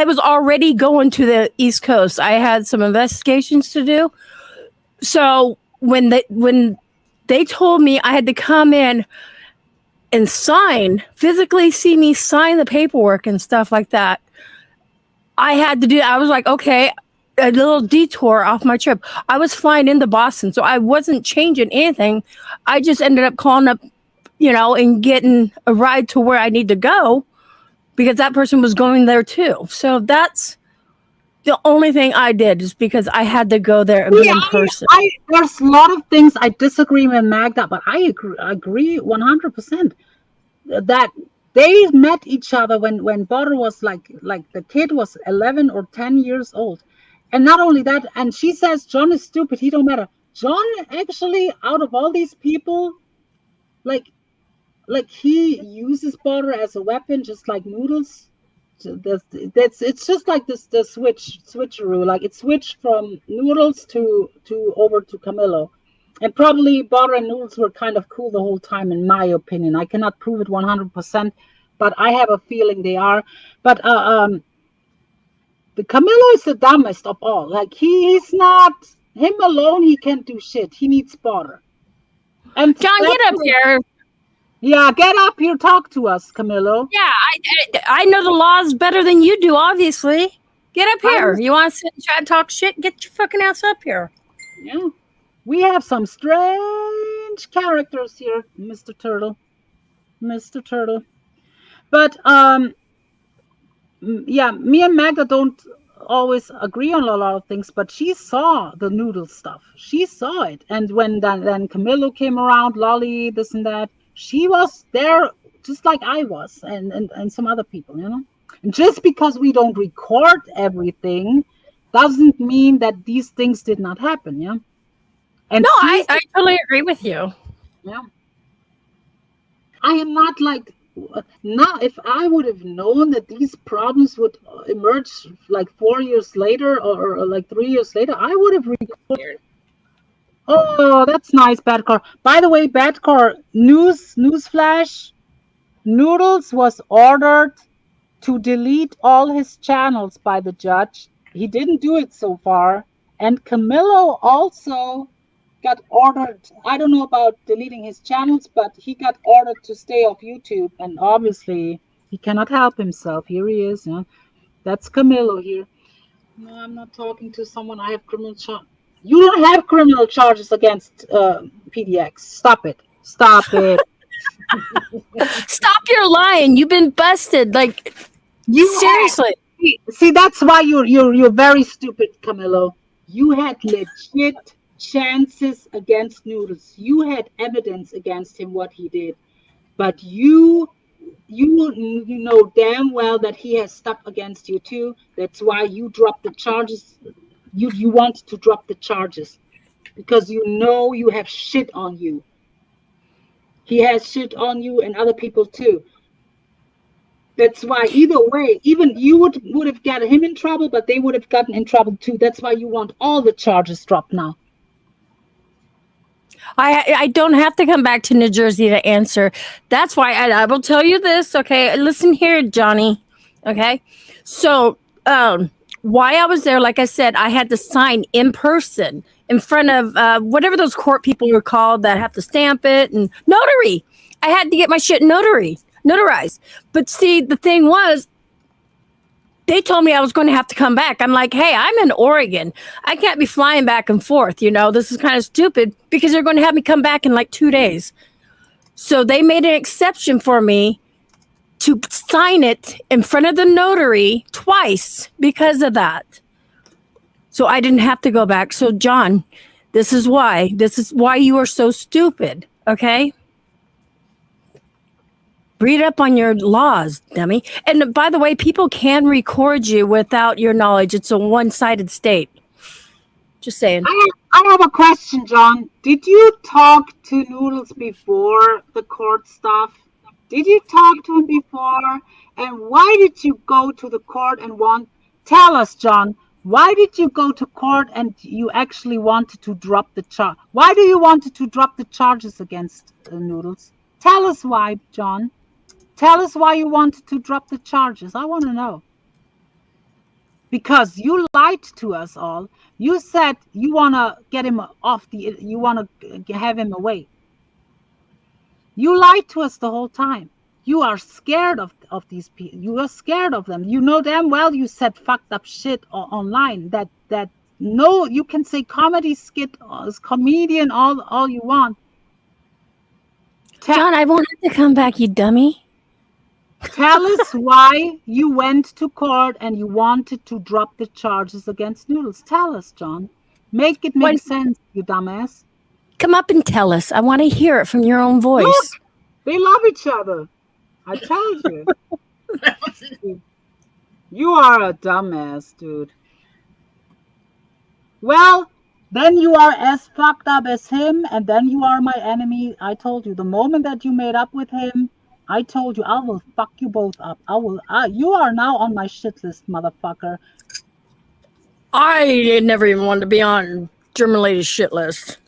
was already going to the East Coast. I had some investigations to do. So when they told me I had to come in and physically see me sign the paperwork and stuff like that, I was like, okay, a little detour off my trip. I was flying into Boston, so I wasn't changing anything. I just ended up calling up, and getting a ride to where I need to go because that person was going there too. So that's the only thing I did, is because I had to go there and be in person. There's a lot of things I disagree with Magda, but I agree 100% that they met each other when Butter was like the kid was 11 or 10 years old. And not only that, and she says John is stupid, he don't matter. John actually, out of all these people, like he uses Butter as a weapon, just like Noodles. It's just like the switcheroo. Like it switched from Noodles to over to Kamillo. And probably Butter and Noodles were kind of cool the whole time, in my opinion. I cannot prove it 100%, but I have a feeling they are. But the Kamillo is the dumbest of all. Like he's not him alone. He can't do shit. He needs Butter. And John, get up here. Yeah, get up here. Talk to us, Kamillo. Yeah, I know the laws better than you do. Obviously, get up here. You want to sit and try to talk shit? Get your fucking ass up here. Yeah. We have some strange characters here, Mr. Turtle. But yeah, me and Magda don't always agree on a lot of things, but she saw the Noodle stuff. She saw it. And when then Kamillo came around, Lolly, this and that, she was there just like I was, and some other people, And just because we don't record everything doesn't mean that these things did not happen, yeah? And no, I totally agree with you. Yeah. I am not like, now if I would have known that these problems would emerge like 4 years later or like 3 years later, I would have recorded. Oh, that's nice, Badcar. By the way, Badcar, newsflash, Noodles was ordered to delete all his channels by the judge. He didn't do it so far. And Kamillo also got ordered, I don't know about deleting his channels, but he got ordered to stay off YouTube. And obviously, he cannot help himself. Here he is. That's Kamillo here. No, I'm not talking to someone. I have criminal charges. You don't have criminal charges against PDX. Stop it. Stop it. Stop your lying. You've been busted. Like, seriously. See, that's why you're very stupid, Kamillo. You had legit chances against Noodles. You had evidence against him, what he did. But you know damn well that he has stuff against you too. That's why you dropped the charges. You want to drop the charges because you know you have shit on you. He has shit on you and other people too. That's why either way, even you would have got him in trouble, but they would have gotten in trouble too. That's why you want all the charges dropped now. I don't have to come back to New Jersey to answer. That's why I will tell you this. Okay, listen here, Johnny. Okay, so why I was there, like I said, I had to sign in person in front of whatever those court people are called that have to stamp it and notary. I had to get my shit notarized. But see, the thing was, they told me I was going to have to come back. I'm like, hey, I'm in Oregon. I can't be flying back and forth. You know, this is kind of stupid because they're going to have me come back in like 2 days. So they made an exception for me to sign it in front of the notary twice because of that. So I didn't have to go back. So John, this is why you are so stupid. Okay. Read up on your laws, dummy. And by the way, people can record you without your knowledge. It's a one-sided state. Just saying. I have a question, John. Did you talk to Noodles before the court stuff? Did you talk to him before? And why did you go to the court and tell us, John, why did you go to court and you actually wanted to drop the charge? Why do you want to drop the charges against Noodles? Tell us why, John. Tell us why you wanted to drop the charges. I want to know. Because you lied to us all. You said you want to get him you want to have him away. You lied to us the whole time. You are scared of these people. You are scared of them. You know damn well you said fucked up shit online. That no, you can say comedy skit, comedian, all you want. John, I won't have to come back, you dummy. Tell us why you went to court and you wanted to drop the charges against Noodles. Tell us, John. Make it make sense, you dumbass. Come up and tell us. I want to hear it from your own voice. Look, they love each other. I told you. You are a dumbass, dude. Well, then you are as fucked up as him, and then you are my enemy. I told you, the moment that you made up with him, I told you, I will fuck you both up. You are now on my shit list, motherfucker. I never even wanted to be on German lady's shit list.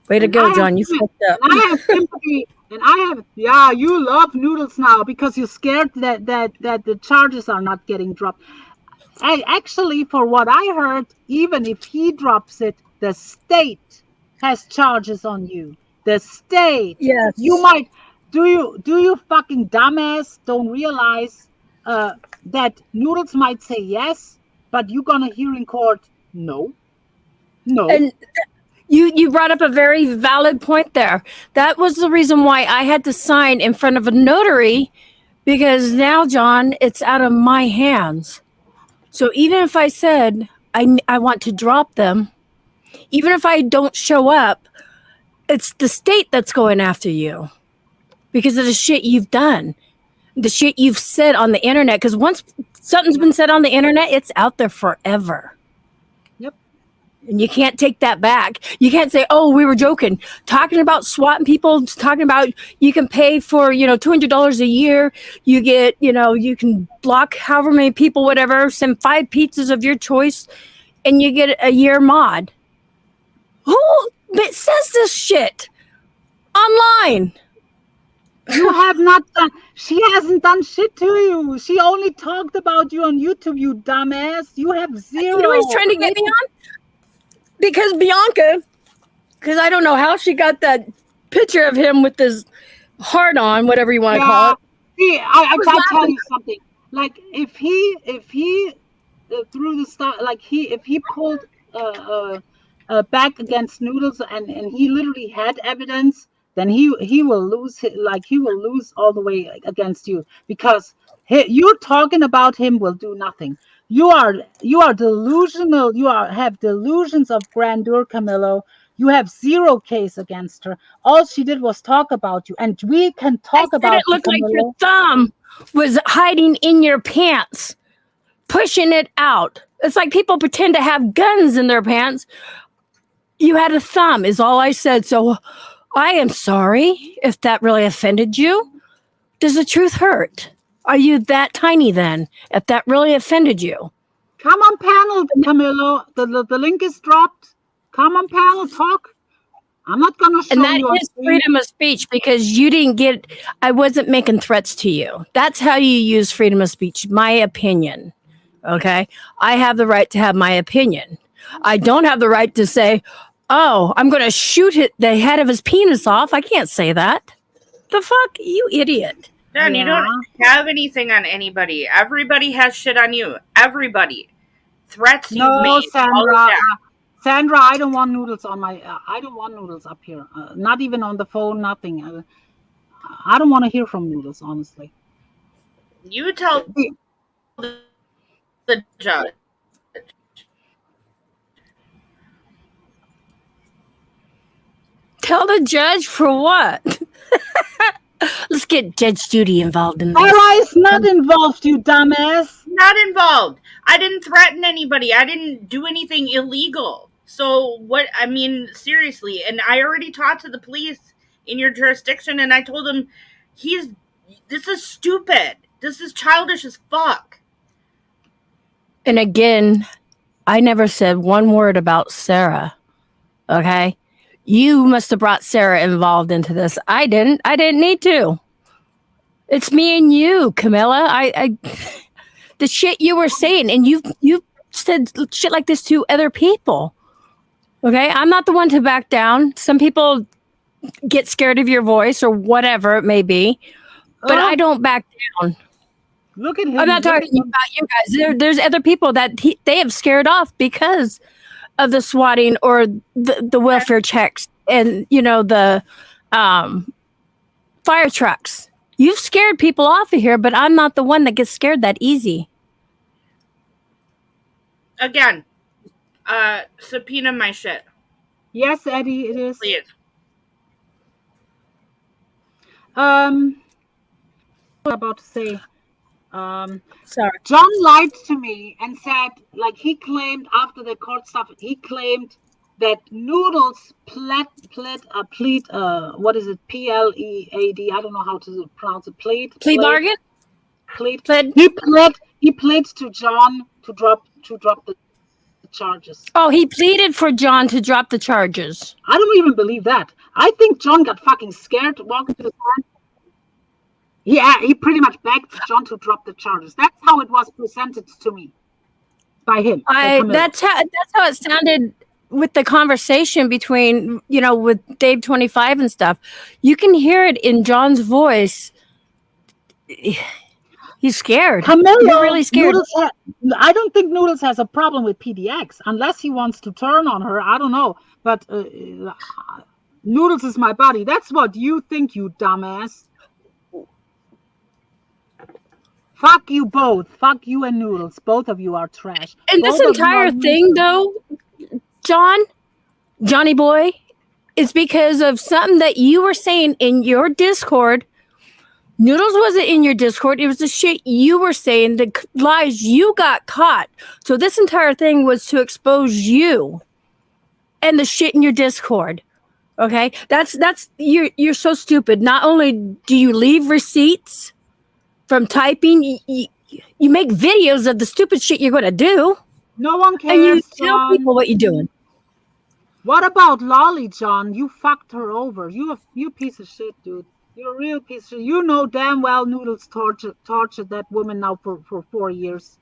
Way to go, John. You fucked up. And I have sympathy, and you love Noodles now because you're scared that the charges are not getting dropped. Actually, for what I heard, even if he drops it, the state has charges on you. The state. Yes. You might. Do you fucking dumbass don't realize that Noodles might say yes, but you're gonna hear in court no. And you brought up a very valid point there. That was the reason why I had to sign in front of a notary, because now, John, it's out of my hands. So even if I said I want to drop them, even if I don't show up, it's the state that's going after you because of the shit you've done, the shit you've said on the internet. Because once something's been said on the internet, it's out there forever. Yep. And you can't take that back. You can't say, oh, we were joking. Talking about swatting people, talking about you can pay for, $200 a year. You get, you can block however many people, whatever, send 5 pizzas of your choice, and you get a year mod. Who says this shit online? You have not done. She hasn't done shit to you. She only talked about you on YouTube, you dumbass. You have zero. You know he's trying to get me on? Because Bianca, because I don't know how she got that picture of him with his heart on, whatever you want to call it. See, I gotta tell you something. Like if he threw the stuff, like if he pulled back against Noodles and he literally had evidence, then he will lose. He will lose all the way against you, because you talking about him will do nothing. You are delusional. You have delusions of grandeur, Kamillo. You have zero case against her. All she did was talk about you, and we can talk about it. It looked like your thumb was hiding in your pants, pushing it out. It's like people pretend to have guns in their pants. You had a thumb, is all I said. So I am sorry if that really offended you. Does the truth hurt? Are you that tiny then, if that really offended you? Come on panel, Kamillo. The link is dropped. Come on, panel, talk. I'm not going to show And that you. is freedom of speech because you didn't get, I wasn't making threats to you. That's how you use freedom of speech, my opinion. Okay? I have the right to have my opinion. I don't have the right to say, oh, I'm going to shoot the head of his penis off. I can't say that. The fuck? You idiot. John, you don't have anything on anybody. Everybody has shit on you. Everybody. Threats you've made. Sandra. Sandra, I don't want Noodles on my. I don't want Noodles up here. Not even on the phone. Nothing. I don't want to hear from Noodles, honestly. You tell the judge. Tell the judge for what? Let's get Judge Judy involved in this. Sarah is not involved, you dumbass. Not involved. I didn't threaten anybody. I didn't do anything illegal. So what? I mean, seriously. And I already talked to the police in your jurisdiction, and I told them, this is stupid. This is childish as fuck. And again, I never said one word about Sarah. Okay? You must have brought Sarah involved into this. I didn't need to. It's me and you, Camilla. I the shit you were saying, and you said shit like this to other people. Okay? I'm not the one to back down. Some people get scared of your voice or whatever it may be, but I don't back down. Look at him. I'm not talking about you guys. There's other people that they have scared off because of the swatting or the welfare checks and, the fire trucks. You've scared people off of here, but I'm not the one that gets scared that easy. Again, subpoena my shit. Yes, Eddie, it is. Please. What am I about to say? Sorry. John lied to me and said, like he claimed after the court stuff, he claimed that Noodles plead, what is it? P-L-E-A-D. I don't know how to pronounce it. Plea bargain? He pled to John to drop the charges. Oh, he pleaded for John to drop the charges. I don't even believe that. I think John got fucking scared walking to the stand. Yeah, he pretty much begged John to drop the charges. That's how it was presented to me by him. That's how it sounded with the conversation between, with Dave 25 and stuff. You can hear it in John's voice. He's scared. Camillo, you're really scared. I don't think Noodles has a problem with PDX unless he wants to turn on her. I don't know. But Noodles is my buddy. That's what you think, you dumbass. Fuck you both. Fuck you and Noodles. Both of you are trash. And this entire thing, though, Johnny boy, is because of something that you were saying in your Discord. Noodles wasn't in your Discord. It was the shit you were saying, the lies you got caught. So this entire thing was to expose you and the shit in your Discord. Okay? That's you're so stupid. Not only do you leave receipts from typing, you make videos of the stupid shit you're going to do. No one cares, and you tell John. people what you're doing. What about Lolly, John? You fucked her over. You piece of shit, dude. You're a real piece of shit. You know damn well Noodles tortured that woman now for 4 years.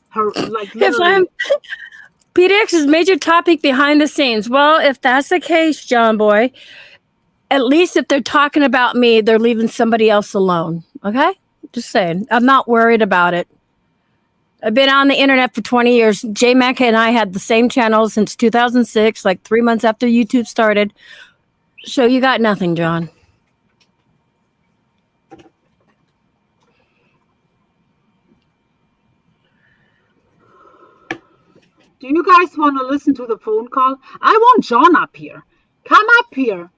Her, like, literally. PDX's major topic behind the scenes. Well, if that's the case, John boy, at least if they're talking about me, they're leaving somebody else alone. Okay? Just saying. I'm not worried about it. I've been on the internet for 20 years. Jmack and I had the same channel since 2006, like 3 months after YouTube started. So you got nothing, John. Do you guys want to listen to the phone call? I want John up here. Come up here.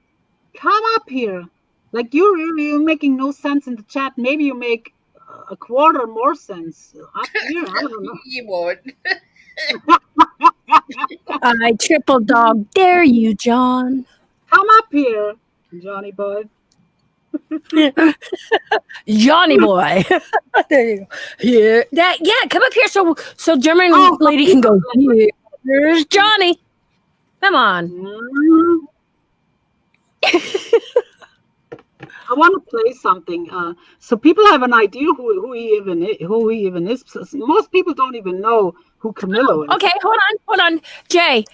Come up here. Like you're making no sense in the chat. Maybe you make a quarter more sense up here. I don't know. You won't. I triple dog dare you, John. Come up here, Johnny boy. Johnny boy. There you go. Yeah, come up here so German lady can go. Here's Johnny. Come on. I want to play something, so people have an idea who he even is. Most people don't even know who Kamillo is. Okay, hold on. Jay,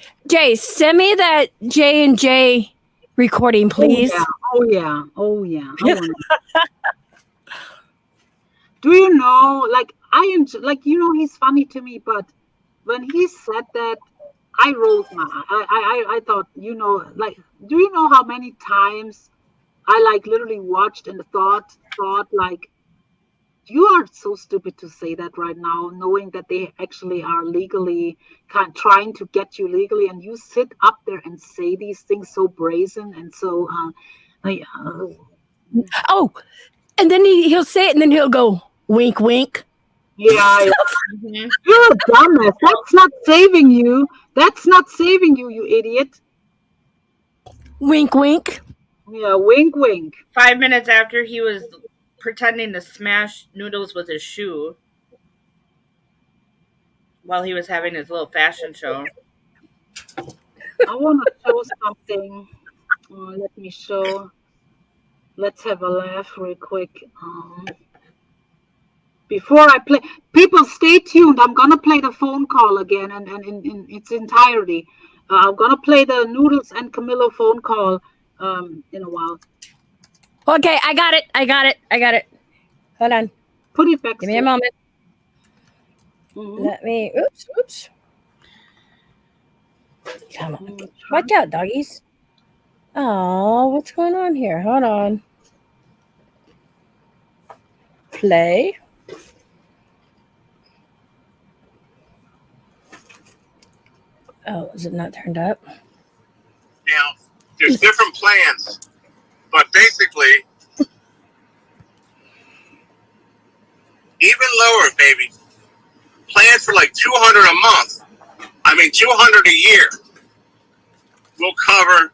send me that J&J recording, please. Oh yeah. I want Do you know, like, he's funny to me, but when he said that, I rolled I thought, do you know how many times I literally watched and thought like, you are so stupid to say that right now, knowing that they actually are legally trying to get you legally, and you sit up there and say these things so brazen and so oh, and then he'll say it, and then he'll go wink, wink. Yeah. You're a dumbass. That's not saving you. You idiot. Wink, wink. Yeah, wink, wink. 5 minutes after he was pretending to smash Noodles with his shoe while he was having his little fashion show. I want to show something. Let me show. Let's have a laugh real quick. Before I play, people stay tuned. I'm gonna play the phone call again and in its entirety. I'm gonna play the Noodles and Kamillo phone call in a while. Okay, I got it. Hold on. Put it back. Give me a moment. Mm-hmm. Let me. Oops. Come on. Watch out, doggies. Oh, what's going on here? Hold on. Play. Oh, is it not turned up? Now, there's different plans, but basically, even lower, baby. Plans for like $200 a month. I mean, $200 a year. Will cover.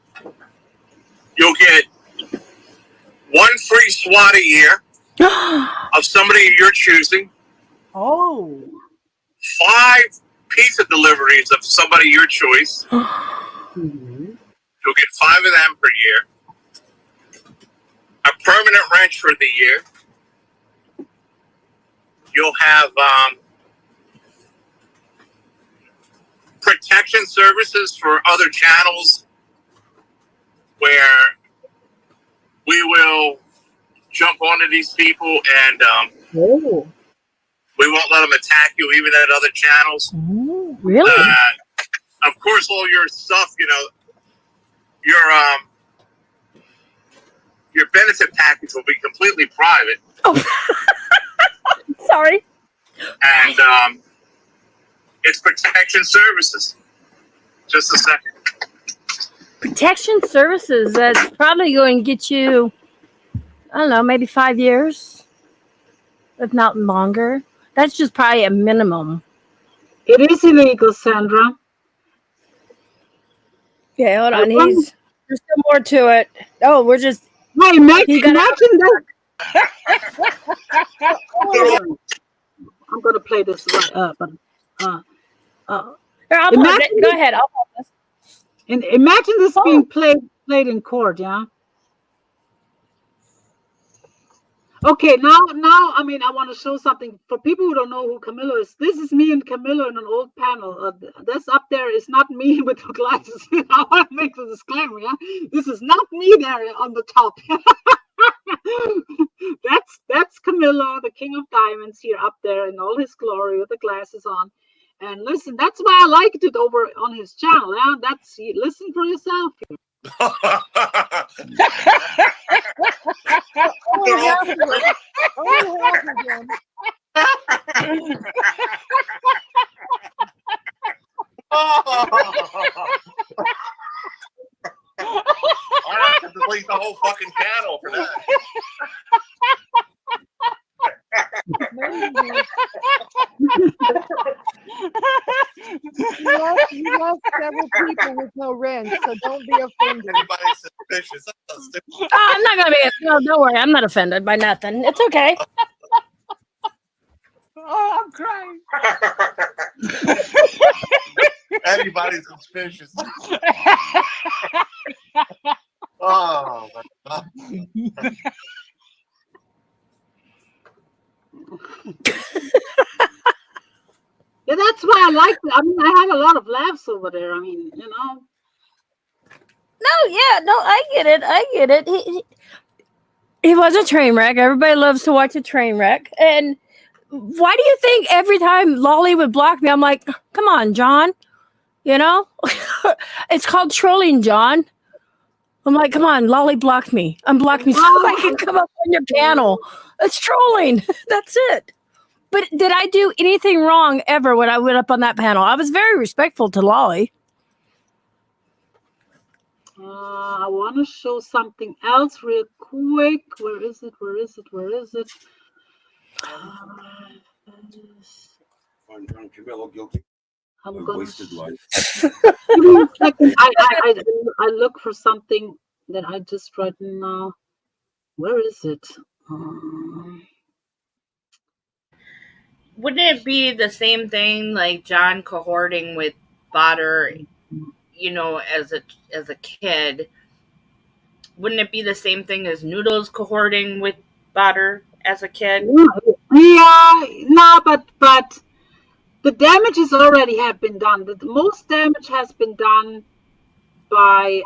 You'll get 1 free SWAT a year of somebody you're choosing. Oh. 5 pizza deliveries of somebody your choice. You'll get 5 of them per year. A permanent wrench for the year. You'll have protection services for other channels where we will jump onto these people and we won't let them attack you even at other channels. Ooh, really? Of course, all your stuff, your benefit package will be completely private. Oh, sorry. And it's protection services. Just a second. Protection services. That's probably going to get you, I don't know, maybe 5 years, if not longer. That's just probably a minimum. It is illegal, Sandra. Okay, hold on. There's still more to it. Oh, we're just. Hey, imagine that. I'm going to play this right up. Here, I'll pause it. Go ahead. I'll pause this. And imagine this being played in court, yeah? Okay, now, I mean, I want to show something for people who don't know who Kamillo is. This is me and Kamillo in an old panel. This up there is not me with the glasses. I want to make the disclaimer, yeah? This is not me there on the top. That's Kamillo, the King of Diamonds, here up there in all his glory with the glasses on. And listen, that's why I liked it over on his channel. Yeah, listen for yourself. I have to delete the whole fucking channel for that. You lost several people with no rent, so don't be offended. Anybody's suspicious. I'm not gonna be. No, don't worry. I'm not offended by nothing. It's okay. Oh, I'm crying. Anybody's suspicious. Oh my God. Yeah, that's why I like it. I mean, I had a lot of laughs over there. I mean, you know. I get it. He was a train wreck. Everybody loves to watch a train wreck. And why do you think every time Lolly would block me, I'm like, come on, John. You know? It's called trolling, John. I'm like, come on, Lolly blocked me. Unblock me so I can come up on your panel. It's trolling. That's it. But did I do anything wrong ever when I went up on that panel? I was very respectful to Lolly. I want to show something else real quick. Where is it? Find John Kamillo guilty I'm of gonna wasted life. Give me a second. I look for something that I just read now. Where is it? Wouldn't it be the same thing like John cohorting with Botter, you know, as a kid? Wouldn't it be the same thing as Noodles cohorting with Botter as a kid? Yeah, no, but the damages already have been done. The most damage has been done by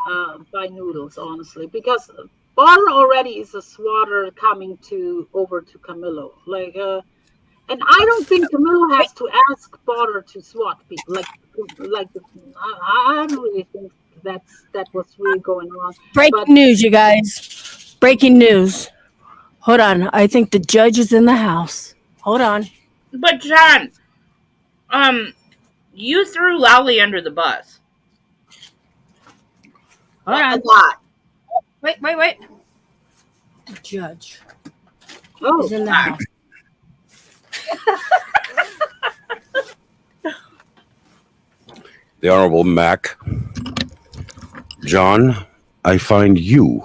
Noodles, honestly, because Botter already is a swatter coming over to Kamillo. Like, and I don't think Kamillo has to ask Botter to swat people. Like I don't really think that was really going on. Breaking news, you guys. Breaking news. Hold on. I think the judge is in the house. Hold on. But John, you threw Lolly under the bus. Hold on. A lot. Wait. The judge is in the house. The Honorable Mac. John, I find you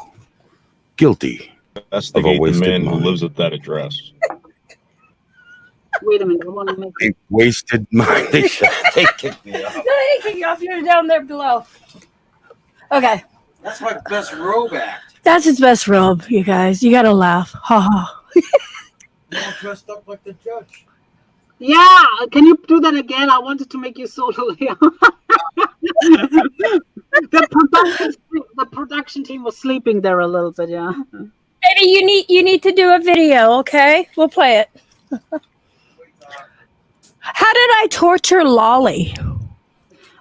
guilty of a wasted man mind. who lives at that address. Wait a minute. I want to make A wasted mind. They kicked me out. No, they didn't kick you off. You're down there below. Okay. That's my best robe act. That's his best robe, you guys. You gotta laugh. Ha ha. You're all dressed up like the judge. Yeah, can you do that again? I wanted to make you so the production team was sleeping there a little bit, yeah. Baby, you need to do a video, okay? We'll play it. How did I torture Lolly?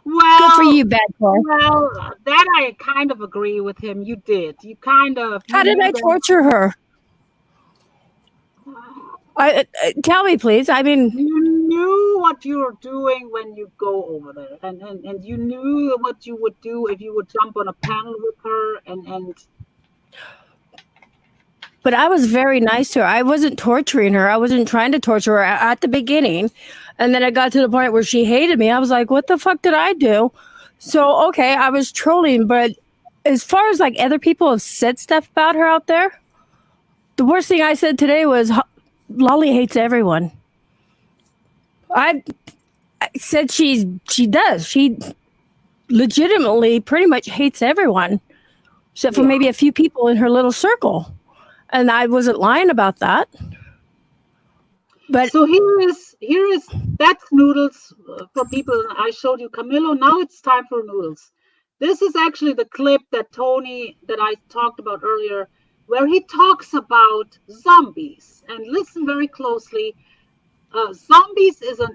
Well, good for you, bad boy. Well, that I kind of agree with him. You did. You kind of. How did I torture her? Tell me, please. I mean, you knew what you were doing when you go over there, and you knew what you would do if you would jump on a panel with her, and. But I was very nice to her. I wasn't torturing her. I wasn't trying to torture her at the beginning, and then it got to the point where she hated me. I was like, "What the fuck did I do?" So okay, I was trolling, but as far as like other people have said stuff about her out there, the worst thing I said today was Lolly hates everyone. I said she does. She legitimately pretty much hates everyone, except for maybe a few people in her little circle. And I wasn't lying about that. But so here is that's Noodles for people. I showed you Kamillo. Now it's time for Noodles. This is actually the clip that I talked about earlier, where he talks about zombies. And listen very closely. Zombies is a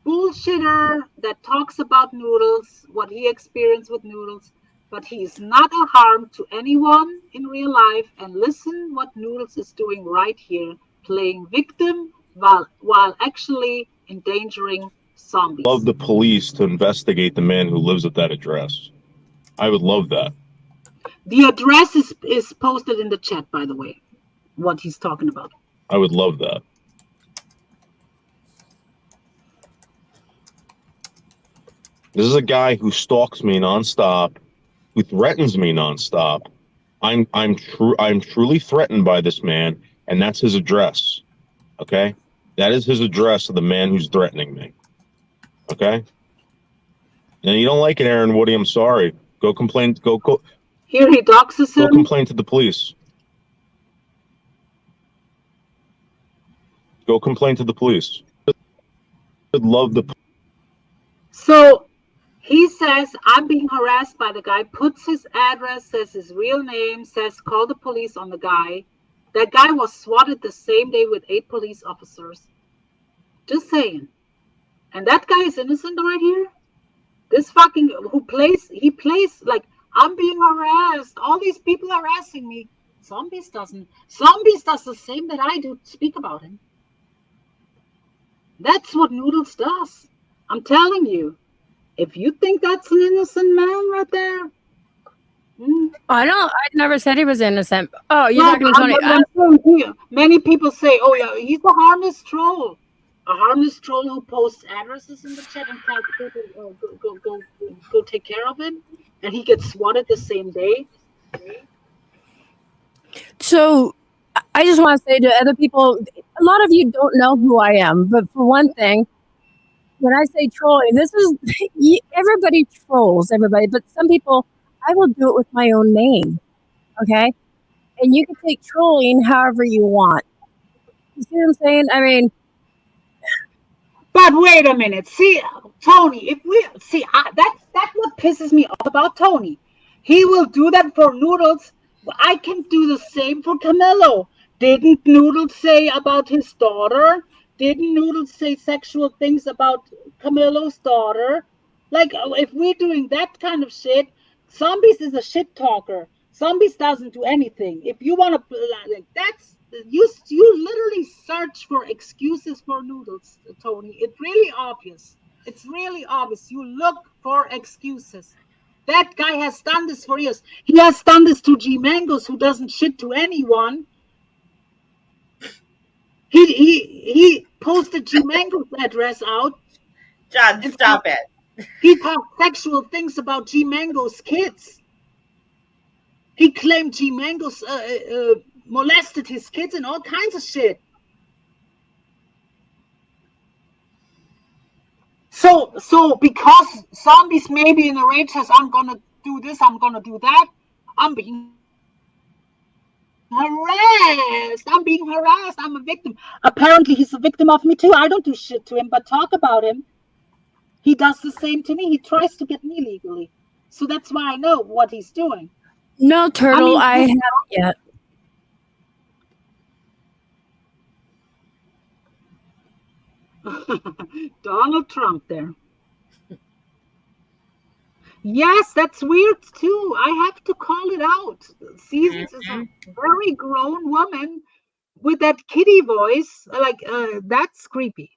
bullshitter that talks about Noodles, what he experienced with Noodles, but he is not a harm to anyone in real life. And listen what Noodles is doing right here, playing victim while actually endangering zombies. Love the police to investigate the man who lives at that address. I would love that. The address is posted in the chat, by the way, what he's talking about. I would love that. This is a guy who stalks me nonstop, who threatens me nonstop. I'm truly threatened by this man, and that's his address. Okay? That is his address of the man who's threatening me. Okay? And you don't like it, Aaron Woody. I'm sorry. Go complain. Go. Here he doxes Go him. complain to the police. Go complain to the police. I'd love the. So he says, I'm being harassed by the guy, puts his address, says his real name, says call the police on the guy. That guy was swatted the same day with 8 police officers. Just saying. And that guy is innocent right here? This fucking, he plays like, I'm being harassed. All these people are harassing me. Zombies does the same that I do, speak about him. That's what Noodles does. I'm telling you. If you think that's an innocent man right there. I never said he was innocent. Oh, you're talking to Tony. Many people say, oh yeah, he's a harmless troll. A harmless troll who posts addresses in the chat and tells people, go take care of him. And he gets swatted the same day. So I just want to say to other people, a lot of you don't know who I am. But for one thing, when I say trolling, this is, everybody trolls everybody. But some people, I will do it with my own name. Okay? And you can take trolling however you want. You see what I'm saying? I mean, but wait a minute. See, Tony, that's what pisses me off about Tony. He will do that for Noodles. I can do the same for Kamillo. Didn't Noodles say about his daughter? Didn't Noodles say sexual things about Kamillo's daughter? Like, if we're doing that kind of shit, Zombies is a shit talker. Zombies doesn't do anything. If you want to, like, that's, you literally search for excuses for Noodles, Tony. It's really obvious. It's really obvious. You look for excuses. That guy has done this for years. He has done this to G-Mangos, who doesn't shit to anyone. He posted G-Mango's address out. John, stop it. He talked sexual things about G-Mango's kids. He claimed G-Mango's molested his kids and all kinds of shit. So because Zombies maybe in a rage says, I'm gonna do this, I'm gonna do that, I'm being harassed. I'm a victim. Apparently he's a victim of me too. I don't do shit to him, but talk about him. He does the same to me. He tries to get me legally. So that's why I know what he's doing. No, Turtle, I haven't yet. Donald Trump there. Yes, that's weird too. I have to call it out. Seasons is a very grown woman with that kitty voice. Like, that's creepy.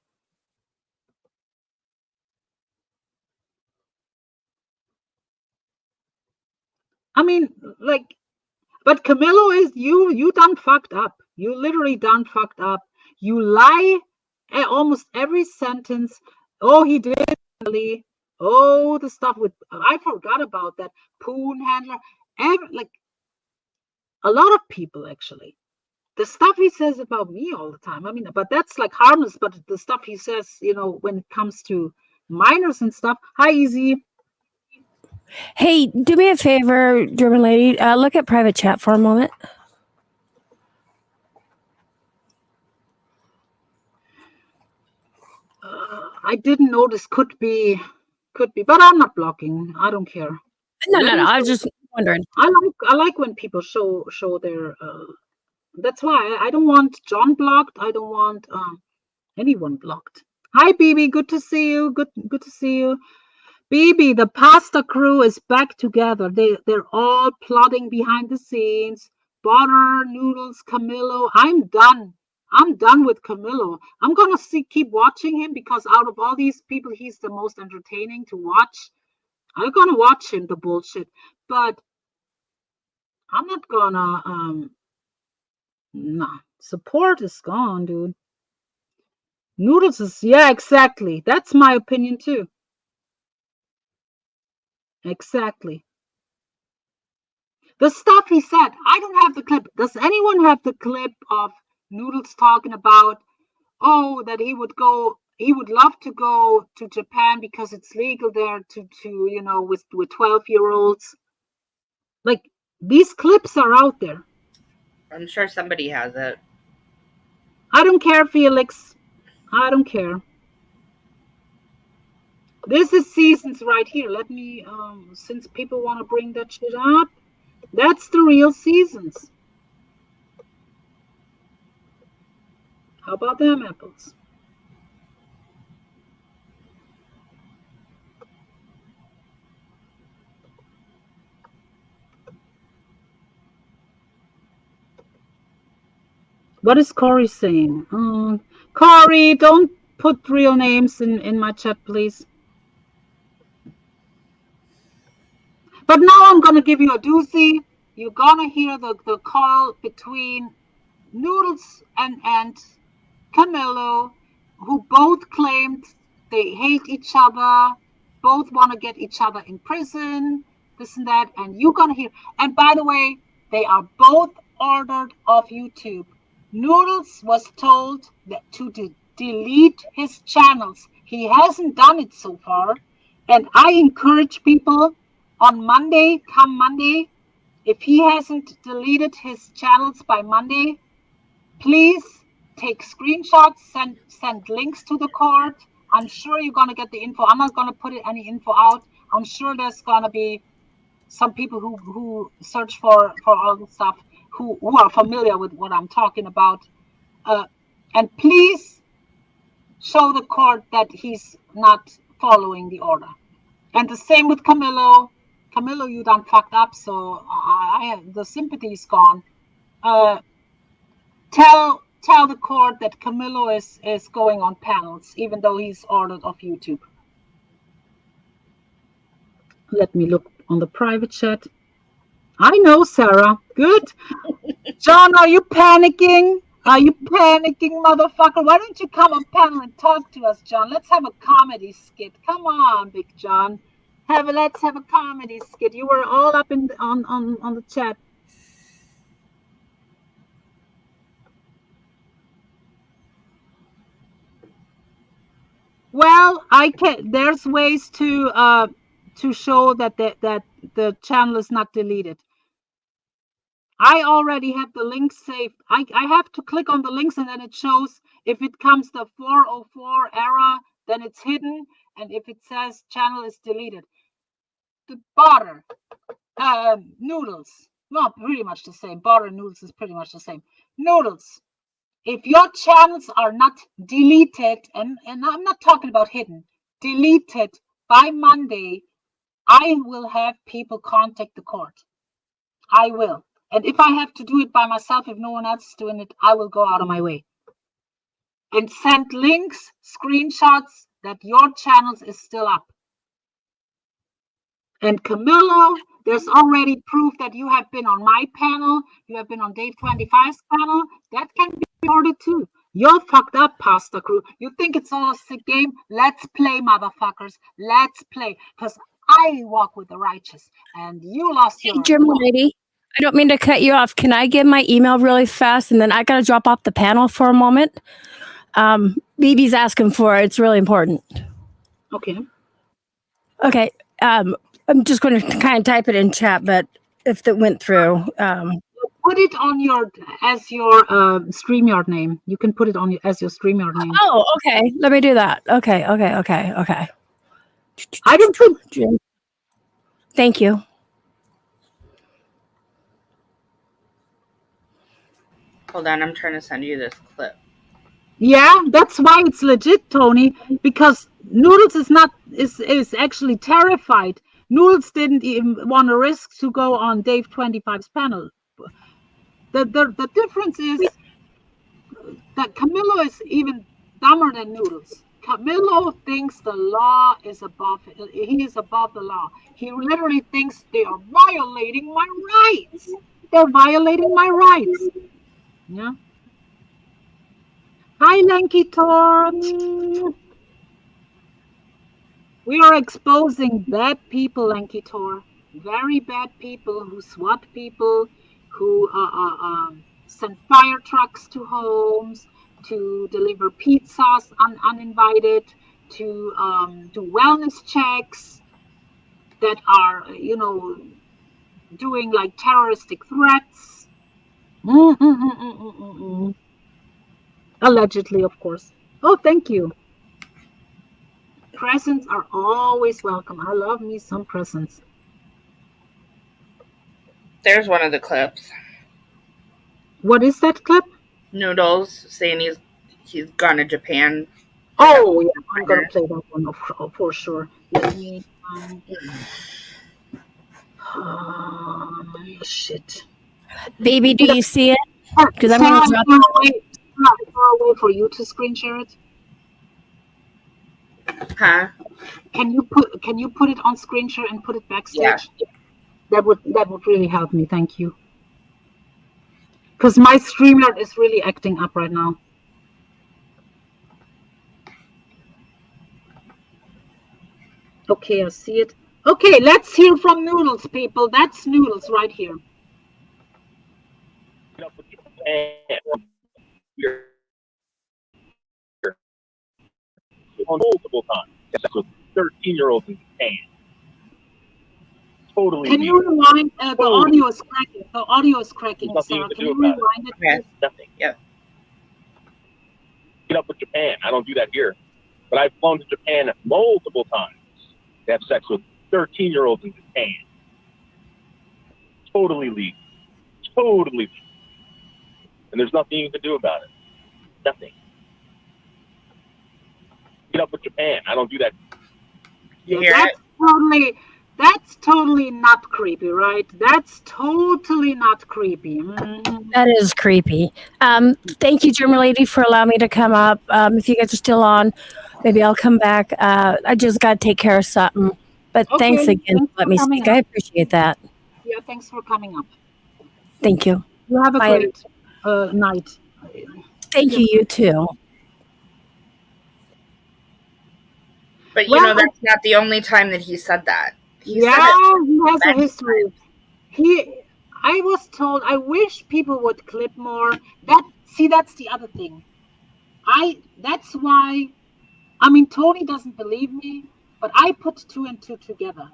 I mean, like, but Kamillo is you done fucked up. You literally done fucked up. You lie at almost every sentence. Oh, he did. Oh, the stuff with, I forgot about that. Poon handler. Like, a lot of people actually. The stuff he says about me all the time. I mean, but that's like harmless. But the stuff he says, when it comes to minors and stuff. Hi, Easy. Hey, do me a favor, German lady. Look at private chat for a moment. I didn't know this could be, but I'm not blocking. I don't care. No. I was just wondering. I like when people show their. That's why I don't want John blocked. I don't want anyone blocked. Hi, BB. Good to see you. Good to see you. BB, the pasta crew is back together. They're all plotting behind the scenes. Butter, Noodles, Kamillo. I'm done. I'm done with Kamillo. I'm gonna keep watching him because out of all these people, he's the most entertaining to watch. I'm gonna watch him, the bullshit, but I'm not gonna nah. Support is gone, dude. Noodles is, yeah, exactly. That's my opinion too. Exactly. The stuff he said, I don't have the clip. Does anyone have the clip of Noodles talking about, that he would go he would love to go to Japan because it's legal there to with 12-year-olds. Like, these clips are out there. I'm sure somebody has it. I don't care, Felix. I don't care. This is Seasons right here. Let me, since people want to bring that shit up, that's the real Seasons. How about them apples? What is Corey saying? Corey, don't put real names in my chat, please. But now I'm going to give you a doozy. You're going to hear the call between Noodles and Kamillo, who both claimed they hate each other, both want to get each other in prison, this and that, and you're going to hear. And by the way, they are both ordered off YouTube. Noodles was told that to delete his channels. He hasn't done it so far. And I encourage people on Monday, come Monday, if he hasn't deleted his channels by Monday, please take screenshots, send links to the court. I'm sure you're going to get the info. I'm not going to put any info out. I'm sure there's going to be some people who search for all the stuff, who are familiar with what I'm talking about. And please show the court that he's not following the order. And the same with Kamillo. Kamillo, you done fucked up, so the sympathy is gone. Tell the court that Kamillo is going on panels, even though he's ordered off YouTube. Let me look on the private chat. I know, Sarah. Good. John, are you panicking? Are you panicking, motherfucker? Why don't you come on panel and talk to us, John? Let's have a comedy skit. Come on, Big John. Let's have a comedy skit. You were all up on the chat. Well, there's ways to show that the channel is not deleted. I already have the link saved. I have to click on the links and then it shows if it comes the 404 error, then it's hidden, and if it says channel is deleted. The butter, Noodles, well, pretty much the same. Butter and Noodles is pretty much the same. Noodles, if your channels are not deleted, and I'm not talking about hidden, deleted by Monday, I will have people contact the court. I will. And if I have to do it by myself, if no one else is doing it, I will go out of my way. And send links, screenshots that your channels is still up. And Kamillo, there's already proof that you have been on my panel. You have been on Dave 25's panel. That can be recorded too. You're fucked up, Pasta Crew. You think it's all a sick game? Let's play, motherfuckers. Let's play. Because I walk with the righteous. And you lost your... German lady, I don't mean to cut you off. Can I give my email really fast? And then I got to drop off the panel for a moment. BB's asking for it. It's really important. Okay. Okay. I'm just going to kind of type it in chat, but if that went through... Put it on as your StreamYard name. You can put it on as your StreamYard name. Oh, okay. Let me do that. Okay. I don't put... Thank you. Hold on, I'm trying to send you this clip. Yeah, that's why it's legit, Tony, because Noodles is actually terrified. Noodles didn't even want to risk to go on Dave 25's panel. The difference is that Kamillo is even dumber than Noodles. Kamillo thinks the law is above, he is above the law. He literally thinks they are violating my rights. They're violating my rights. Yeah. Hi, Lanky Tort. We are exposing bad people, Lanky Tort. Very bad people who SWAT people, who send fire trucks to homes, to deliver pizzas uninvited, to do wellness checks that are, doing like terroristic threats. Allegedly, of course. Oh, thank you. Presents are always welcome. I love me some presents. There's one of the clips. What is that clip? Noodles saying he's gone to Japan. Oh, yeah, I'm gonna play that one for sure. Let me shit. Baby, do you see it? Because I'm Sarah, going to drop far away for you to screen share it. Huh? Can you put it on screen share and put it backstage? Yeah. That would really help me. Thank you. Because my StreamYard is really acting up right now. Okay, I see it. Okay, let's hear from Noodles, people. That's Noodles right here. Multiple times. That's with 13-year-olds in Japan. Totally. Can you rewind? The audio is cracking. The audio is cracking, Sarah. Can you rewind it? Yeah. Nothing. Yeah. Get up with Japan. I don't do that here. But I've flown to Japan multiple times to have sex with 13-year-olds in Japan. Totally legal. Totally legal. And there's nothing you can do about it. Nothing. Get up with Japan. I don't do that. Yeah, that's totally not creepy, right? That's totally not creepy. That is creepy. Thank you, German Lady, for allowing me to come up. If you guys are still on, maybe I'll come back. I just got to take care of something. But thanks again for letting me speak. I appreciate that. Yeah, thanks for coming up. Thank you. You have a Bye. great night. Thank you, you too. But that's not the only time that he said that. He has a history. I was told, I wish people would clip more. That's the other thing. That's why, Tony doesn't believe me, but I put 2 and 2 together.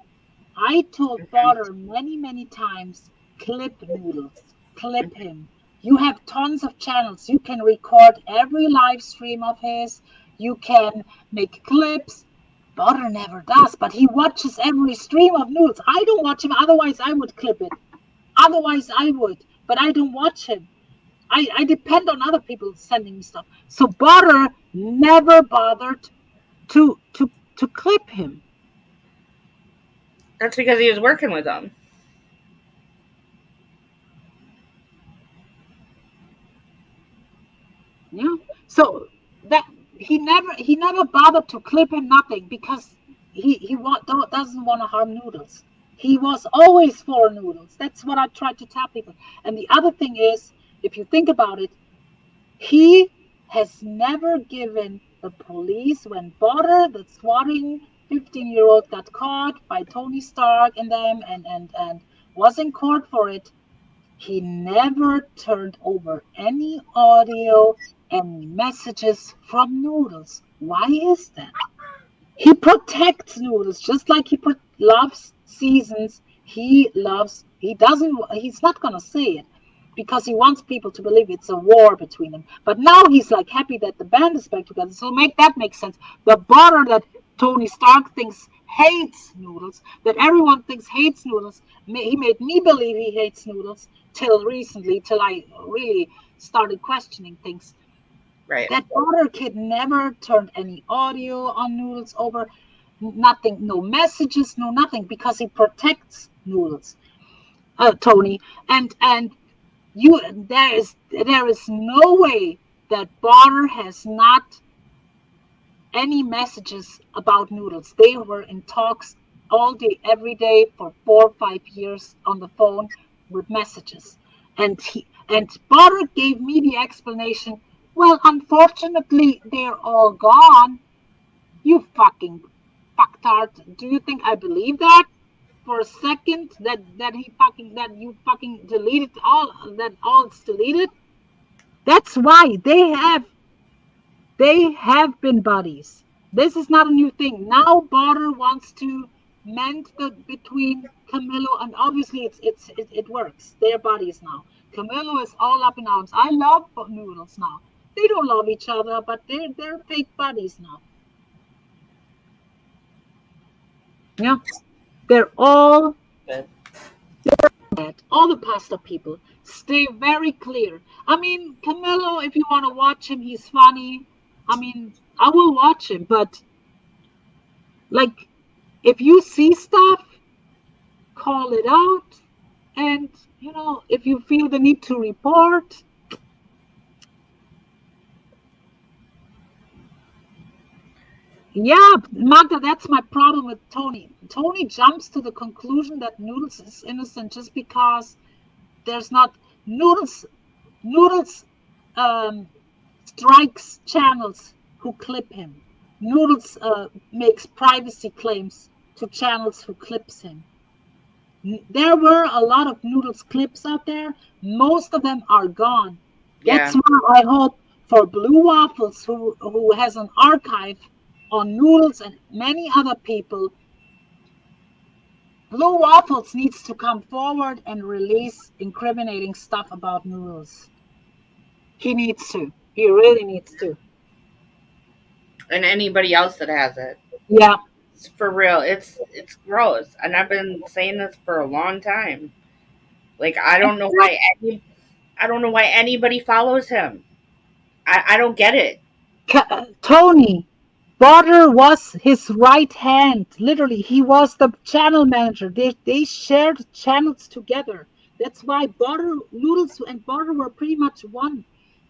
I told Potter many, many times, clip Noodles, clip him. You have tons of channels. You can record every live stream of his. You can make clips. Potter never does, but he watches every stream of Noodles. I don't watch him, otherwise I would clip it. Otherwise I would, but I don't watch him. I depend on other people sending me stuff. So Potter never bothered to clip him. That's because he was working with them. Yeah. So that he never bothered to clip him, nothing, because he doesn't want to harm Noodles. He was always for Noodles. That's what I tried to tell people. And the other thing is, if you think about it, he has never given the police, when Potter, the swatting 15-year-old, got caught by Tony Stark and them and was in court for it, he never turned over any audio, any messages from Noodles. Why is that? He protects Noodles just like he loves Seasons. He's not gonna say it because he wants people to believe it's a war between them. But now he's like happy that the band is back together. So make sense. The border that Tony Stark thinks hates Noodles, that everyone thinks hates Noodles, he made me believe he hates Noodles till recently, till I really started questioning things. Right. That border kid never turned any audio on Noodles over, nothing, no messages, no nothing, because he protects Noodles, Tony, and there is no way that Border has not any messages about Noodles. They were in talks all day, every day for 4 or 5 years on the phone with messages, and Border gave me the explanation. Well, unfortunately, they're all gone. You fucking fucktard. Do you think I believe that? For a second that you fucking deleted all, that all it's deleted? That's why they have They have been buddies. This is not a new thing. Now Border wants to mend between Kamillo, and obviously it works. They're buddies now. Kamillo is all up in arms. I love Noodles now. They don't love each other, but they're fake buddies now. Yeah, they're all bad. All the pasta people stay very clear. I mean, Kamillo, if you want to watch him, he's funny. I mean, I will watch him, but like, if you see stuff, call it out, and if you feel the need to report. Yeah, Magda, that's my problem with Tony. Tony jumps to the conclusion that Noodles is innocent just because there's not Noodles strikes channels who clip him. Noodles makes privacy claims to channels who clips him. There were a lot of Noodles clips out there. Most of them are gone. That's why I hope for Blue Waffles, who has an archive on Noodles and many other people, Blue Waffles needs to come forward and release incriminating stuff about Noodles. He needs to. He really needs to. And anybody else that has it. Yeah. It's for real. It's gross. And I've been saying this for a long time. Like, I don't know why anybody follows him. I don't get it. Tony, Border was his right hand. Literally, he was the channel manager. They shared channels together. That's why Noodles and Border were pretty much one.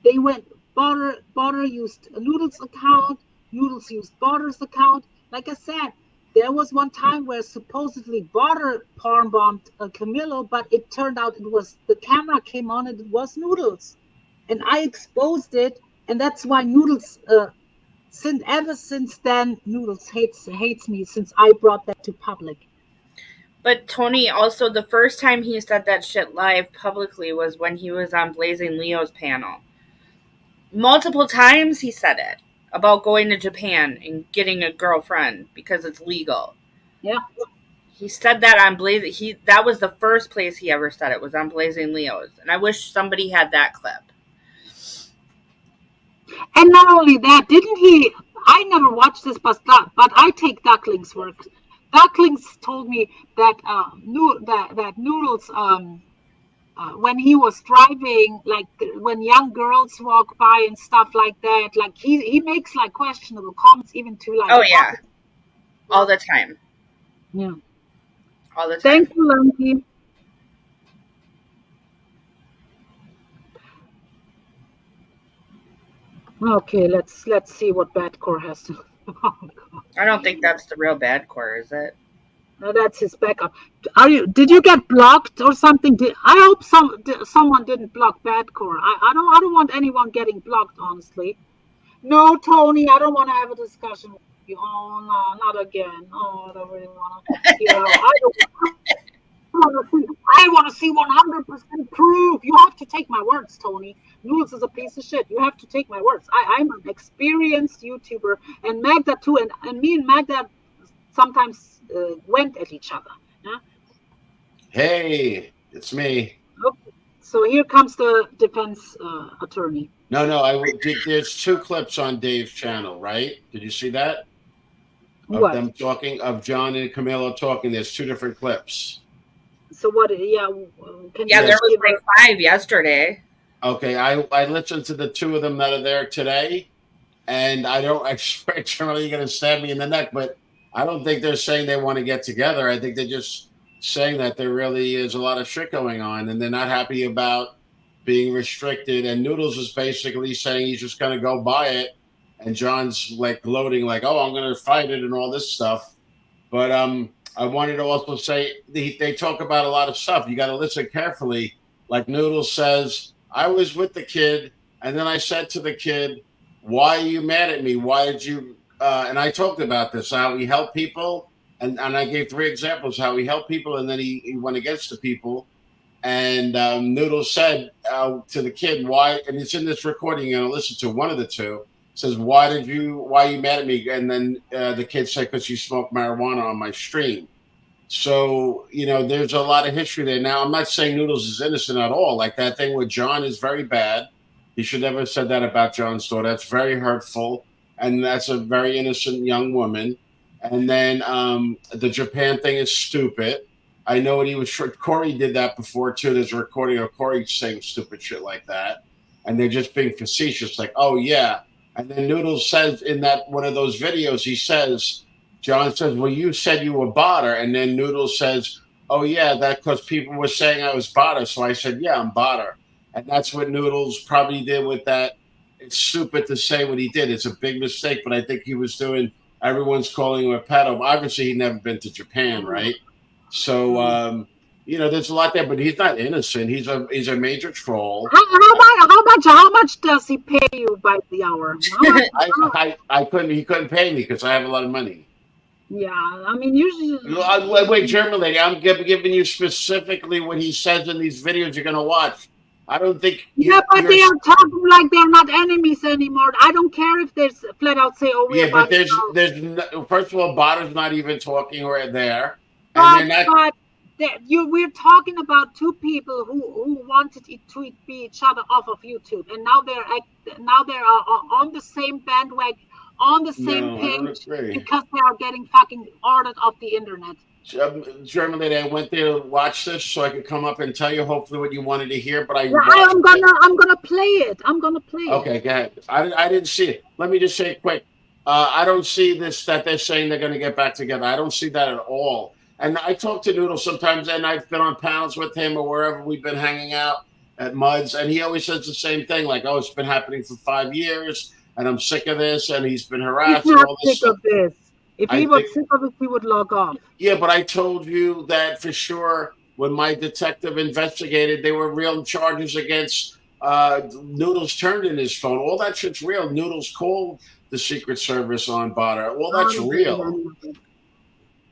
They went, Border used Noodles' account, Noodles used Border's account. Like I said, there was one time where supposedly Border porn bombed Kamillo, but it turned out the camera came on and it was Noodles. And I exposed it, and that's why Noodles, ever since then, Noodles hates me since I brought that to public. But Tony, also, the first time he said that shit live publicly was when he was on Blazing Leo's panel. Multiple times he said it about going to Japan and getting a girlfriend because it's legal. Yeah. He said that on Blazing. That was the first place he ever said it, was on Blazing Leo's, and I wish somebody had that clip. And not only that, didn't he? I never watched this, but I take Duckling's work. Ducklings told me that that Noodles, when he was driving, like when young girls walk by and stuff like that, like he makes like questionable comments even to like. Oh yeah, all the time. Yeah, all the time. Thank you, Lanky. Okay, let's see what Badcore has to. I don't think that's the real Badcore, is it? No, that's his backup. Did you get blocked or something? I hope someone didn't block Badcore. I don't want anyone getting blocked, honestly. No, Tony, I don't want to have a discussion with you. Oh no, not again. Oh, I don't really want to. I want to see 100% proof. You have to take my words, Tony. Noodles is a piece of shit. You have to take my words. I'm an experienced YouTuber, and Magda too, and me and Magda sometimes went at each other. Yeah? Hey, it's me. Okay. So here comes the defense attorney. No, there's two clips on Dave's channel, right? Did you see that? Of them talking, of John and Kamillo talking. There's two different clips. So what? Yeah. There was like 5 yesterday. Okay, I listened to the two of them that are there today, and I don't expect you're really going to stab me in the neck, but I don't think they're saying they want to get together. I think they're just saying that there really is a lot of shit going on, and they're not happy about being restricted. And Noodles is basically saying he's just going to go buy it, and John's like gloating, like, "Oh, I'm going to fight it," and all this stuff. But I wanted to also say they talk about a lot of stuff. You got to listen carefully. Like Noodles says, I was with the kid, and then I said to the kid, "Why are you mad at me? Why did you?" And I talked about this, how he helped people, and I gave 3 examples how he helped people, and then he went against the people. And Noodles said to the kid, "Why?" And it's in this recording. You're gonna listen to one of the two. Says, why you mad at me? And then the kid said, because you smoked marijuana on my stream. So, there's a lot of history there. Now, I'm not saying Noodles is innocent at all. Like that thing with John is very bad. He should never have said that about John's daughter. That's very hurtful. And that's a very innocent young woman. And then the Japan thing is stupid. I know Corey did that before, too. There's a recording of Corey saying stupid shit like that. And they're just being facetious, like, oh, yeah. And then Noodles says in that one of those videos, John says, well, you said you were Botter. And then Noodles says, oh, yeah, that's because people were saying I was Botter. So I said, yeah, I'm Botter. And that's what Noodles probably did with that. It's stupid to say what he did. It's a big mistake, but I think he was doing, everyone's calling him a pedo. Obviously, he'd never been to Japan, right? So, there's a lot there, but he's not innocent. He's a major troll. How much does he pay you by the hour? He couldn't pay me because I have a lot of money. Yeah, I mean, usually. Wait, German lady, I'm giving you specifically what he says in these videos you're going to watch. I don't think. Yeah, but they are talking like they're not enemies anymore. I don't care if they flat out say, "Oh, we're." Yeah, but there's first of all, Botter's not even talking right there, and they're not. We're talking about two people who wanted to be each other off of YouTube, and now they're on the same bandwagon, on the same page because they are getting fucking ordered off the internet. German lady, I went there to watch this so I could come up and tell you hopefully what you wanted to hear, but I'm gonna play it. I'm gonna play it. Okay, go ahead. I didn't see it. Let me just say it quick. I don't see this that they're saying they're going to get back together. I don't see that at all. And I talk to Noodles sometimes, and I've been on panels with him or wherever we've been hanging out at Muds, and he always says the same thing, like, "Oh, it's been happening for 5 years, and I'm sick of this," and he's been harassed. He's not sick of this. If he was sick of it, he would log off. Yeah, but I told you that for sure when my detective investigated, there were real charges against Noodles turned in his phone. All that shit's real. Noodles called the Secret Service on Botter. All that's real.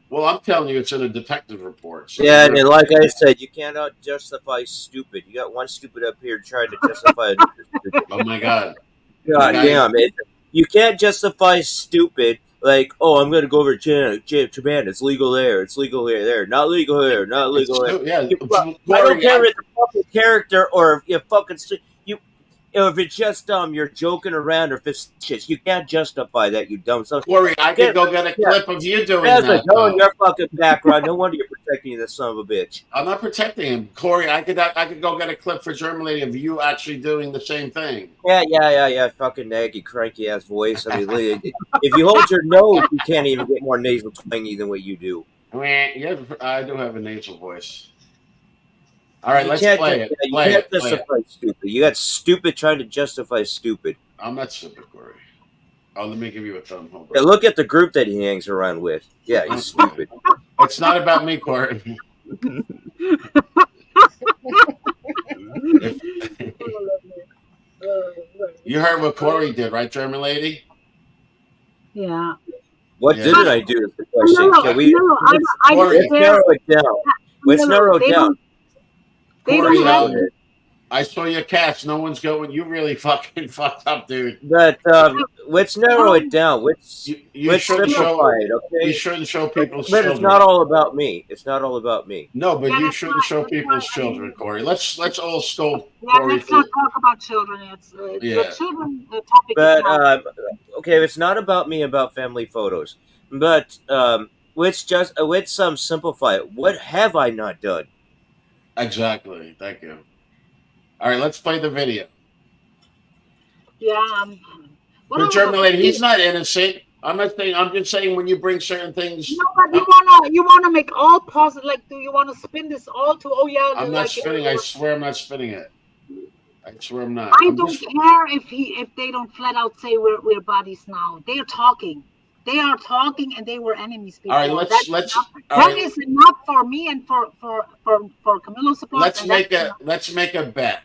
Well, I'm telling you, it's in a detective report. So yeah, and like I said, you cannot justify stupid. You got one stupid up here trying to justify another stupid. Oh, my God. God damn it. You can't justify stupid like, oh, I'm going to go over to Japan. It's legal there. It's legal there. Not legal here. Not legal there. Yeah, I don't care if it's a fucking character or if you fucking... if it's just you're joking around or facetious, you can't justify that, you dumb son. Corey, I could go get a clip of you doing that. Go in your fucking background. No wonder you're protecting this son of a bitch. I'm not protecting him, Corey. I could go get a clip for German lady of you actually doing the same thing. Yeah. Fucking naggy, cranky ass voice. I mean, if you hold your nose, you can't even get more nasal twangy than what you do. Yeah, I do have a nasal voice. All right, let's play it. You can't justify stupid. You got stupid trying to justify stupid. I'm not stupid, Corey. Oh, let me give you a thumb. Hold on. Yeah, look at the group that he hangs around with. Yeah, he's stupid. It's not about me, Corey. You heard what Corey did, right, German lady? Yeah. What didn't I do is the question. Let's narrow it down. Let's narrow it down. Corey, I saw your cats. No one's going. You really fucking fucked up, dude. But let's narrow it down. Let's simplify it, okay? You shouldn't show people's children. But it's not all about me. It's not all about me. No, but you shouldn't show people's children, Corey. Let's all scold Corey. Let's not talk about children. It's the children the topic. But okay, it's not about me. About family photos. But let's simplify it. What have I not done? Exactly. Thank you. All right, let's play the video. Yeah. The German lady, he's not innocent. I'm not saying. I'm just saying when you bring certain things. No, but you wanna make all positive. Like, do you want to spin this all to? Oh yeah. I'm not spinning. I swear, I'm not spinning it. I swear, I'm not. I don't care if they don't flat out say we're buddies now. They are talking. They are talking, and they were enemies before. All right, that is enough for me and for Kamillo support. Let's make a bet.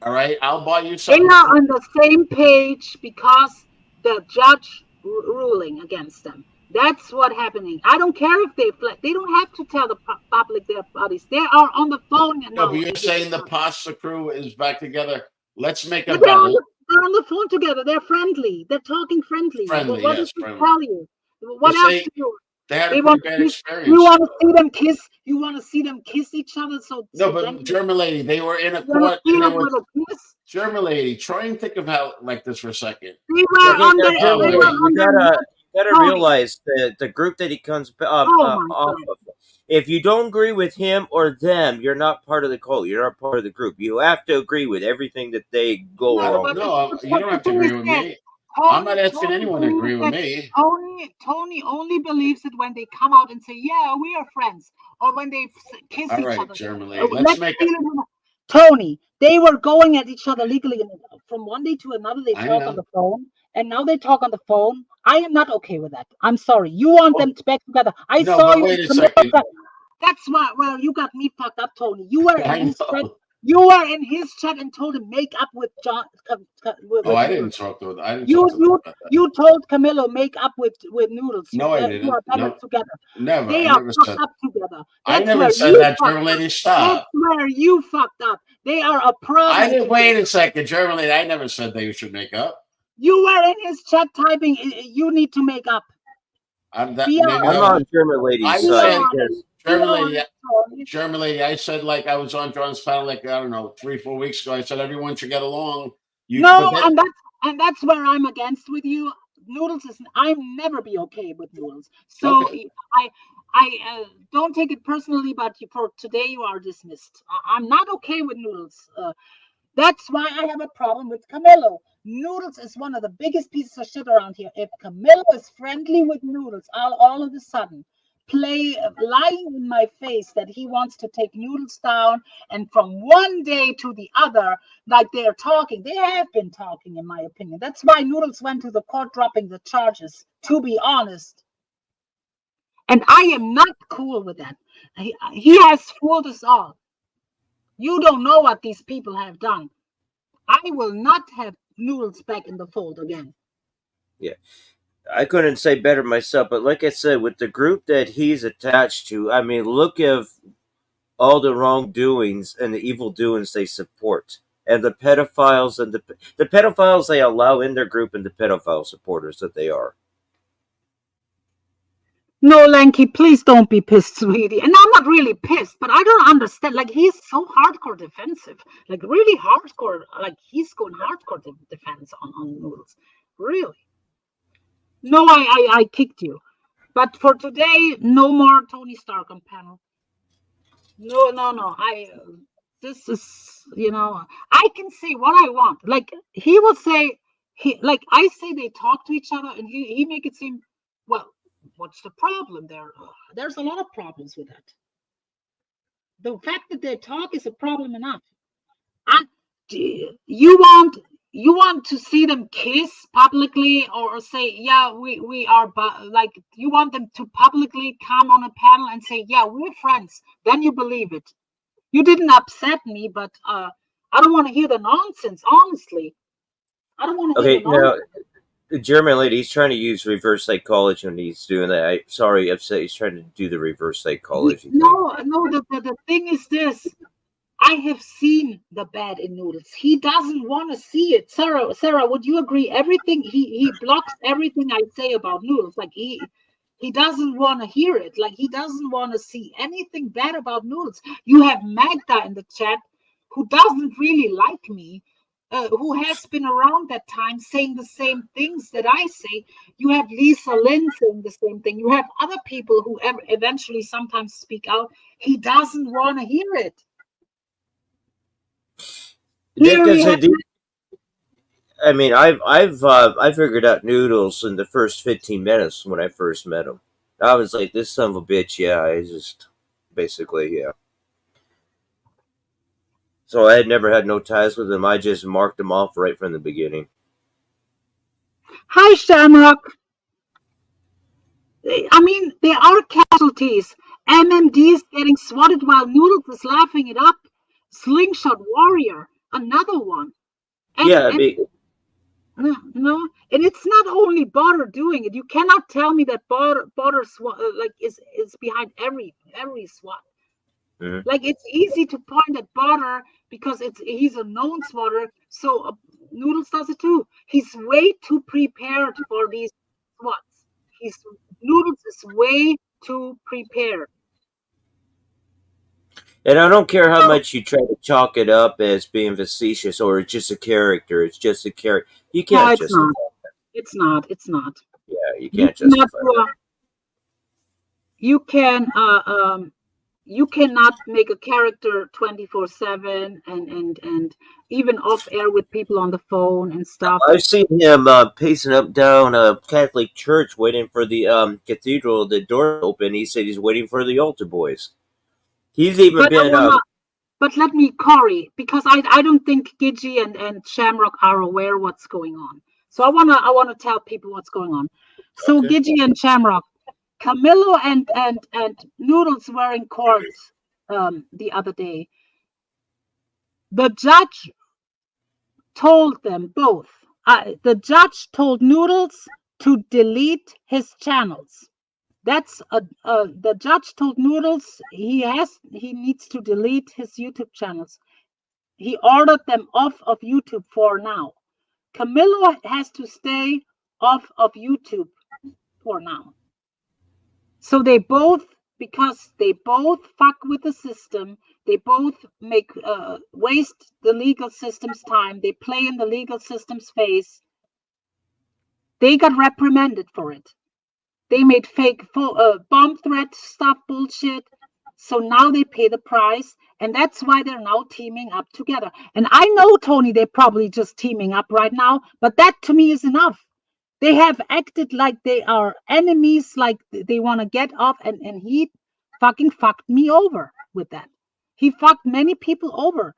All right, I'll buy you something. They are on the same page because the judge ruling against them. That's what's happening. I don't care if they don't have to tell the public their buddies. They are on the phone. No, but you're saying the pasta crew is back together. Let's make a bet. They're on the phone together. They're friendly. They're talking friendly. Friendly, What yes, does it friendly. tell you? What Because else do you? they had They a pretty want to bad kiss. experience. You want to see them kiss. You want to see them kiss each other. So No, then but German lady, they were in a you want to court see and they them were with a kiss. German lady. Try and think of how like this for a second. They were Okay, on now, their. German They lady, were you on their. gotta Tony. realize the group that he comes Oh my off God. of. If you don't agree with him or them, you're not part of the cult. You're not part of the group. You have to agree with everything that they go No, along but with. No, you don't the have to thing agree is with this. me. I'm not asking Tony anyone to agree believes with that me. Tony only believes it when they come out and say, "Yeah, we are friends," or when they kiss All each right, other. German lady. Let's make feel it. it. Tony, they were going at each other legally, and from one day to another, they I talk on know. the phone, and now they talk on the phone. I am not okay with that. I'm sorry. You want them to back together. I No, saw but you. wait a second. That's why. Well, you got me fucked up, Tony. You were in I his chat. know. You were in his chat and told him make up with John. Oh, I Noodles. didn't talk to. I didn't talk to them about that. You told Camillo make up with Noodles. No, I You didn't. are better No, together. never. They I are never fucked said. up together. I That's never where said you that, fucked German up. lady. That's Stop. where you fucked up. They are a problem. I didn't. Wait a second, German lady. I never said they should make up. You were in his chat typing. You need to make up. I'm that. Be Maybe I'm that honest. was. on German lady's I Be side said, because Be German lady. honest, Tony. German lady. I said like I was on John's panel like I don't know 3-4 weeks ago. I said everyone should get along. No, But then, and that's where I'm against with you. Noodles is I'm never be okay with Noodles. So okay. I don't take it personally, but for today you are dismissed. I'm not okay with Noodles. That's why I have a problem with Camillo. Noodles is one of the biggest pieces of shit around here. If Camillo is friendly with Noodles, I'll all of a sudden lying in my face that he wants to take Noodles down, and from one day to the other, like they're talking, they have been talking, in my opinion. That's why Noodles went to the court dropping the charges, to be honest. And I am not cool with that. He has fooled us all. You don't know what these people have done. I will not have Noodles back in the fold again. yeah, I couldn't say better myself. But like I said, with the group that he's attached to, I mean, look at all the wrongdoings and the evil doings they support, and the pedophiles and the pedophiles they allow in their group, and the pedophile supporters that they are. No, Lanky, please don't be pissed, sweetie. And I'm not really pissed, but I don't understand. Like, he's so hardcore defensive. Like, really hardcore. Like, he's going hardcore defense on Noodles. Really. No, I kicked you. But for today, no more Tony Stark on panel. No. This is, I can say what I want. Like, he will say, I say they talk to each other, and he make it seem, well, what's the problem there? There's a lot of problems with that. The fact that they talk is a problem enough. And you want to see them kiss publicly, or say, yeah, we are, like, you want them to publicly come on a panel and say, yeah, we're friends. Then you believe it. You didn't upset me, but I don't want to hear the nonsense. Honestly, I don't want to hear Okay, the nonsense. now the German lady, he's trying to use reverse psychology when he's doing that. Sorry, upset. He's trying to do the reverse psychology thing. No. The thing is this. I have seen the bad in Noodles. He doesn't want to see it. Sarah, would you agree? Everything he blocks everything I say about Noodles. Like he doesn't want to hear it. Like he doesn't want to see anything bad about Noodles. You have Magda in the chat who doesn't really like me, who has been around that time saying the same things that I say. You have Lisa Lynn saying the same thing. You have other people who eventually sometimes speak out. He doesn't want to hear it. I mean, I figured out Noodles in the first 15 minutes when I first met him. I was like, this son of a bitch. Yeah, I just basically, yeah. So I had never had no ties with him. I just marked him off right from the beginning. Hi, Shamrock. I mean, there are casualties. MMD is getting swatted while Noodles is laughing it up. Slingshot Warrior, another one. And, Yeah, no, and it's not only Butter doing it. You cannot tell me that Butter is behind every SWAT. Mhm. Like, it's easy to point at Butter because he's a known swatter. So Noodles does it too. He's way too prepared for these SWATs. Noodles is way too prepared. And I don't care how much you try to chalk it up as being facetious or it's just a character. It's just a character. You No, can't it's justify not. that. It's not. It's not. Yeah, you You can't cannot justify do that. you cannot make a character 24/7 and even off air with people on the phone and stuff. I've seen him pacing up down a Catholic church waiting for the cathedral, the door to open. He said he's waiting for the altar boys. He's even been But let me, Corey, because I don't think Gidgey and Shamrock are aware what's going on. So I wanna tell people what's going on. So Okay. Gidgey and Shamrock, Kamillo and Noodles were in court the other day. The judge told them both. The judge told Noodles to delete his channels. The judge told Noodles he needs to delete his YouTube channels. He ordered them off of YouTube for now. Kamillo has to stay off of YouTube for now. So because they both fuck with the system, they both make waste the legal system's time. They play in the legal system's face. They got reprimanded for it. They made fake bomb threat stuff, bullshit. So now they pay the price, and that's why they're now teaming up together. And I know, Tony, they're probably just teaming up right now, but that to me is enough. They have acted like they are enemies, like they want to get off, and he fucking fucked me over with that. He fucked many people over.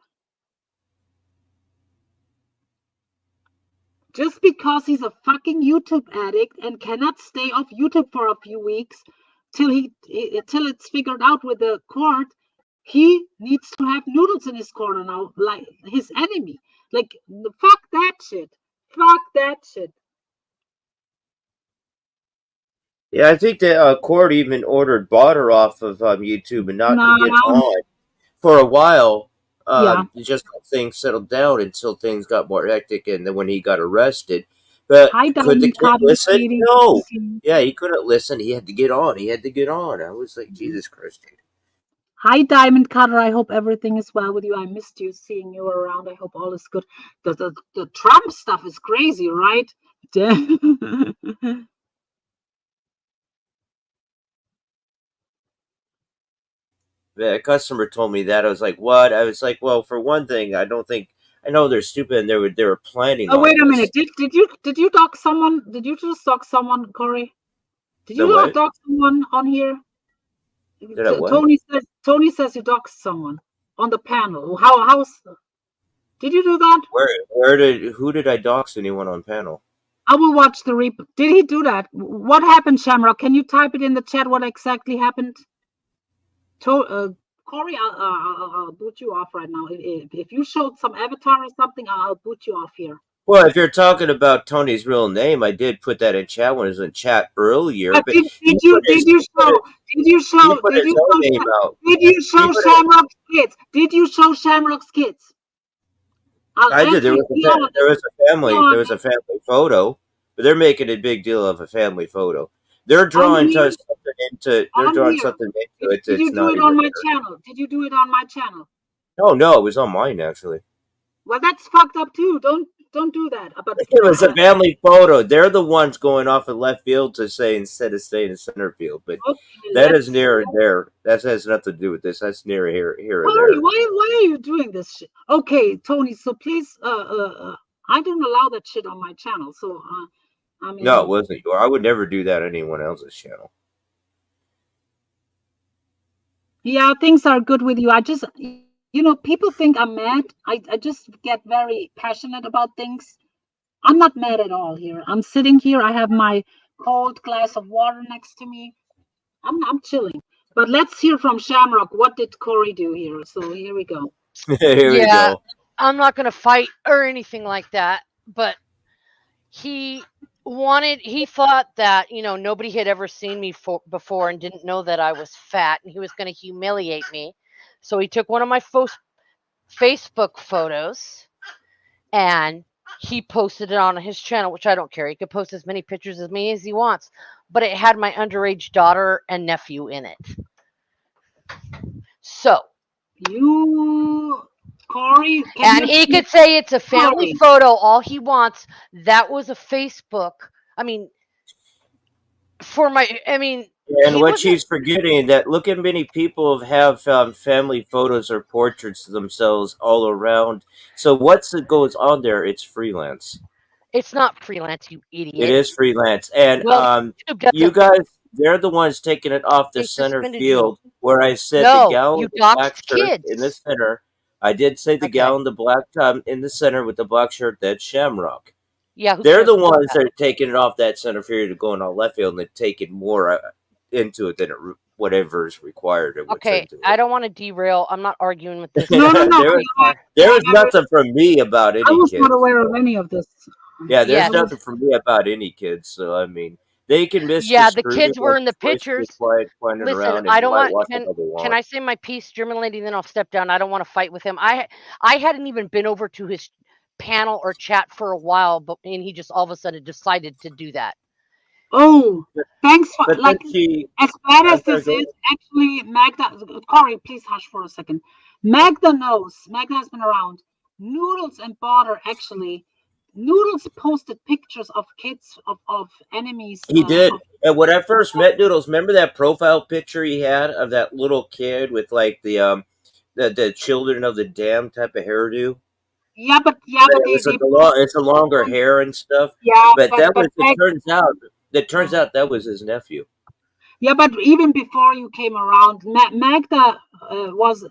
Just because he's a fucking YouTube addict and cannot stay off YouTube for a few weeks till it's figured out with the court, he needs to have Noodles in his corner now, like his enemy. Like, fuck that shit. Fuck that shit. Yeah, I think the court even ordered Botter off of YouTube and not to get on for a while. Just let things settled down until things got more hectic, and then when he got arrested. But could the kid listen? No. Yeah, he couldn't listen. He had to get on. I was like, Jesus Christ, dude. Hi, Diamond Cutter. I hope everything is well with you. I missed you, seeing you around. I hope all is good. The Trump stuff is crazy, right? The customer told me that. I was like, what? I was like, well, for one thing, I know they're stupid and they were planning on wait a this. minute. Did you dox someone? Did you just dox someone, Corey? Did you dox someone on here? Did I what? Tony says you doxed someone on the panel. How's did you do that? Who did I dox anyone on panel? I will watch the replay. Did he do that? What happened, Shamrock? Can you type it in the chat what exactly happened? Corey, I'll boot you off right now. If you showed some avatar or something, I'll boot you off here. Well, if you're talking about Tony's real name, I did put that in chat when it was in chat earlier. But did you show Shamrock's kids? Did you show Shamrock's kids? I did. There was a family photo, but they're making a big deal of a family photo. They're drawing something into it. Did you do it on my channel? Did you do it on my channel? No, it was on mine actually. Well, that's fucked up too. Don't do that. But it was a family photo. They're the ones going off in left field to say instead of staying in center field. But that is near and there. That has nothing to do with this. That's near here or there. Why are you doing this shit? Okay, Tony. So please, I don't allow that shit on my channel. So, I mean, no, it wasn't yours. I would never do that on anyone else's channel. Yeah, things are good with you. I just. People think I'm mad. I just get very passionate about things. I'm not mad at all here. I'm sitting here. I have my cold glass of water next to me. I'm chilling. But let's hear from Shamrock. What did Corey do here? So here we go. Here we go. I'm not going to fight or anything like that. But he thought that, nobody had ever seen me before and didn't know that I was fat. And he was going to humiliate me. So he took one of my Facebook photos and he posted it on his channel, which I don't care. He could post as many pictures as many as he wants, but it had my underage daughter and nephew in it. So Corey, and he could say it's a family photo all he wants. That was a Facebook. I mean, And what she's forgetting that look at many people have family photos or portraits of themselves all around. So what's it goes on there? It's freelance. It's not freelance, you idiot. It is freelance, and you guys, they're the ones taking it off the center field where I said the gal with the black shirt in the center. I did say the gal in the black in the center with the black shirt. That's Shamrock. Yeah, they're the ones that are taking it off that center field and going on left field, and they're taking more into it than whatever is required. Okay, I don't want to derail. I'm not arguing with this. There was nothing from me about any I was kid. not aware of any of this. Yeah, there's nothing from me about any kids. So I mean, they can miss. Yeah, the kids were in the pictures. Listen, I don't want. Can I say my piece, German lady? Then I'll step down. I don't want to fight with him. I hadn't even been over to his panel or chat for a while, and he just all of a sudden decided to do that. Oh, thanks for as bad as this is. Actually, Magda, Corey, please hush for a second. Magda knows. Magda has been around. Noodles and Butter actually. Noodles posted pictures of kids of enemies. He did. And when I first met Noodles, remember that profile picture he had of that little kid with like the Children of the Dam type of hairdo? Yeah, but it's a longer hair and stuff. Yeah, but it turns out that was his nephew. Yeah, but even before you came around, Magda knows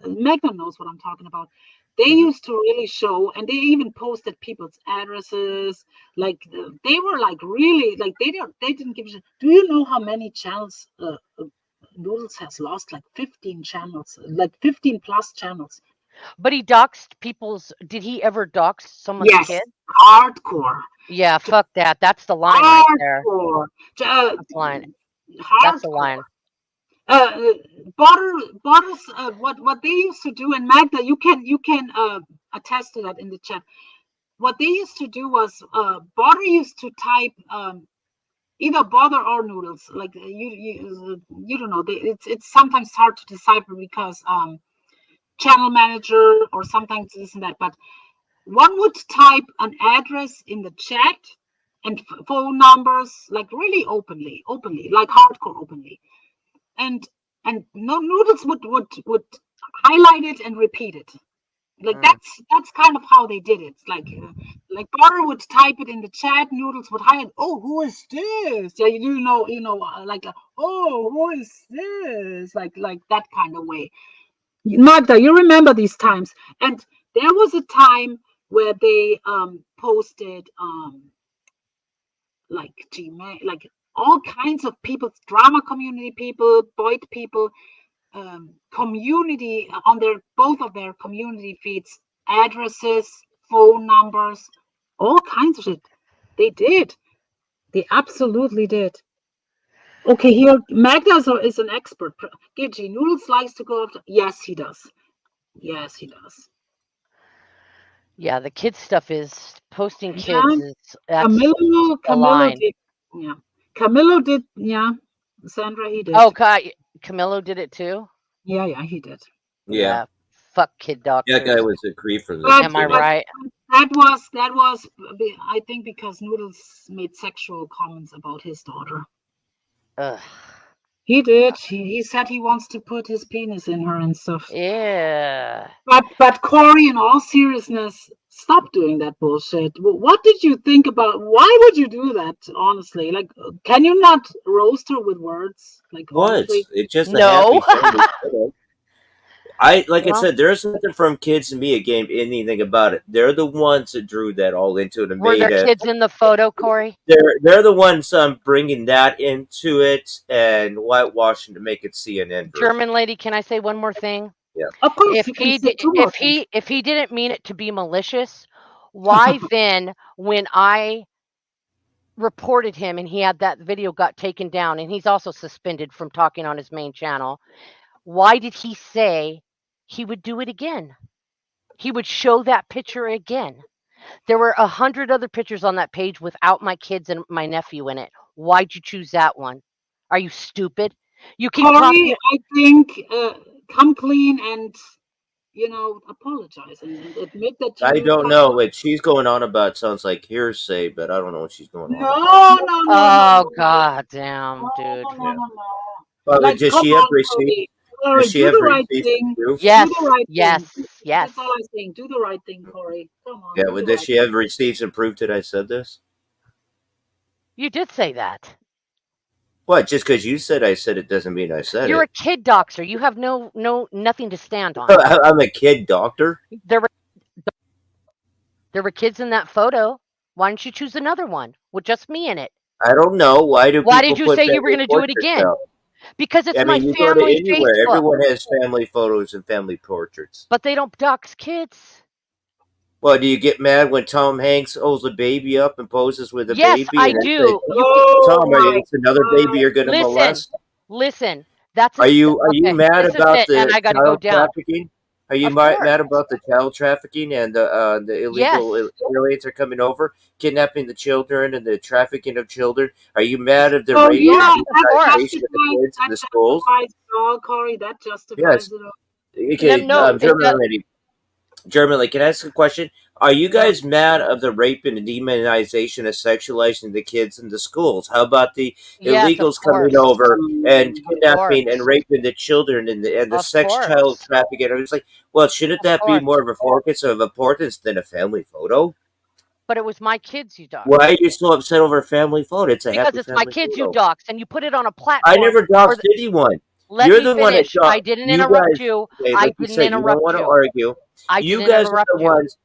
what I'm talking about. They used to really show, and they even posted people's addresses. Like they were like really like they didn't give. Do you know how many channels Noodles has lost? Like 15 channels, like 15 plus channels. But he doxed people's. Did he ever dox someone's kid? Hardcore. Yeah, fuck that. That's the line right there. That's the line. That's the line. Butters, what they used to do, and Magda, you can attest to that in the chat. What they used to do was Butter used to type either Butter or Noodles. Like you don't know. It's sometimes hard to decipher because channel manager or sometimes this and that. But one would type an address in the chat and phone numbers, like really openly, like hardcore openly. And Noodles would highlight it and repeat it. Like that's kind of how they did it. Like Butter would type it in the chat, Noodles would highlight. Oh, who is this? Yeah, you know, like oh, who is this? Like that kind of way. Magda, you remember these times? And there was a time where they posted like Gmack, like all kinds of people, drama community people, Boyd people, community on both of their community feeds, addresses, phone numbers, all kinds of shit. They did. They absolutely did. Okay, here Magda is an expert. Gigi, Noodles likes to go after. Yes, he does. Yes, he does. Yeah, the kids stuff is posting kids. Yeah. Kamillo did. Yeah. Kamillo did, yeah. Sandra, he did. Oh, God. Kamillo did it too? Yeah, he did. Yeah. Fuck kid doctors. That guy was a creep for Am I right? That was, I think, because Noodles made sexual comments about his daughter. Ugh. He did. He said he wants to put his penis in her and stuff. Yeah. But Corey, in all seriousness, stop doing that bullshit. What did you think about? Why would you do that? Honestly, like, can you not roast her with words? Like, what? It's just no. I said, there's nothing from kids to me against anything about it. They're the ones that drew that all into it. And were there kids in the photo, Corey? They're the ones bringing that into it and whitewashing to make it CNN. German lady, can I say one more thing? Yeah. Of course. If he didn't mean it to be malicious, why then when I reported him and he had that video got taken down and he's also suspended from talking on his main channel, why did he say he would do it again? He would show that picture again. There were 100 other pictures on that page without my kids and my nephew in it. Why'd you choose that one? Are you stupid? You keep Corey, talking. I think come clean and apologize and admit that I you don't kind know of. what she's going on about. Sounds like hearsay, but I don't know what she's going on No, about. Oh god damn, dude. Yeah. But Like, does come she have on, receipts? Corey. Does Corey, she do have the right receipts and thing. proof? Yes, Do the right yes, thing. yes. That's all I'm saying. Do the right thing, Corey. Come on, Yeah, do well, the does right she have receipts and proof that I said this? You did say that. What? Just because you said I said it doesn't mean I said You're a it. kid doxer. You have nothing to stand on. I'm a kid doctor. There were kids in that photo. Why don't you choose another one with just me in it? I don't know. Why do Why people did you put say you were family going to do it portraits again? out? Because it's I my mean, you go to family anywhere. Facebook. Everyone has family photos and family portraits. But they don't dox kids. Well, do you get mad when Tom Hanks holds a baby up and poses with a Yes, baby? I And do. says, Tom, it's another baby you're going to molest? Listen. That's Are you okay. mad This is about it, and the I got to go child down. trafficking? Are you Of mad course. about the child trafficking and the illegal Yes. aliens are coming over, kidnapping the children and the trafficking of children? Are you mad at the Oh, rape yeah, and that demonization of the kids in the schools? justifies it all, Corey. That Yes. justifies it all. Okay, No, it German does. lady. Germany, can I ask a question? Are you guys mad of the rape and the demonization of sexualizing the kids in the schools? How about the Yes, of illegals coming course. over and Of kidnapping and course. raping the children and the Of sex child course. trafficking? I was like, well, shouldn't that be course. more of a focus of importance than a family photo? But it was my kids you doxed. Why are you so upset over a family photo? It's a Because happy it's my family kids you photo. doxed, and you put it on a I platform. never doxed anyone. Let You're me the one that finish. I didn't interrupt you. Okay, I like you didn't said, you don't interrupt want to you. argue. I You didn't guys are interrupt the you. ones.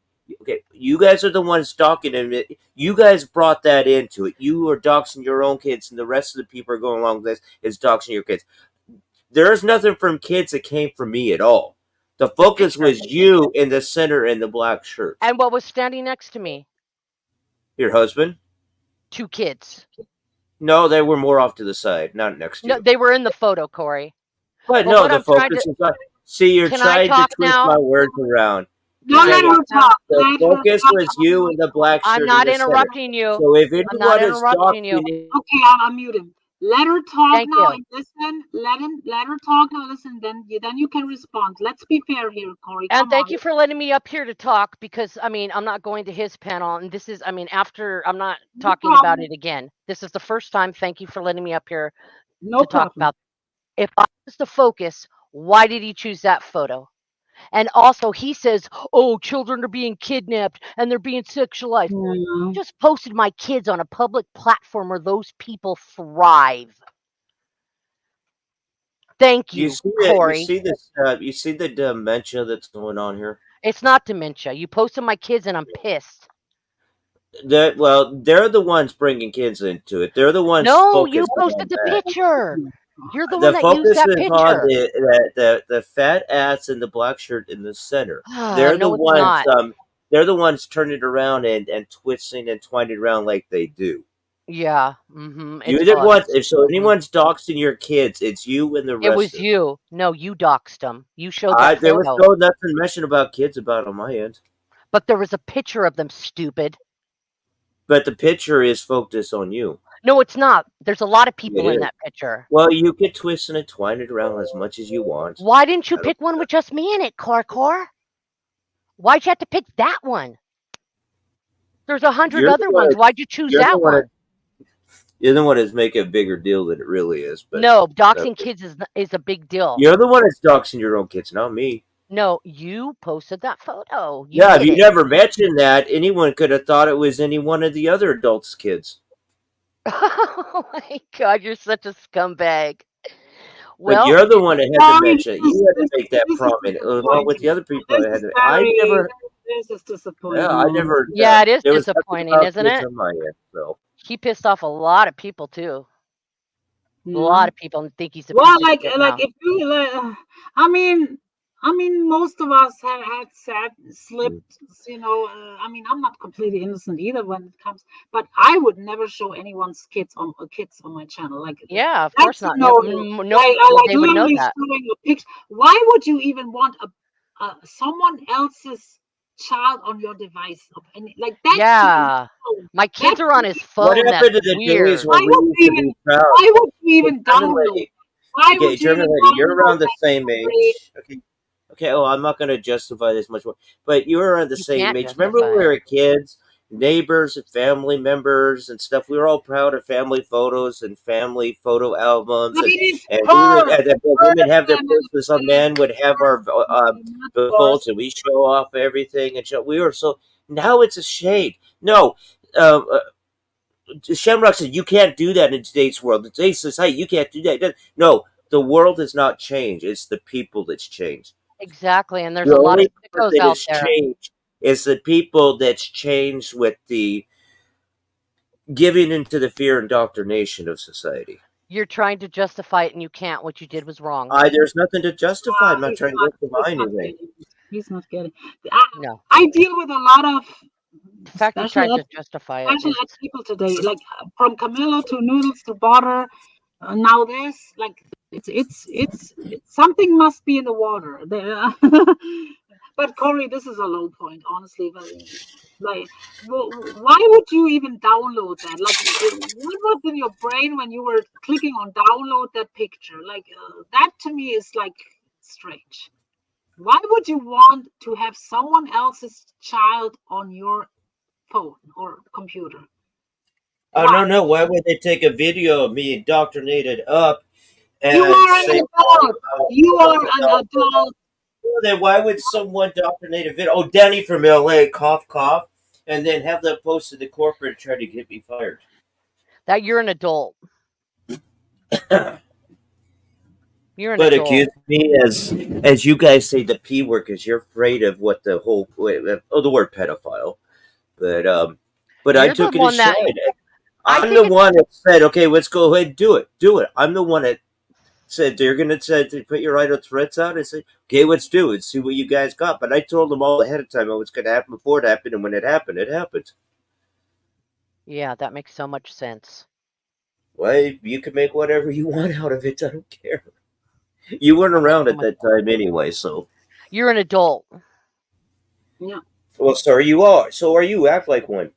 Okay, you guys are the ones stalking him. You guys brought that into it. You are doxing your own kids, and the rest of the people are going along with this is doxing your kids. There's nothing from kids that came from me at all. The focus was you in the center in the black shirt. And what was standing next to me? Your husband? 2 kids. No, they were more off to the side, not next to No, you. they were in the photo, Corey. But But no, what the I'm trying focus to is on. See, you're Can I trying to talk twist now? my words around. No, let her talk. The Let her focus talk. was you in the black I'm shirt in not the center. interrupting you. So if I'm not anyone is interrupting you. doxing Okay, I'll mute him. Let her talk Thank now you. and listen. Let her talk now. Listen, then you can respond. Let's be fair here, Corey. And Come thank on. you for letting me up here to talk because I'm not going to his panel, and this is after I'm not talking about problem. it again. This is the first time. Thank you for letting me up here No to talk problem. about. If I was the focus, why did he choose that photo? And also, he says, "Oh, children are being kidnapped and they're being sexualized." I just posted my kids on a public platform where those people thrive. Thank You you, see Corey. You see this. You see the dementia that's going on here. It's not dementia. You posted my kids, and I'm pissed. They're the ones bringing kids into it. They're the ones No, you focusing on posted the that. picture. You're the The one that used focus that is on picture. the fat ass in the black shirt in the center. They're the No, it's ones. not. They're the ones turning around and twisting and twining around like they do. Yeah. Mm-hmm. You It's didn't want. us. If so, anyone's doxing your kids, it's you and the It rest. was of you. No, you doxed them. You showed that There was photo. no nothing mentioned about kids about on my end. But there was a picture of them, stupid. But the picture is focused on you. No, it's not. There's a lot of people It in is. that picture. Well, you can twist and twine it around as much as you want. Why didn't you I don't pick one with just me in it, Core? Why'd you have to pick that one? There's 100 You're the other one ones. that- Why'd you choose you're the that one one? that- You're the one that's making a bigger deal than it really is. But No, doxing kids is a big deal. you're the one that's doxing your own kids, not me. No, you posted that photo. Yeah, if did you it. never mentioned that, anyone could have thought it was any one of the other adults' kids. Oh my God, you're such a scumbag. But Well, you're the one that had to Sorry, mention it. You had to make that prominent, along with the other people that had to. This is disappointing. Yeah, I never. Yeah, it is there was nothing disappointing, about isn't kids it? on my end, so. He pissed off a lot of people too. A lot of people think he's a Well, piece of shit now. if you, I mean, most of us have had slipped. I'm not completely innocent either when it comes, but I would never show anyone's kids on my channel. Like, Yeah, of that's course not. no, No, like they would know literally that. showing a picture. Why would you even want someone else's child on your device. Like that's Yeah. My kids are on his What phone. happened That's to the days weird. when we used to be proud? Why would you Okay, even German download? lady. Why Okay, would you German even lady, you're download around the that same story? age. Okay. Okay, oh, I'm not going to justify this much more, but you were around the You same can't age. Remember when justify we it. were kids, neighbors and family members and stuff? We were all proud of family photos and family photo albums, But it is and we would, her, and the her women have their family, pictures. Some men would have our not photos, yours. and we show off everything and show. We were so now it's a shade. No, um, uh, Shamrock said you can't do that in today's world. In today's society, you can't do that. No, the world has not changed. It's the people that's changed. Exactly. And there's The a lot of only part sickos that out has there. changed is the people that's changed with the giving into the fear indoctrination of society. You're trying to justify it and you can't. What you did was wrong. There's nothing to justify. I'm not He's trying to not. justify He's not anything. getting it. He's not getting. No. I deal with a lot of The fact you're special trying ed, to justify it special is ed people today, like from Camillo to Noodles to Butter. Now this, like, it's something must be in the water. But Corey, this is a low point, honestly. But, like, why would you even download that? Like, what was in your brain when you were clicking on download that picture? Like, that to me is like strange. Why would you want to have someone else's child on your phone or computer? I don't know. Why would they take a video of me indoctrinated up You and are an say, adult. You are an adult. Well, then why would someone indoctrinate a video? Oh, Danny from LA, cough, cough, and then have that posted to corporate and try to get me fired. that you're an adult. You're an But adult. accuse me as you guys say the P word because you're afraid of what the whole the word pedophile. But I You're the took it one that aside. I I'm think the one that said, okay, let's go ahead and do it. Do it. I'm the one that said they're gonna to put your idle threats out. I said, okay, let's do it. See what you guys got. But I told them all ahead of time what's gonna happen before it happened, and when it happened, it happened. Yeah, that makes so much sense. Well, you can make whatever you want out of it. I don't care. You weren't around at that time anyway, so. You're an adult. Yeah. Well, sir, you are. So are you. Act like one.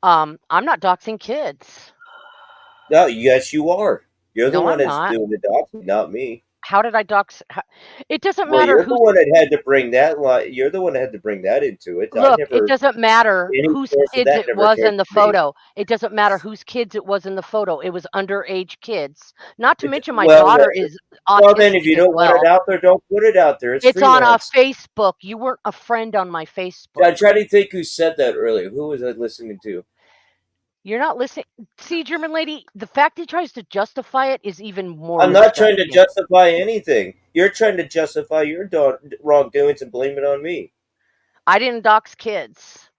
I'm not doxing kids. No, yes, you are. You're the No, one I'm that's not. doing the doxing, not me. How did I dox? It doesn't Well, matter you're the whose. one that had to bring that. You're the one that had to bring that into it. I Look, it never. doesn't matter Any whose source of kids that it never was came in the to me. photo. It doesn't matter whose kids it was in the photo. It was underage kids. Not to mention my Well, daughter is well, then if autistic you as don't want well. it out there, don't put it out there. It's It's on a freelance. Facebook. You weren't a friend on my Facebook. I'm trying to think who said that earlier. Who was I listening to? You're not listening. See, German lady, the fact he tries to justify it is even more I'm not trying to disgusting. justify anything. You're trying to justify your wrongdoings and blame it on me. I didn't dox kids.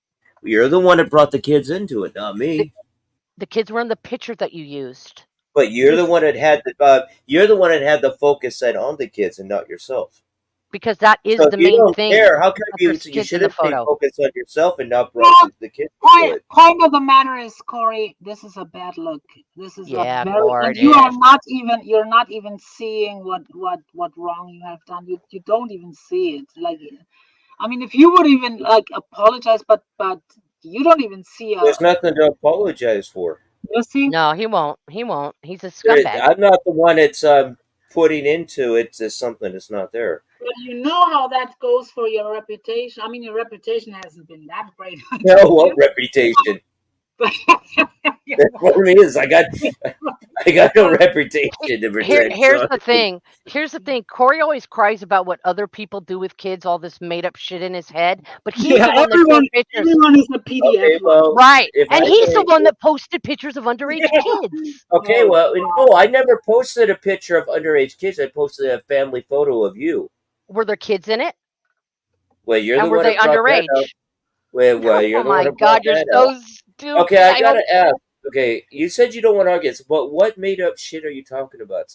You're the one that brought the kids into it, not me. The kids were in the picture that you used. But you're the one that had the focus set on the kids and not yourself. Because that is So the if you main don't thing. care, how come that you there's you kids should in the have stayed photo. focused on yourself and not Well, brought the kids into it? point of the matter is, Corey, this is a bad look. This is Yeah, a very, Corey, and it you are is. you're not even seeing what wrong you have done. You don't even see it. Like, I mean, if you would even like apologize, but you don't even see There's nothing to apologize for. You see? No, he won't. He won't. He's a scumbag. I'm not the one that's putting into it as something that's not there. But you know how that goes for your reputation. I mean, your reputation hasn't been that great. No, what reputation? That's what it is. I got no reputation to protect. Here's So. the thing. Here's the thing. Corey always cries about what other people do with kids, all this made up shit in his head. But he's the one that showed pictures. Everyone is a PDF. Okay, well, Right. if And I he's the say- one that posted pictures of underage kids. Okay, well, no, I never posted a picture of underage kids. I posted a family photo of you. Were there kids in it? Well, you're And the were one they that brought underage? that up. Well, you're Oh the one my that brought God, you're that so up. stupid. Okay, I gotta hope- ask. Okay, you said you don't want to argue, but what made up shit are you talking about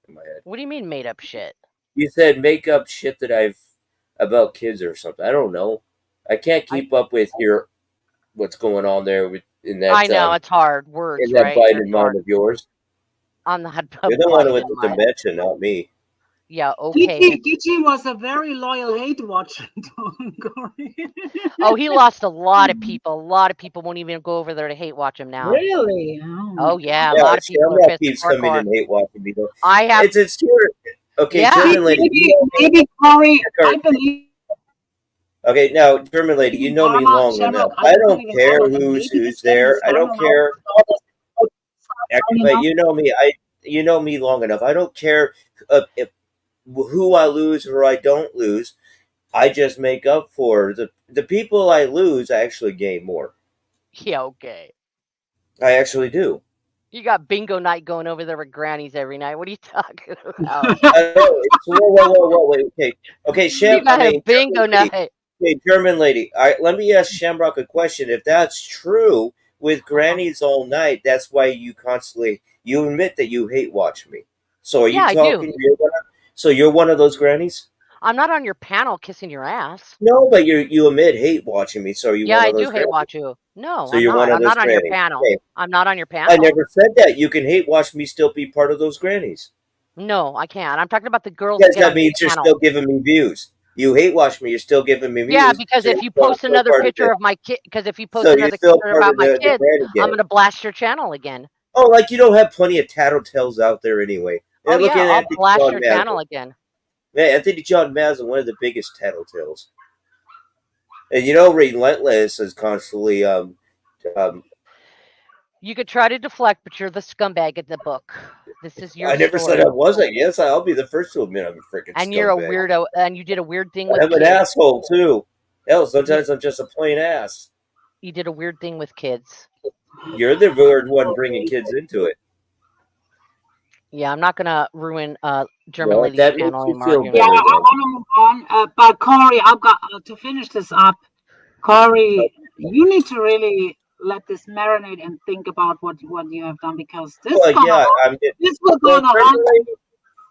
in my head? What do you mean made up shit? You said make up shit that I've about kids or something. I don't know. I can't keep up with what's going on there in that. I know it's hard. Words, in that right? Biden That's mind hard. of yours. On the You're the one with Biden the mind. dimension, not me. Yeah, okay. Gigi was a very loyal hate watcher to Corey. Oh, he lost a lot of people. A lot of people won't even go over there to hate watch him now. Really? Oh yeah, a Yeah, lot of people are Shamrock pissed keeps at coming hardcore. in hate watching me though. I have. It's here. Okay, Yeah. German lady. Maybe Corey. I believe. Okay, now German lady, you know me long enough. I don't care who's there. I don't care. But you know me. You know me long enough. I don't care who I lose or I don't lose. I just make up for the people I lose. I actually gain more. Yeah, okay. I actually do. You got bingo night going over there with grannies every night. What are you talking about? Whoa, wait, okay, You got a bingo night. Okay, German lady. Let me ask Shamrock a question. If that's true, with grannies all night, that's why you constantly you admit that you hate watch me. So are you Yeah, I talking? do. So you're one of those grannies? I'm not on your panel kissing your ass. No, but you admit hate watching me. So are you Yeah, one I of those do hate grannies? watch you. No, So I'm you're one not. of I'm those not on your grannies. panel. Okay. I'm not on your I panel. never said that. You can hate watch me, still be part of those grannies. No, I can't. I'm talking about the girls that Yes, get that on means your you're panel. still giving me views. You hate watch me, you're still giving me views. Yeah, because so if you you're post still another part picture it. of my kid, because if you post So you're another still picture part about of my the kids, granny I'm gang. gonna blast your channel again. Oh, like you don't have plenty of tattletales out there anyway. Oh And look yeah, at I'll Anthony blast John your Mazza. channel again. Man, Anthony John Mazza, one of the biggest tattletales. And you know, Relentless is constantly You could try to deflect, but you're the scumbag in the book. This is your I never story. said I wasn't. Yes, I'll be the first to admit I'm a freaking And you're a scumbag. weirdo, and you did a weird thing with I'm an kids. asshole too. Hell, sometimes I'm just a plain ass. You did a weird thing with kids. You're the weird one bringing kids into it. Yeah, I'm not gonna ruin German Well, Lady's that makes channel you and feel arguing Yeah, better, with I you. though. want to move on. But Corey, I've got to finish this up. Corey, you need to really let this marinate and think about what you have done, because this Well, gonna yeah, haunt, this will well, gonna haunt.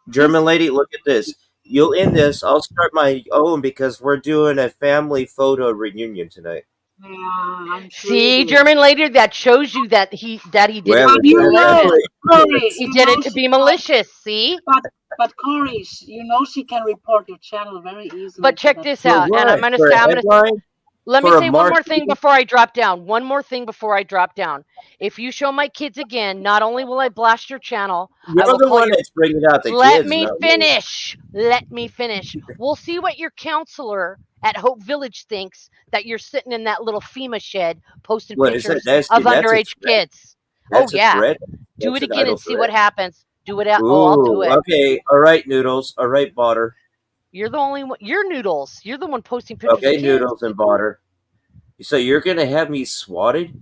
German lady, look at this. You'll end this. I'll start my own because we're doing a family photo reunion tonight. Yeah, I'm sure. See, German Lady, that shows you that he did it Well, to be You know, malicious. Corey, He you did know it to she be can, malicious. See, but Corey, you know she can report your channel very easily. but for check that. this For out, and I'm what? gonna For say, a headline? let me For a say one more thing marquee? before I drop down. One more thing before I drop down. If you show my kids again, not only will I blast your channel, I You're will the call one your. that's bringing out the Let kids, me not me. finish. Let me finish. We'll see what your counselor at Hope Village thinks that you're sitting in that little FEMA shed posting What is that? pictures of That's a underage threat. kids. That's Oh a yeah. threat. Do That's it an again idle and see what threat. happens. Do it out. Oh, I'll do Ooh, it. okay. All right, Noodles. All right, Botter. You're the only one. You're Noodles. You're the one posting pictures Okay, of kids. Noodles and Botter. So you're gonna have me swatted?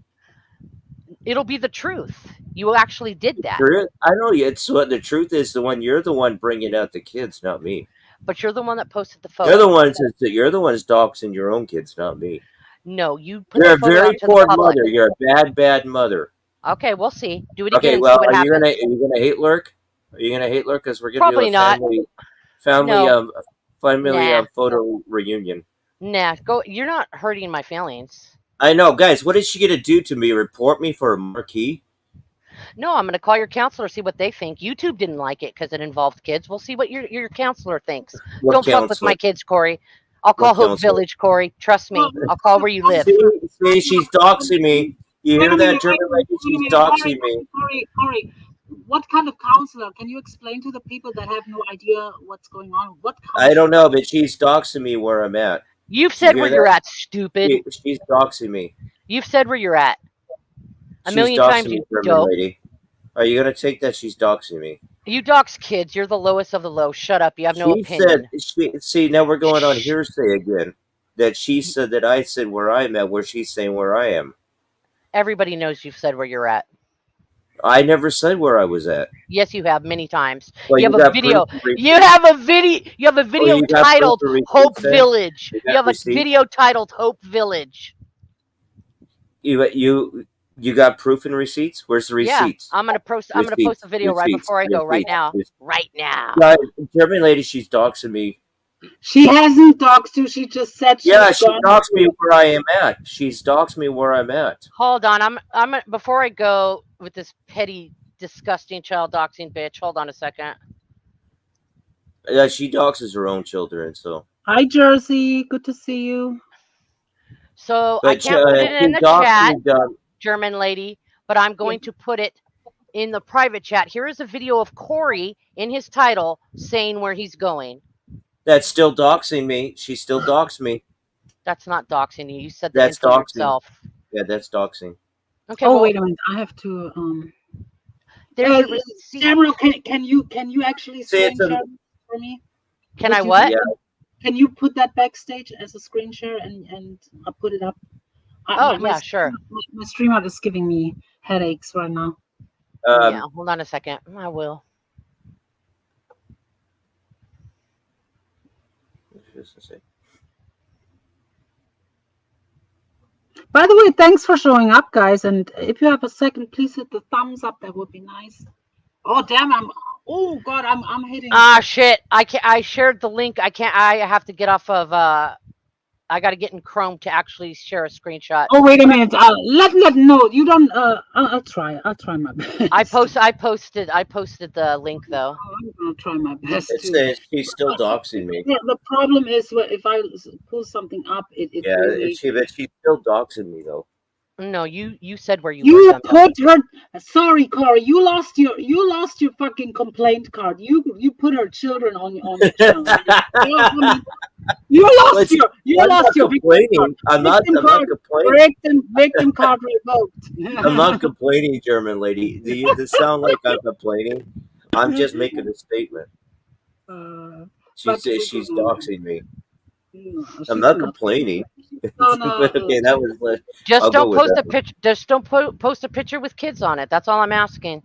It'll be the truth. You actually did that. Truth? I know it's what the truth is. You're the one bringing out the kids, not me. But you're the one that posted the You're the photo. ones doxing your own kids, not me. No, you put You're the a photo very out to the poor public. mother. You're a bad mother. Okay, we'll see. Do it Okay, again. well, See what are you happens. gonna hate lurk? Are you gonna hate lurk? Because we're gonna Probably do a not. family No. family Nah. photo reunion. Nah. Go. You're not hurting my feelings. I know, guys. What is she gonna do to me? Report me for a marquee? No, I'm going to call your counselor, see what they think. YouTube didn't like it because it involved kids. We'll see what your counselor thinks. What Don't fuck with counselor? my kids, Corey. I'll call What Hope counselor? Village, Corey. Trust me. I'll call where you live. See, she's doxing me. You hear that, German lady? She's doxing me. Corey, what kind of counselor? Can you explain to the people that have no idea what's going on? What counselor? I don't know, but she's doxing me where I'm at. You've Did you said hear where that? you're at, stupid. She's doxing me. You've said where you're at. A She's million doxing times, me, you German dope. lady. Are you gonna take that? She's doxing me. You dox kids. You're the lowest of the low. Shut up. You have no opinion. See, now we're going on hearsay again. That she said that I said where I'm at, where she's saying where I am. Everybody knows you've said where you're at. I never said where I was at. Yes, you have many times. Well, you have a video. You have a video you got titled proof of Hope receipts, then? Village. You You got have a receipts? video titled Hope Village. You got proof and receipts? Where's the Yeah, receipts? I'm gonna post a video right before I go. Right now. Right now. German lady, she's doxing me. She hasn't doxed you. She just said she's Yeah, she gone. doxed me where I am at. She's doxed me where I'm at. Hold on. I'm before I go with this petty, disgusting child doxing bitch. Hold on a second. Yeah, she doxes her own children. So, Hi, Jersey. Good to see you. So I but can't put it she in the doxed chat, me. German lady, but I'm going to put it in the private chat. Here is a video of Corey in his title saying where he's going. That's still doxing me. She still doxed me. That's not doxing you. You said the That's info doxing. yourself. Yeah, that's doxing. Okay. Oh, well, wait a minute. I have to. There's your receipt. Samuel, can you actually See, it's screen a- share for me? Can Would I you what? Yeah. Can you put that backstage as a screen share and I'll put it up? Oh, yeah, sure. My streamer is giving me headaches right now. Yeah, hold on a second. I will. By the way, thanks for showing up, guys. And if you have a second, please hit the thumbs up. That would be nice. Oh damn! Oh god! I'm hitting. Ah, shit! I can't. I shared the link. I can't. I have to get off of. I got to get in Chrome to actually share a screenshot. Oh wait a minute. Let no. You don't. I'll try. I'll try my best. I posted the link though. I'm gonna try my best It too. says she's still doxing me. Yeah, the problem is if I pull something up, it Yeah, will make. but she's still doxing me though. No, you said where you You were. put her. Sorry, Corey. You lost your fucking complaint card. You put her children on your channel. You lost I'm not complaining. I'm not complaining. Victim card revoked. I'm not complaining, German lady. Do you sound like I'm complaining? I'm just making a statement. She's doxing me. I'm not complaining. But okay, that was. Just don't post a picture. Just don't post a picture with kids on it. That's all I'm asking.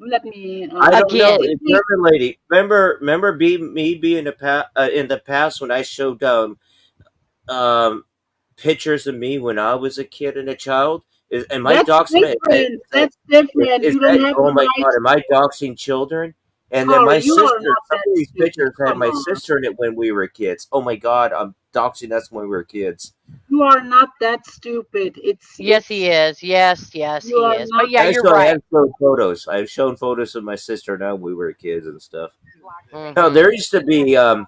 Let me. I don't know, German lady. Remember, me being in the past when I showed pictures of me when I was a kid and a child. Am I doxing? That's different. You don't have oh my right. god! Am I doxing children? And then my sister. Some of these pictures had my sister in it when we were kids. Oh my god! I'm doxing us when we were kids. You are not that stupid. Yes, he is. Yes, he is. But yeah, you're right. I've shown photos. I've shown photos of my sister now when we were kids and stuff. Mm-hmm. No, there used to be I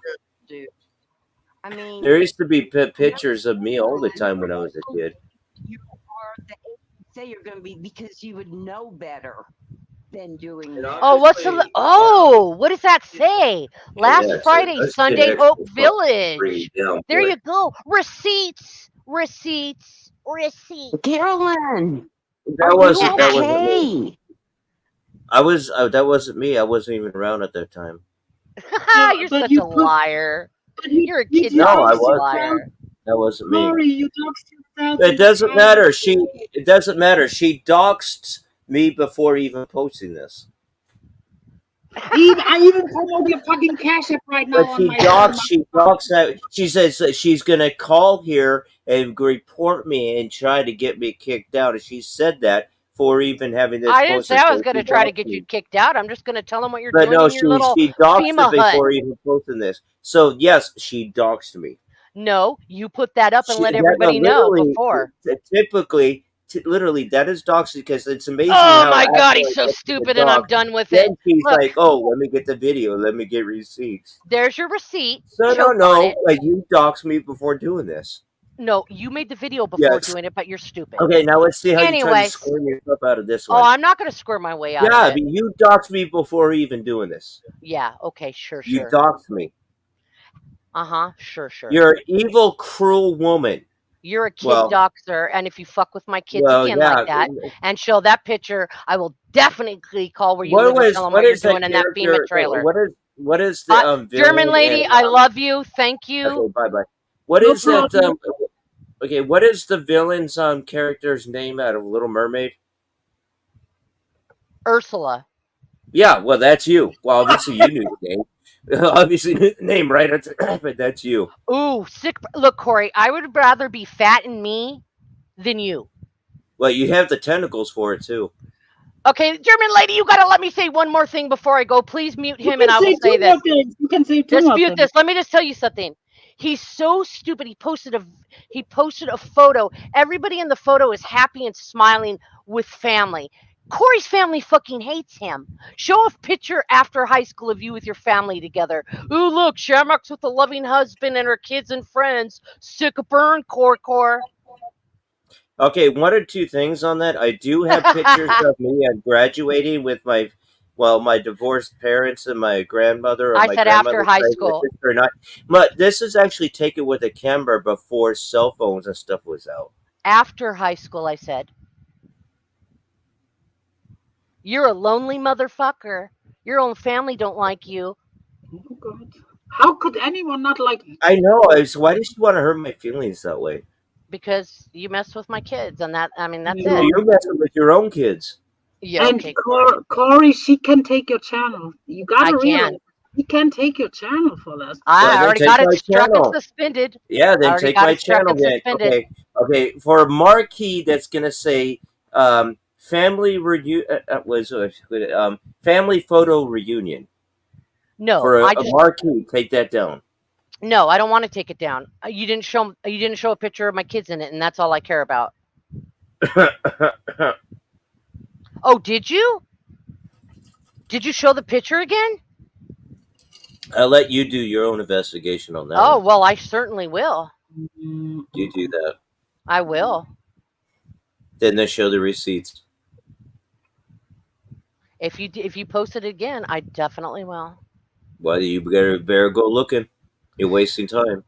mean, there used to be pictures of me all the time when I was a kid. You are the age you say you're going to be because you would know better than doing that. Oh, what does that say? Last Friday, Sunday, Hope Village. There you go. Receipts. Carolyn, That wasn't okay? me. That wasn't me. I wasn't even around at that time. You're such a liar. You're a kid. No, I wasn't. Liar. That wasn't me. Sorry, you doxed yourself. It doesn't matter. It doesn't matter. She doxed me before even posting this. I even promote your fucking Cash App right now. But she doxed out. She says that she's gonna call here and report me and try to get me kicked out. And she said that for even having this. I didn't say I was going to try to get you kicked out. I'm just going to tell them what you're but doing no, in your little she doxed FEMA it hut. before even posting this. So yes, she doxed me. No, you put that up and let everybody know before. Typically, literally, that is doxing because it's amazing. Oh my god, he's so stupid, and I'm done with it. Then she's Look, like, "Oh, let me get the video. Let me get receipts." there's your receipt. No. Like you doxed me before doing this. No, you made the video before Yes. doing it, but you're stupid. Okay, now let's see how you try to Anyways. squirm yourself out of this one. Oh, I'm not going to square my way out Yeah, of but it. you doxed me before even doing this. Yeah, okay, sure. You doxed me. Uh-huh, sure. You're an evil, cruel woman. You're a kid Well- doxer, and if you fuck with my kids Well, again yeah. like that and show that picture, I will definitely call where you What live and was- tell them what what you're is that doing in that FEMA character- trailer. What is the German villain lady, and, I love you. Thank you. Okay, bye. What No is that? problem. Okay, what is the villain's character's name out of Little Mermaid? Ursula. Yeah, well, that's you. Well, obviously you knew the name. Obviously knew the name, right? But that's you. Ooh, sick. Look, Corey, I would rather be fat and me than you. Well, you have the tentacles for it too. Okay, German lady, you gotta let me say one more thing before I go. Please mute him, and I will say this. You can say two more Dispute things. this. Let me just tell you something. He's so stupid. He posted a photo. Everybody in the photo is happy and smiling with family. Corey's family fucking hates him. Show a picture after high school of you with your family together. Ooh, look, Jmack's with a loving husband and her kids and friends. Sick of burn, Core. Okay, one or two things on that. I do have pictures of me at graduating with my divorced parents and my grandmother, or I my said after grandmother high pregnant school. sister or not. But this is actually taken with a camera before cell phones and stuff was out. After high school, I said. You're a lonely motherfucker. Your own family don't like you. Oh God. How could anyone not like me? I know. Why does she want to hurt my feelings that way? Because you messed with my kids, and that's No, it. you're messing with your own kids. Yeah, And okay. Corey, she can take your channel. You gotta I realize can. she can take your channel for this. I already got it struck and channel. suspended. Yeah, I then already take got my it struck channel and then. suspended. Okay. For a marquee that's gonna say family family photo reunion. No, For a I just marquee, take that down. no. I don't want to take it down. You didn't show a picture of my kids in it, and that's all I care about. Oh, did you? Did you show the picture again? I'll let you do your own investigation on that. Oh, one. well, I certainly will. You do that. I will. Then they show the receipts. If you post it again, I definitely will. Well, you better go looking. You're wasting time.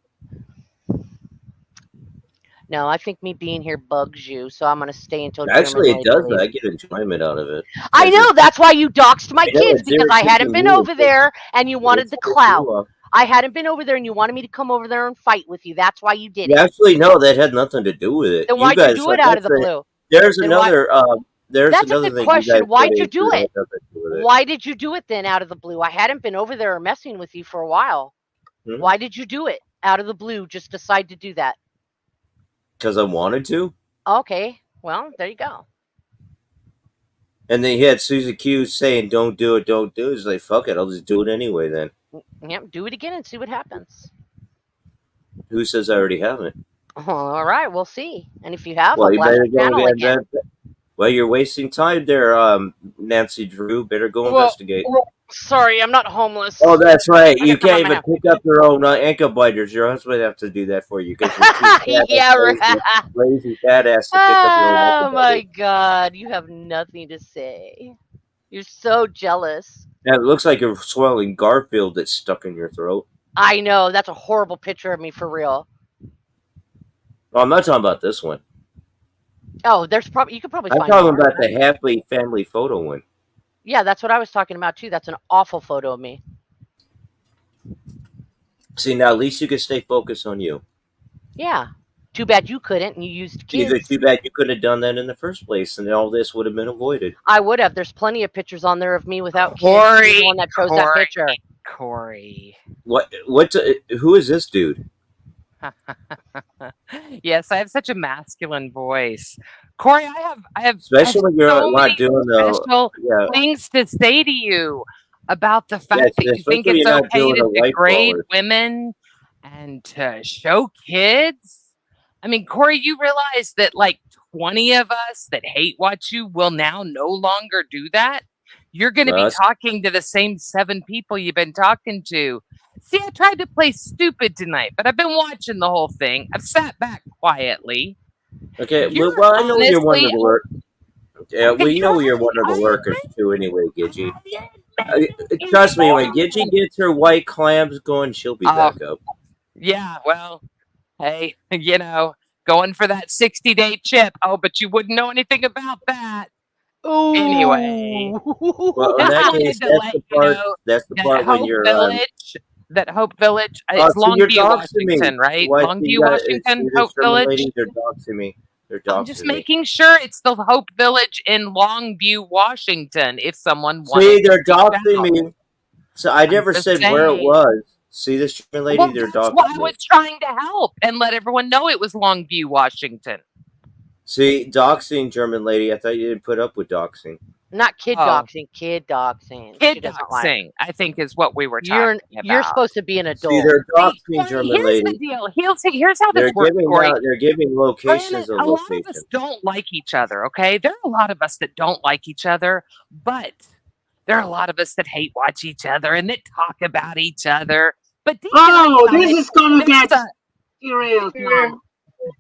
No, I think me being here bugs you, so I'm gonna stay until Actually, German it does. leaves. I get enjoyment out of it. I know that's why you doxed my I know, kids, it's because I hadn't irritating been me. over there and you wanted the It's pissing clout. you off. I hadn't been over there and you wanted me to come over there and fight with you. That's why you did it. Actually, no, that had nothing to do with it. Then You why'd you guys, do it out of the that's blue? There's Then why- another. There's That's a another good thing question. you guys Why'd put you into do that it? had nothing to do with it. Why did you do it then out of the blue? I hadn't been over there messing with you for a while. Hmm? Why did you do it out of the blue? Just decide to do that. Because I wanted to. Okay, well, there you go. And then you had Susie Q saying, "Don't do it, don't do it." It's like, fuck it, I'll just do it anyway. Then Yep, do it again and see what happens. who says I already haven't? All right, we'll see. And if you have, Well, I'll you blast better your go channel again. Well, you're wasting time there, Nancy Drew. Better go investigate. Sorry, I'm not homeless. Oh, that's right. I You got some on can't my even house. pick up your own ankle biters. Your husband have to do that for you because you're too fat, Yeah, right. lazy fat ass to pick up your own Oh ankle my biters. God, you have nothing to say. You're so jealous. Yeah, it looks like you're swallowing Garfield that's stuck in your throat. I know, that's a horrible picture of me for real. Well, I'm not talking about this one. Oh, there's probably you could probably I'm find talking more. about the happy family photo one. Yeah, that's what I was talking about too. That's an awful photo of me. See, now at least you can stay focused on you. Yeah. Too bad you couldn't and you used Either kids. too bad you couldn't have done that in the first place, and all this would have been avoided. I would have. There's plenty of pictures on there of me without kids. Corey, You're the one that chose that picture. Corey. Who is this dude? Yes, I have such a masculine voice. Corey, I have Especially when you're so not many doing special yeah. things to say to you about the fact Yes, that you think especially it's you're not okay doing to a white degrade baller. women and to show kids. I mean, Corey, you realize that like 20 of us that hate watch you will now no longer do that? You're going to be talking to the same 7 people you've been talking to. See, I tried to play stupid tonight, but I've been watching the whole thing. I've sat back quietly. Okay, You're well, I know you're one of honestly- the lurkers. Yeah, we know you're one of the lurkers too, anyway, Gidgy. Trust me, when Gidgy gets her white clams going, she'll be back up. Yeah, well, hey, you know, going for that 60-day chip. Oh, but you wouldn't know anything about that. Anyway. Well, in that case, that's the part when you're. That Hope Village, Oh, it's so you're Longview, doxing me. Washington, right? What, Longview, you gotta- Washington, see this Hope German Village. lady, they're doxing me. They're doxing I'm just me. making sure it's the Hope Village in Longview, Washington, if someone wanted See, they're to reach doxing out. me. So I never just said where it saying. was. See this German lady, Well, they're that's doxing why I me. was trying to help and let everyone know it was Longview, Washington. See, doxing German lady. I thought you didn't put up with doxing. Not kid Oh. doxing. Kid doxing. She Kid doesn't like. doxing, I think, is what we were You're talking about. you're supposed to be an See, adult. they're doxing, Corey, German here's the lady. deal. Here's how They're this works, giving Corey. out. They're giving locations Granted, of a lot of us locations. don't like each other, okay? There are a lot of us that don't like each other, but there are a lot of us that hate watch each other and that talk about each other. But deep down Oh, inside, this is gonna there's get a serious now.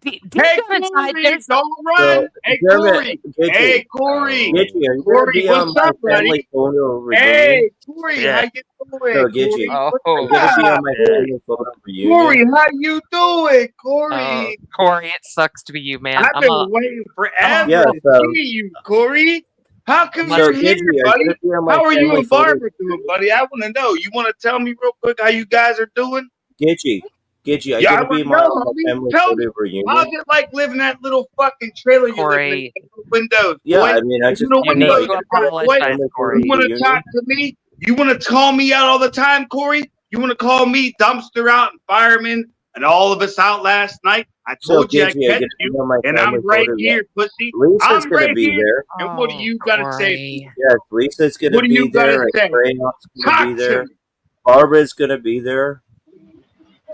deep Hey, down inside, Corey, there's don't So, run. Hey, German, Corey. Gitchy, Hey, Corey. Gitchy, are you gonna Corey, be on what's my up, buddy? family photo reunion? Hey, Corey, Yeah. how you doing, So, Gitchy, Corey? Oh, are you gonna be Ah, on my Corey. family photo Corey, reunion? how you doing, oh, Corey? Corey, it sucks to be you, man. I've been waiting forever Yeah, to so, see you, Corey. How come I'm so you're here, Gitchy, are you buddy? gonna be on my How are you family and photo? Barbara doing, buddy? I want to know. You want to tell me real quick how you guys are doing? Gitchy, are you Yeah, I gonna be want to my know, on my homie. family Tell me. photo reunion? How's it like living that little fucking trailer you live in? Corey, Little windows, Yeah, boy. I mean, I The just little you want need to windows to you got, boy. apologize, family photo Corey. You want to reunion. talk to me? You want to call me out all the time, Corey? You want to call me dumpster out and fireman and all of us out last night? I So, told you I'd Gitchy, are you catch gonna be you, on my and family I'm right photo? here, pussy. Lisa's I'm gonna right be here. there. And what do Oh, you got to say? Corey. Yes, Lisa's gonna What do be you got to there, and say? Crayon's gonna be Talk to there. me. Barbara's gonna be there.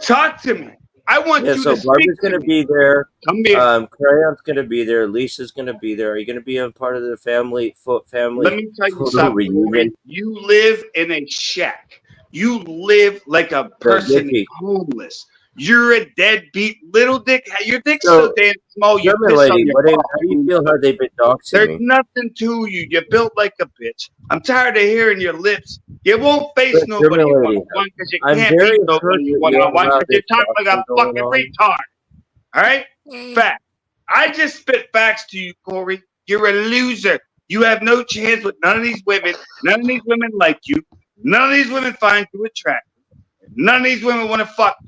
Talk to me. I want Yeah, you so to speak Barbara's to gonna me. be there. Come here. Crayon's gonna be there. Lisa's gonna be there. Are you gonna be a part of the family Let me tell you photo something, Corey. reunion? You live in a shack. You live like a So, person Gitchy, homeless. You're a deadbeat little dick. Your dick's so so damn small you German piss on lady, your how do coffee. you feel how they've been doxing There's me? nothing to you. You're built like a bitch. I'm tired of hearing your lips. You won't face But nobody German lady, one-on-one because you I'm can't very beat hurt nobody that you one-on-one allow because you this talk like a doxing going fucking on. retard. All right? Fact. I just spit facts to you, Corey. You're a loser. You have no chance with none of these women. None of these women like you. None of these women find you attractive. None of these women want to fuck you.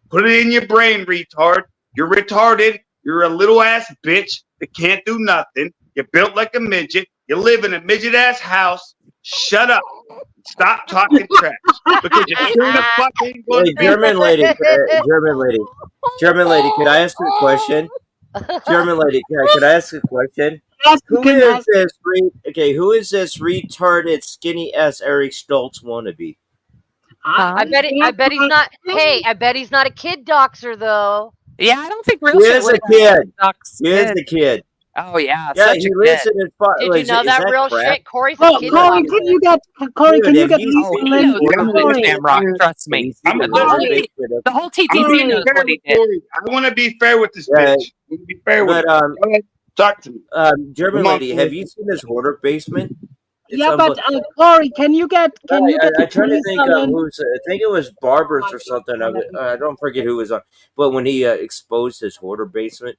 Put it in your brain, retard. You're retarded. You're a little ass bitch that can't do nothing. You're built like a midget. You live in a midget ass house. Shut up. Stop talking trash. Because you shouldn't have fucking gone Hey, to German lady, could I ask you a question? German lady, could I ask a question? Yes, you Who can is ask. this? Who is this retarded skinny ass Eric Stoltz wannabe? I bet he's not. Hey, I bet he's not a kid doxer though. Yeah, I don't think He real shit is a would kid. dox He is kids. a kid. Oh yeah, Yeah, such he a lives kid. in his. Did you know that real shit? Corey's a Oh, kid Corey, can doxer. you get Corey? Dude, Can you have get you Lisa Oh, he Lynn? knows something, Corey, Shamrock. Trust me. I'm The gonna whole, listen. the whole I'm TTC gonna be knows fair what he with did. Corey. I want to be fair with this Yeah, bitch. I'm gonna be fair with but her. Go ahead, talk to me. German Come on, lady, Corey. have you seen his hoarder basement? It's yeah, but unbelievable. Corey, can you get I try to Lisa think Lynn? who's. I think it was Barbers or something. I don't forget who was on. But when he exposed his hoarder basement,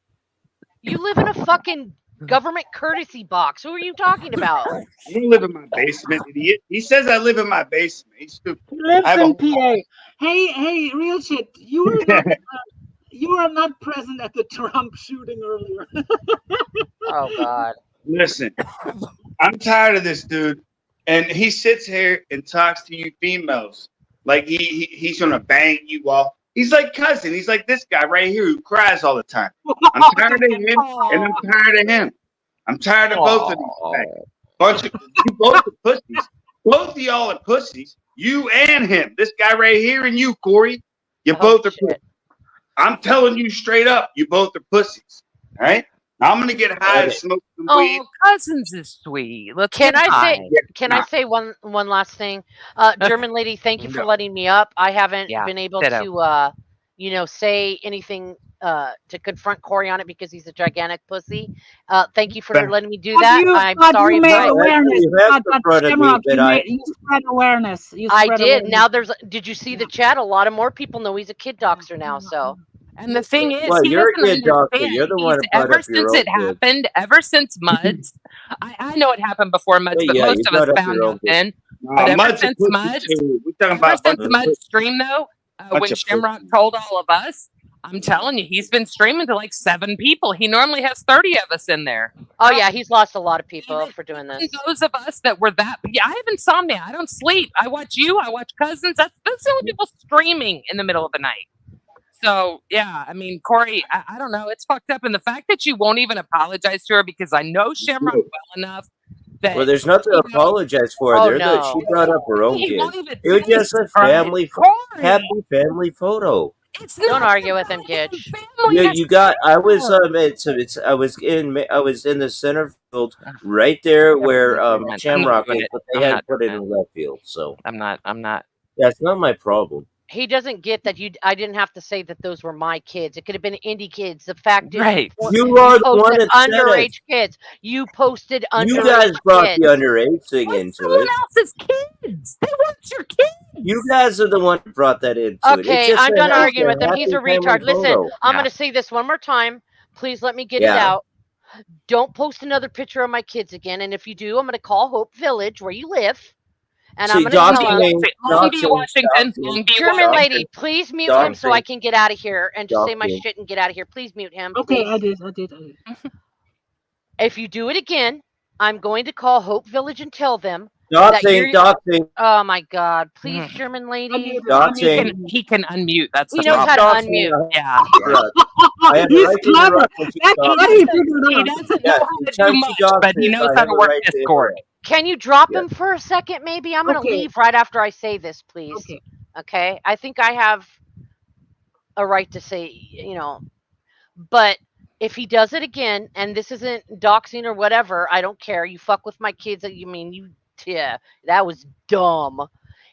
You live in a fucking government courtesy box. Who are you talking about? I don't live in my basement, idiot. He says I live in my basement. He's stupid. He lives I have a in whole PA. Hey, real shit. You are not present at the Trump shooting earlier. Oh God. Listen, I'm tired of this dude, and he sits here and talks to you females like he's gonna bang you all. He's like cousin. He's like this guy right here who cries all the time. I'm tired of him, and I'm tired of him. I'm tired of both of these guys. Bunch of you both are pussies. Both of y'all are pussies. You and him. This guy right here and you, Corey. You both are pussies. I'm telling you straight up, you both are pussies. All right? I'm gonna get high and smoke some weed. Oh, cousins is sweet. Let's Can get I high. say? Can I say one last thing? German lady, thank you for No. letting me up. I haven't Yeah, been able ditto. to, say anything to confront Corey on it because he's a gigantic pussy. Thank you for letting me do that. I'm sorry. You if made I- awareness. you have But confronted me, Shamrock, but you spread awareness. You I spread did. awareness. Now did you see the chat? A lot of more people know he's a kid doxer now. So. And the thing is, Well, he you're a doesn't kid doctor. understand. You're the one He's, who brought ever up your since own it kid. happened, ever since Muds, I know it happened before Muds, Hey, but yeah, most you of us brought up found your out own kid. then. But ever Mud's a since pussy Muds, too. We're talking ever about since bunch of Muds pussy. streamed though, Bunch when of Shamrock told all of us, I'm telling you, he's been streaming to like 7 people. He normally has 30 of us in there. Oh yeah, he's lost a lot of people for doing this. And those of us that were that, yeah, I have insomnia. I don't sleep. I watch you. I watch cousins. That's the only people streaming in the middle of the night. So yeah, I mean, Corey, I don't know. It's fucked up, and the fact that you won't even apologize to her because I know Shamrock well enough Well, there's nothing to apologize for. Oh, She no. brought up her own He kids. won't even It was say just a sorry. family, happy family photo. It's Don't not argue with him, Gitch. You got. I was. I was in the center field, right there where Shamrock is, but they had put it in left field. So I'm not. That's not my problem. He doesn't get that I didn't have to say that those were my kids. It could have been indie kids. The fact is, Right. You are the one posted that said it. underage kids. You posted underage You guys brought kids. the underage thing into it. Else's kids. They weren't your kids. You guys are the one that brought that into it. It's Okay, just I'm a done happy- arguing with him. He's a happy family retard. Listen, photo. I'm going to say this one more time. Please let me get it Yeah. out. Don't post another picture of my kids again. And if you do, I'm going to call Hope Village where you live. And I'm going to tell him, Washington. German lady, please mute him so I can get out of here and just say my shit and get out of here. Please mute him. Okay, please. I did. If you do it again, I'm going to call Hope Village and tell them Doxing. Oh my God! Please, German lady. He can unmute. That's He the knows problem. how to unmute. Yeah. He's clever. That's why he figured He doesn't know how to do much, but he knows how to work Discord. Can you drop him for a second, maybe? I'm going to leave right after I say this, please. Okay. I think I have a right to say, but if he does it again, and this isn't doxing or whatever, I don't care. You fuck with my kids. Yeah, that was dumb.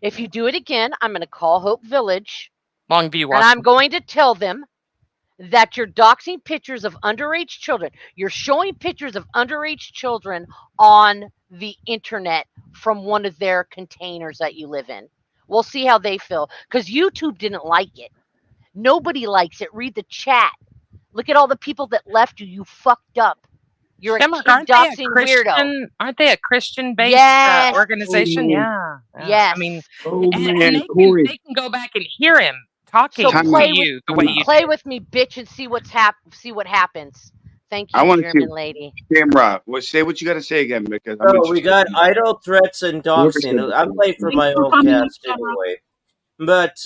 If you do it again, I'm going to call Hope Village. Longview, And Washington. I'm going to tell them that you're doxing pictures of underage children. You're showing pictures of underage children on the internet from one of their containers that you live in. We'll see how they feel. Because YouTube didn't like it. Nobody likes it. Read the chat. Look at all the people that left you. You fucked up. You're Shamrock, a kid doxing weirdo. Aren't they a Christian-based Yes. organization? Yeah. Yes. I mean, Oh, and man, they Corey. can go back and hear him talking So to play you with, the way you play did. with me, bitch, and see what happens. Thank you, I want German to lady. Shamrock. Say what you got to say again, because I'm So we interested. got idle threats and doxing. I'm late for my own cast anyway. But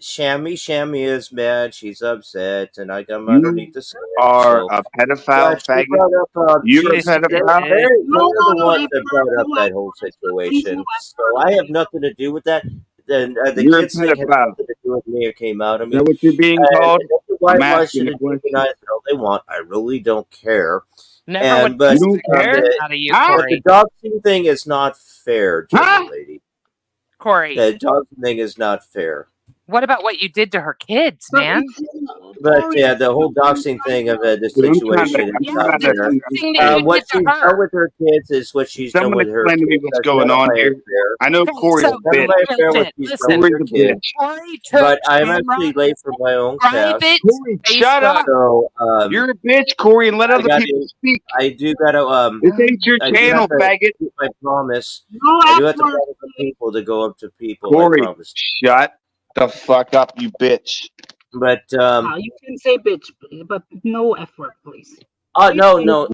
Shammy is mad. She's upset, and I got underneath the skin. Are So. a pedophile But she faggot. brought up, You're a they- pedophile. They're the ones that brought up that whole situation. So I have nothing to do with that. The You're a kids thing has pedophile. nothing to do with me or came out of Is me. that what you're being called? Why I'm I asking should a have question. demonized it all they want. I really don't care. Never would but you care out of you, but Corey. the doxing thing is not fair, German lady. Corey. The doxing thing is not fair. What about what you did to her kids, man? But yeah, the whole doxing thing of the situation is not fair. What she's done with her kids is what she's done Someone with her explain to me kids. what's That's going none of on my here. affair. I know Corey's a None of bitch. my affair what she's done with her kids. But I'm actually late for my own cast. Corey, shut up. So You're a bitch, Corey, and let other people speak. I do gotta This ain't your I do channel, have to faggot. keep my promise. No I do have to effort. promise the people to go up to people. Corey, I promise. shut the fuck up, you bitch. But You can say bitch, but no effort, please. no.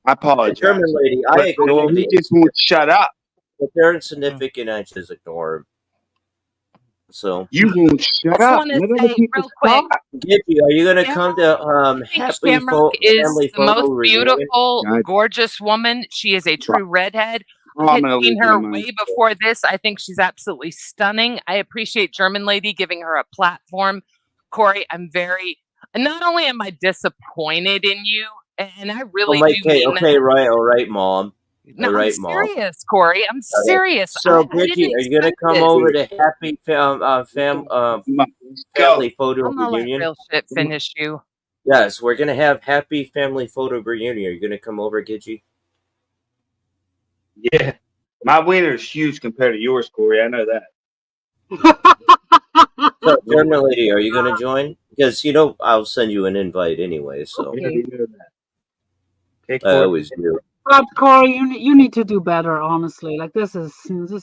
I apologize. German lady, I ignore You these. just won't shut up. If they're insignificant, I just ignore them. So You won't shut up. Let other people talk. Gibby, are you gonna come to Happy Shamrock is Family the Photo most Reunion? beautiful, gorgeous woman. She is a true redhead. Oh, I I'm had gonna seen lose her my mind. way before this. I think she's absolutely stunning. I appreciate German Lady giving her a platform. Corey, not only am I disappointed in you, and I really do mean Okay, that. right, all right, Mom. No, All right, I'm Mom. serious, Corey. I'm serious. So, I Gidgy, didn't are you gonna expect come this. over to Happy Family Photo I'm gonna let Reunion? real shit finish you. Yes, we're gonna have Happy Family Photo Reunion. Are you gonna come over, Gidgy? Yeah. My wiener is huge compared to yours, Corey. I know that. So, German lady, are you gonna join? Because I'll send you an invite anyway. So I always do. But Corey, you need to do better. Honestly, like this is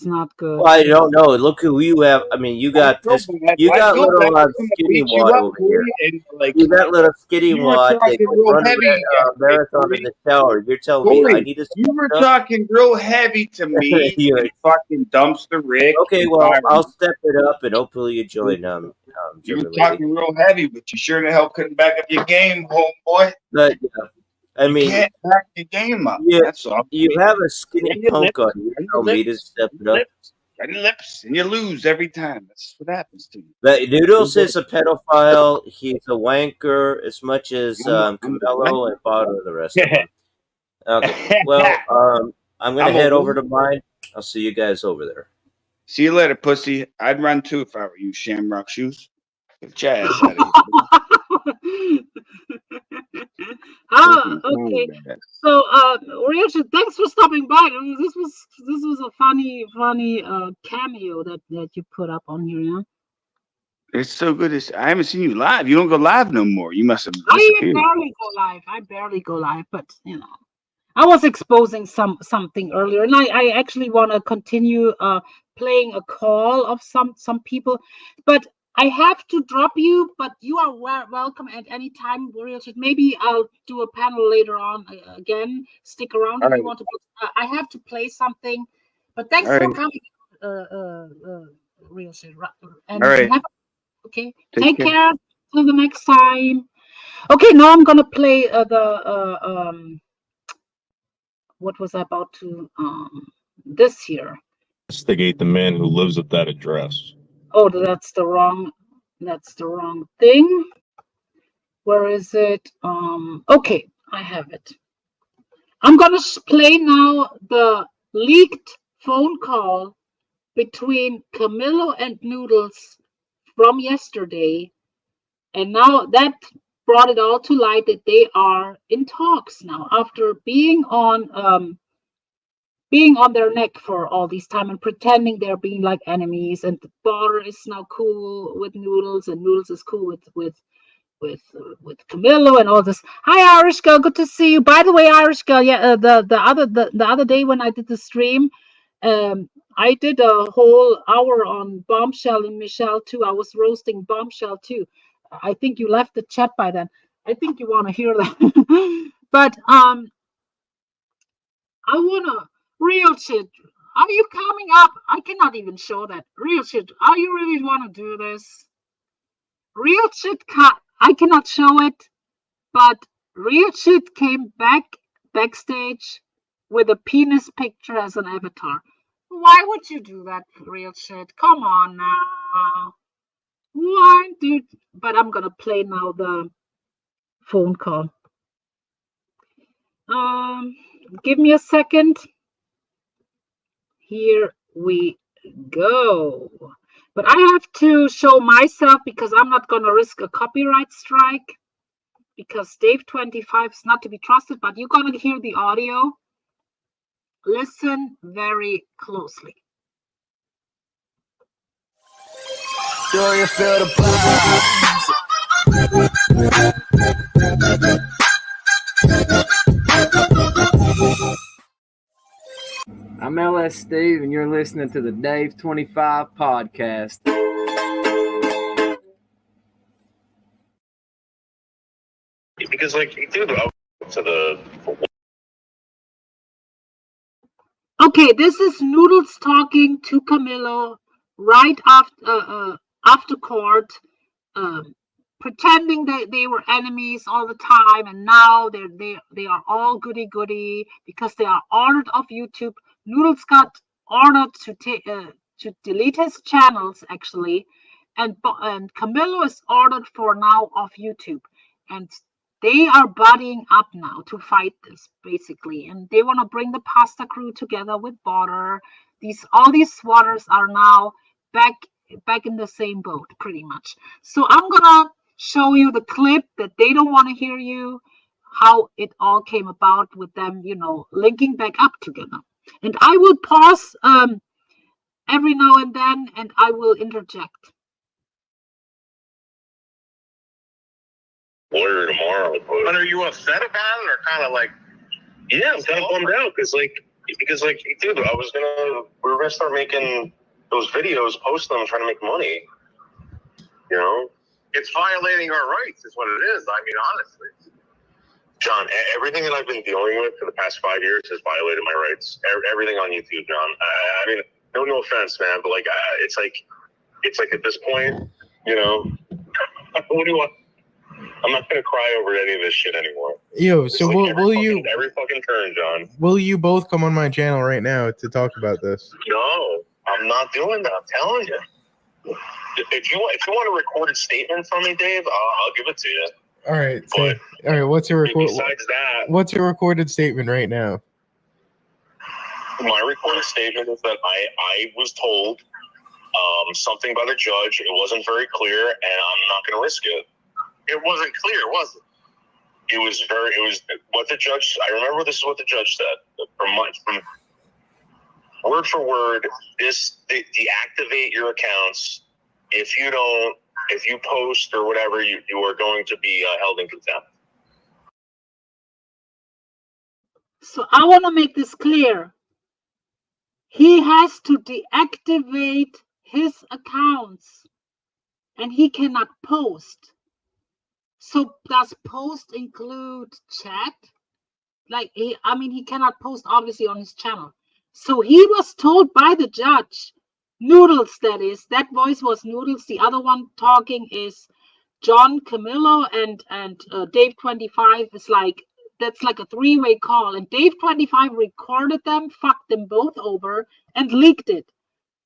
not good. Well, I don't know. Look who you have. I mean, you got this. You got little skinny wad over here. You got little skinny wad that can run a marathon in the shower. You're telling me I Corey, need to. you were talking real heavy to me. You're- and fucking dumpster Rick. Okay, well, I'll step it up and hopefully you join. You were German lady. talking real heavy, but you sure the hell couldn't back up your game, homeboy. But I mean, can't back the game up. you, That's all. you have a skinny Bend your punk on lips, you. bend Tell your me to lips, step bend it your up. lips, bend your lips, and you lose every time. That's what happens to you. But Noodles is a pedophile. He's a wanker as much as I'm Kamillo and Buldo and the rest of them. Okay. Well, I'm gonna I'm head over. over to mine. I'll see you guys over there. See you later, pussy. I'd run too if I were you, Shamrock Shoes. Get your ass out of here. Okay. So, Richard, thanks for stopping by. I mean, this was a funny cameo that you put up on here. Yeah? It's so good. I haven't seen you live. You don't go live no more. You must have I disappeared. barely go live, but I was exposing something earlier, and I actually want to continue playing a call of some people, but I have to drop you. But you are welcome at any time, Warrior. Maybe I'll do a panel later on again. Stick around if you want to. I have to play something, but thanks for coming, Real Shit. And have, okay, take care. Till the next time. Okay, now I'm gonna play what was I about to this here. Investigate the man who lives at that address. Oh, that's the wrong thing. Where is it? Okay, I have it. I'm gonna play now the leaked phone call between Kamillo and Noodles from yesterday, and now that brought it all to light that they are in talks now after being on their neck for all this time and pretending they're being like enemies, and the daughter is now cool with Noodles and Noodles is cool with Kamillo and all this. Hi, Irish girl, good to see you. By the way, Irish girl, yeah, the other day when I did the stream, I did a whole hour on Bombshell and Michelle too. I was roasting Bombshell too. I think you left the chat by then. I think you want to hear that. But I wanna Real Shit. Are you coming up? I cannot even show that. Real Shit. Are you really want to do this? Real Shit. I cannot show it, but Real Shit came backstage with a penis picture as an avatar. Why would you do that, Real Shit? Come on now. Why, dude? But I'm gonna play now the phone call. Give me a second. Here we go. But I have to show myself because I'm not gonna risk a copyright strike because Dave 25 is not to be trusted, but you're gonna hear the audio. Listen very closely. Do you feel the I'm LS Steve, and you're listening to the Dave 25 podcast. Because, like, dude, to the. Okay, this is Noodles talking to Kamillo right after court, pretending that they were enemies all the time, and now they are all goody because they are honored of YouTube. Noodles got honored to delete his channels actually, and Kamillo is ordered for now off YouTube, and they are buddying up now to fight this basically, and they want to bring the pasta crew together with Border. All these swatters are now back in the same boat pretty much. So I'm gonna show you the clip that they don't want to hear you, how it all came about with them, linking back up together. And I will pause every now and then, and I will interject. Lawyer tomorrow. But are you upset about it, or kind of like? Yeah, I'm kind of bummed out because dude, we were gonna start making those videos, post them, trying to make money. It's violating our rights, is what it is. I mean, honestly, John, everything that I've been dealing with for the past 5 years has violated my rights. Everything on YouTube, John. I mean, no offense, man, but it's like at this point, what do you want? I'm not gonna cry over any of this shit anymore. Yo, so will you every fucking turn, John? will you both come on my channel right now to talk about this? No, I'm not doing that. I'm telling you. If you want a recorded statement from me, Dave, I'll give it to you. All right, all right. What's your Besides that, What's your recorded statement right now? my recorded statement is that I was told something by the judge. It wasn't very clear, and I'm not going to risk it. It wasn't clear, was it? It was what the judge. I remember this is what the judge said from word for word. Deactivate your accounts. If you post or whatever, you are going to be held in contempt. So I want to make this clear. He has to deactivate his accounts and he cannot post. So does post include chat? Like, he cannot post obviously on his channel. So he was told by the judge, Noodles, that is, that voice was Noodles. The other one talking is John, Kamillo, and Dave 25 is like, that's like a three-way call. And Dave 25 recorded them, fucked them both over, and leaked it.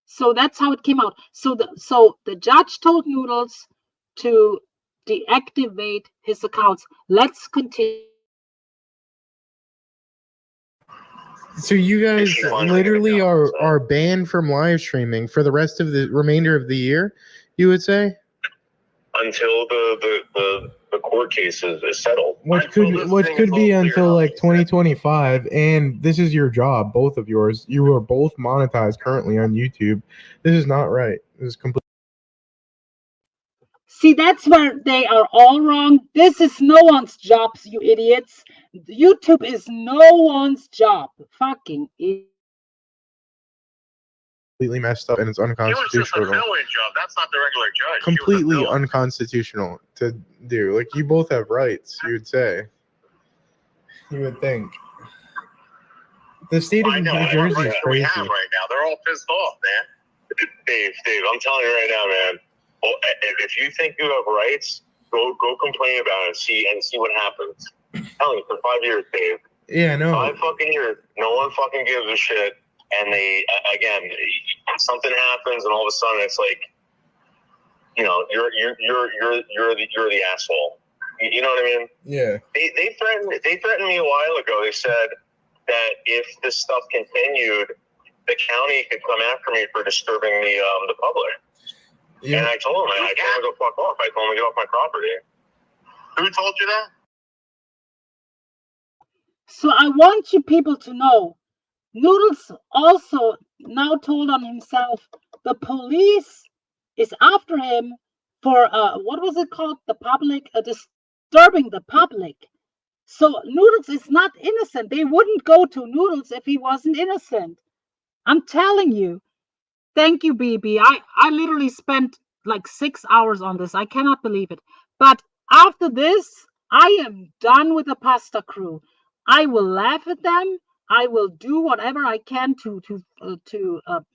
So that's how it came out. So the judge told Noodles to deactivate his accounts. Let's continue. So you guys literally are banned from live streaming for the rest of the remainder of the year, you would say? Until the court case is settled. What could be until like 2025, and this is your job, both of yours. You are both monetized currently on YouTube. This is not right. This is complete. See, that's where they are all wrong. This is no one's job, you idiots. YouTube is no one's job. Fucking idiot. Completely messed up, and it's unconstitutional. It was just a fill-in job. That's not the regular judge. Completely unconstitutional to do. Like, you both have rights, you would say. You would think. The state of New Jersey is crazy. Right now, they're all pissed off, man. Dave, I'm telling you right now, man. Well, if you think you have rights, go complain about it and see what happens. I'm telling you, for 5 years, Dave. Yeah, no. 5 fucking years. No one fucking gives a shit. And they, again, something happens, and all of a sudden it's like, you know, you're the asshole. You know what I mean? Yeah. They threatened me a while ago. They said that if this stuff continued, the county could come after me for disturbing the public. Yeah. And I told them, I told them to go fuck off. I told them to get off my property. Who told you that? So I want you people to know, Noodles also now told on himself, the police is after him for what was it called? The public disturbing the public. So Noodles is not innocent. They wouldn't go to Noodles if he wasn't innocent. I'm telling you. Thank you, BB. I literally spent like 6 hours on this. I cannot believe it. But after this, I am done with the pasta crew. I will laugh at them. I will do whatever I can to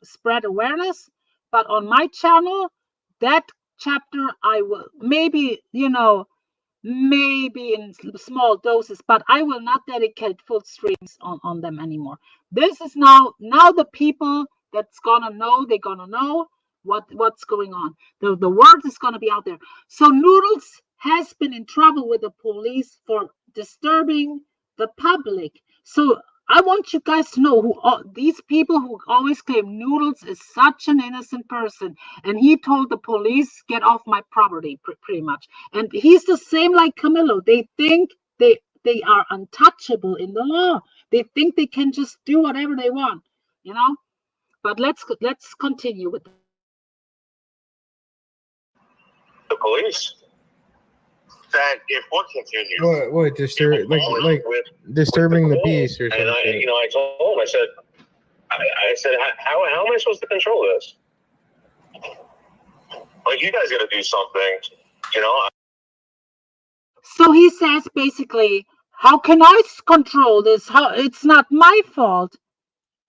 spread awareness. But on my channel, that chapter, I will maybe, maybe in small doses, but I will not dedicate full streams on them anymore. This is now the people that's gonna know, they're gonna know what's going on. The word is gonna be out there. So Noodles has been in trouble with the police for disturbing the public. So I want you guys to know these people who always claim Noodles is such an innocent person, and he told the police, get off my property, pretty much. And he's the same like Kamillo. They think they are untouchable in the law. They think they can just do whatever they want, But let's continue with the police. That if what continues, what disturbing the peace or something. And I told him, I said, how am I supposed to control this? Like, you guys got to do something, So he says basically, how can I control this? How it's not my fault.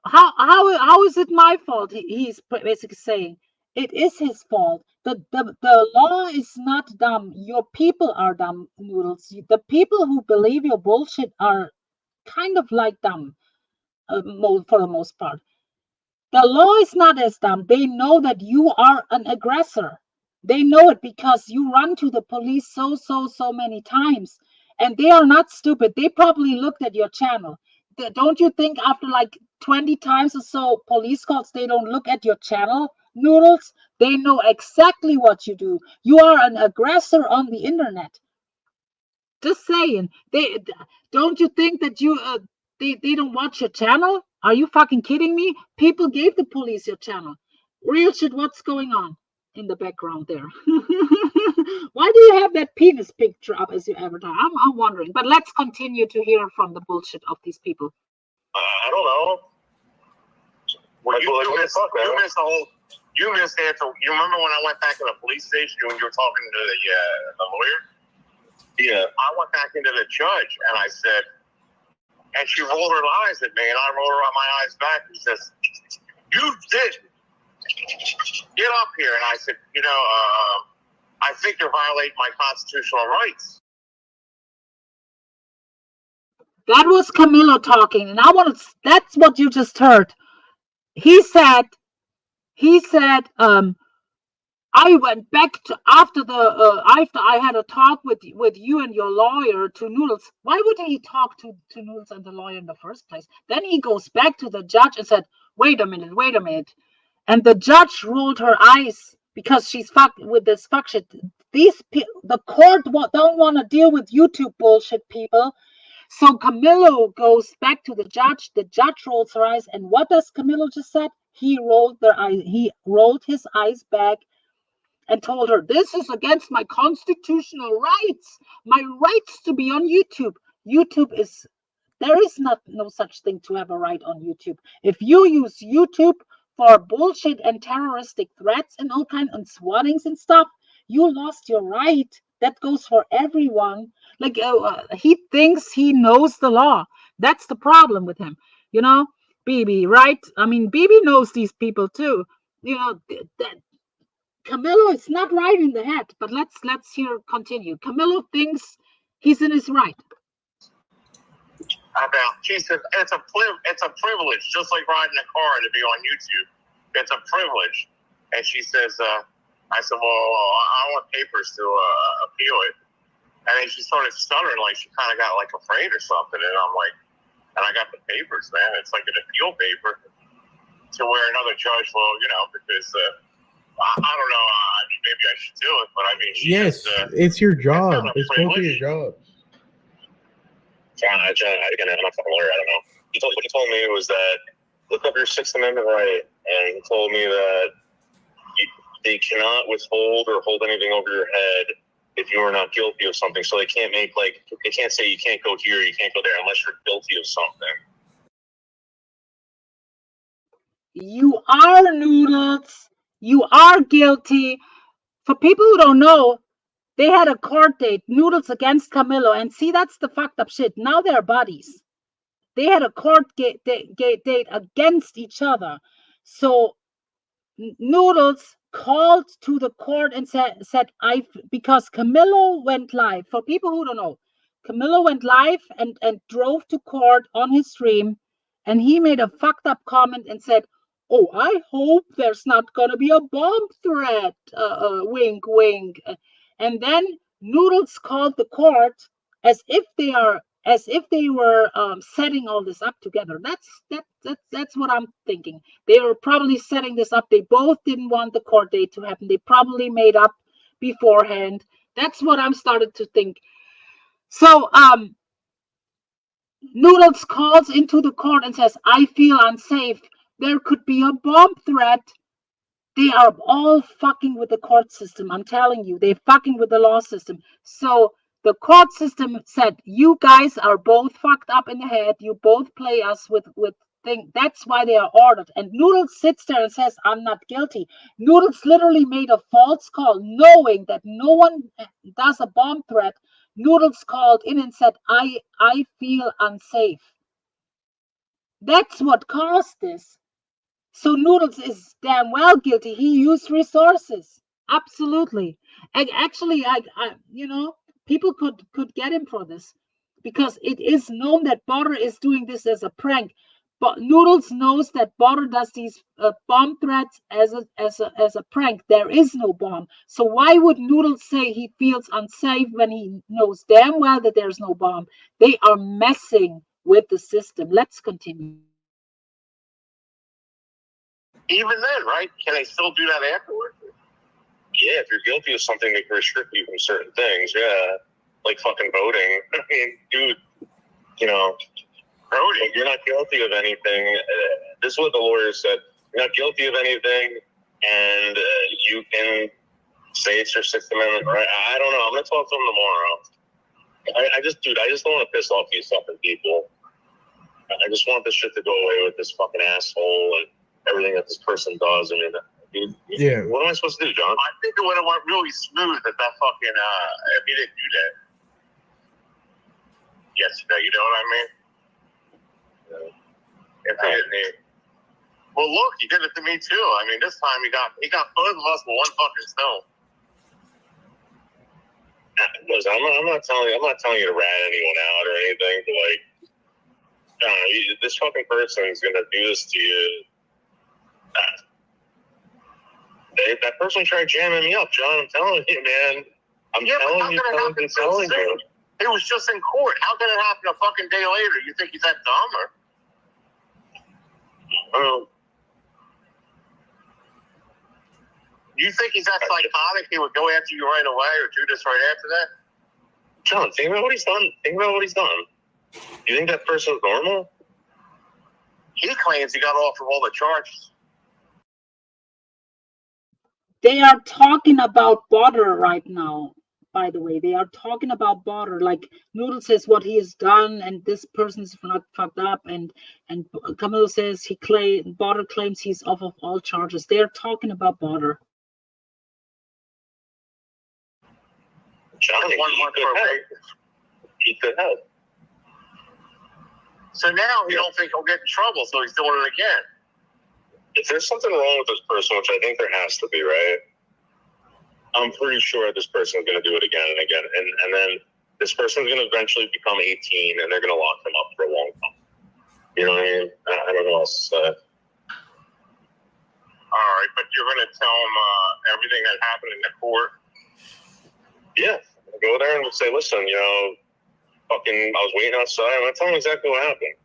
How is it my fault? He's basically saying It is his fault. The law is not dumb. Your people are dumb, Noodles. The people who believe your bullshit are kind of like dumb, for the most part. The law is not as dumb. They know that you are an aggressor. They know it because you run to the police so many times. And they are not stupid. They probably looked at your channel. Don't you think after like 20 times or so police calls, they don't look at your channel, Noodles? They know exactly what you do. You are an aggressor on the internet. Just saying. Don't you think that they don't watch your channel? Are you fucking kidding me? People gave the police your channel. Real shit, what's going on in the background there? Why do you have that penis picture up as your avatar? I'm wondering. But let's continue to hear from the bullshit of these people. I don't know. Well, you missed the whole. You missed it. You remember when I went back to the police station when you were talking to the lawyer? Yeah. I went back into the judge and I said, and she rolled her eyes at me, and I rolled my eyes back and says, "You did get up here." And I said, I think you're violating my constitutional rights. That was Kamillo talking, and that's what you just heard. He said, I went back to after I had a talk with you and your lawyer to Noodles. Why would he talk to Noodles and the lawyer in the first place? Then he goes back to the judge and said, wait a minute. And the judge rolled her eyes because she's fucked with this fuck shit. The court don't want to deal with YouTube bullshit, people. So Kamillo goes back to the judge. The judge rolls her eyes, and what does Kamillo just said? He rolled his eyes back and told her, this is against my constitutional rights, my rights to be on YouTube. There is no such thing to have a right on YouTube. If you use YouTube for bullshit and terroristic threats and all kinds of swattings and stuff, you lost your right. That goes for everyone. Like he thinks he knows the law. That's the problem with him. BB, right? I mean, BB knows these people too. Kamillo is not right in the head, but let's hear continue. Kamillo thinks he's in his right. She said it's a privilege, just like riding a car to be on YouTube. It's a privilege. And she says, I said, well, I want papers to appeal it. And then she started stuttering, like she kind of got like afraid or something. And I'm like, and I got the papers, man. It's like an appeal paper to where another judge will, because I don't know. Maybe I should do it, but I mean, yes, it's your job. It's both of your jobs. John, I'm not a fucking lawyer. I don't know. What he told me was that look up your Sixth Amendment right, and he told me that they cannot withhold or hold anything over your head if you are not guilty of something. So they can't they can't say you can't go here, you can't go there unless you're guilty of something. You are Noodles. You are guilty. For people who don't know, they had a court date, Noodles against Kamillo, and see, that's the fucked up shit. Now they're buddies. They had a court date against each other. So Noodles called to the court and said because Kamillo went live. For people who don't know, Kamillo went live and drove to court on his stream, and he made a fucked up comment and said, oh, I hope there's not gonna be a bomb threat. Wink, wink. And then Noodles called the court as if they were setting all this up together. That's what I'm thinking. They were probably setting this up. They both didn't want the court date to happen. They probably made up beforehand. That's what I'm started to think. So Noodles calls into the court and says, I feel unsafe. There could be a bomb threat. They are all fucking with the court system. I'm telling you, they're fucking with the law system. So the court system said, you guys are both fucked up in the head. You both play us with things. That's why they are ordered. And Noodles sits there and says, I'm not guilty. Noodles literally made a false call, knowing that no one does a bomb threat. Noodles called in and said, I feel unsafe. That's what caused this. So Noodles is damn well guilty. He used resources. Absolutely. And actually, people could get him for this because it is known that Butter is doing this as a prank. But Noodles knows that Butter does these bomb threats as a prank. There is no bomb. So why would Noodles say he feels unsafe when he knows damn well that there's no bomb? They are messing with the system. Let's continue. Even then, right? Can they still do that afterwards? Yeah, if you're guilty of something that can restrict you from certain things, yeah. Like fucking voting. I mean, dude, voting, you're not guilty of anything. This is what the lawyer said. You're not guilty of anything, and you can say it's your Sixth Amendment right. I don't know. I'm going to talk to him tomorrow. I just don't want to piss off these fucking people. I just want this shit to go away with this fucking asshole and everything that this person does. I mean, dude, what am I supposed to do, John? I think it would have went really smooth if that fucking, if he didn't do that yesterday, you know what I mean? Yeah. If he didn't. Well, look, he did it to me too. I mean, this time he got both of us with one fucking stone. Listen, I'm not telling you to rat anyone out or anything, but like, this fucking person is gonna do this to you. That person tried jamming me up, John. I'm telling you, man. I'm telling you. It was just in court. How can it happen a fucking day later? You think he's that dumb or? You think he's that psychotic? He would go after you right away or do this right after that? John, think about what he's done. You think that person's normal? He claims he got off of all the charges. They are talking about Butter right now, by the way. They are talking about Butter. Like, Noodles says what he has done, and this person's not fucked up, and Kamillo says Butter claims he's off of all charges. They are talking about Butter. John, he could help. So now he don't think he'll get in trouble, so he's doing it again. If there's something wrong with this person, which I think there has to be, right? I'm pretty sure this person's going to do it again and again. And then this person's going to eventually become 18, and they're going to lock them up for a long time. You know what I mean? I don't know what else to say. All right, but you're going to tell them everything that happened in the court? Yeah. I'll go there and we'll say, listen, I was waiting outside. I'm going to tell them exactly what happened.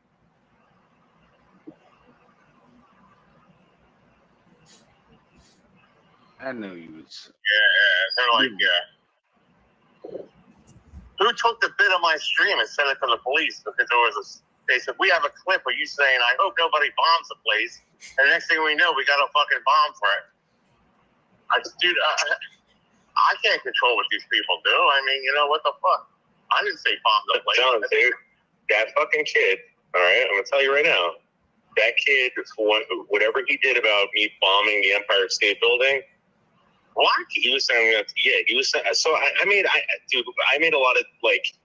I know you was. Yeah, they're like, who took the bit of my stream and sent it to the police? Because they said, we have a clip of you saying, I hope nobody bombs the place. And the next thing we know, we got a fucking bomb threat. I can't control what these people do. I mean, what the fuck? I didn't say bomb the place. John, dude, that fucking kid, all right, I'm going to tell you right now, that kid, whatever he did about me bombing the Empire State Building, what? He was saying that, he was saying, so I made a lot of, like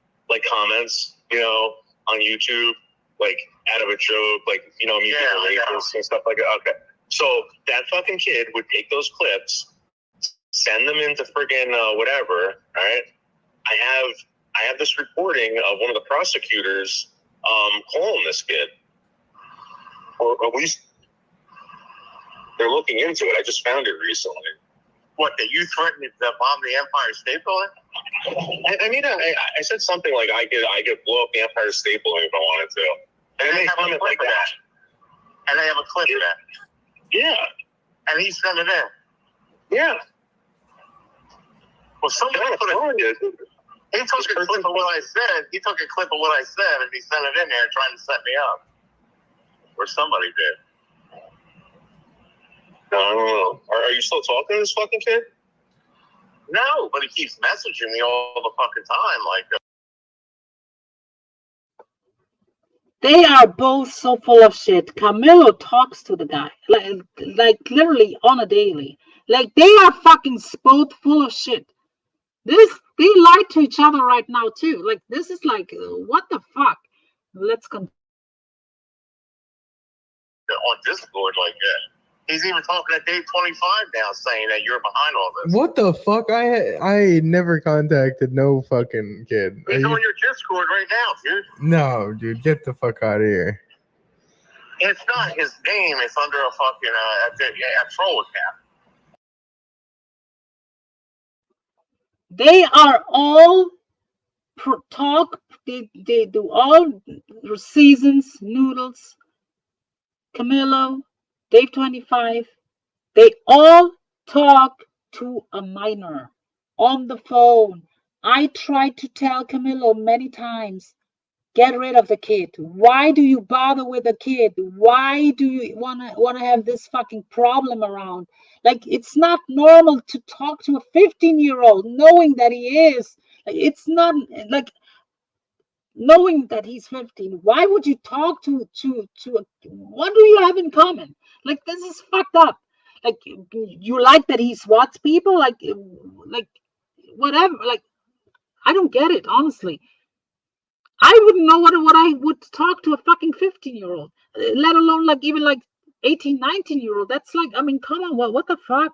comments, on YouTube, like, out of a joke, like, me being racist and stuff like that. Okay. So that fucking kid would take those clips, send them into friggin' whatever, all right? I have this reporting of one of the prosecutors calling this kid. Or at least they're looking into it. I just found it recently. What, that you threatened to bomb the Empire State Building? I said something like I could blow up the Empire State Building if I wanted to. And they have a clip of that. And they have a clip of that. Yeah. And he sent it in. Yeah. Well, somebody put it. He took a clip of what I said. He took a clip of what I said, and he sent it in there trying to set me up. Or somebody did. No, I don't know. Are you still talking to this fucking kid? No, but he keeps messaging me all the fucking time. Like, They are both so full of shit. Kamillo talks to the guy, like literally on a daily. Like, they are fucking both full of shit. They lie to each other right now too. Like, this is like, what the fuck? Let's continue. On Discord like that. He's even talking to Dave 25 now, saying that you're behind all this. What the fuck? I never contacted no fucking kid. He's on your Discord right now, dude. No, dude, get the fuck out of here. It's not his name. It's under a fucking a troll account. They are all talk. They do all seasons. Noodles, Kamillo, Dave 25. They all talk to a minor on the phone. I tried to tell Kamillo many times, get rid of the kid. Why do you bother with a kid? Why do you wanna have this fucking problem around? Like, it's not normal to talk to a 15-year-old knowing that he is. Like, it's not like knowing that he's 15. Why would you talk to what do you have in common? Like, this is fucked up. Like, you like that he swats people, like whatever. Like, I don't get it, honestly. I wouldn't know what I would talk to a fucking 15-year-old, let alone like even like 18, 19-year-old. That's like, I mean, come on, what the fuck?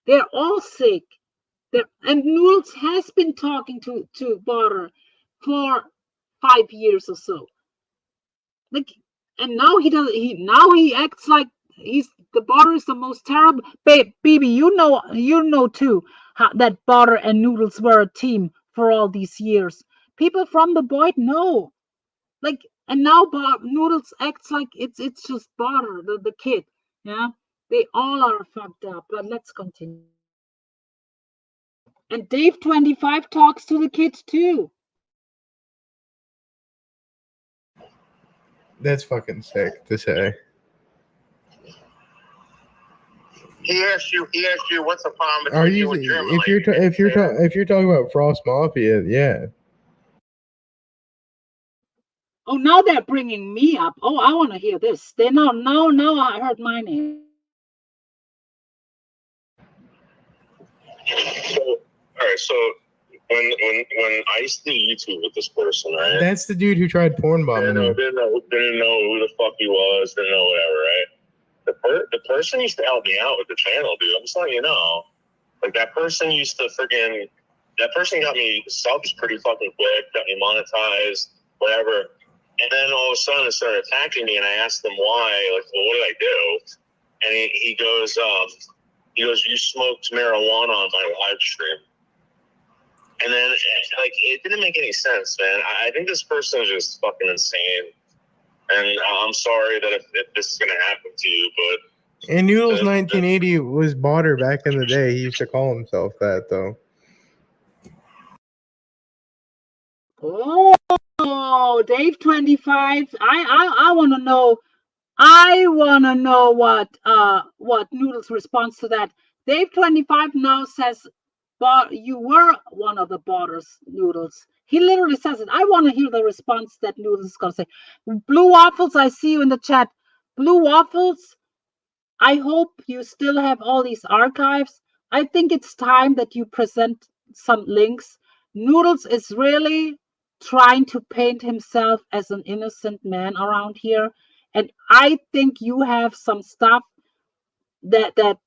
They're all sick. And Noodles has been talking to Butter for 5 years or so. Like, and now he acts like the Butter is the most terrible. Baby, you know too that Butter and Noodles were a team for all these years. People from the Boyd know. Like, and now Noodles acts like it's just Butter, the kid. Yeah, they all are fucked up. But let's continue. And Dave 25 talks to the kids too. That's fucking sick to say. He asked you what's the problem Are between you you and German. if you're talking about Frost Mafia, yeah. Oh, now they're bringing me up. Oh, I want to hear this. They now I heard my name. So, all right. So when I used to do YouTube with this person, right? That's the dude who tried porn bombing you. Didn't know who the fuck he was. Didn't know whatever, right? The person used to help me out with the channel, dude. I'm just letting you know. Like, that person got me subs pretty fucking quick, got me monetized, whatever. And then all of a sudden, it started attacking me, and I asked him why. Like, well, what did I do? And he goes, you smoked marijuana on my live stream. And then, like, it didn't make any sense, man. I think this person is just fucking insane. And I'm sorry that if this is going to happen to you, but... And Noodles 1980 was Botter back in the day. He used to call himself that, though. Oh, Dave 25. I want to know. I want to know what Noodles responds to that. Dave 25 now says, "But you were one of the Botters, Noodles." He literally says it. I want to hear the response that Noodles is going to say. Blue Waffles, I see you in the chat. Blue Waffles, I hope you still have all these archives. I think it's time that you present some links. Noodles is really trying to paint himself as an innocent man around here. And I think you have some stuff that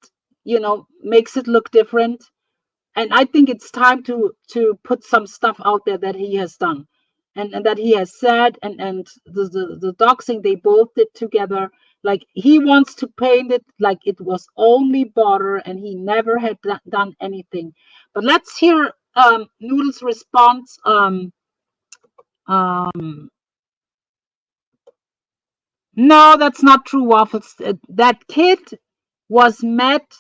makes it look different. And I think it's time to put some stuff out there that he has done and that he has said, and the doxing they both did together. Like, he wants to paint it like it was only Butter and he never had done anything. But let's hear Noodles' response. No, that's not true, Waffles. That kid was met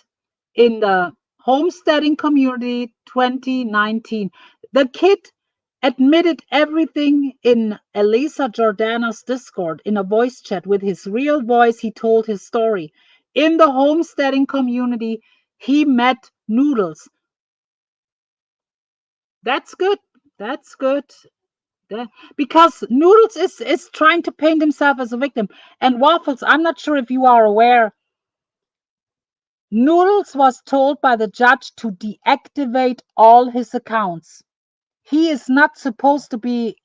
in the homesteading community 2019. The kid admitted everything in Elisa Jordana's Discord in a voice chat. With his real voice, he told his story. In the homesteading community, he met Noodles. That's good. That's good. Because Noodles is trying to paint himself as a victim. And Waffles, I'm not sure if you are aware, Noodles was told by the judge to deactivate all his accounts. He is not supposed to be,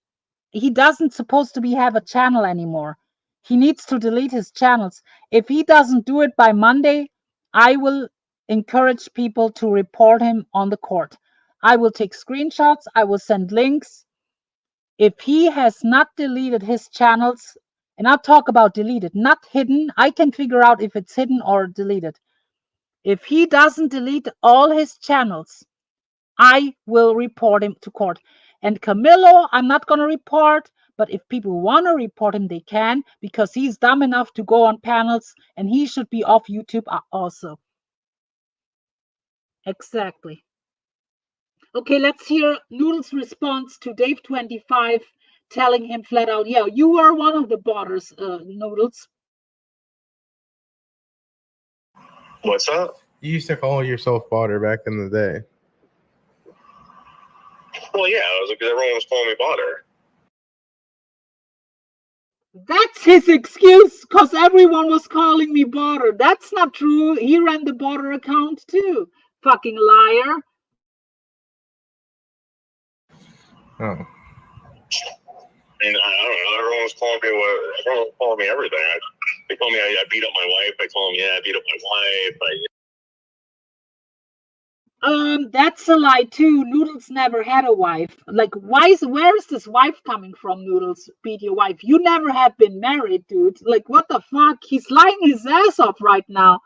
he doesn't supposed to be have a channel anymore. He needs to delete his channels. If he doesn't do it by Monday, I will encourage people to report him on the court. I will take screenshots. I will send links. If he has not deleted his channels, and I'll talk about deleted, not hidden. I can figure out if it's hidden or deleted. If he doesn't delete all his channels, I will report him to court. And Kamillo, I'm not going to report, but if people want to report him, they can, because he's dumb enough to go on panels, and he should be off YouTube also. Exactly. Okay, let's hear Noodles' response to Dave25 telling him flat out, yeah, you are one of the botters, Noodles. What's up? You used to call yourself Botter back in the day. Well, yeah, it was because everyone was calling me Botter. That's his excuse, because everyone was calling me Botter. That's not true. He ran the Botter account too. Fucking liar. Oh. I mean, I don't know. Everyone was calling me everything. They told me I beat up my wife. I told them, yeah, I beat up my wife. That's a lie too. Noodles never had a wife. Like, where is this wife coming from, Noodles? Beat your wife. You never have been married, dude. Like, what the fuck? He's lying his ass off right now.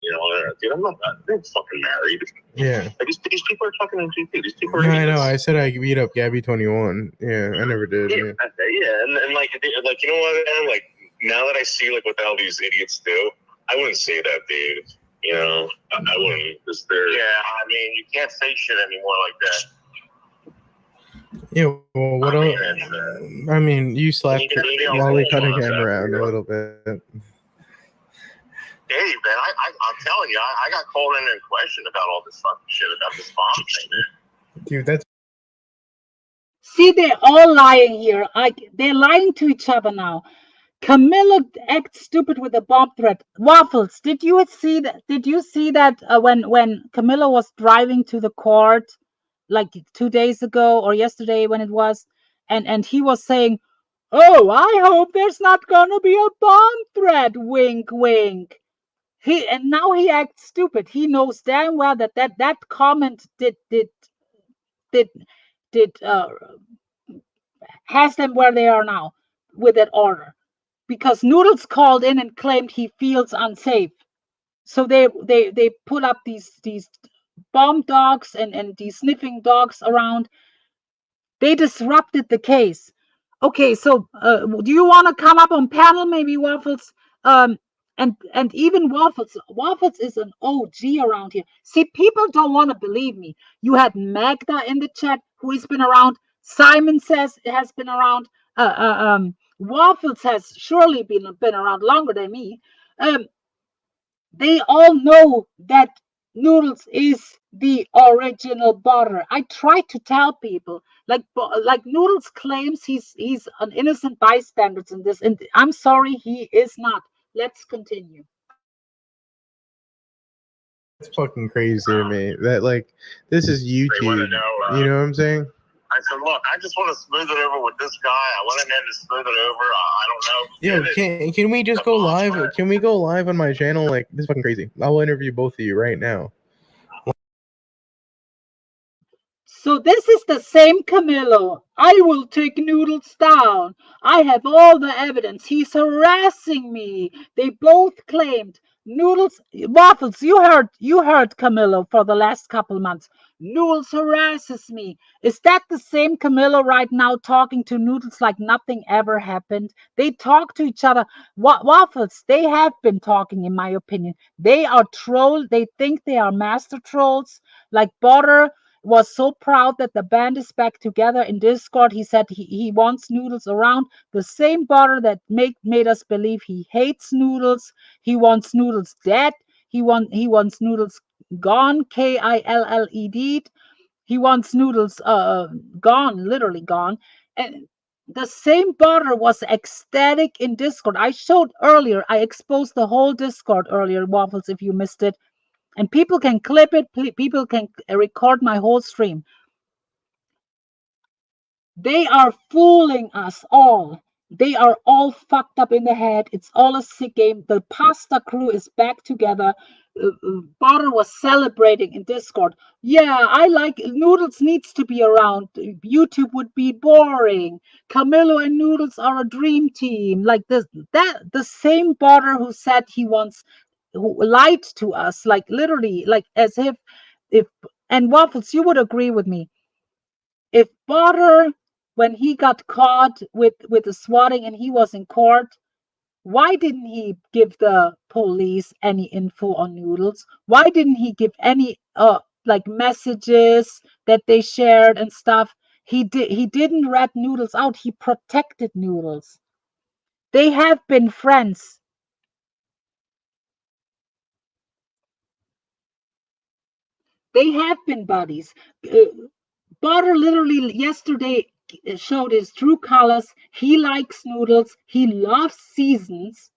You know, dude, I'm not fucking married. Yeah. Like, these people are fucking into too. These people are. No, I know. I said I beat up Gabby21. Yeah, I never did. Yeah, Yeah. and like you know what, man? Like, now that I see like what the hell these idiots do, I wouldn't say that, dude. You know, I wouldn't. Yeah, I mean, you can't say shit anymore like that. Yeah, well, what else? I mean, you slapped Wally Cunningham around a little bit. Hey, man, I'm telling you, I got called in and questioned about all this fucking shit about this bomb thing, man. Dude, that's. See, they're all lying here. They're lying to each other now. Kamillo acts stupid with a bomb threat. Waffles, did you see that? Did you see that when Kamillo was driving to the court, like 2 days ago or yesterday when it was, and he was saying, "Oh, I hope there's not gonna be a bomb threat." Wink, wink. And now he acts stupid. He knows damn well that comment has them where they are now with that order. Because Noodles called in and claimed he feels unsafe. So they put up these bomb dogs and these sniffing dogs around. They disrupted the case. Okay, so do you want to come up on panel, maybe, Waffles? And even Waffles is an OG around here. See, people don't want to believe me. You had Magda in the chat, who has been around. Simon says it has been around. Waffles has surely been around longer than me. They all know that Noodles is the original butter. I try to tell people, like Noodles claims he's an innocent bystander in this, and I'm sorry, he is not. Let's continue. It's fucking crazy to me that, like, this is YouTube. You know what I'm saying? I said, look, I just want to smooth it over with this guy. I went in there to smooth it over. I don't know. Yo, can we just go live? Can we go live on my channel? Like, this is fucking crazy. I'll interview both of you right now. So this is the same Kamillo. I will take Noodles down. I have all the evidence. He's harassing me. They both claimed. Noodles, Waffles, you heard Kamillo for the last couple months. Noodles harasses me. Is that the same Kamillo right now talking to Noodles like nothing ever happened? They talk to each other. Waffles, they have been talking, in my opinion. They are troll. They think they are master trolls. Like Butter was so proud that the band is back together in Discord. He said he wants Noodles around. The same Butter that made us believe he hates Noodles. He wants Noodles dead. He wants Noodles gone, KILLED. He wants Noodles gone, literally gone. And the same Butter was ecstatic in Discord. I exposed the whole Discord earlier, Waffles, if you missed it. And people can clip it. People can record my whole stream. They are fooling us all. They are all fucked up in the head. It's all a sick game. The pasta crew is back together. Butter was celebrating in Discord. Yeah, I like Noodles needs to be around. YouTube would be boring. Kamillo and Noodles are a dream team. Like this, that the same Butter who said who lied to us, like literally, like as if and Waffles, you would agree with me. If Butter, when he got caught with the swatting and he was in court, why didn't he give the police any info on Noodles? Why didn't he give any like messages that they shared and stuff? He didn't rat Noodles out. He protected Noodles. They have been friends. They have been buddies. Butter literally yesterday showed his true colors. He likes Noodles. He loves seasons.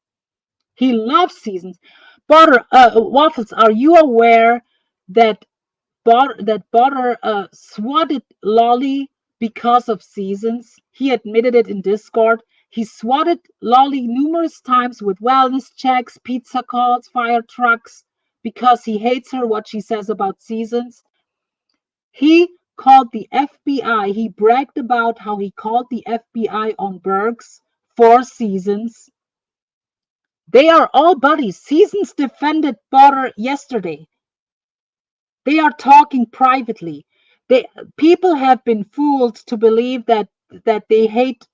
He loves seasons. Butter, Waffles, are you aware that Butter swatted Lolly because of seasons? He admitted it in Discord. He swatted Lolly numerous times with wellness checks, pizza calls, fire trucks, because he hates her, what she says about seasons. He called the FBI. He bragged about how he called the FBI on Bergs for Seasons. They are all buddies. Seasons defended Butter yesterday. They are talking privately. People have been fooled to believe that they hate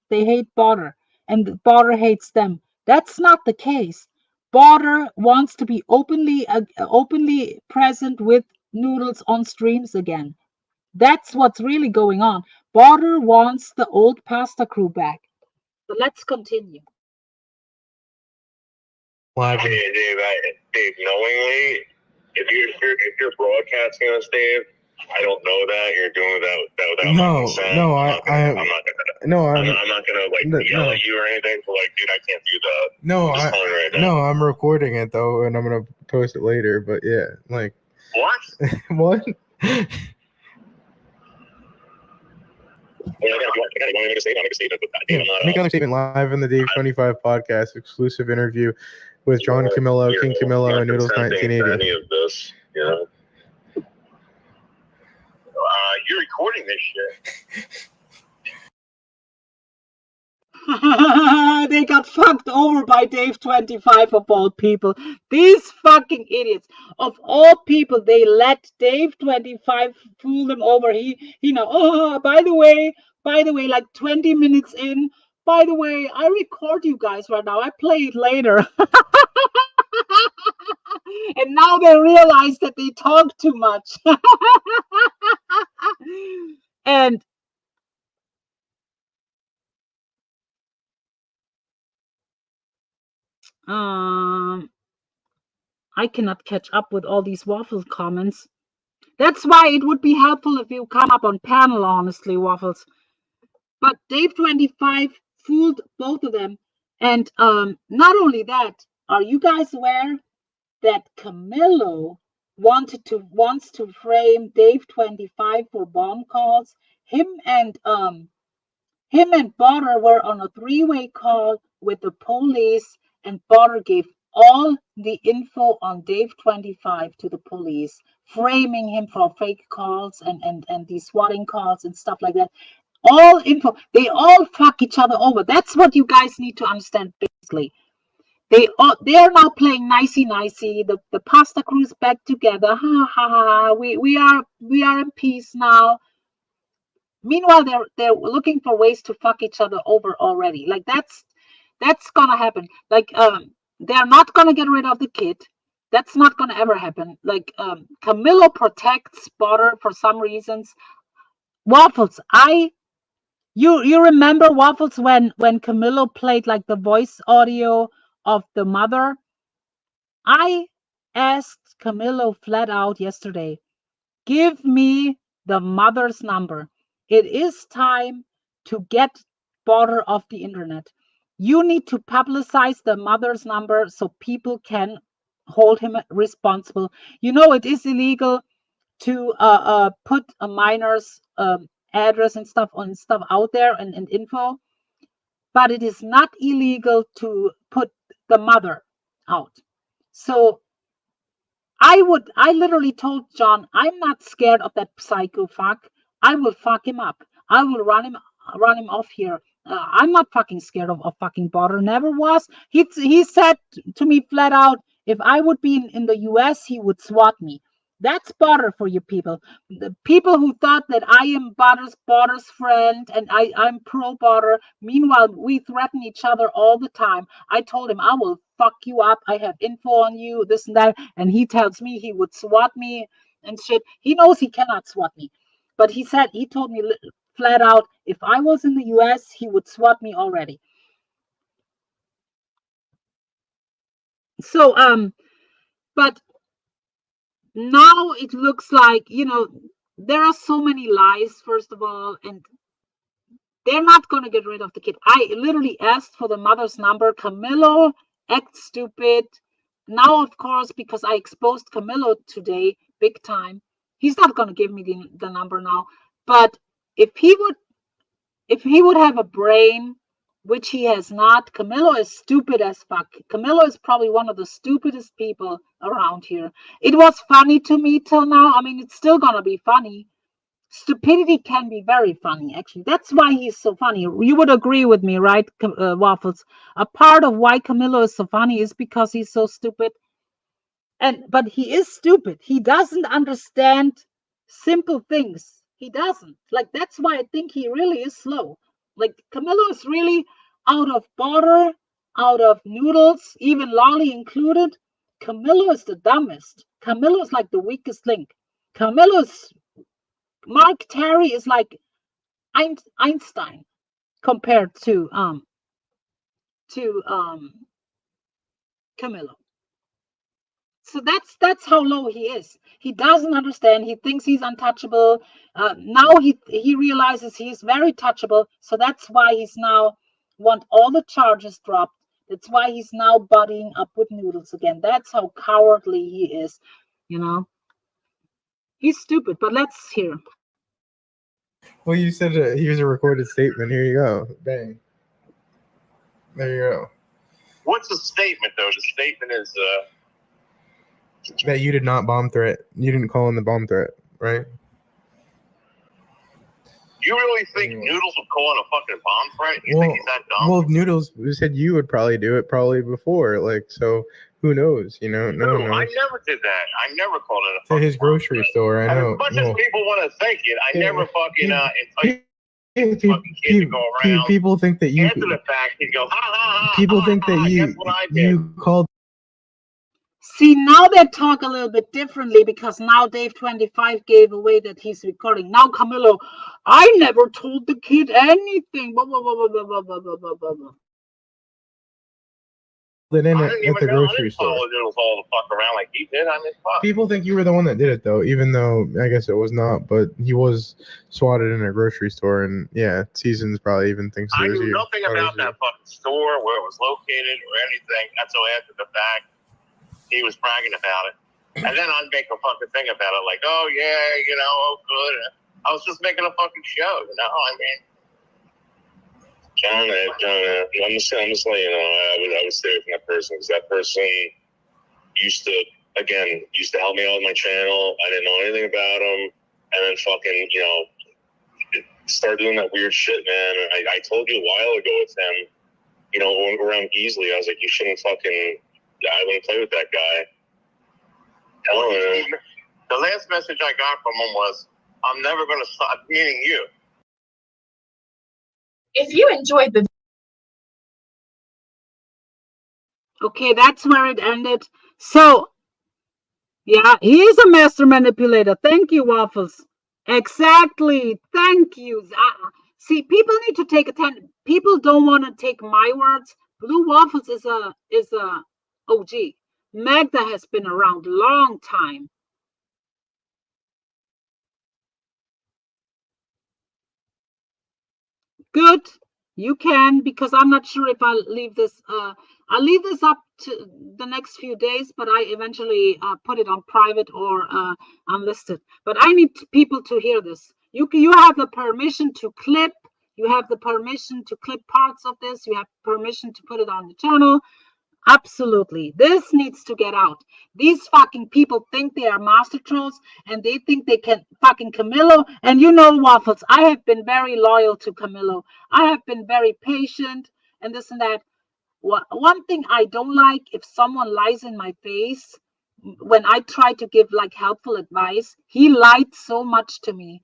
Butter and Butter hates them. That's not the case. Butter wants to be openly present with Noodles on streams again. That's what's really going on. Butter wants the old pasta crew back. But let's continue. Hey, Dave, knowingly, if you're broadcasting us, Dave, I don't know that you're doing that without my consent. I'm not gonna yell at you or anything. So like, dude, I can't do that. I'm just telling you right now. I'm recording it though, and I'm gonna post it later. But yeah, like What? what? Make another statement live in the Dave 25 podcast, exclusive interview with John Kamillo, King Kamillo, and Noodles 1980. Any of this, you know? You're recording this shit. They got fucked over by Dave 25 of all people. These fucking idiots. Of all people, they let Dave 25 fool them over. By the way, like 20 minutes in, by the way, I record you guys right now. I play it later. And now they realize that they talk too much. And I cannot catch up with all these Waffles comments. That's why it would be helpful if you come up on panel, honestly, Waffles. But Dave 25 fooled both of them. And not only that, are you guys aware that Kamillo wants to frame Dave 25 for bomb calls? Him and Butter were on a three-way call with the police, and Butter gave all the info on Dave 25 to the police, framing him for fake calls and these swatting calls and stuff like that. All info. They all fuck each other over. That's what you guys need to understand, basically. They are now playing nicey. The pasta crew's back together. Ha ha ha. We are in peace now. Meanwhile, they're looking for ways to fuck each other over already. Like that's gonna happen. Like they're not gonna get rid of the kid. That's not gonna ever happen. Like Kamillo protects Butter for some reasons. Waffles, you remember Waffles when Kamillo played like the voice audio of the mother? I asked Kamillo flat out yesterday, give me the mother's number. It is time to get Butter off the internet. You need to publicize the mother's number so people can hold him responsible. You know, it is illegal to put a minor's address and stuff out there and info. But it is not illegal to put the mother out. So I literally told John, I'm not scared of that psycho fuck. I will fuck him up. I will run him off here. I'm not fucking scared of fucking border. Never was. He said to me flat out, if I would be in the US, he would swat me. That's border for you people. The people who thought that I am border's friend and I'm pro border. Meanwhile, we threaten each other all the time. I told him I will fuck you up. I have info on you, this and that. And he tells me he would swat me and shit. He knows he cannot swat me. But he told me flat out, if I was in the US, he would swat me already. So, but now it looks like, there are so many lies, first of all, and they're not going to get rid of the kid. I literally asked for the mother's number. Kamillo acts stupid. Now, of course, because I exposed Kamillo today, big time, he's not going to give me the number now. But if he would have a brain, which he has not, Kamillo is stupid as fuck. Kamillo is probably one of the stupidest people around here. It was funny to me till now. I mean, it's still going to be funny. Stupidity can be very funny, actually. That's why he's so funny. You would agree with me, right, Waffles? A part of why Kamillo is so funny is because he's so stupid. But he is stupid. He doesn't understand simple things. He doesn't. Like, that's why I think he really is slow. Like, Kamillo is really out of border, out of Noodles, even Lolly included. Kamillo is the dumbest. Kamillo is like the weakest link. Mark Terry is like Einstein compared to Kamillo. So that's how low he is. He doesn't understand. He thinks he's untouchable. Now he realizes he is very touchable. So that's why he's now want all the charges dropped. That's why he's now buddying up with Noodles again. That's how cowardly he is. He's stupid. But let's hear. Well, you said here's a recorded statement. Here you go. Bang. There you go. What's the statement, though? The statement is that you did not bomb threat. You didn't call in the bomb threat, right? You really think Noodles would call in a fucking bomb threat? You think he's that dumb? Well, Noodles said you would probably do it before. Like, so who knows? No one knows. I never did that. I never called in a To fucking his grocery store, I know. As much as people want to think it, I never fucking entice fucking kid to go around. People think that you. After the fact, he'd go, ha ha ha. People think that you called. See, now they talk a little bit differently because now Dave 25 gave away that he's recording. Now Kamillo, I never told the kid anything. Blah, blah, blah, blah, blah, blah, blah, blah, blah, blah. At the grocery store. Noodles all the fuck around like he did. I mean, fuck. People think you were the one that did it, though, even though I guess it was not. But he was swatted in a grocery store, and yeah, Seasons probably even thinks I it was knew you. nothing about that fucking store, where it was located, or anything. That's all after the fact. He was bragging about it. And then I'd make a fucking thing about it, like, oh, yeah, oh, good. I was just making a fucking show, I mean. John, I'm just letting you know, I was there from that person, because that person used to help me out with my channel. I didn't know anything about him. And then fucking, started doing that weird shit, man. And I told you a while ago with him, around Easley, I was like, you shouldn't fucking... I wouldn't play with that guy. The last message I got from him was, I'm never going to stop, meaning you. If you enjoyed the... Okay, that's where it ended. So, yeah, he is a master manipulator. Thank you, Waffles. Exactly. Thank you. See, people need to take attention. People don't want to take my words. Blue Waffles is a OG. Magda has been around a long time. Good. You can, because I'm not sure if I'll leave this. I'll leave this up to the next few days, but I eventually put it on private or unlisted. But I need people to hear this. You have the permission to clip. You have the permission to clip parts of this. You have permission to put it on the channel. Absolutely. This needs to get out. These fucking people think they are master trolls and they think they can fucking Kamillo. And you know, Waffles, I have been very loyal to Kamillo. I have been very patient and this and that. One thing I don't like, if someone lies in my face when I try to give like helpful advice. He lied so much to me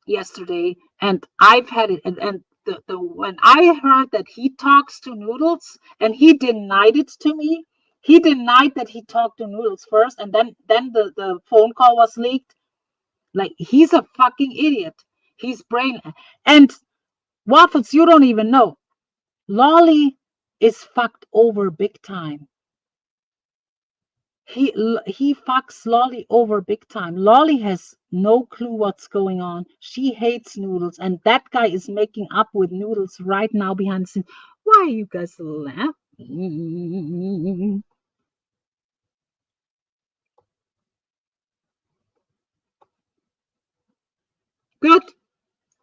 yesterday, and I've had it. And the when I heard that he talks to Noodles, and he denied it to me. He denied that he talked to Noodles first, and then the phone call was leaked. Like, he's a fucking idiot. He's brain. And Waffles, you don't even know. Lolly is fucked over big time. He fucks Lolly over big time. Lolly has no clue what's going on. She hates Noodles, and that guy is making up with Noodles right now behind the scenes. Why are you guys laughing? Good,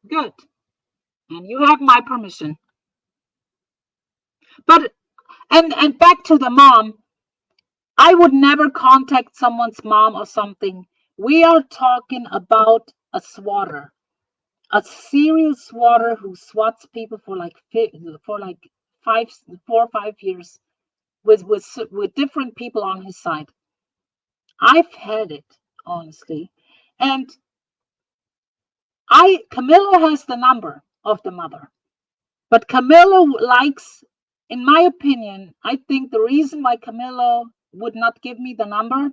good. And you have my permission. But and back to the mom. I would never contact someone's mom or something. We are talking about a swatter. A serial swatter who swats people for like 4 or 5 years with different people on his side. I've had it, honestly. And Kamillo has the number of the mother. But Kamillo likes, in my opinion, I think the reason why Kamillo would not give me the number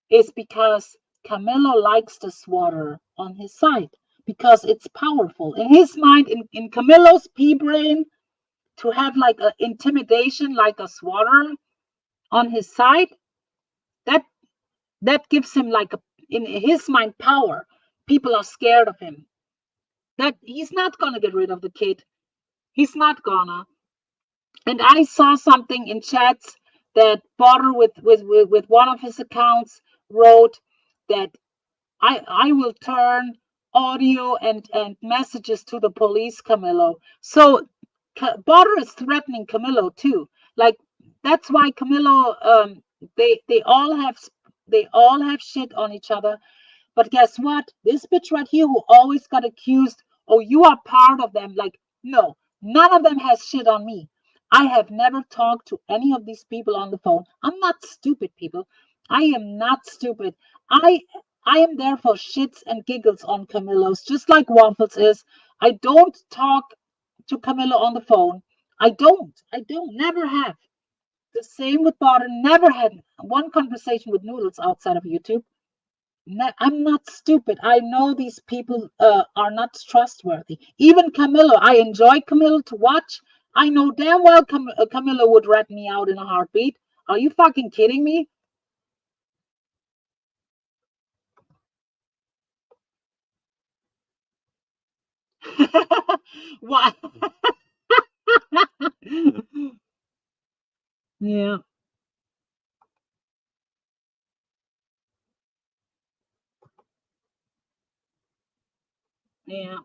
is because Kamillo likes the swatter on his side. Because it's powerful. In his mind, in Camillo's pea brain, to have like an intimidation like a swatter on his side, that gives him like in his mind power. People are scared of him. That he's not gonna get rid of the kid. He's not gonna. And I saw something in chats that Potter with one of his accounts wrote that I will turn audio and messages to the police, Kamillo. So Potter is threatening Kamillo too. Like, that's why Kamillo they all have shit on each other. But guess what? This bitch right here who always got accused, oh, you are part of them. Like, no, none of them has shit on me. I have never talked to any of these people on the phone. I'm not stupid, people. I am not stupid. I am there for shits and giggles on Camillo's, just like Waffles is. I don't talk to Kamillo on the phone. I don't, never have. The same with Potter, never had one conversation with Noodles outside of YouTube. I'm not stupid. I know these people are not trustworthy. Even Kamillo, I enjoy Kamillo to watch. I know damn well Kamillo would rat me out in a heartbeat. Are you fucking kidding me? What? Yeah. Yeah.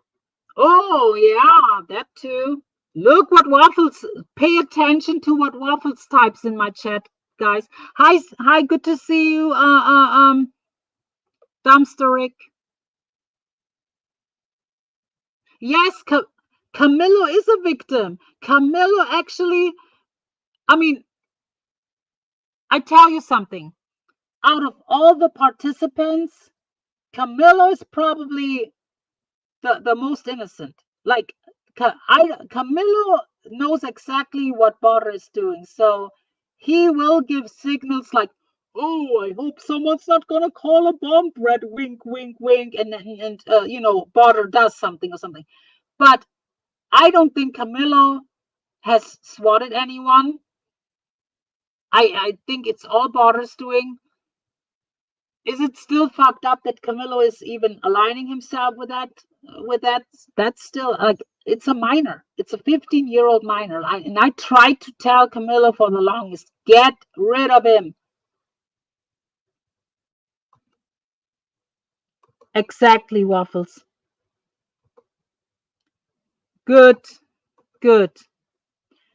Oh, yeah, that too. Look what Waffles, pay attention to what Waffles types in my chat, guys. Hi, good to see you, Dumpsteric. Yes, Kamillo is a victim. Kamillo actually, I mean, I tell you something. Out of all the participants, Kamillo is probably the most innocent. Like, Kamillo knows exactly what Potter is doing, so he will give signals like, "Oh, I hope someone's not gonna call a bomb threat." Wink, wink, wink, and Potter does something or something. But I don't think Kamillo has swatted anyone. I think it's all Potter's doing. Is it still fucked up that Kamillo is even aligning himself with that? That's still like, it's a minor. It's a 15-year-old minor. I tried to tell Kamillo for the longest, get rid of him. Exactly, Waffles. Good, good.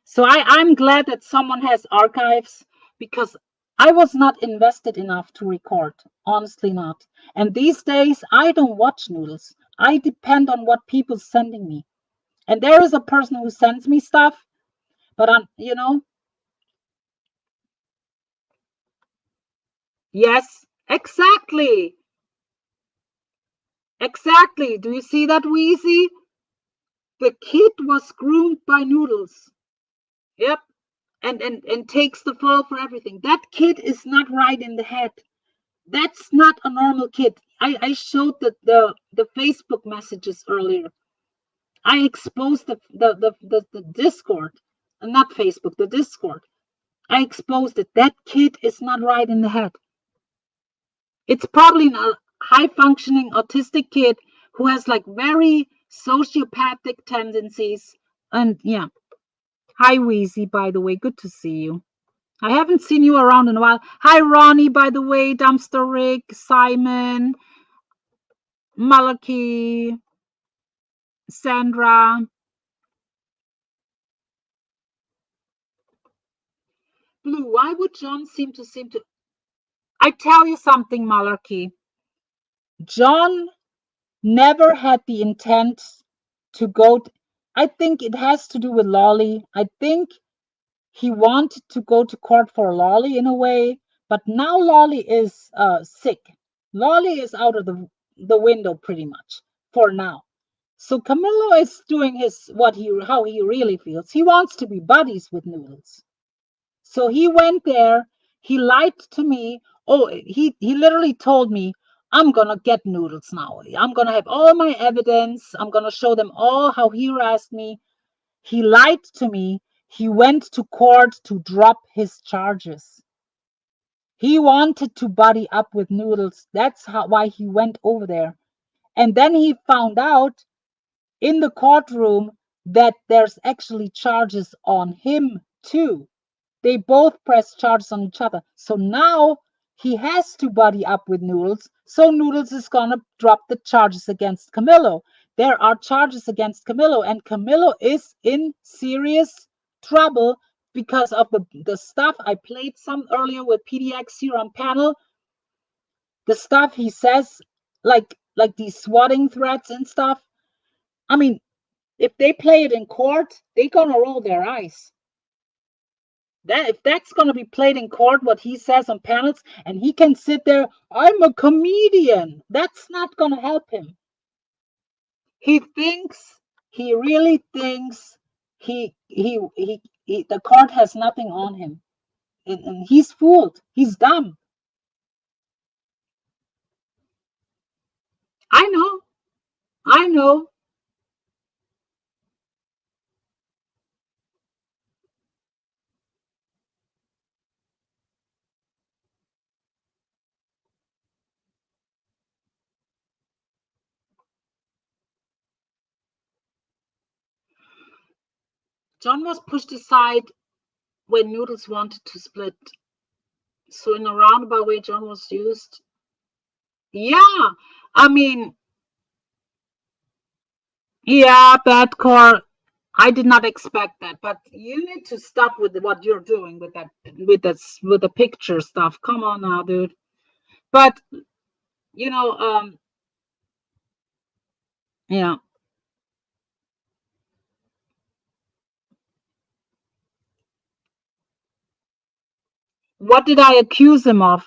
So I'm glad that someone has archives, because I was not invested enough to record. Honestly not. And these days I don't watch Noodles. I depend on what people sending me. And there is a person who sends me stuff, but yes, exactly. Exactly. Do you see that, Wheezy? The kid was groomed by Noodles. Yep. And takes the fall for everything. That kid is not right in the head. That's not a normal kid. I showed the Facebook messages earlier. I exposed the Discord. Not Facebook, the Discord. I exposed it. That kid is not right in the head. It's probably a high functioning autistic kid who has like very sociopathic tendencies. And yeah. Hi, Wheezy, by the way. Good to see you. I haven't seen you around in a while. Hi, Ronnie, by the way. Dumpster Rick, Simon, Malachi, Sandra. Blue, why would John seem to I tell you something, Malachi. John never had the intent to go. I think it has to do with Lolly. I think he wanted to go to court for Lolly in a way, but now Lolly is sick. Lolly is out of the window pretty much for now. So Kamillo is doing how he really feels. He wants to be buddies with Noodles. So he went there. He lied to me. Oh, he literally told me, I'm gonna get Noodles now. I'm gonna have all my evidence. I'm gonna show them all how he harassed me. He lied to me. He went to court to drop his charges. He wanted to buddy up with Noodles. That's why he went over there. And then he found out in the courtroom that there's actually charges on him too. They both press charges on each other. So now he has to buddy up with Noodles. So Noodles is gonna drop the charges against Kamillo. There are charges against Kamillo, and Kamillo is in serious trouble because of the stuff I played some earlier with PDX here on panel. The stuff he says, like these swatting threats and stuff. I mean, if they play it in court, they're gonna roll their eyes. That if that's going to be played in court, what he says on panels, and he can sit there, I'm a comedian. That's not going to help him. He really thinks the court has nothing on him, and he's fooled. He's dumb. I know. John was pushed aside when Noodles wanted to split. So in a roundabout way, John was used. Yeah, I mean, yeah, bad core. I did not expect that, but you need to stop with what you're doing with the picture stuff. Come on now, dude. But yeah. What did I accuse him of?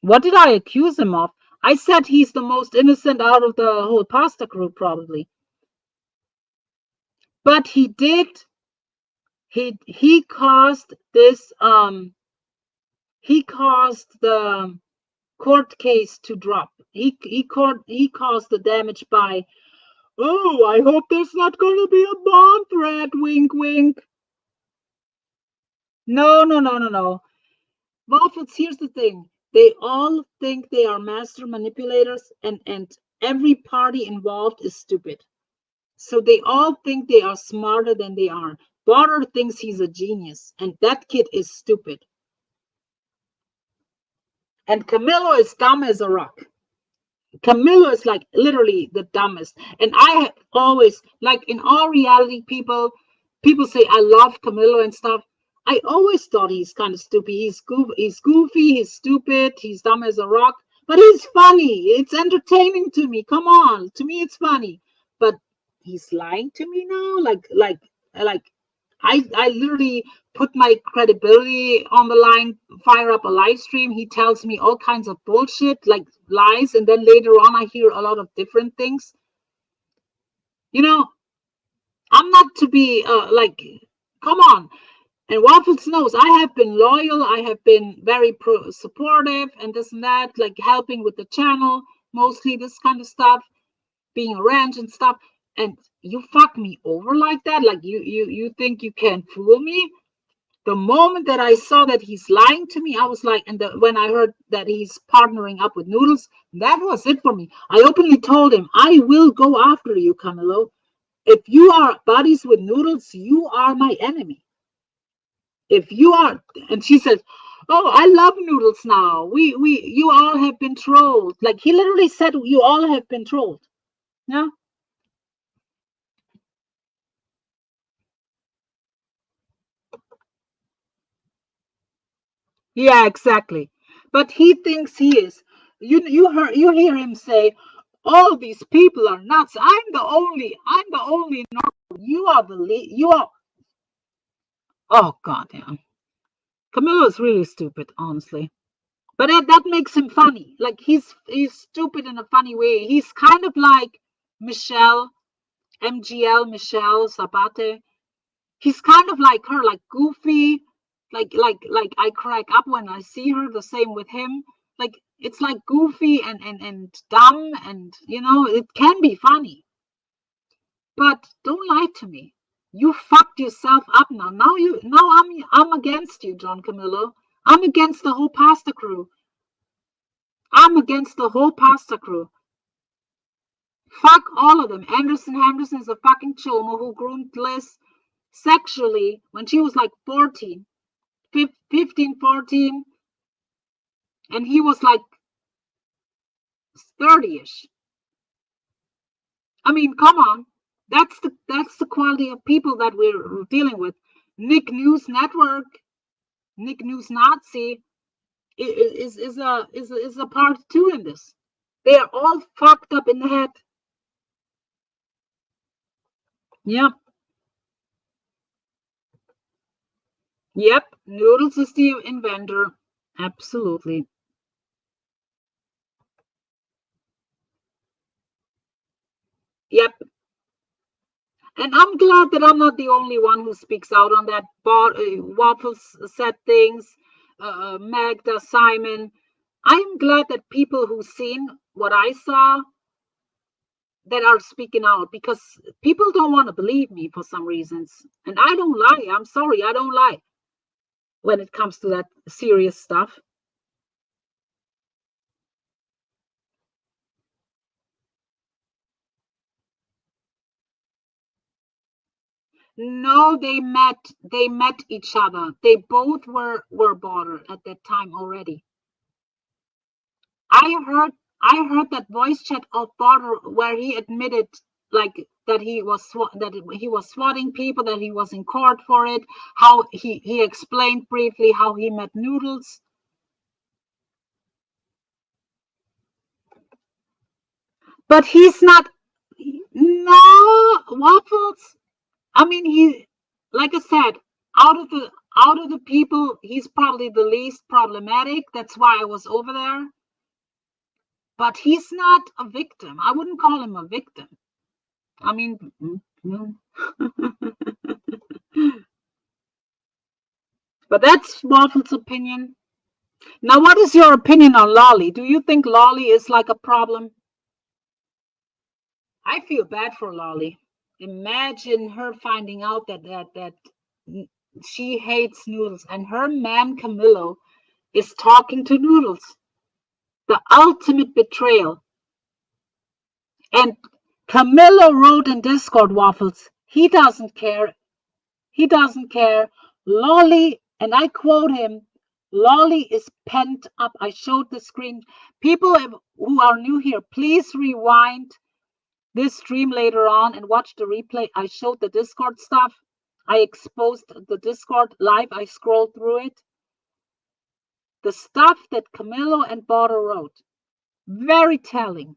What did I accuse him of? I said he's the most innocent out of the whole pasta group, probably. But he did. He caused this. He caused the court case to drop. He caused the damage by. Oh, I hope there's not going to be a bomb threat. Wink, wink. No. Waffles, here's the thing. They all think they are master manipulators, and every party involved is stupid. So they all think they are smarter than they are. Barter thinks he's a genius, and that kid is stupid. And Kamillo is dumb as a rock. Kamillo is like literally the dumbest. And I have always, like in all reality, people say I love Kamillo and stuff. I always thought he's kind of stupid. He's goofy, he's stupid, he's dumb as a rock. But he's funny. It's entertaining to me. Come on, to me it's funny. But he's lying to me now. Like I literally put my credibility on the line, fire up a live stream. He tells me all kinds of bullshit, like lies, and then later on I hear a lot of different things. You know, I'm not to be like, come on. And Waffles knows I have been loyal. I have been very supportive and this and that, like helping with the channel, mostly this kind of stuff, being around and stuff. And you fuck me over like that? Like you think you can fool me? The moment that I saw that he's lying to me, I was like, and when I heard that he's partnering up with Noodles, that was it for me. I openly told him, I will go after you, Kamillo. If you are buddies with Noodles, you are my enemy. If you are, and she says, oh, I love Noodles now. You all have been trolled. Like he literally said, you all have been trolled. Yeah. Yeah, exactly. But he thinks he is. You hear him say, all these people are nuts. I'm the only normal. You are the lead. You are. Oh God, damn. Kamillo is really stupid, honestly. But that makes him funny. Like he's stupid in a funny way. He's kind of like Michelle, Michelle Sabate. He's kind of like her, like goofy, like I crack up when I see her. The same with him. Like it's like goofy and dumb, and you know it can be funny. But don't lie to me. You fucked yourself up now. Now I'm against you, John Kamillo. I'm against the whole pasta crew. I'm against the whole pasta crew. Fuck all of them. Henderson is a fucking chomo who groomed Liz sexually when she was like 14, 15, 14, and he was like 30ish. I mean, come on. That's the quality of people that we're dealing with. Nick News Network, Nick News Nazi is a part two in this. They are all fucked up in the head. Yep. Yep. Noodles is the inventor. Absolutely. Yep. And I'm glad that I'm not the only one who speaks out on that. Waffles said things, Magda, Simon. I'm glad that people who've seen what I saw that are speaking out, because people don't want to believe me for some reasons. And I don't lie. I'm sorry, I don't lie when it comes to that serious stuff. No, they met each other. They both were border at that time already. I heard that voice chat of Border where he admitted like that he was swatting people, that he was in court for it, how he explained briefly how he met Noodles. But he's not. No, Waffles. I mean, he, like I said, out of the people, he's probably the least problematic. That's why I was over there. But he's not a victim. I wouldn't call him a victim. I mean, but that's Waffles' opinion. Now, what is your opinion on Lolly? Do you think Lolly is like a problem? I feel bad for Lolly. Imagine her finding out that she hates Noodles and her man Kamillo is talking to Noodles. The ultimate betrayal. And Kamillo wrote in Discord, Waffles, he doesn't care. He doesn't care. Lolly, and I quote him, Lolly is pent up. I showed the screen. People who are new here, please rewind this stream later on and watch the replay. I showed the Discord stuff. I exposed the Discord live. I scrolled through it. The stuff that Kamillo and Border wrote. Very telling.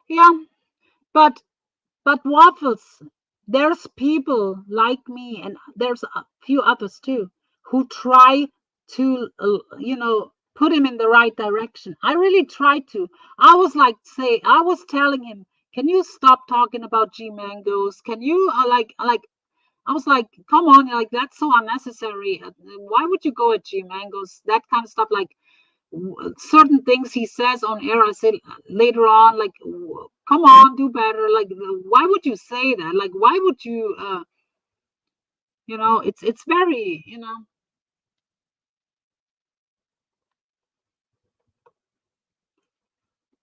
Yeah, but Waffles, there's people like me, and there's a few others too, who try to, put him in the right direction. I really tried to. I was telling him, can you stop talking about G mangoes? Can you I was like, come on, like that's so unnecessary. Why would you go at G mangoes? That kind of stuff, like certain things he says on air, I say later on, like, come on, do better. Like, why would you say that? Like, why would you, it's very,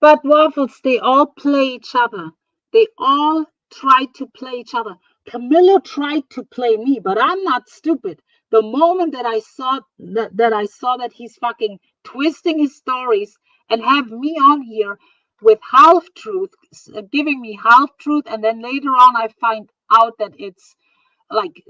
But Waffles, they all play each other. They all try to play each other. Kamillo tried to play me, but I'm not stupid. The moment that I saw that he's fucking twisting his stories and have me on here with half truth, giving me half truth, and then later on I find out that it's like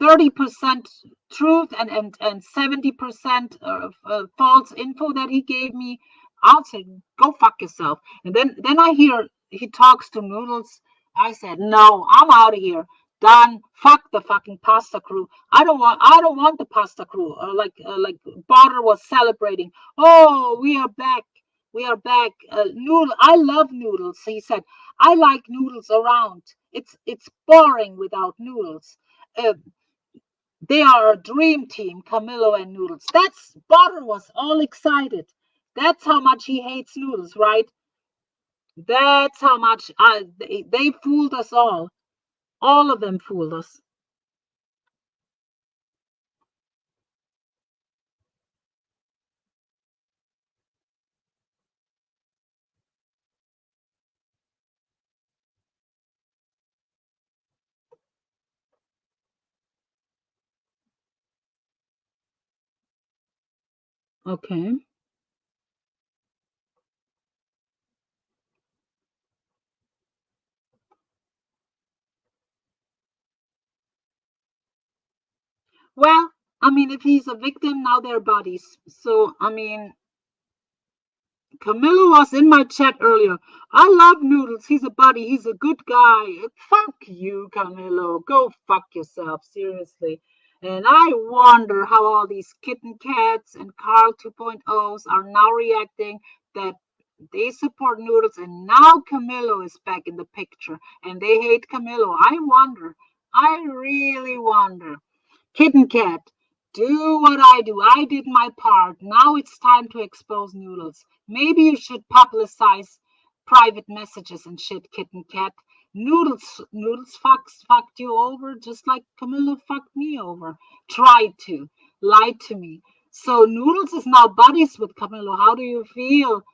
30% truth and 70% of false info that he gave me, I'll say, go fuck yourself. And then I hear he talks to Noodles. I said, no, I'm out of here. Done. Fuck the fucking pasta crew. I don't want the pasta crew. Like Barter was celebrating. Oh, we are back. We are back. Noodle. I love Noodles. He said, I like Noodles around. It's boring without Noodles. They are a dream team, Kamillo and Noodles. Butter was all excited. That's how much he hates Noodles, right? That's how much they fooled us all. All of them fooled us. Okay. Well, I mean, if he's a victim, now they're buddies. So, I mean, Kamillo was in my chat earlier. I love Noodles. He's a buddy. He's a good guy. Fuck you, Kamillo. Go fuck yourself. Seriously. And I wonder how all these kitten cats and Carl 2.0s are now reacting that they support Noodles and now Kamillo is back in the picture and they hate Kamillo. I wonder. I really wonder. Kitten cat, do what I do. I did my part. Now it's time to expose Noodles. Maybe you should publicize private messages and shit, kitten cat. Noodles fucked you over just like Kamillo fucked me over. Tried to. Lied to me. So Noodles is now buddies with Kamillo. How do you feel?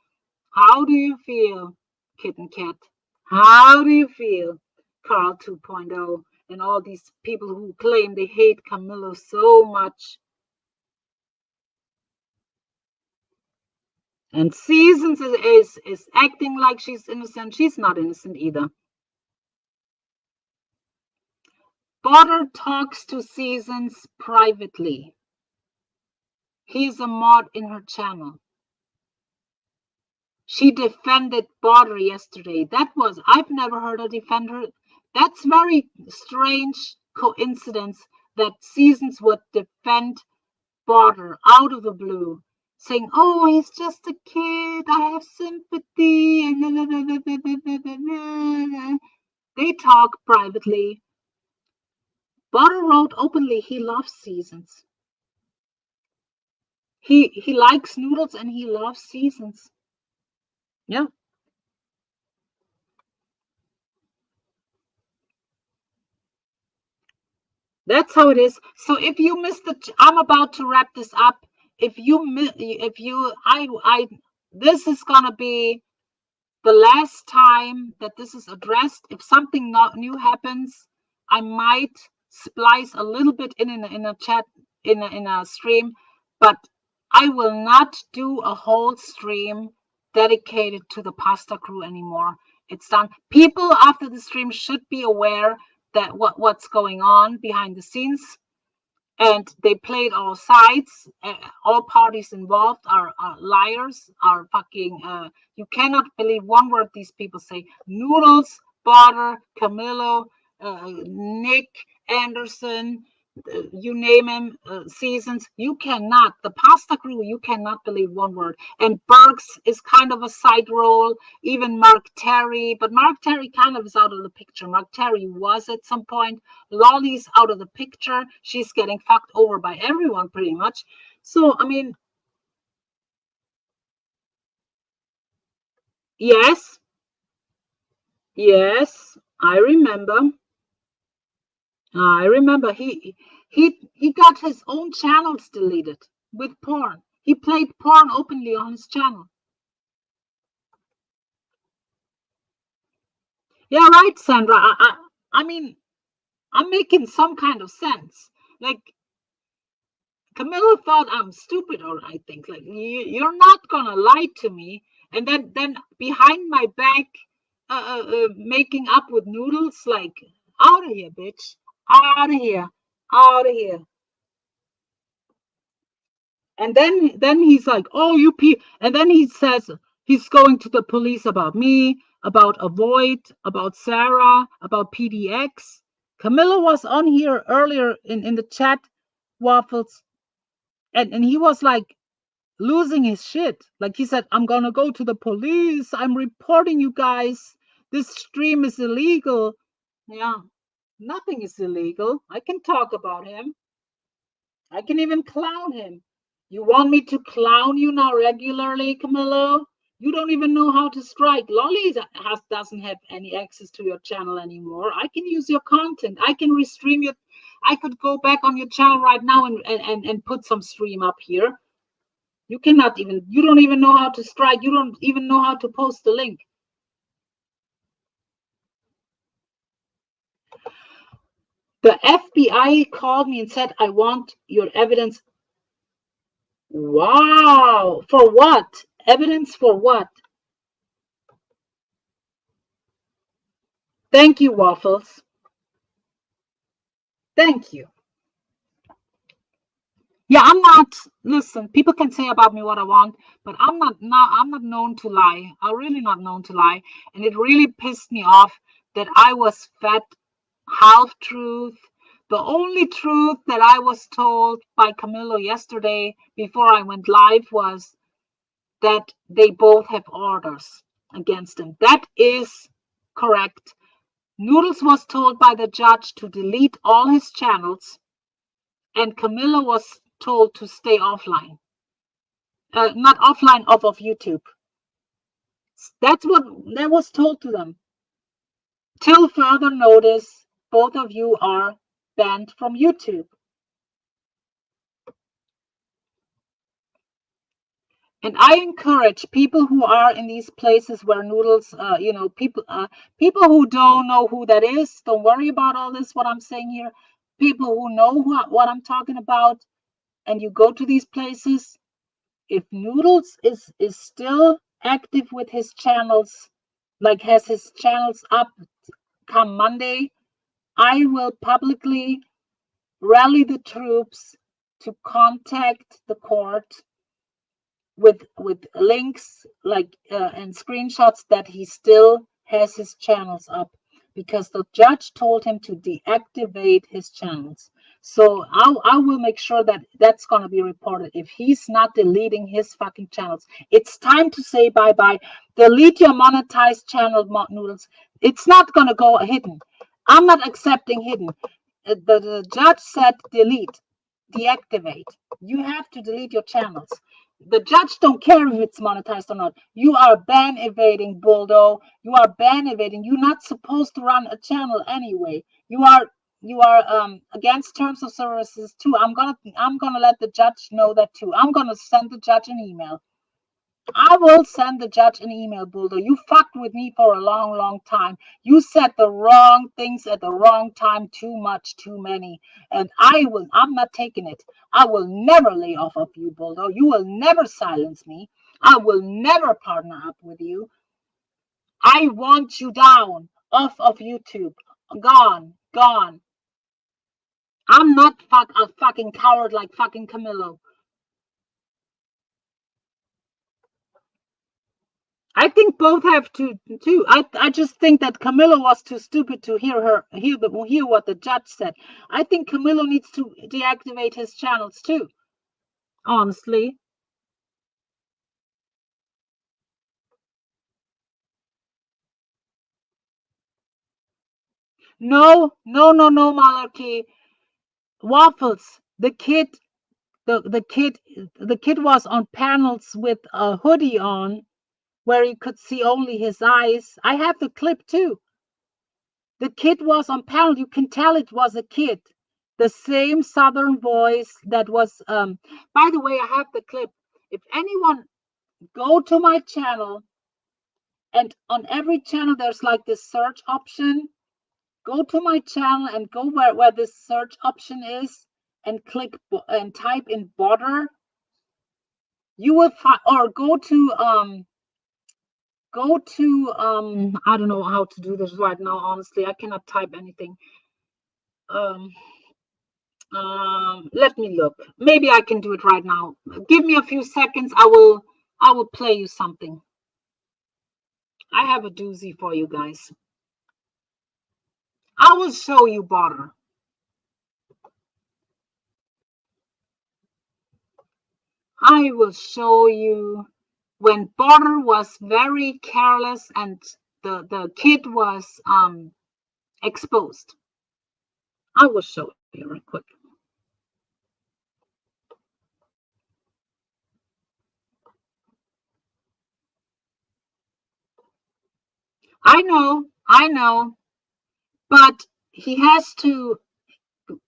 How do you feel, kitten cat? How do you feel, Carl 2.0? And all these people who claim they hate Kamillo so much. And Seasons is acting like she's innocent. She's not innocent either. Butter talks to Seasons privately. He's a mod in her channel. She defended Butter yesterday. I've never heard her defend her. That's very strange coincidence that Seasons would defend Butter out of the blue, saying, oh, he's just a kid, I have sympathy. They talk privately. Butter wrote openly he loves Seasons. He likes Noodles and he loves Seasons. Yeah. That's how it is. So if you missed I'm about to wrap this up. If this is gonna be the last time that this is addressed. If something not new happens, I might splice a little bit in a chat in a stream, but I will not do a whole stream dedicated to the pasta crew anymore. It's done. People after the stream should be aware that what's going on behind the scenes, and they played all sides. All parties involved are liars, are fucking you cannot believe one word these people say. Noodles, Butter, Kamillo, Nick, Henderson, you name him, Seasons. You cannot, the pasta crew, you cannot believe one word. And Burks is kind of a side role, even Mark Terry, but Mark Terry kind of is out of the picture. Mark Terry was at some point. Lolly's out of the picture. She's getting fucked over by everyone pretty much. So, I mean, yes, I remember. He got his own channels deleted with porn. He played porn openly on his channel. Yeah, right, Sandra. I mean, I'm making some kind of sense. Like, Camilla thought I'm stupid, or I think, like, you're not gonna lie to me, and then behind my back, making up with Noodles, like, out of here, bitch, out of here, out of here. And then he's like, oh, and then he says he's going to the police about me, about Avoid, about Sarah, about PDX. Camilla was on here earlier in the chat, Waffles, and he was like losing his shit. Like, he said, I'm gonna go to the police. I'm reporting you guys. This stream is illegal. Yeah, nothing is illegal. I can talk about him. I can even clown him. You want me to clown you now regularly, Camillo? You don't even know how to strike. Lolly doesn't have any access to your channel anymore. I can use your content. I can restream your. I could go back on your channel right now and put some stream up here. You cannot even. You don't even know how to strike. You don't even know how to post the link. The FBI called me and said, I want your evidence. Wow. For what? Evidence for what? Thank you, Waffles. Thank you. Yeah, I'm not. Listen, people can say about me what I want, but I'm not known to lie. I'm really not known to lie. And it really pissed me off that I was fed half truth. The only truth that I was told by Camillo yesterday before I went live was that they both have orders against them. That is correct. Noodles was told by the judge to delete all his channels, and Camillo was told to stay offline. Not offline, off of YouTube. That's what that was told to them. Till further notice, both of you are banned from YouTube. And I encourage people who are in these places where Noodles, people who don't know who that is, don't worry about all this, what I'm saying here. People who know what I'm talking about, and you go to these places, if Noodles is still active with his channels, like has his channels up come Monday, I will publicly rally the troops to contact the court with links like and screenshots that he still has his channels up, because the judge told him to deactivate his channels. So I will make sure that that's going to be reported. If he's not deleting his fucking channels, it's time to say bye-bye. Delete your monetized channel, Noodles. It's not going to go hidden. I'm not accepting hidden. The judge said delete, deactivate. You have to delete your channels. The judge don't care if it's monetized or not. You are ban evading, Buldo. You are ban evading. You're not supposed to run a channel anyway. You are against terms of services too. I'm gonna let the judge know that too. I'm gonna send the judge an email. I will send the judge an email, Buldo. You fucked with me for a long, long time. You said the wrong things at the wrong time, too much, too many. And I'm not taking it. I will never lay off of you, Buldo. You will never silence me. I will never partner up with you. I want you down, off of YouTube. Gone, gone. I'm not a fucking coward like fucking Kamillo. I think both have to too. I just think that Kamillo was too stupid to hear what the judge said. I think Kamillo needs to deactivate his channels too. Honestly. No, Malarkey. Waffles. The kid was on panels with a hoodie on where you could see only his eyes. I have the clip too. The kid was on panel. You can tell it was a kid. The same southern voice that was by the way, I have the clip. If anyone go to my channel, and on every channel there's like this search option. Go to my channel and go where this search option is and click and type in border. You will find, or go to I don't know how to do this right now. Honestly, I cannot type anything. Let me look. Maybe I can do it right now. Give me a few seconds. I will play you something. I have a doozy for you guys. I will show you border. I will show you when border was very careless and the kid was exposed. I will show you real quick. I know, but he has to,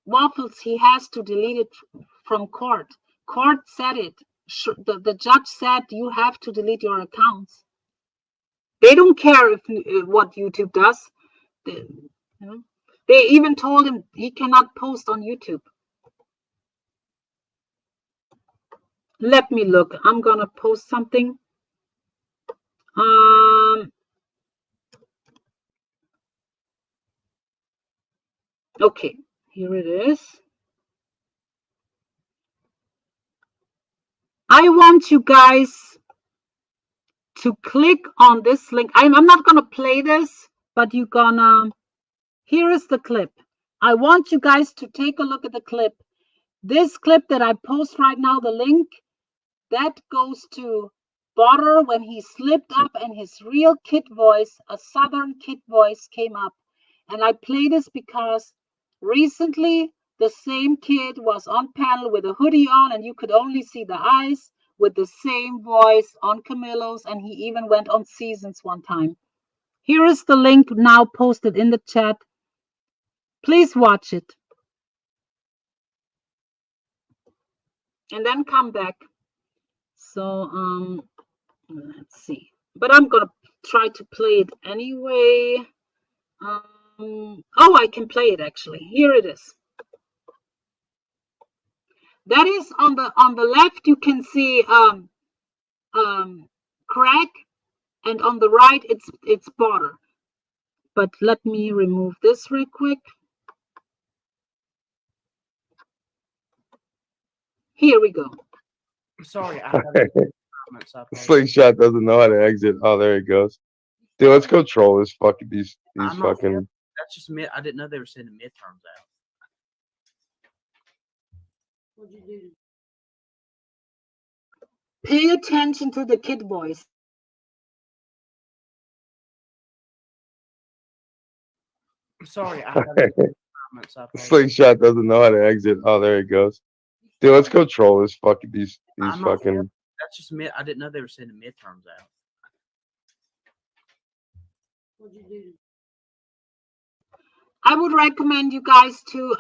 Waffles, he has to delete it from court. Court said it. The judge said you have to delete your accounts. They don't care what YouTube does. They even told him he cannot post on YouTube. Let me look. I'm gonna post something. Okay, here it is. I want you guys to click on this link. I'm not gonna play this, but you're gonna. Here is the clip. I want you guys to take a look at the clip. This clip that I post right now, the link, that goes to Border when he slipped up and his real kid voice, a southern kid voice, came up. And I play this because recently the same kid was on panel with a hoodie on and you could only see the eyes with the same voice on Kamillo's, and he even went on Seasons one time. Here is the link now posted in the chat. Please watch it. And then come back. So, let's see. But I'm going to try to play it anyway. Oh, I can play it actually. Here it is. That is on the left. You can see Craig, and on the right it's Border. But let me remove this real quick. Here we go. I'm sorry. Slingshot doesn't know how to exit. Oh, there he goes. Dude, let's go troll this fucking these fucking. That's just mid. I didn't know they were sending midterms out. What'd you do? Pay attention to the kid voice. I'm sorry. Slingshot doesn't know how to exit. Oh, there he goes. Dude, let's go troll this fucking these fucking. That's just mid. I didn't know they were sending midterms out. What'd you do? I would recommend you guys to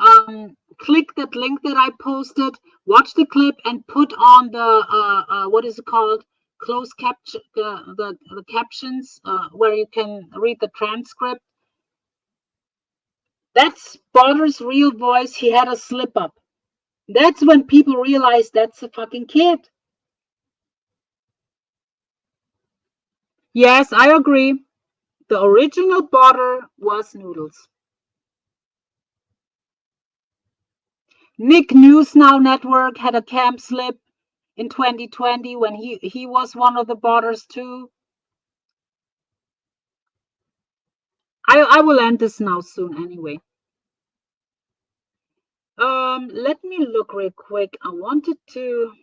click that link that I posted, watch the clip, and put on the what is it called? Closed caption, the captions, where you can read the transcript. That's Botter's real voice. He had a slip up. That's when people realize that's a fucking kid. Yes, I agree. The original Butter was Noodles. Nick News Now Network had a cam slip in 2020 when he was one of the Butters too. I will end this now soon anyway. Let me look real quick. I wanted to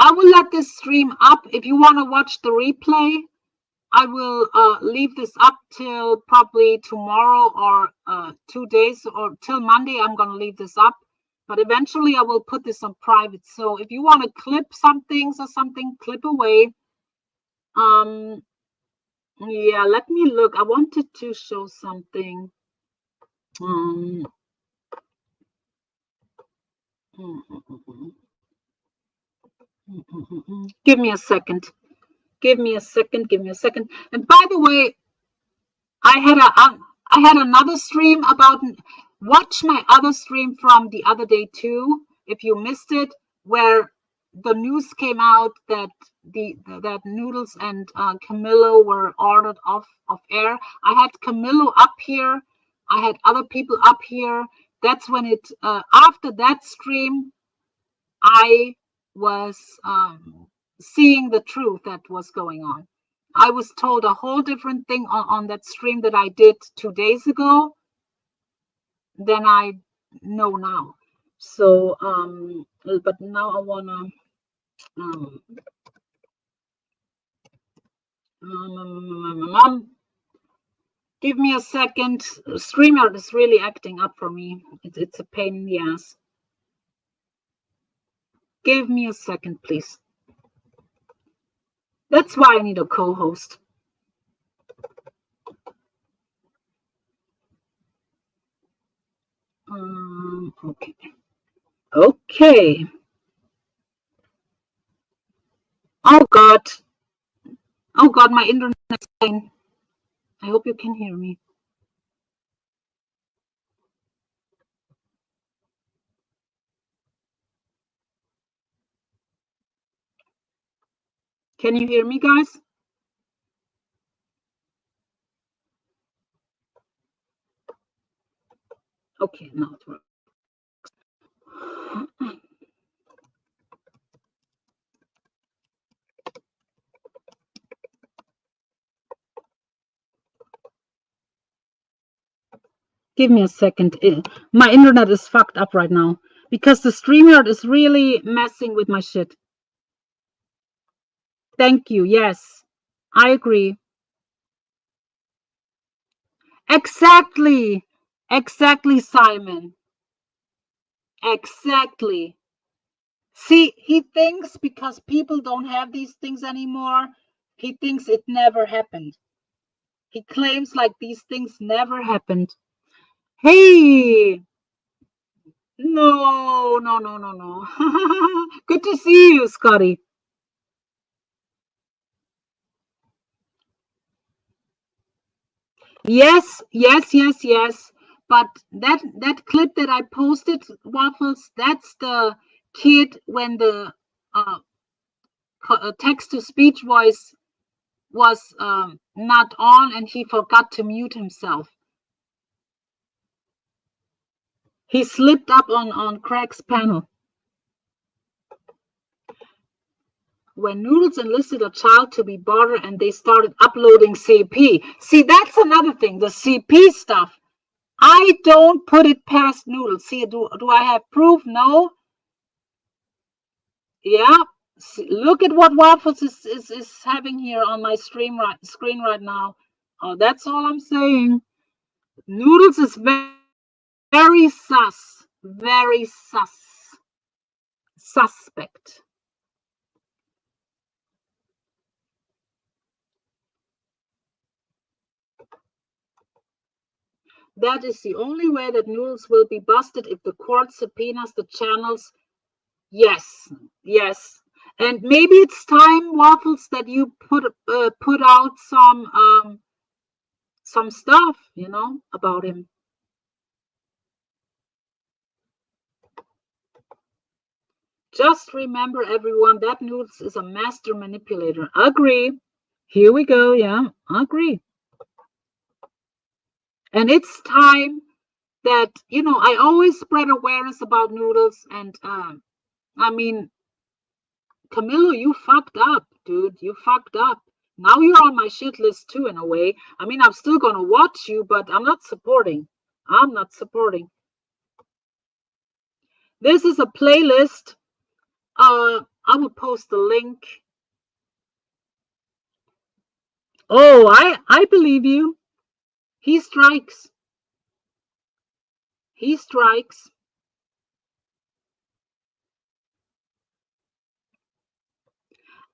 I will let this stream up. If you want to watch the replay, I will leave this up till probably tomorrow or 2 days, or till Monday. I'm going to leave this up, but eventually I will put this on private. So if you want to clip some things or something, clip away. Yeah, let me look. I wanted to show something. Give me a second. Give me a second. Give me a second. And by the way, I had another stream about. Watch my other stream from the other day too, if you missed it, where the news came out that that Noodles and Kamillo were ordered off of air. I had Kamillo up here. I had other people up here. That's when it. After that stream, I was seeing the truth that was going on. I was told a whole different thing on that stream that I did 2 days ago than I know now. So, but now I wanna give me a second. StreamYard is really acting up for me. It's a pain in the ass. Give me a second, please. That's why I need a co-host. Okay. Okay. Oh God. Oh God, my internet's fine. I hope you can hear me. Can you hear me, guys? Okay, now it works. Give me a second. My internet is fucked up right now because the StreamYard is really messing with my shit. Thank you. Yes, I agree. Exactly. Exactly, Simon. Exactly. See, he thinks because people don't have these things anymore, he thinks it never happened. He claims like these things never happened. Hey, no. Good to see you, Scotty. Yes. But that clip that I posted, Waffles, that's the kid when the text to speech voice was not on and he forgot to mute himself. He slipped up on Craig's panel. When Noodles enlisted a child to be Butter and they started uploading CP. See, that's another thing, the CP stuff. I don't put it past Noodles. See, do I have proof? No. Yeah. See, look at what Waffles is having here on my screen right now. Oh, that's all I'm saying. Noodles is very sus. Very suspect. That is the only way that Noodles will be busted if the court subpoenas the channels. Yes, yes. And maybe it's time, Waffles, that you put out some stuff, about him. Just remember, everyone, that Noodles is a master manipulator. Agree. Here we go. Yeah, agree. And it's time that, I always spread awareness about Noodles. And, I mean, Kamillo, you fucked up, dude. You fucked up. Now you're on my shit list too, in a way. I mean, I'm still gonna watch you, but I'm not supporting. I'm not supporting. This is a playlist. I will post the link. Oh, I believe you. He strikes. He strikes.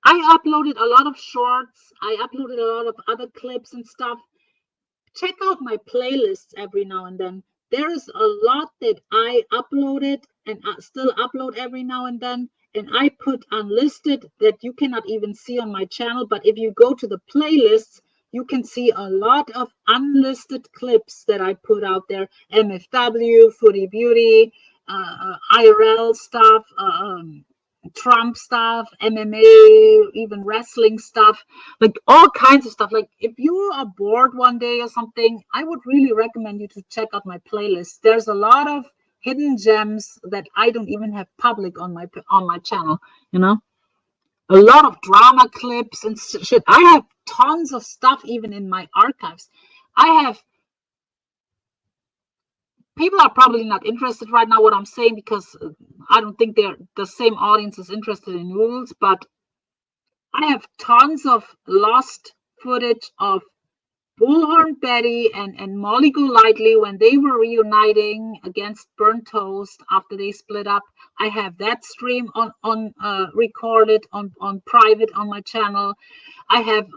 I uploaded a lot of shorts. I uploaded a lot of other clips and stuff. Check out my playlists every now and then. There is a lot that I uploaded and still upload every now and then. And I put unlisted that you cannot even see on my channel. But if you go to the playlists, you can see a lot of unlisted clips that I put out there. MFW, Foodie Beauty, IRL stuff, Trump stuff, MMA, even wrestling stuff, like all kinds of stuff. Like if you are bored one day or something, I would really recommend you to check out my playlist. There's a lot of hidden gems that I don't even have public on my channel, a lot of drama clips and shit. I have tons of stuff even in my archives. People are probably not interested right now what I'm saying, because I don't think the same audience is interested in Noodles, but I have tons of lost footage of Bullhorn Betty and Molly Golightly when they were reuniting against Burnt Toast after they split up. I have that stream on recorded on private on my channel. I have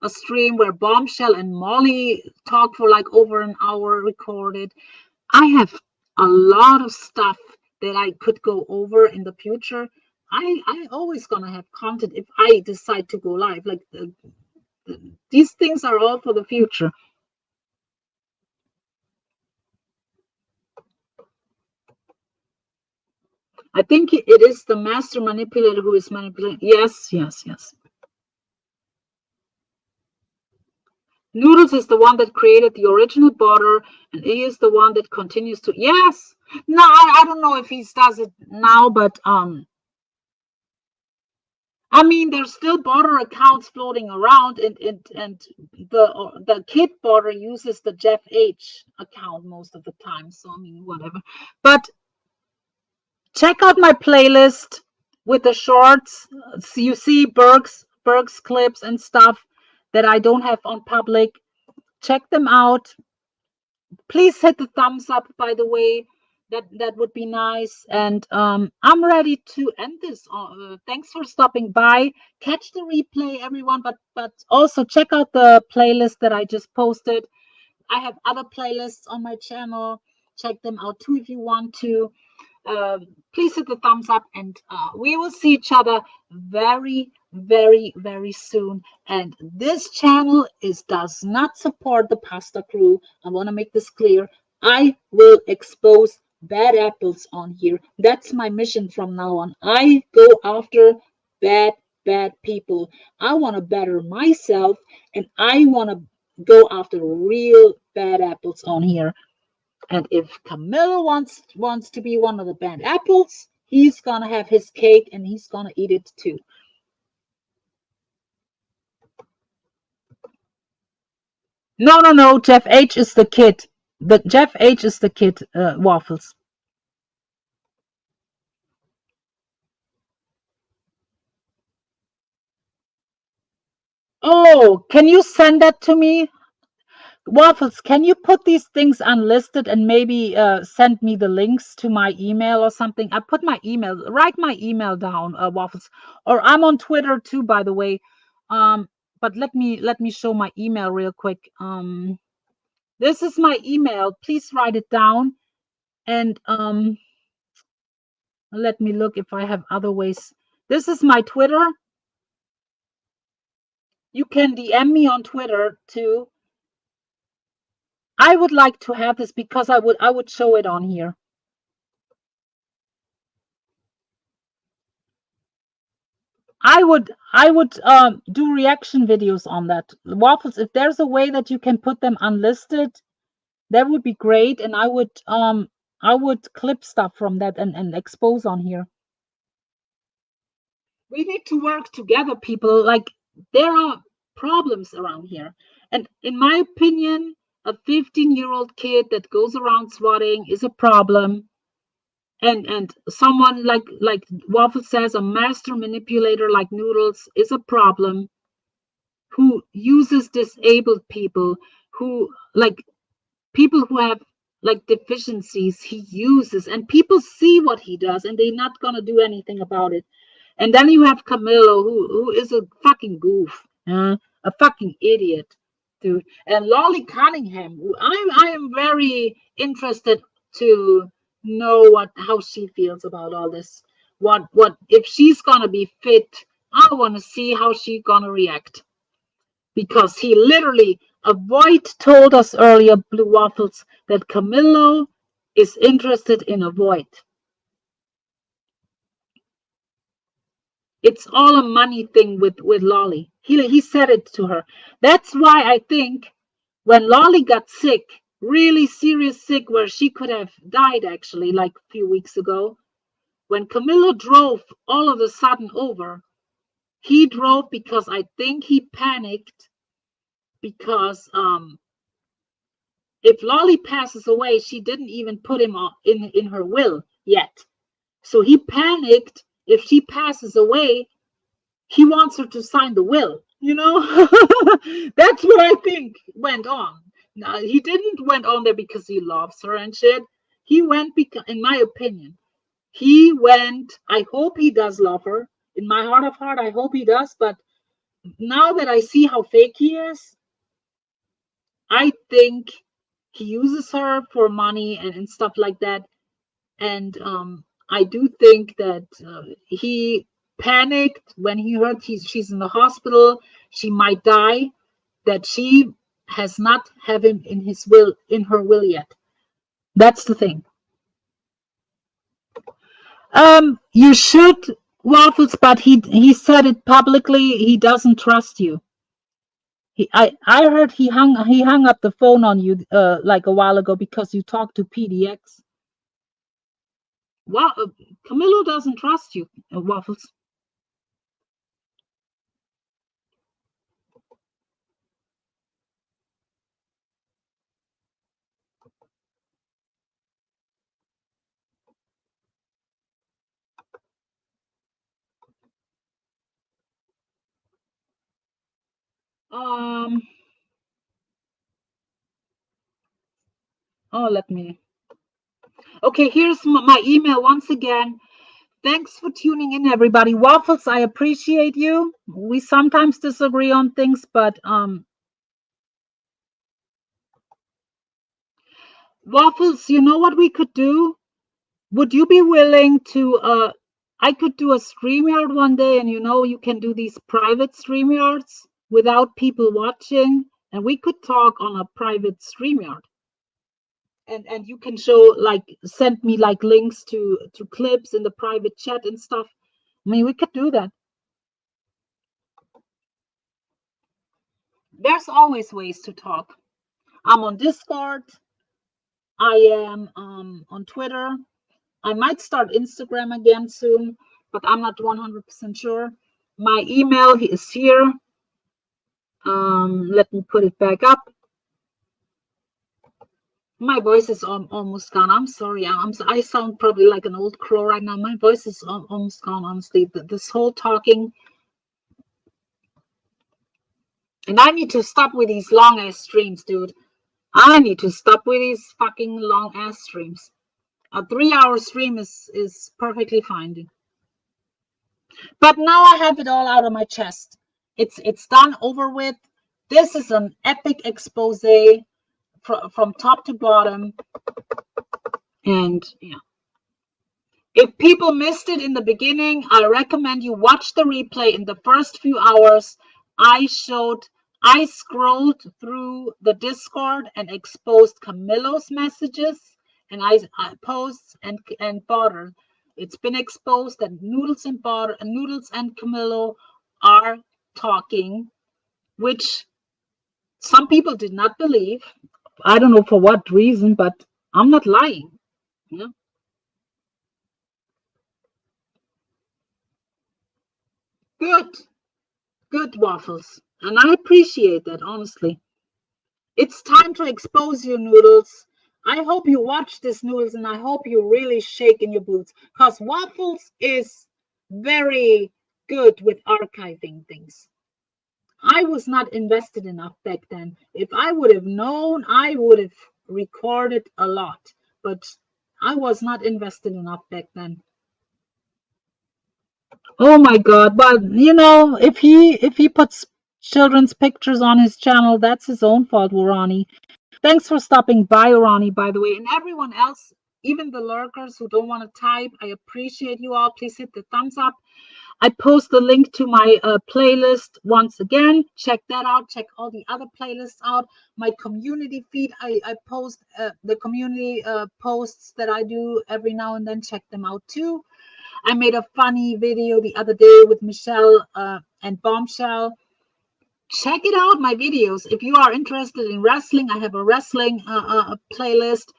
a stream where Bombshell and Molly talk for like over an hour recorded. I have a lot of stuff that I could go over in the future. I always gonna have content if I decide to go live. Like these things are all for the future. I think it is the master manipulator who is manipulating. Yes, yes, yes. Noodles is the one that created the original border, and he is the one that continues to. Yes. No, I don't know if he does it now, but I mean, there's still border accounts floating around, and the kid border uses the Jeff H account most of the time. So I mean, whatever. But check out my playlist with the shorts. So you see Berg's clips and stuff that I don't have on public. Check them out. Please hit the thumbs up, by the way. That would be nice. And I'm ready to end this. Thanks for stopping by. Catch the replay, everyone, but also check out the playlist that I just posted. I have other playlists on my channel. Check them out too if you want to. Please hit the thumbs up, and we will see each other very, very, very soon. And this channel does not support the pasta crew. I want to make this clear. I will expose bad apples on here. That's my mission from now on. I go after bad people. I want to better myself, and I want to go after real bad apples on here. And if Kamillo wants to be one of the bad apples, he's gonna have his cake and he's gonna eat it too. No. Jeff H is the kid. But Jeff H is the kid. Waffles. Oh, can you send that to me? Waffles, can you put these things unlisted and maybe send me the links to my email or something? I put my email, write my email down, Waffles. Or I'm on Twitter too, by the way. But let me show my email real quick. This is my email. Please write it down. And let me look if I have other ways. This is my Twitter. You can DM me on Twitter too. I would like to have this because I would show it on here. I would do reaction videos on that. Waffles, if there's a way that you can put them unlisted, that would be great. And I would clip stuff from that and expose on here. We need to work together, people. Like, there are problems around here. And in my opinion, a 15-year-old kid that goes around swatting is a problem. And someone like Waffle says, a master manipulator like Noodles is a problem, who uses disabled people, who like people who have like deficiencies he uses, and people see what he does and they're not gonna do anything about it. And then you have Kamillo, who is a fucking goof, a fucking idiot, dude. And Lolly Cunningham, I am very interested to know how she feels about all this. What if she's gonna be fit? I want to see how she's gonna react, because he literally, Void told us earlier, Blue Waffles, that Kamillo is interested in a Void. It's all a money thing with Lolly. He said it to her. That's why I think when Lolly got sick, really serious sick, where she could have died actually, like a few weeks ago, when Kamillo drove all of a sudden over, he drove because I think he panicked, because if Lolly passes away, she didn't even put him in her will yet. So he panicked. If she passes away, he wants her to sign the will, you know? That's what I think went on. Now, he didn't went on there because he loves her and shit. He went because, in my opinion, he went, I hope he does love her. In my heart of heart, I hope he does. But now that I see how fake he is, I think he uses her for money and stuff like that. And I do think that he panicked when he heard she's in the hospital, she might die, that she has not have him in his will, in her will yet. That's the thing. You should, Waffles, but he said it publicly. He doesn't trust you. I heard he hung up the phone on you like a while ago because you talked to PDX. Well, Kamillo doesn't trust you, Waffles. Let me. Okay, here's my email once again. Thanks for tuning in, everybody. Waffles, I appreciate you. We sometimes disagree on things, but Waffles, you know what we could do? Would you be willing to I could do a StreamYard one day, and you can do these private StreamYards without people watching, and we could talk on a private StreamYard. And you can show, like, send me like links to clips in the private chat and stuff. I mean, we could do that. There's always ways to talk. I'm on Discord. I am on Twitter. I might start Instagram again soon, but I'm not 100% sure. My email is here. Let me put it back up. My voice is almost gone. I'm sorry. I sound probably like an old crow right now. My voice is almost gone, honestly. This whole talking. And I need to stop with these long ass streams, dude. I need to stop with these fucking long ass streams. A 3-hour stream is perfectly fine, dude. But now I have it all out of my chest. It's done, over with. This is an epic expose. from top to bottom. And yeah, if people missed it in the beginning, I recommend you watch the replay. In the first few hours, I scrolled through the Discord and exposed Kamillo's messages and I posts and Butter. It's been exposed that Noodles and Kamillo are talking, which some people did not believe. I don't know for what reason, but I'm not lying. You know? Good Waffles. And I appreciate that, honestly. It's time to expose you, Noodles. I hope you watch this, Noodles, and I hope you really shake in your boots. Because Waffles is very good with archiving things. I was not invested enough back then. If I would have known, I would have recorded a lot. But I was not invested enough back then. Oh my God! But you know, if he puts children's pictures on his channel, that's his own fault, Ronnie. Thanks for stopping by, Ronnie, by the way, and everyone else, even the lurkers who don't want to type. I appreciate you all. Please hit the thumbs up. I post the link to my playlist once again. Check that out. Check all the other playlists out. My community feed. I post the community posts that I do every now and then. Check them out too. I made a funny video the other day with Michelle and Bombshell. Check it out, my videos. If you are interested in wrestling, I have a wrestling playlist.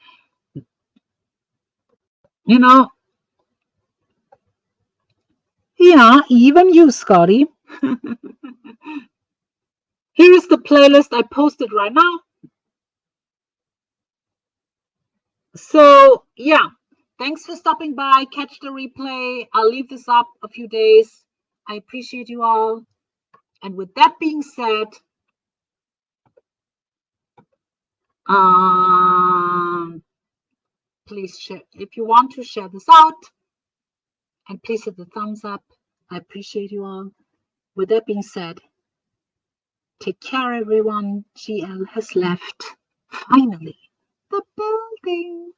You know, yeah, even you, Scotty. Here is the playlist I posted right now. So, yeah. Thanks for stopping by. Catch the replay. I'll leave this up a few days. I appreciate you all. And with that being said, please share. If you want to share this out, and please hit the thumbs up. I appreciate you all. With that being said, take care, everyone. GL has left. Finally, the building.